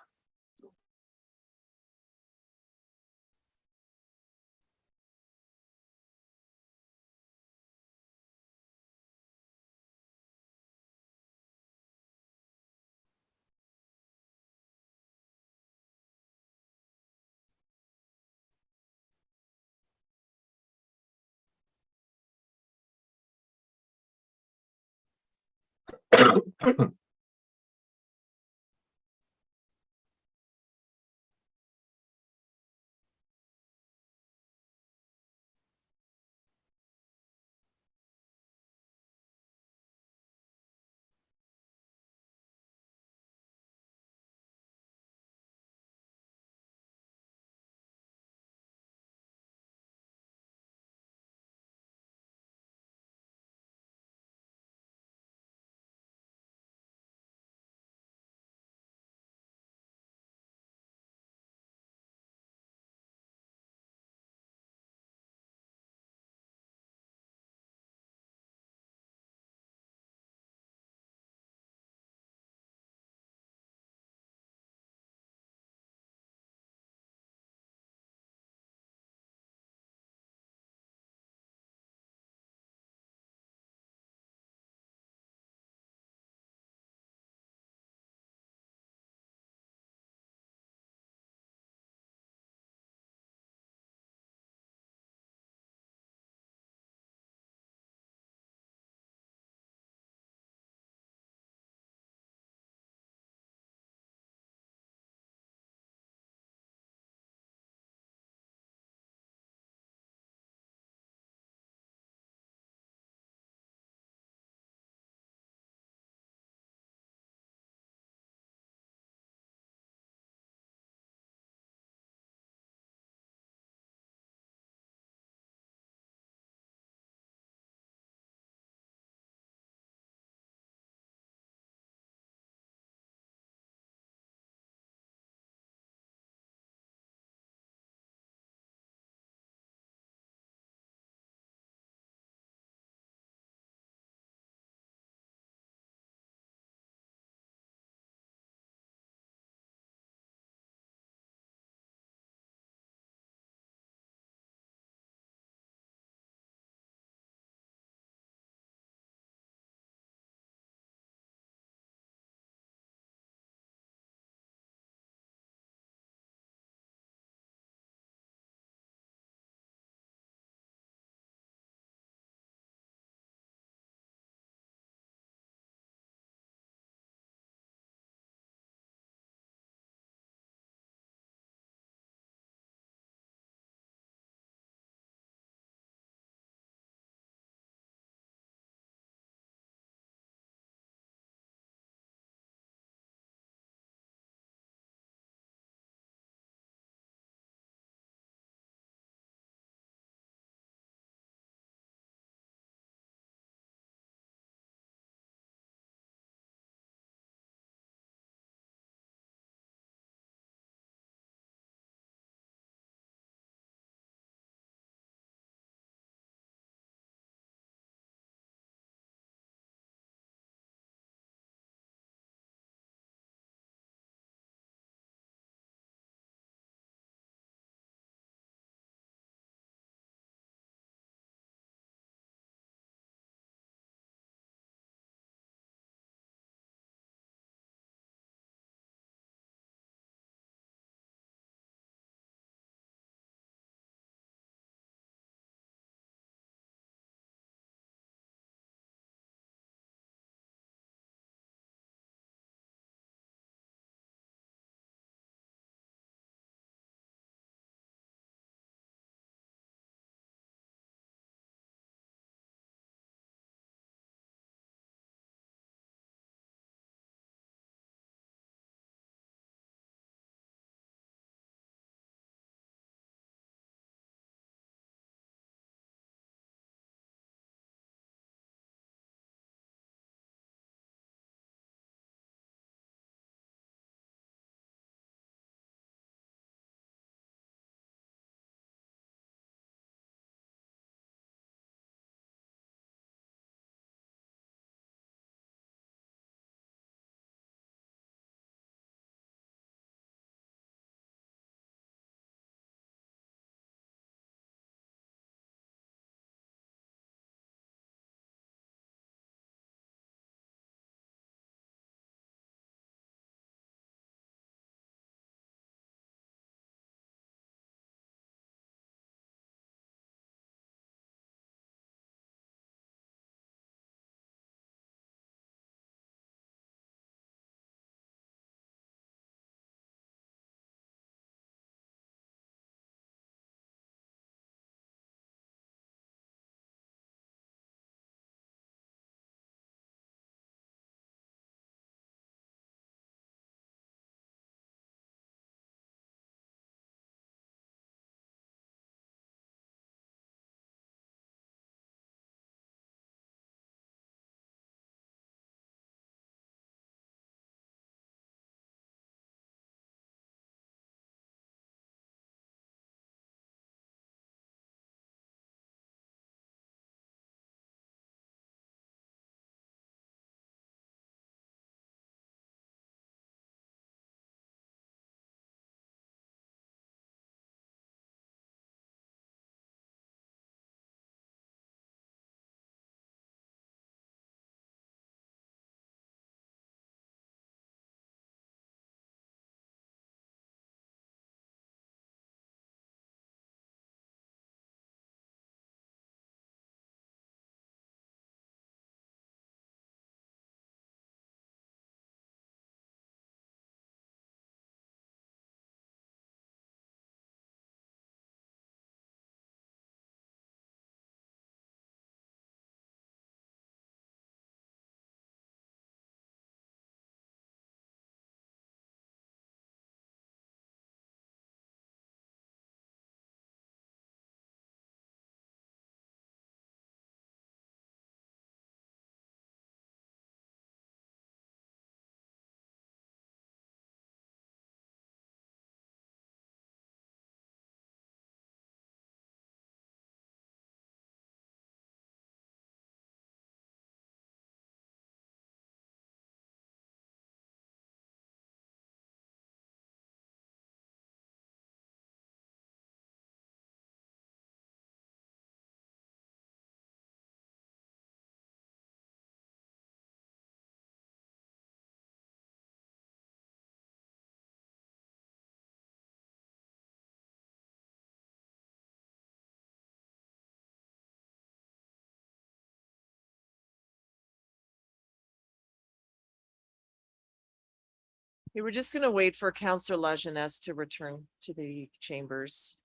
We were just gonna wait for Councillor Lajeunesse to return to the chambers.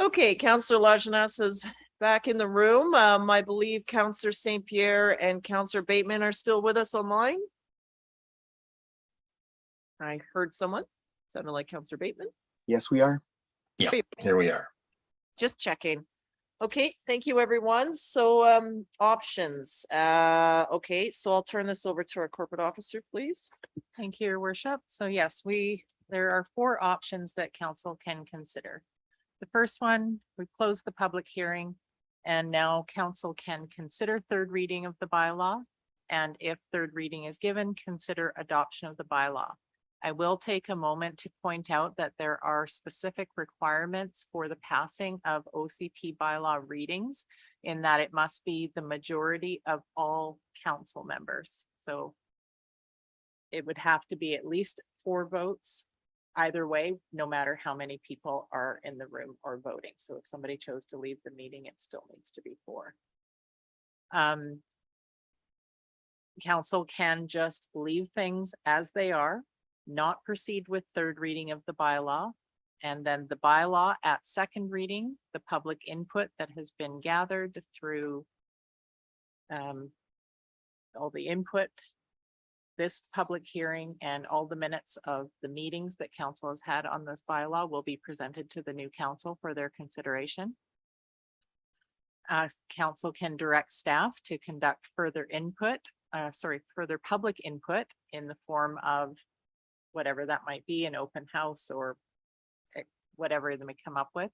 Okay, Councillor Lajeunesse is back in the room. I believe Councillor St. Pierre and Councillor Bateman are still with us online. I heard someone, sounded like Councillor Bateman. Yes, we are. Yeah, here we are. Just checking. Okay, thank you, everyone. So options. Okay, so I'll turn this over to our corporate officer, please. Thank you, Your Worship. So yes, there are 4 options that council can consider. The first one, we closed the public hearing and now council can consider third reading of the bylaw. And if third reading is given, consider adoption of the bylaw. I will take a moment to point out that there are specific requirements for the passing of OCP bylaw readings in that it must be the majority of all council members. So it would have to be at least 4 votes either way, no matter how many people are in the room or voting. So if somebody chose to leave the meeting, it still needs to be 4. Council can just leave things as they are, not proceed with third reading of the bylaw. And then the bylaw at second reading, the public input that has been gathered through all the input, this public hearing and all the minutes of the meetings that council has had on this bylaw will be presented to the new council for their consideration. Council can direct staff to conduct further further public input in the form of whatever that might be, an open house or whatever they may come up with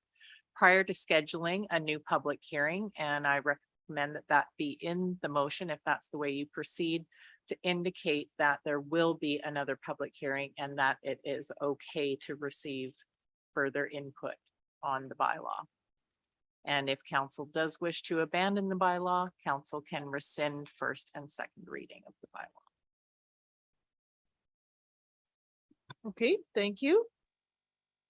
prior to scheduling a new public hearing. And I recommend that that be in the motion if that's the way you proceed, to indicate that there will be another public hearing and that it is okay to receive further input on the bylaw. And if council does wish to abandon the bylaw, council can rescind first and second reading of the bylaw. Okay, thank you.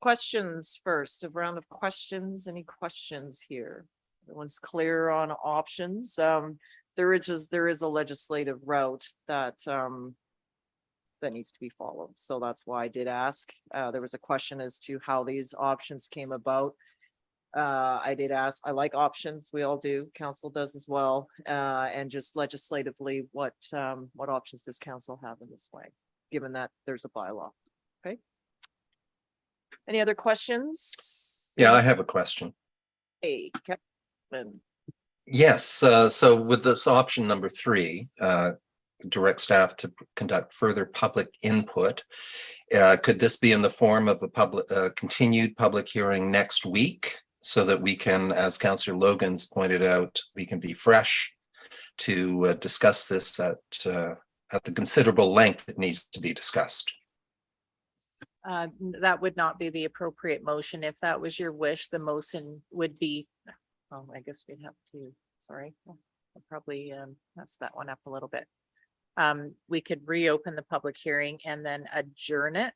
Questions first, a round of questions. Any questions here? Everyone's clear on options. There is a legislative route that that needs to be followed. So that's why I did ask. There was a question as to how these options came about. I did ask, I like options. We all do. Council does as well. And just legislatively, what options does council have in this way, given that there's a bylaw? Okay. Any other questions? Yeah, I have a question. Hey, Kevin. Yes, so with this option number 3, direct staff to conduct further public input. Could this be in the form of a continued public hearing next week so that we can, as Councillor Logan's pointed out, we can be fresh to discuss this at the considerable length it needs to be discussed? That would not be the appropriate motion. If that was your wish, the motion would be, oh, I guess we'd have to, sorry, I'll probably mess that one up a little bit. We could reopen the public hearing and then adjourn it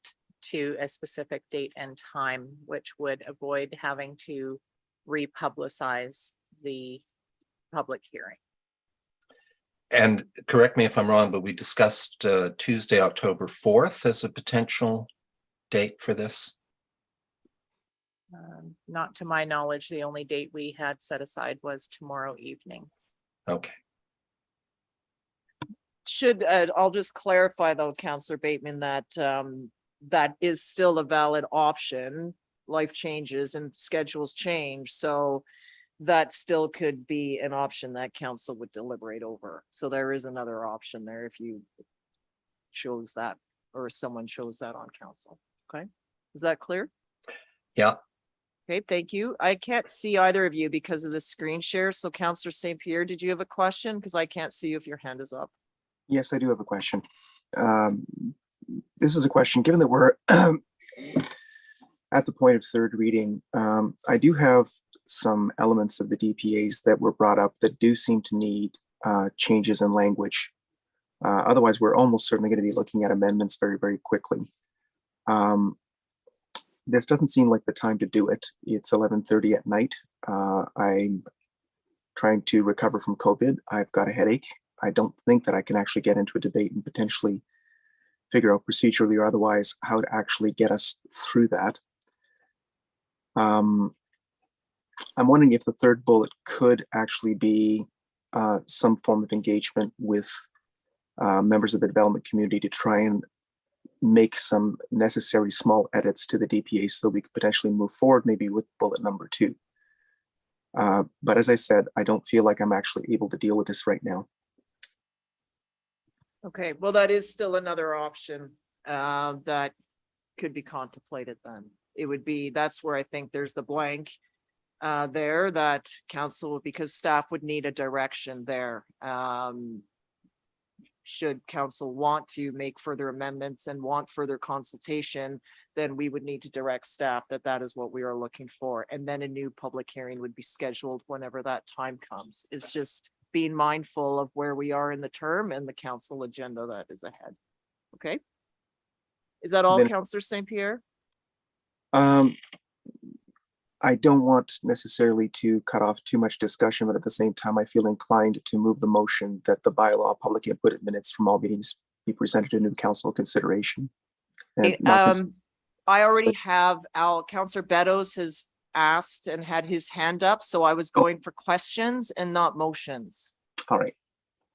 to a specific date and time, which would avoid having to republicize the public hearing. And correct me if I'm wrong, but we discussed Tuesday, October 4th as a potential date for this. Not to my knowledge, the only date we had set aside was tomorrow evening. Okay. I'll just clarify though, Councillor Bateman, that that is still a valid option. Life changes and schedules change, so that still could be an option that council would deliberate over. So there is another option there if you chose that or someone chose that on council. Okay, is that clear? Yeah. Okay, thank you. I can't see either of you because of the screen share. So Councillor St. Pierre, did you have a question? Because I can't see you if your hand is up. Yes, I do have a question. This is a question, given that we're at the point of third reading, I do have some elements of the DPAs that were brought up that do seem to need changes in language. Otherwise, we're almost certainly going to be looking at amendments very, very quickly. This doesn't seem like the time to do it. It's 11:30 at night. I'm trying to recover from COVID. I've got a headache. I don't think that I can actually get into a debate and potentially figure out procedurally or otherwise how to actually get us through that. I'm wondering if the third bullet could actually be some form of engagement with members of the development community to try and make some necessary small edits to the DPA so that we could potentially move forward maybe with bullet number 2. But as I said, I don't feel like I'm actually able to deal with this right now. Okay, well, that is still another option that could be contemplated then. It would be, that's where I think there's the blank there that council, because staff would need a direction there. Should council want to make further amendments and want further consultation, then we would need to direct staff that that is what we are looking for. And then a new public hearing would be scheduled whenever that time comes. It's just being mindful of where we are in the term and the council agenda that is ahead. Okay. Is that all, Councillor St. Pierre? I don't want necessarily to cut off too much discussion, but at the same time, I feel inclined to move the motion that the bylaw public input minutes from all meetings be presented to new council consideration. And I already have Councillor Beddoes has asked and had his hand up, so I was going for questions and not motions. All right.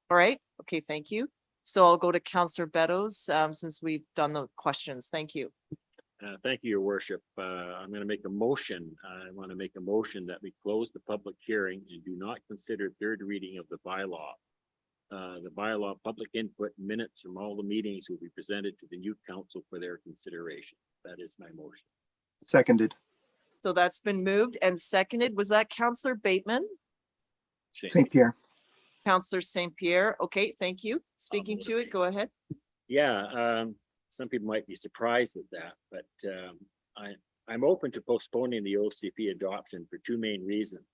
All right. Okay, thank you. So I'll go to Councillor Beddoes since we've done the questions. Thank you. Thank you, Your Worship. I'm going to make a motion. I want to make a motion that we close the public hearing and do not consider third reading of the bylaw. The bylaw public input minutes from all the meetings will be presented to the new council for their consideration. That is my motion. Seconded. So that's been moved and seconded. Was that Councillor Bateman? St. Pierre. Councillor St. Pierre. Okay, thank you. Speaking to it, go ahead. Yeah, some people might be surprised at that, but I'm open to postponing the OCP adoption for 2 main reasons.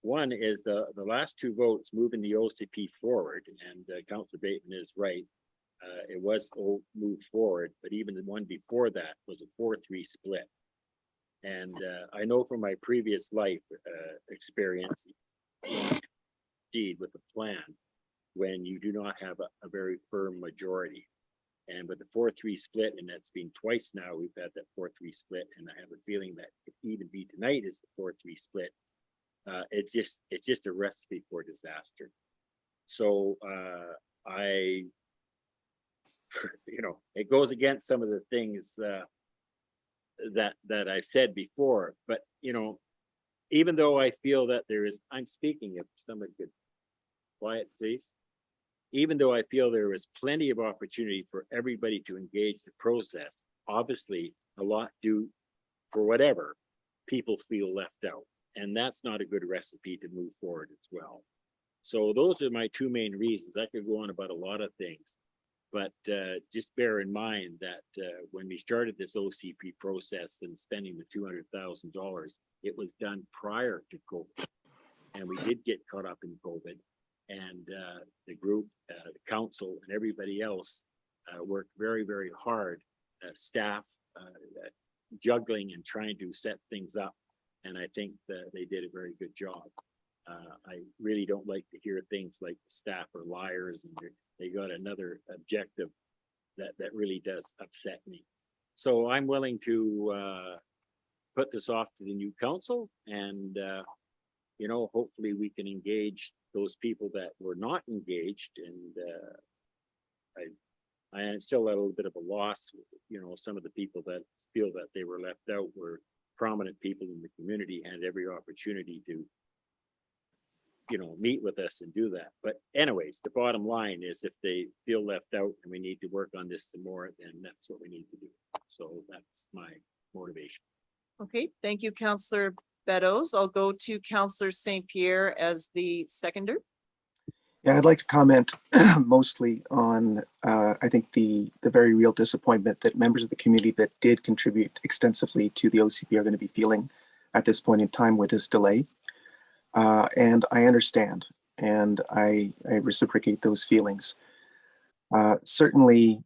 One is the last 2 votes moving the OCP forward, and Councillor Bateman is right. It was moved forward, but even the one before that was a 4-3 split. And I know from my previous life experience, indeed with the plan, when you do not have a very firm majority. And with the 4-3 split, and that's been twice now, we've had that 4-3 split, and I have a feeling that if even be tonight is the 4-3 split, it's just a recipe for disaster. So it goes against some of the things that I've said before, but even though I feel that I'm speaking, if somebody could quiet, please. Even though I feel there is plenty of opportunity for everybody to engage the process, obviously a lot do, for whatever, people feel left out. And that's not a good recipe to move forward as well. So those are my 2 main reasons. I could go on about a lot of things, but just bear in mind that when we started this OCP process and spending the $200,000, it was done prior to COVID. And we did get caught up in COVID. And the group, the council, and everybody else worked very, very hard, staff juggling and trying to set things up. And I think that they did a very good job. I really don't like to hear things like staff are liars and they got another objective that really does upset me. So I'm willing to put this off to the new council and hopefully we can engage those people that were not engaged. And I am still at a little bit of a loss. Some of the people that feel that they were left out were prominent people in the community and every opportunity to meet with us and do that. But anyways, the bottom line is if they feel left out and we need to work on this some more, then that's what we need to do. So that's my motivation. Okay, thank you, Councillor Beddoes. I'll go to Councillor St. Pierre as the seconder. Yeah, I'd like to comment mostly on, I think the very real disappointment that members of the community that did contribute extensively to the OCP are going to be feeling at this point in time with this delay. And I understand, and I reciprocate those feelings. Certainly,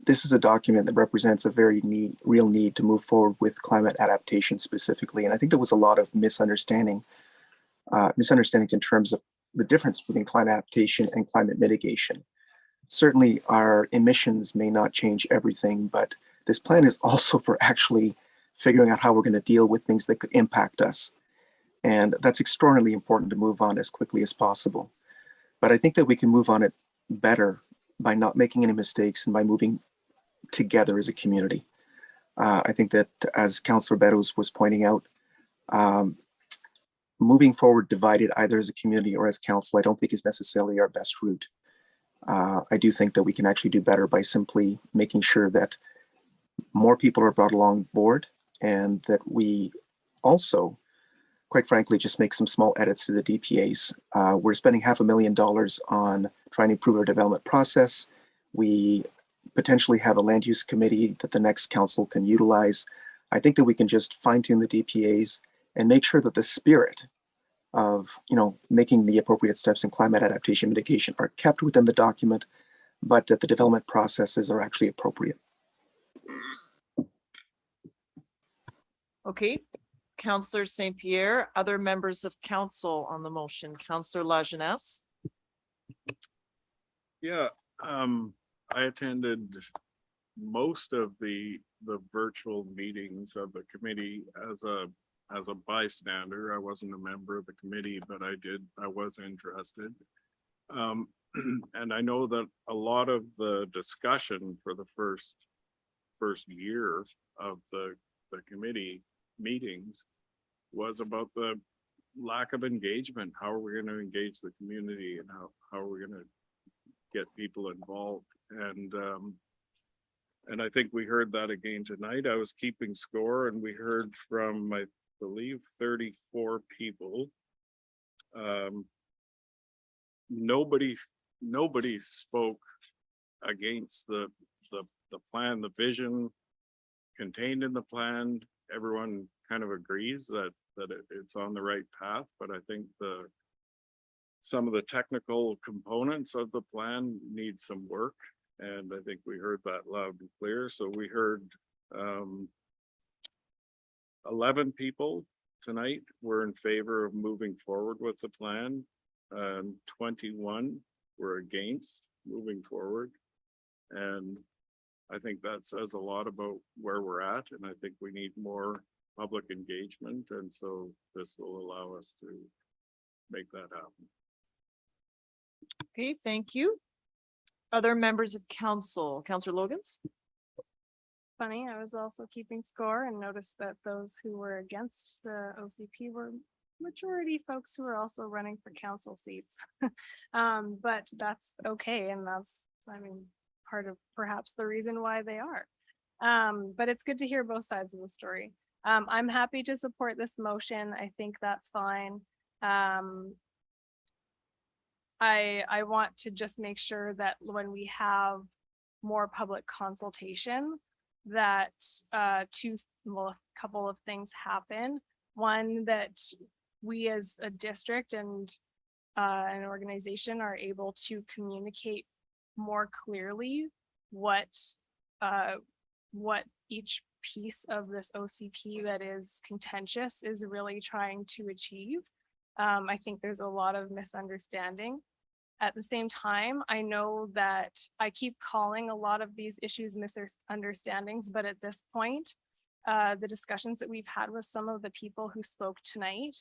this is a document that represents a very real need to move forward with climate adaptation specifically. And I think there was a lot of misunderstanding misunderstandings in terms of the difference between climate adaptation and climate mitigation. Certainly our emissions may not change everything, but this plan is also for actually figuring out how we're going to deal with things that could impact us. And that's extraordinarily important to move on as quickly as possible. But I think that we can move on it better by not making any mistakes and by moving together as a community. I think that, as Councillor Beddoes was pointing out, moving forward divided either as a community or as council, I don't think is necessarily our best route. I do think that we can actually do better by simply making sure that more people are brought along board, and that we also, quite frankly, just make some small edits to the DPAs. We're spending $500,000 on trying to improve our development process. We potentially have a land use committee that the next council can utilize. I think that we can just fine tune the DPAs and make sure that the spirit of, making the appropriate steps in climate adaptation mitigation are kept within the document, but that the development processes are actually appropriate. Okay, Councillor St. Pierre, other members of council on the motion, Councillor Lajeunesse. Yeah, I attended most of the virtual meetings of the committee as a bystander. I wasn't a member of the committee, but I was interested. And I know that a lot of the discussion for the first year of the committee meetings was about the lack of engagement. How are we going to engage the community, and how are we going to get people involved? And I think we heard that again tonight. I was keeping score, and we heard from, I believe, 34 people. Nobody spoke against the plan, the vision contained in the plan. Everyone kind of agrees that it's on the right path, but I think some of the technical components of the plan need some work, and I think we heard that loud and clear. So we heard 11 people tonight were in favor of moving forward with the plan, and 21 were against moving forward. And I think that says a lot about where we're at, and I think we need more public engagement, and so this will allow us to make that happen. Okay, thank you. Other members of council, Councillor Logans? Funny, I was also keeping score and noticed that those who were against the OCP were majority folks who are also running for council seats. But that's okay, and that's, part of perhaps the reason why they are. But it's good to hear both sides of the story. I'm happy to support this motion. I think that's fine. I want to just make sure that when we have more public consultation, that a couple of things happen. One, that we as a district and an organization are able to communicate more clearly what each piece of this OCP that is contentious is really trying to achieve. I think there's a lot of misunderstanding. At the same time, I know that I keep calling a lot of these issues misunderstandings, but at this point, the discussions that we've had with some of the people who spoke tonight,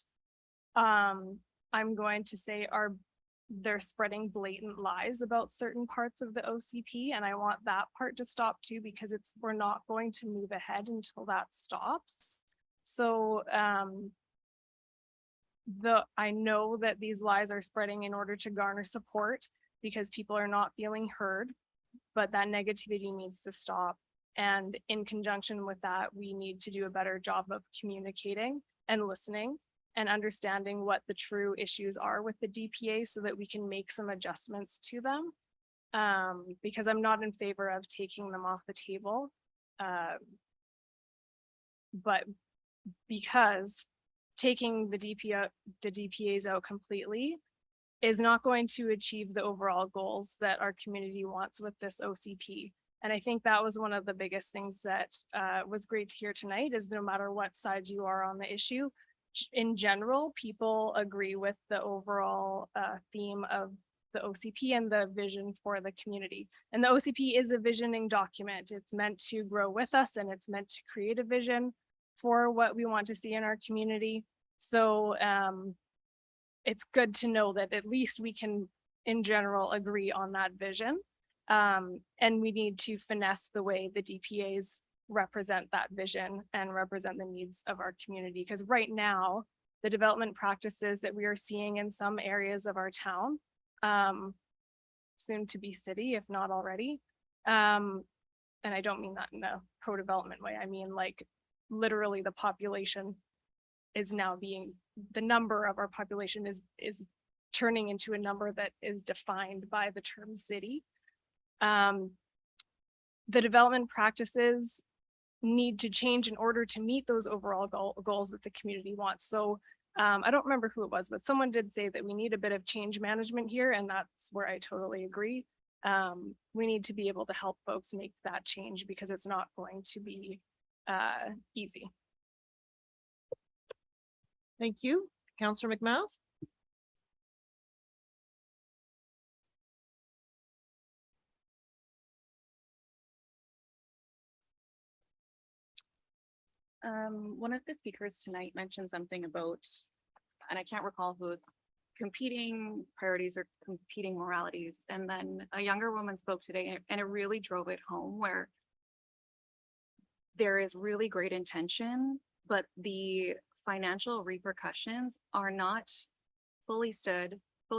I'm going to say they're spreading blatant lies about certain parts of the OCP, and I want that part to stop too, because we're not going to move ahead until that stops. So I know that these lies are spreading in order to garner support because people are not feeling heard, but that negativity needs to stop. And in conjunction with that, we need to do a better job of communicating and listening and understanding what the true issues are with the DPA so that we can make some adjustments to them. Because I'm not in favor of taking them off the table. But because taking the DPAs out completely is not going to achieve the overall goals that our community wants with this OCP. And I think that was one of the biggest things that was great to hear tonight, is no matter what side you are on the issue, in general, people agree with the overall theme of the OCP and the vision for the community. And the OCP is a visioning document. It's meant to grow with us, and it's meant to create a vision for what we want to see in our community. So it's good to know that at least we can, in general, agree on that vision. And we need to finesse the way the DPAs represent that vision and represent the needs of our community. Because right now, the development practices that we are seeing in some areas of our town, soon to be city, if not already. And I don't mean that in a pro-development way. I mean, like, literally the population is now the number of our population is turning into a number that is defined by the term city. The development practices need to change in order to meet those overall goals that the community wants. So I don't remember who it was, but someone did say that we need a bit of change management here, and that's where I totally agree. We need to be able to help folks make that change, because it's not going to be easy. Thank you. Councillor McMouth. One of the speakers tonight mentioned something about, and I can't recall who, competing priorities or competing moralities. And then a younger woman spoke today, and it really drove it home, where there is really great intention, but the financial repercussions are not fully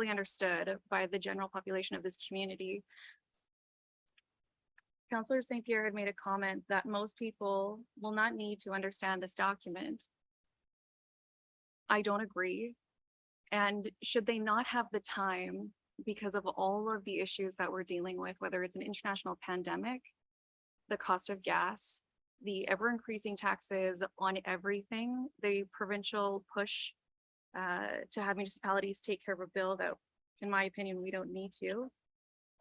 understood by the general population of this community. Councillor St. Pierre had made a comment that most people will not need to understand this document. I don't agree. And should they not have the time, because of all of the issues that we're dealing with, whether it's an international pandemic, the cost of gas, the ever increasing taxes on everything, the provincial push to have municipalities take care of a bill that, in my opinion, we don't need to.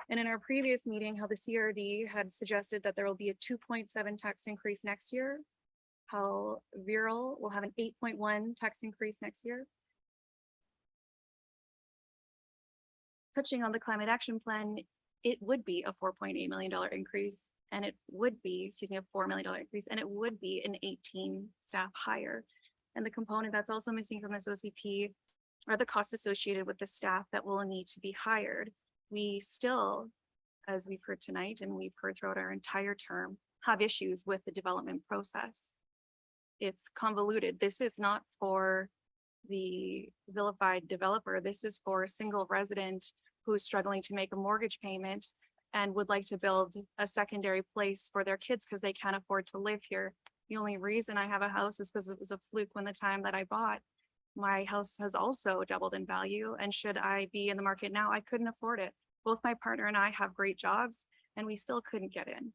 And in our previous meeting, how the CRD had suggested that there will be a 2.7 tax increase next year, how Viral will have an 8.1 tax increase next year. Touching on the climate action plan, it would be a $4.8 million increase, and it would be, a $4 million increase, and it would be an 18 staff hire. And the component that's also missing from this OCP are the costs associated with the staff that will need to be hired. We still, as we've heard tonight, and we've heard throughout our entire term, have issues with the development process. It's convoluted. This is not for the vilified developer. This is for a single resident who's struggling to make a mortgage payment and would like to build a secondary place for their kids because they can't afford to live here. The only reason I have a house is because it was a fluke when the time that I bought. My house has also doubled in value, and should I be in the market now, I couldn't afford it. Both my partner and I have great jobs, and we still couldn't get in.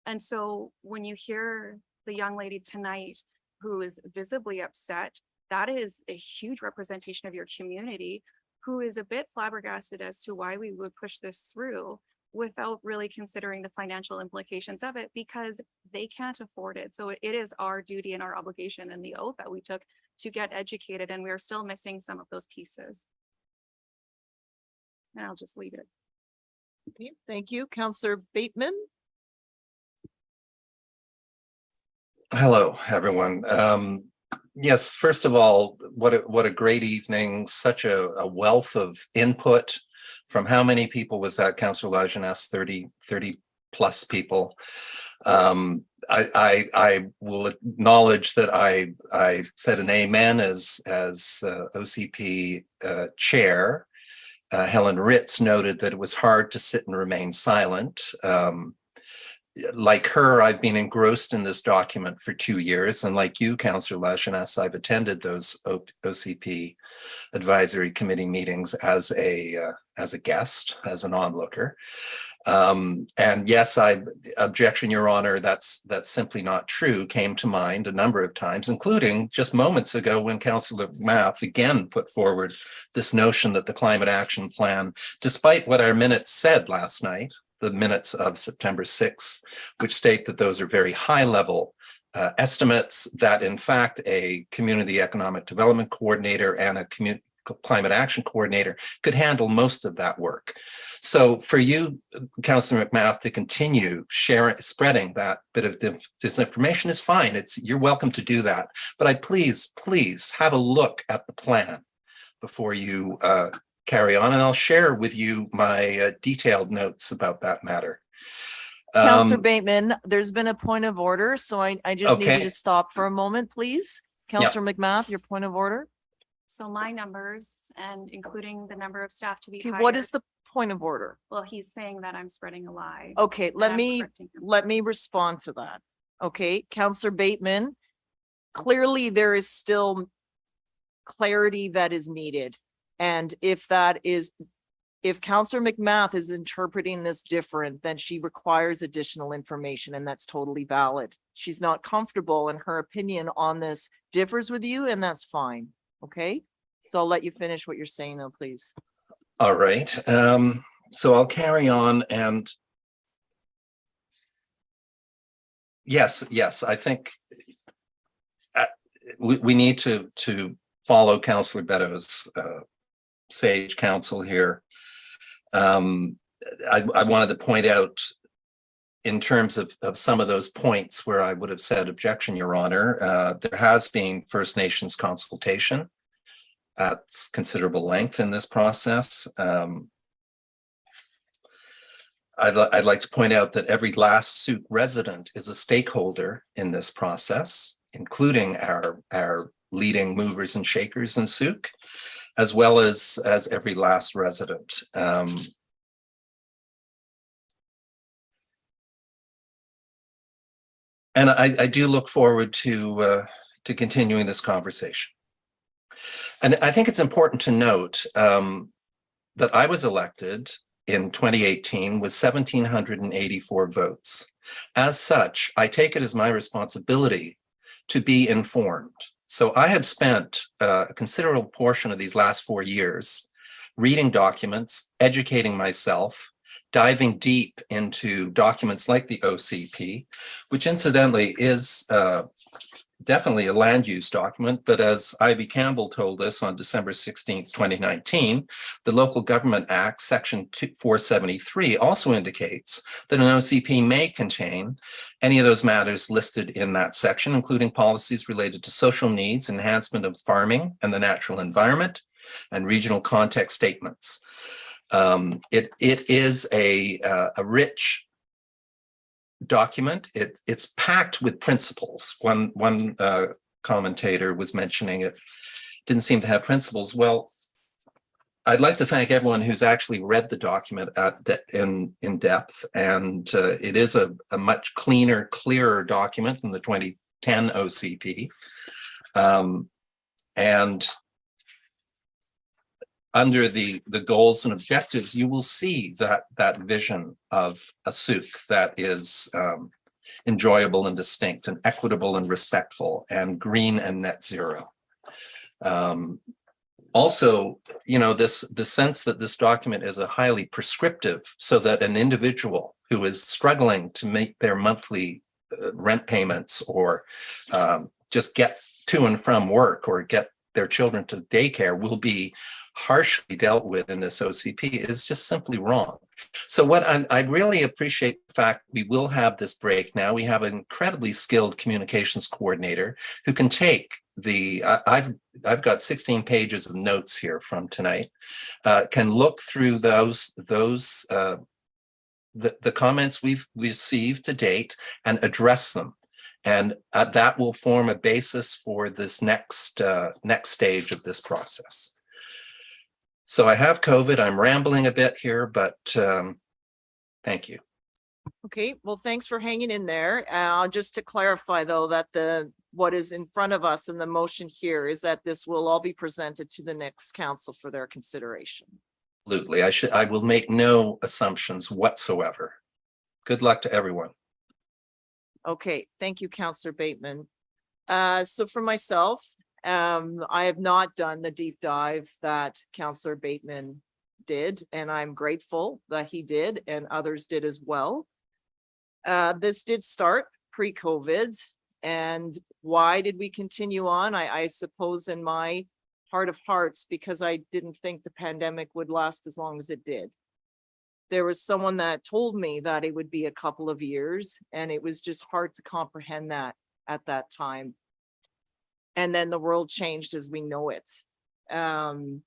And so when you hear the young lady tonight who is visibly upset, that is a huge representation of your community, who is a bit flabbergasted as to why we would push this through without really considering the financial implications of it, because they can't afford it. So it is our duty and our obligation and the oath that we took to get educated, and we're still missing some of those pieces. And I'll just leave it. Okay, thank you. Councillor Bateman. Hello, everyone. Yes, first of all, what a great evening, such a wealth of input from how many people was that, Councillor Lajeunesse? 30 plus people. I will acknowledge that I said an amen as OCP chair. Helen Ritz noted that it was hard to sit and remain silent. Like her, I've been engrossed in this document for 2 years, and like you, Councillor Lajeunesse, I've attended those OCP advisory committee meetings as a guest, as an onlooker. And yes, objection, Your Honor, that's simply not true, came to mind a number of times, including just moments ago when Councillor McMath again put forward this notion that the climate action plan, despite what our minutes said last night, the minutes of September 6th, which state that those are very high level estimates that in fact a community economic development coordinator and a climate action coordinator could handle most of that work. So for you, Councillor McMath, to continue spreading that bit of disinformation is fine. You're welcome to do that. But I please have a look at the plan before you carry on, and I'll share with you my detailed notes about that matter. Counselor Bateman, there's been a point of order, so I just need you Okay. to stop for a moment, please. Counselor McMath, your point of order. So my numbers and including the number of staff to be Okay, hired. what is the point of order? Well, he's saying that I'm spreading a lie. Okay, and I'm correcting him. let me respond to that. Okay, Counselor Bateman, clearly there is still clarity that is needed. And if Counselor McMath is interpreting this different, then she requires additional information, and that's totally valid. She's not comfortable and her opinion on this differs with you, and that's fine. Okay, so I'll let you finish what you're saying now, please. All right. So I'll carry on, and yes, I think we need to follow Councillor Beddoes' sage counsel here. I wanted to point out in terms of some of those points where I would have said objection, Your Honor, there has been First Nations consultation at considerable length in this process. I'd like to point out that every last Souk resident is a stakeholder in this process, including our leading movers and shakers in Souk, as well as every last resident. And I do look forward to continuing this conversation. And I think it's important to note that I was elected in 2018 with 1,784 votes. As such, I take it as my responsibility to be informed. So I have spent a considerable portion of these last 4 years reading documents, educating myself, diving deep into documents like the OCP, which incidentally is definitely a land use document, but as Ivy Campbell told us on December 16th, 2019, the Local Government Act, Section 473, also indicates that an OCP may contain any of those matters listed in that section, including policies related to social needs, enhancement of farming and the natural environment, and regional context statements. It is a rich document. It's packed with principles. One commentator was mentioning it didn't seem to have principles. Well, I'd like to thank everyone who's actually read the document in depth, and it is a much cleaner, clearer document than the 2010 OCP. And under the goals and objectives, you will see that vision of a Souk that is enjoyable and distinct and equitable and respectful and green and net zero. Also, you know, the sense that this document is a highly prescriptive, so that an individual who is struggling to make their monthly rent payments or just get to and from work or get their children to daycare will be harshly dealt with in this OCP is just simply wrong. So what I really appreciate the fact we will have this break now. We have an incredibly skilled communications coordinator who can take the, I've got 16 pages of notes here from tonight, can look through the comments we've received to date and address them. And that will form a basis for this next stage of this process. So I have COVID. I'm rambling a bit here, but thank you. Okay, well, thanks for hanging in there. Just to clarify though, that what is in front of us in the motion here is that this will all be presented to the next council for their consideration. Absolutely. I will make no assumptions whatsoever. Good luck to everyone. Okay, thank you, Councillor Bateman. So for myself, I have not done the deep dive that Councillor Bateman did, and I'm grateful that he did and others did as well. This did start pre-COVID, And why did we continue on? I suppose in my heart of hearts, because I didn't think the pandemic would last as long as it did. There was someone that told me that it would be a couple of years, and it was just hard to comprehend that at that time. And then the world changed as we know it.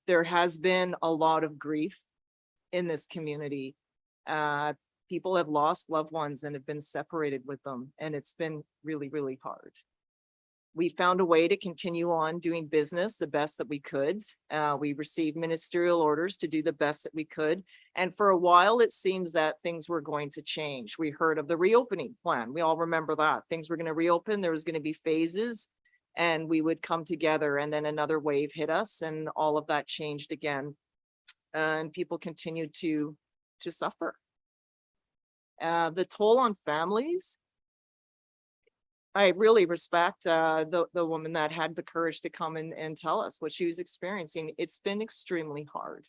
There has been a lot of grief in this community. People have lost loved ones and have been separated with them, and it's been really, really hard. We found a way to continue on doing business the best that we could. We received ministerial orders to do the best that we could. And for a while, it seems that things were going to change. We heard of the reopening plan. We all remember that. Things were going to reopen. There was going to be phases and we would come together, and then another wave hit us and all of that changed again. And people continued to suffer. The toll on families, I really respect the woman that had the courage to come and tell us what she was experiencing. It's been extremely hard.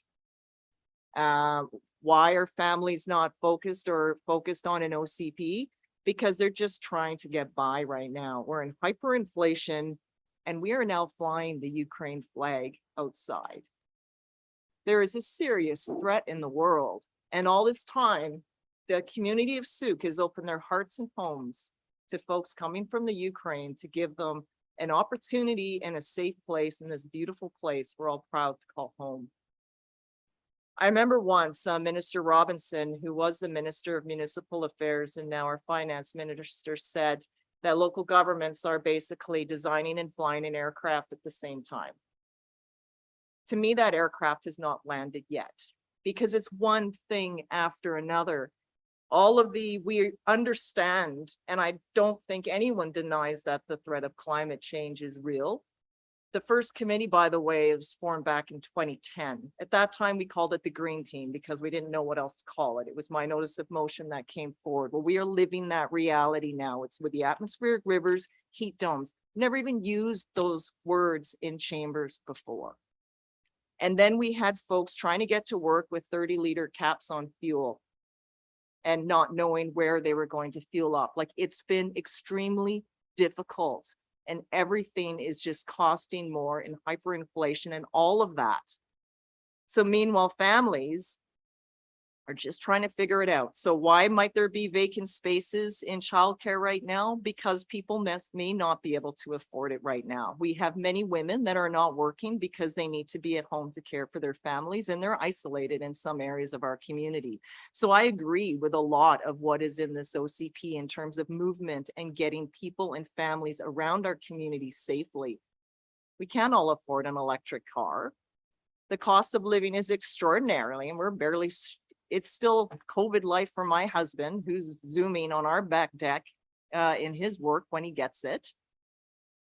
Why are families not focused on an OCP? Because they're just trying to get by right now. We're in hyperinflation and we are now flying the Ukraine flag outside. There is a serious threat in the world. And all this time, the community of Sooke has opened their hearts and homes to folks coming from the Ukraine to give them an opportunity and a safe place in this beautiful place we're all proud to call home. I remember once Minister Robinson, who was the Minister of Municipal Affairs and now our Finance Minister, said that local governments are basically designing and flying an aircraft at the same time. To me, that aircraft has not landed yet because it's one thing after another. We understand, and I don't think anyone denies that the threat of climate change is real. The first committee, by the way, was formed back in 2010. At that time, we called it the Green Team because we didn't know what else to call it. It was my notice of motion that came forward. Well, we are living that reality now. It's with the atmospheric rivers, heat domes. Never even used those words in chambers before. And then we had folks trying to get to work with 30-liter caps on fuel and not knowing where they were going to fuel up. Like, it's been extremely difficult and everything is just costing more in hyperinflation and all of that. So meanwhile, families are just trying to figure it out. So why might there be vacant spaces in childcare right now? Because people may not be able to afford it right now. We have many women that are not working because they need to be at home to care for their families, and they're isolated in some areas of our community. So I agree with a lot of what is in this OCP in terms of movement and getting people and families around our community safely. We can't all afford an electric car. The cost of living is extraordinary, and we're barely it's still COVID life for my husband, who's Zooming on our back deck in his work when he gets it.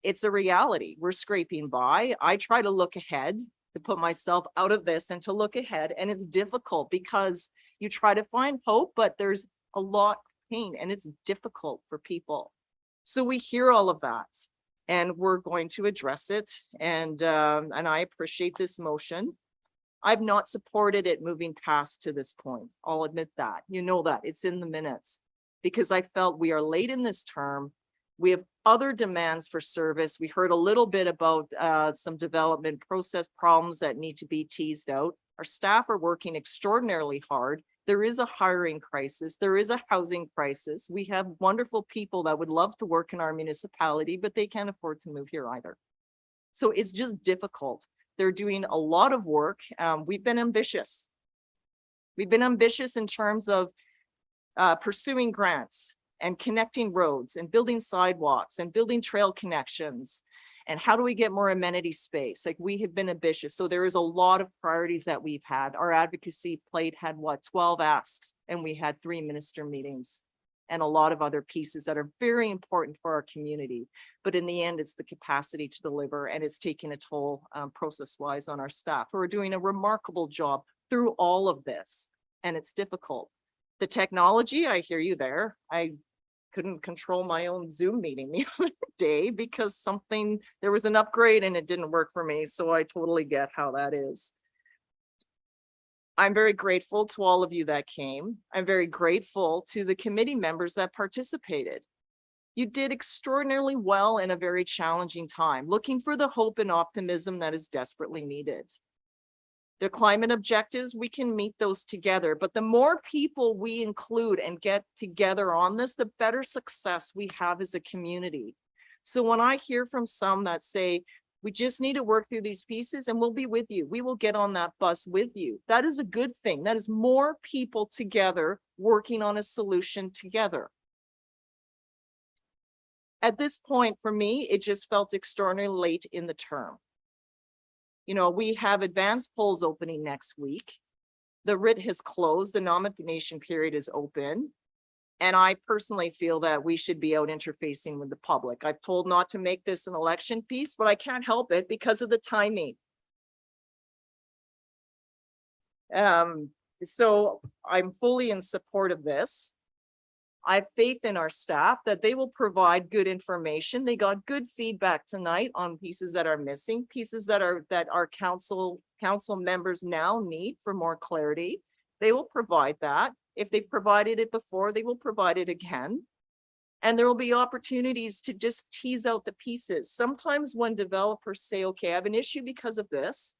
It's a reality. We're scraping by. I try to look ahead, to put myself out of this and to look ahead. And it's difficult because you try to find hope, but there's a lot of pain and it's difficult for people. So we hear all of that and we're going to address it. And I appreciate this motion. I've not supported it moving past to this point. I'll admit that. You know that. It's in the minutes. Because I felt we are late in this term. We have other demands for service. We heard a little bit about some development process problems that need to be teased out. Our staff are working extraordinarily hard. There is a hiring crisis. There is a housing crisis. We have wonderful people that would love to work in our municipality, but they can't afford to move here either. So it's just difficult. They're doing a lot of work. We've been ambitious. We've been ambitious in terms of pursuing grants and connecting roads and building sidewalks and building trail connections. And how do we get more amenity space? Like, we have been ambitious. So there is a lot of priorities that we've had. Our advocacy plate had 12 asks, and we had 3 minister meetings and a lot of other pieces that are very important for our community. But in the end, it's the capacity to deliver, and it's taking a toll process-wise on our staff who are doing a remarkable job through all of this, and it's difficult. The technology, I hear you there. I couldn't control my own Zoom meeting the other day because there was an upgrade and it didn't work for me, so I totally get how that is. I'm very grateful to all of you that came. I'm very grateful to the committee members that participated. You did extraordinarily well in a very challenging time, looking for the hope and optimism that is desperately needed. The climate objectives, we can meet those together, but the more people we include and get together on this, the better success we have as a community. So when I hear from some that say, we just need to work through these pieces and we'll be with you, we will get on that bus with you. That is a good thing. That is more people together working on a solution together. At this point, for me, it just felt extraordinarily late in the term. You know, we have advanced polls opening next week. The writ has closed, the nomination period is open. And I personally feel that we should be out interfacing with the public. I've told not to make this an election piece, but I can't help it because of the timing. So I'm fully in support of this. I have faith in our staff that they will provide good information. They got good feedback tonight on pieces that are missing, pieces that our council members now need for more clarity. They will provide that. If they've provided it before, they will provide it again. And there will be opportunities to just tease out the pieces. Sometimes when developers say, okay, I have an issue because of this,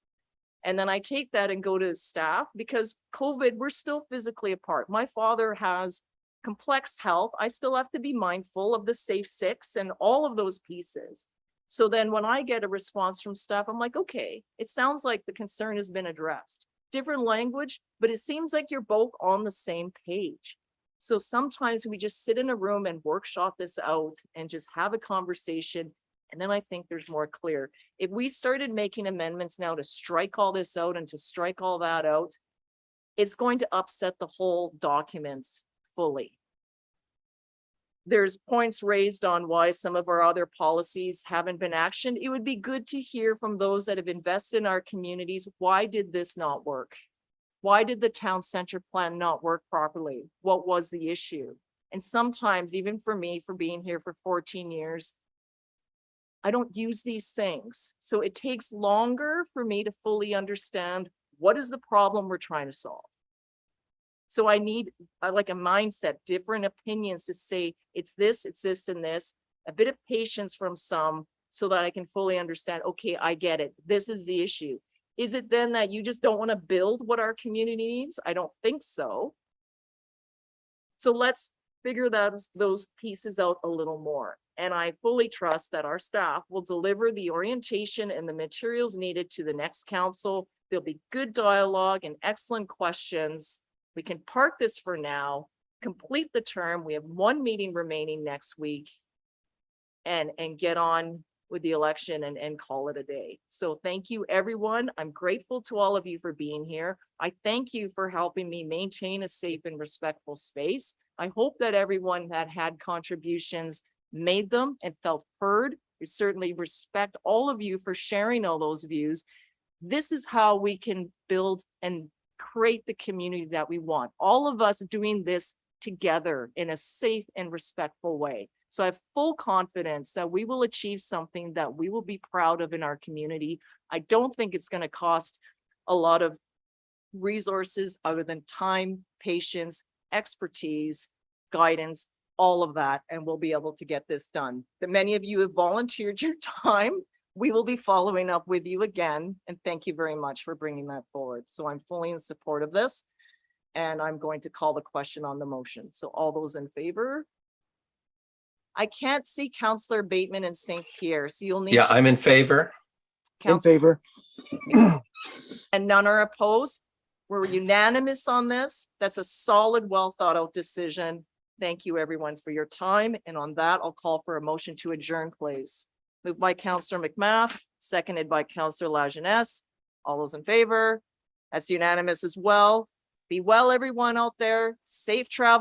and then I take that and go to staff because COVID, we're still physically apart. My father has complex health. I still have to be mindful of the safe six and all of those pieces. So then when I get a response from staff, I'm like, okay, it sounds like the concern has been addressed. Different language, but it seems like you're both on the same page. So sometimes we just sit in a room and workshop this out and just have a conversation. And then I think there's more clear. If we started making amendments now to strike all this out and to strike all that out, it's going to upset the whole documents fully. There's points raised on why some of our other policies haven't been actioned. It would be good to hear from those that have invested in our communities. Why did this not work? Why did the town center plan not work properly? What was the issue? And sometimes, even for me, for being here for 14 years, I don't use these things. So it takes longer for me to fully understand what is the problem we're trying to solve. So I need like a mindset, different opinions to say, it's this, and this, a bit of patience from some so that I can fully understand, okay, I get it. This is the issue. Is it then that you just don't want to build what our community needs? I don't think so. So let's figure those pieces out a little more. And I fully trust that our staff will deliver the orientation and the materials needed to the next council. There'll be good dialogue and excellent questions. We can park this for now, complete the term. We have one meeting remaining next week and get on with the election and call it a day. So thank you, everyone. I'm grateful to all of you for being here. I thank you for helping me maintain a safe and respectful space. I hope that everyone that had contributions made them and felt heard. We certainly respect all of you for sharing all those views. This is how we can build and create the community that we want. All of us doing this together in a safe and respectful way. So I have full confidence that we will achieve something that we will be proud of in our community. I don't think it's going to cost a lot of resources other than time, patience, expertise, guidance, all of that, and we'll be able to get this done. But many of you have volunteered your time. We will be following up with you again, and thank you very much for bringing that forward. So I'm fully in support of this, and I'm going to call the question on the motion. So all those in favor? I can't see Councillor Bateman and St. Pierre, so you'll need. Yeah, to- I'm in favor. In favor. And none are opposed. We're unanimous on this. That's a solid, well thought out decision. Thank you, everyone, for your time. And on that, I'll call for a motion to adjourn, please. Moved by Councillor McMath, seconded by Councillor Lajeunesse. All those in favor? That's unanimous as well. Be well, everyone out there. Safe travel.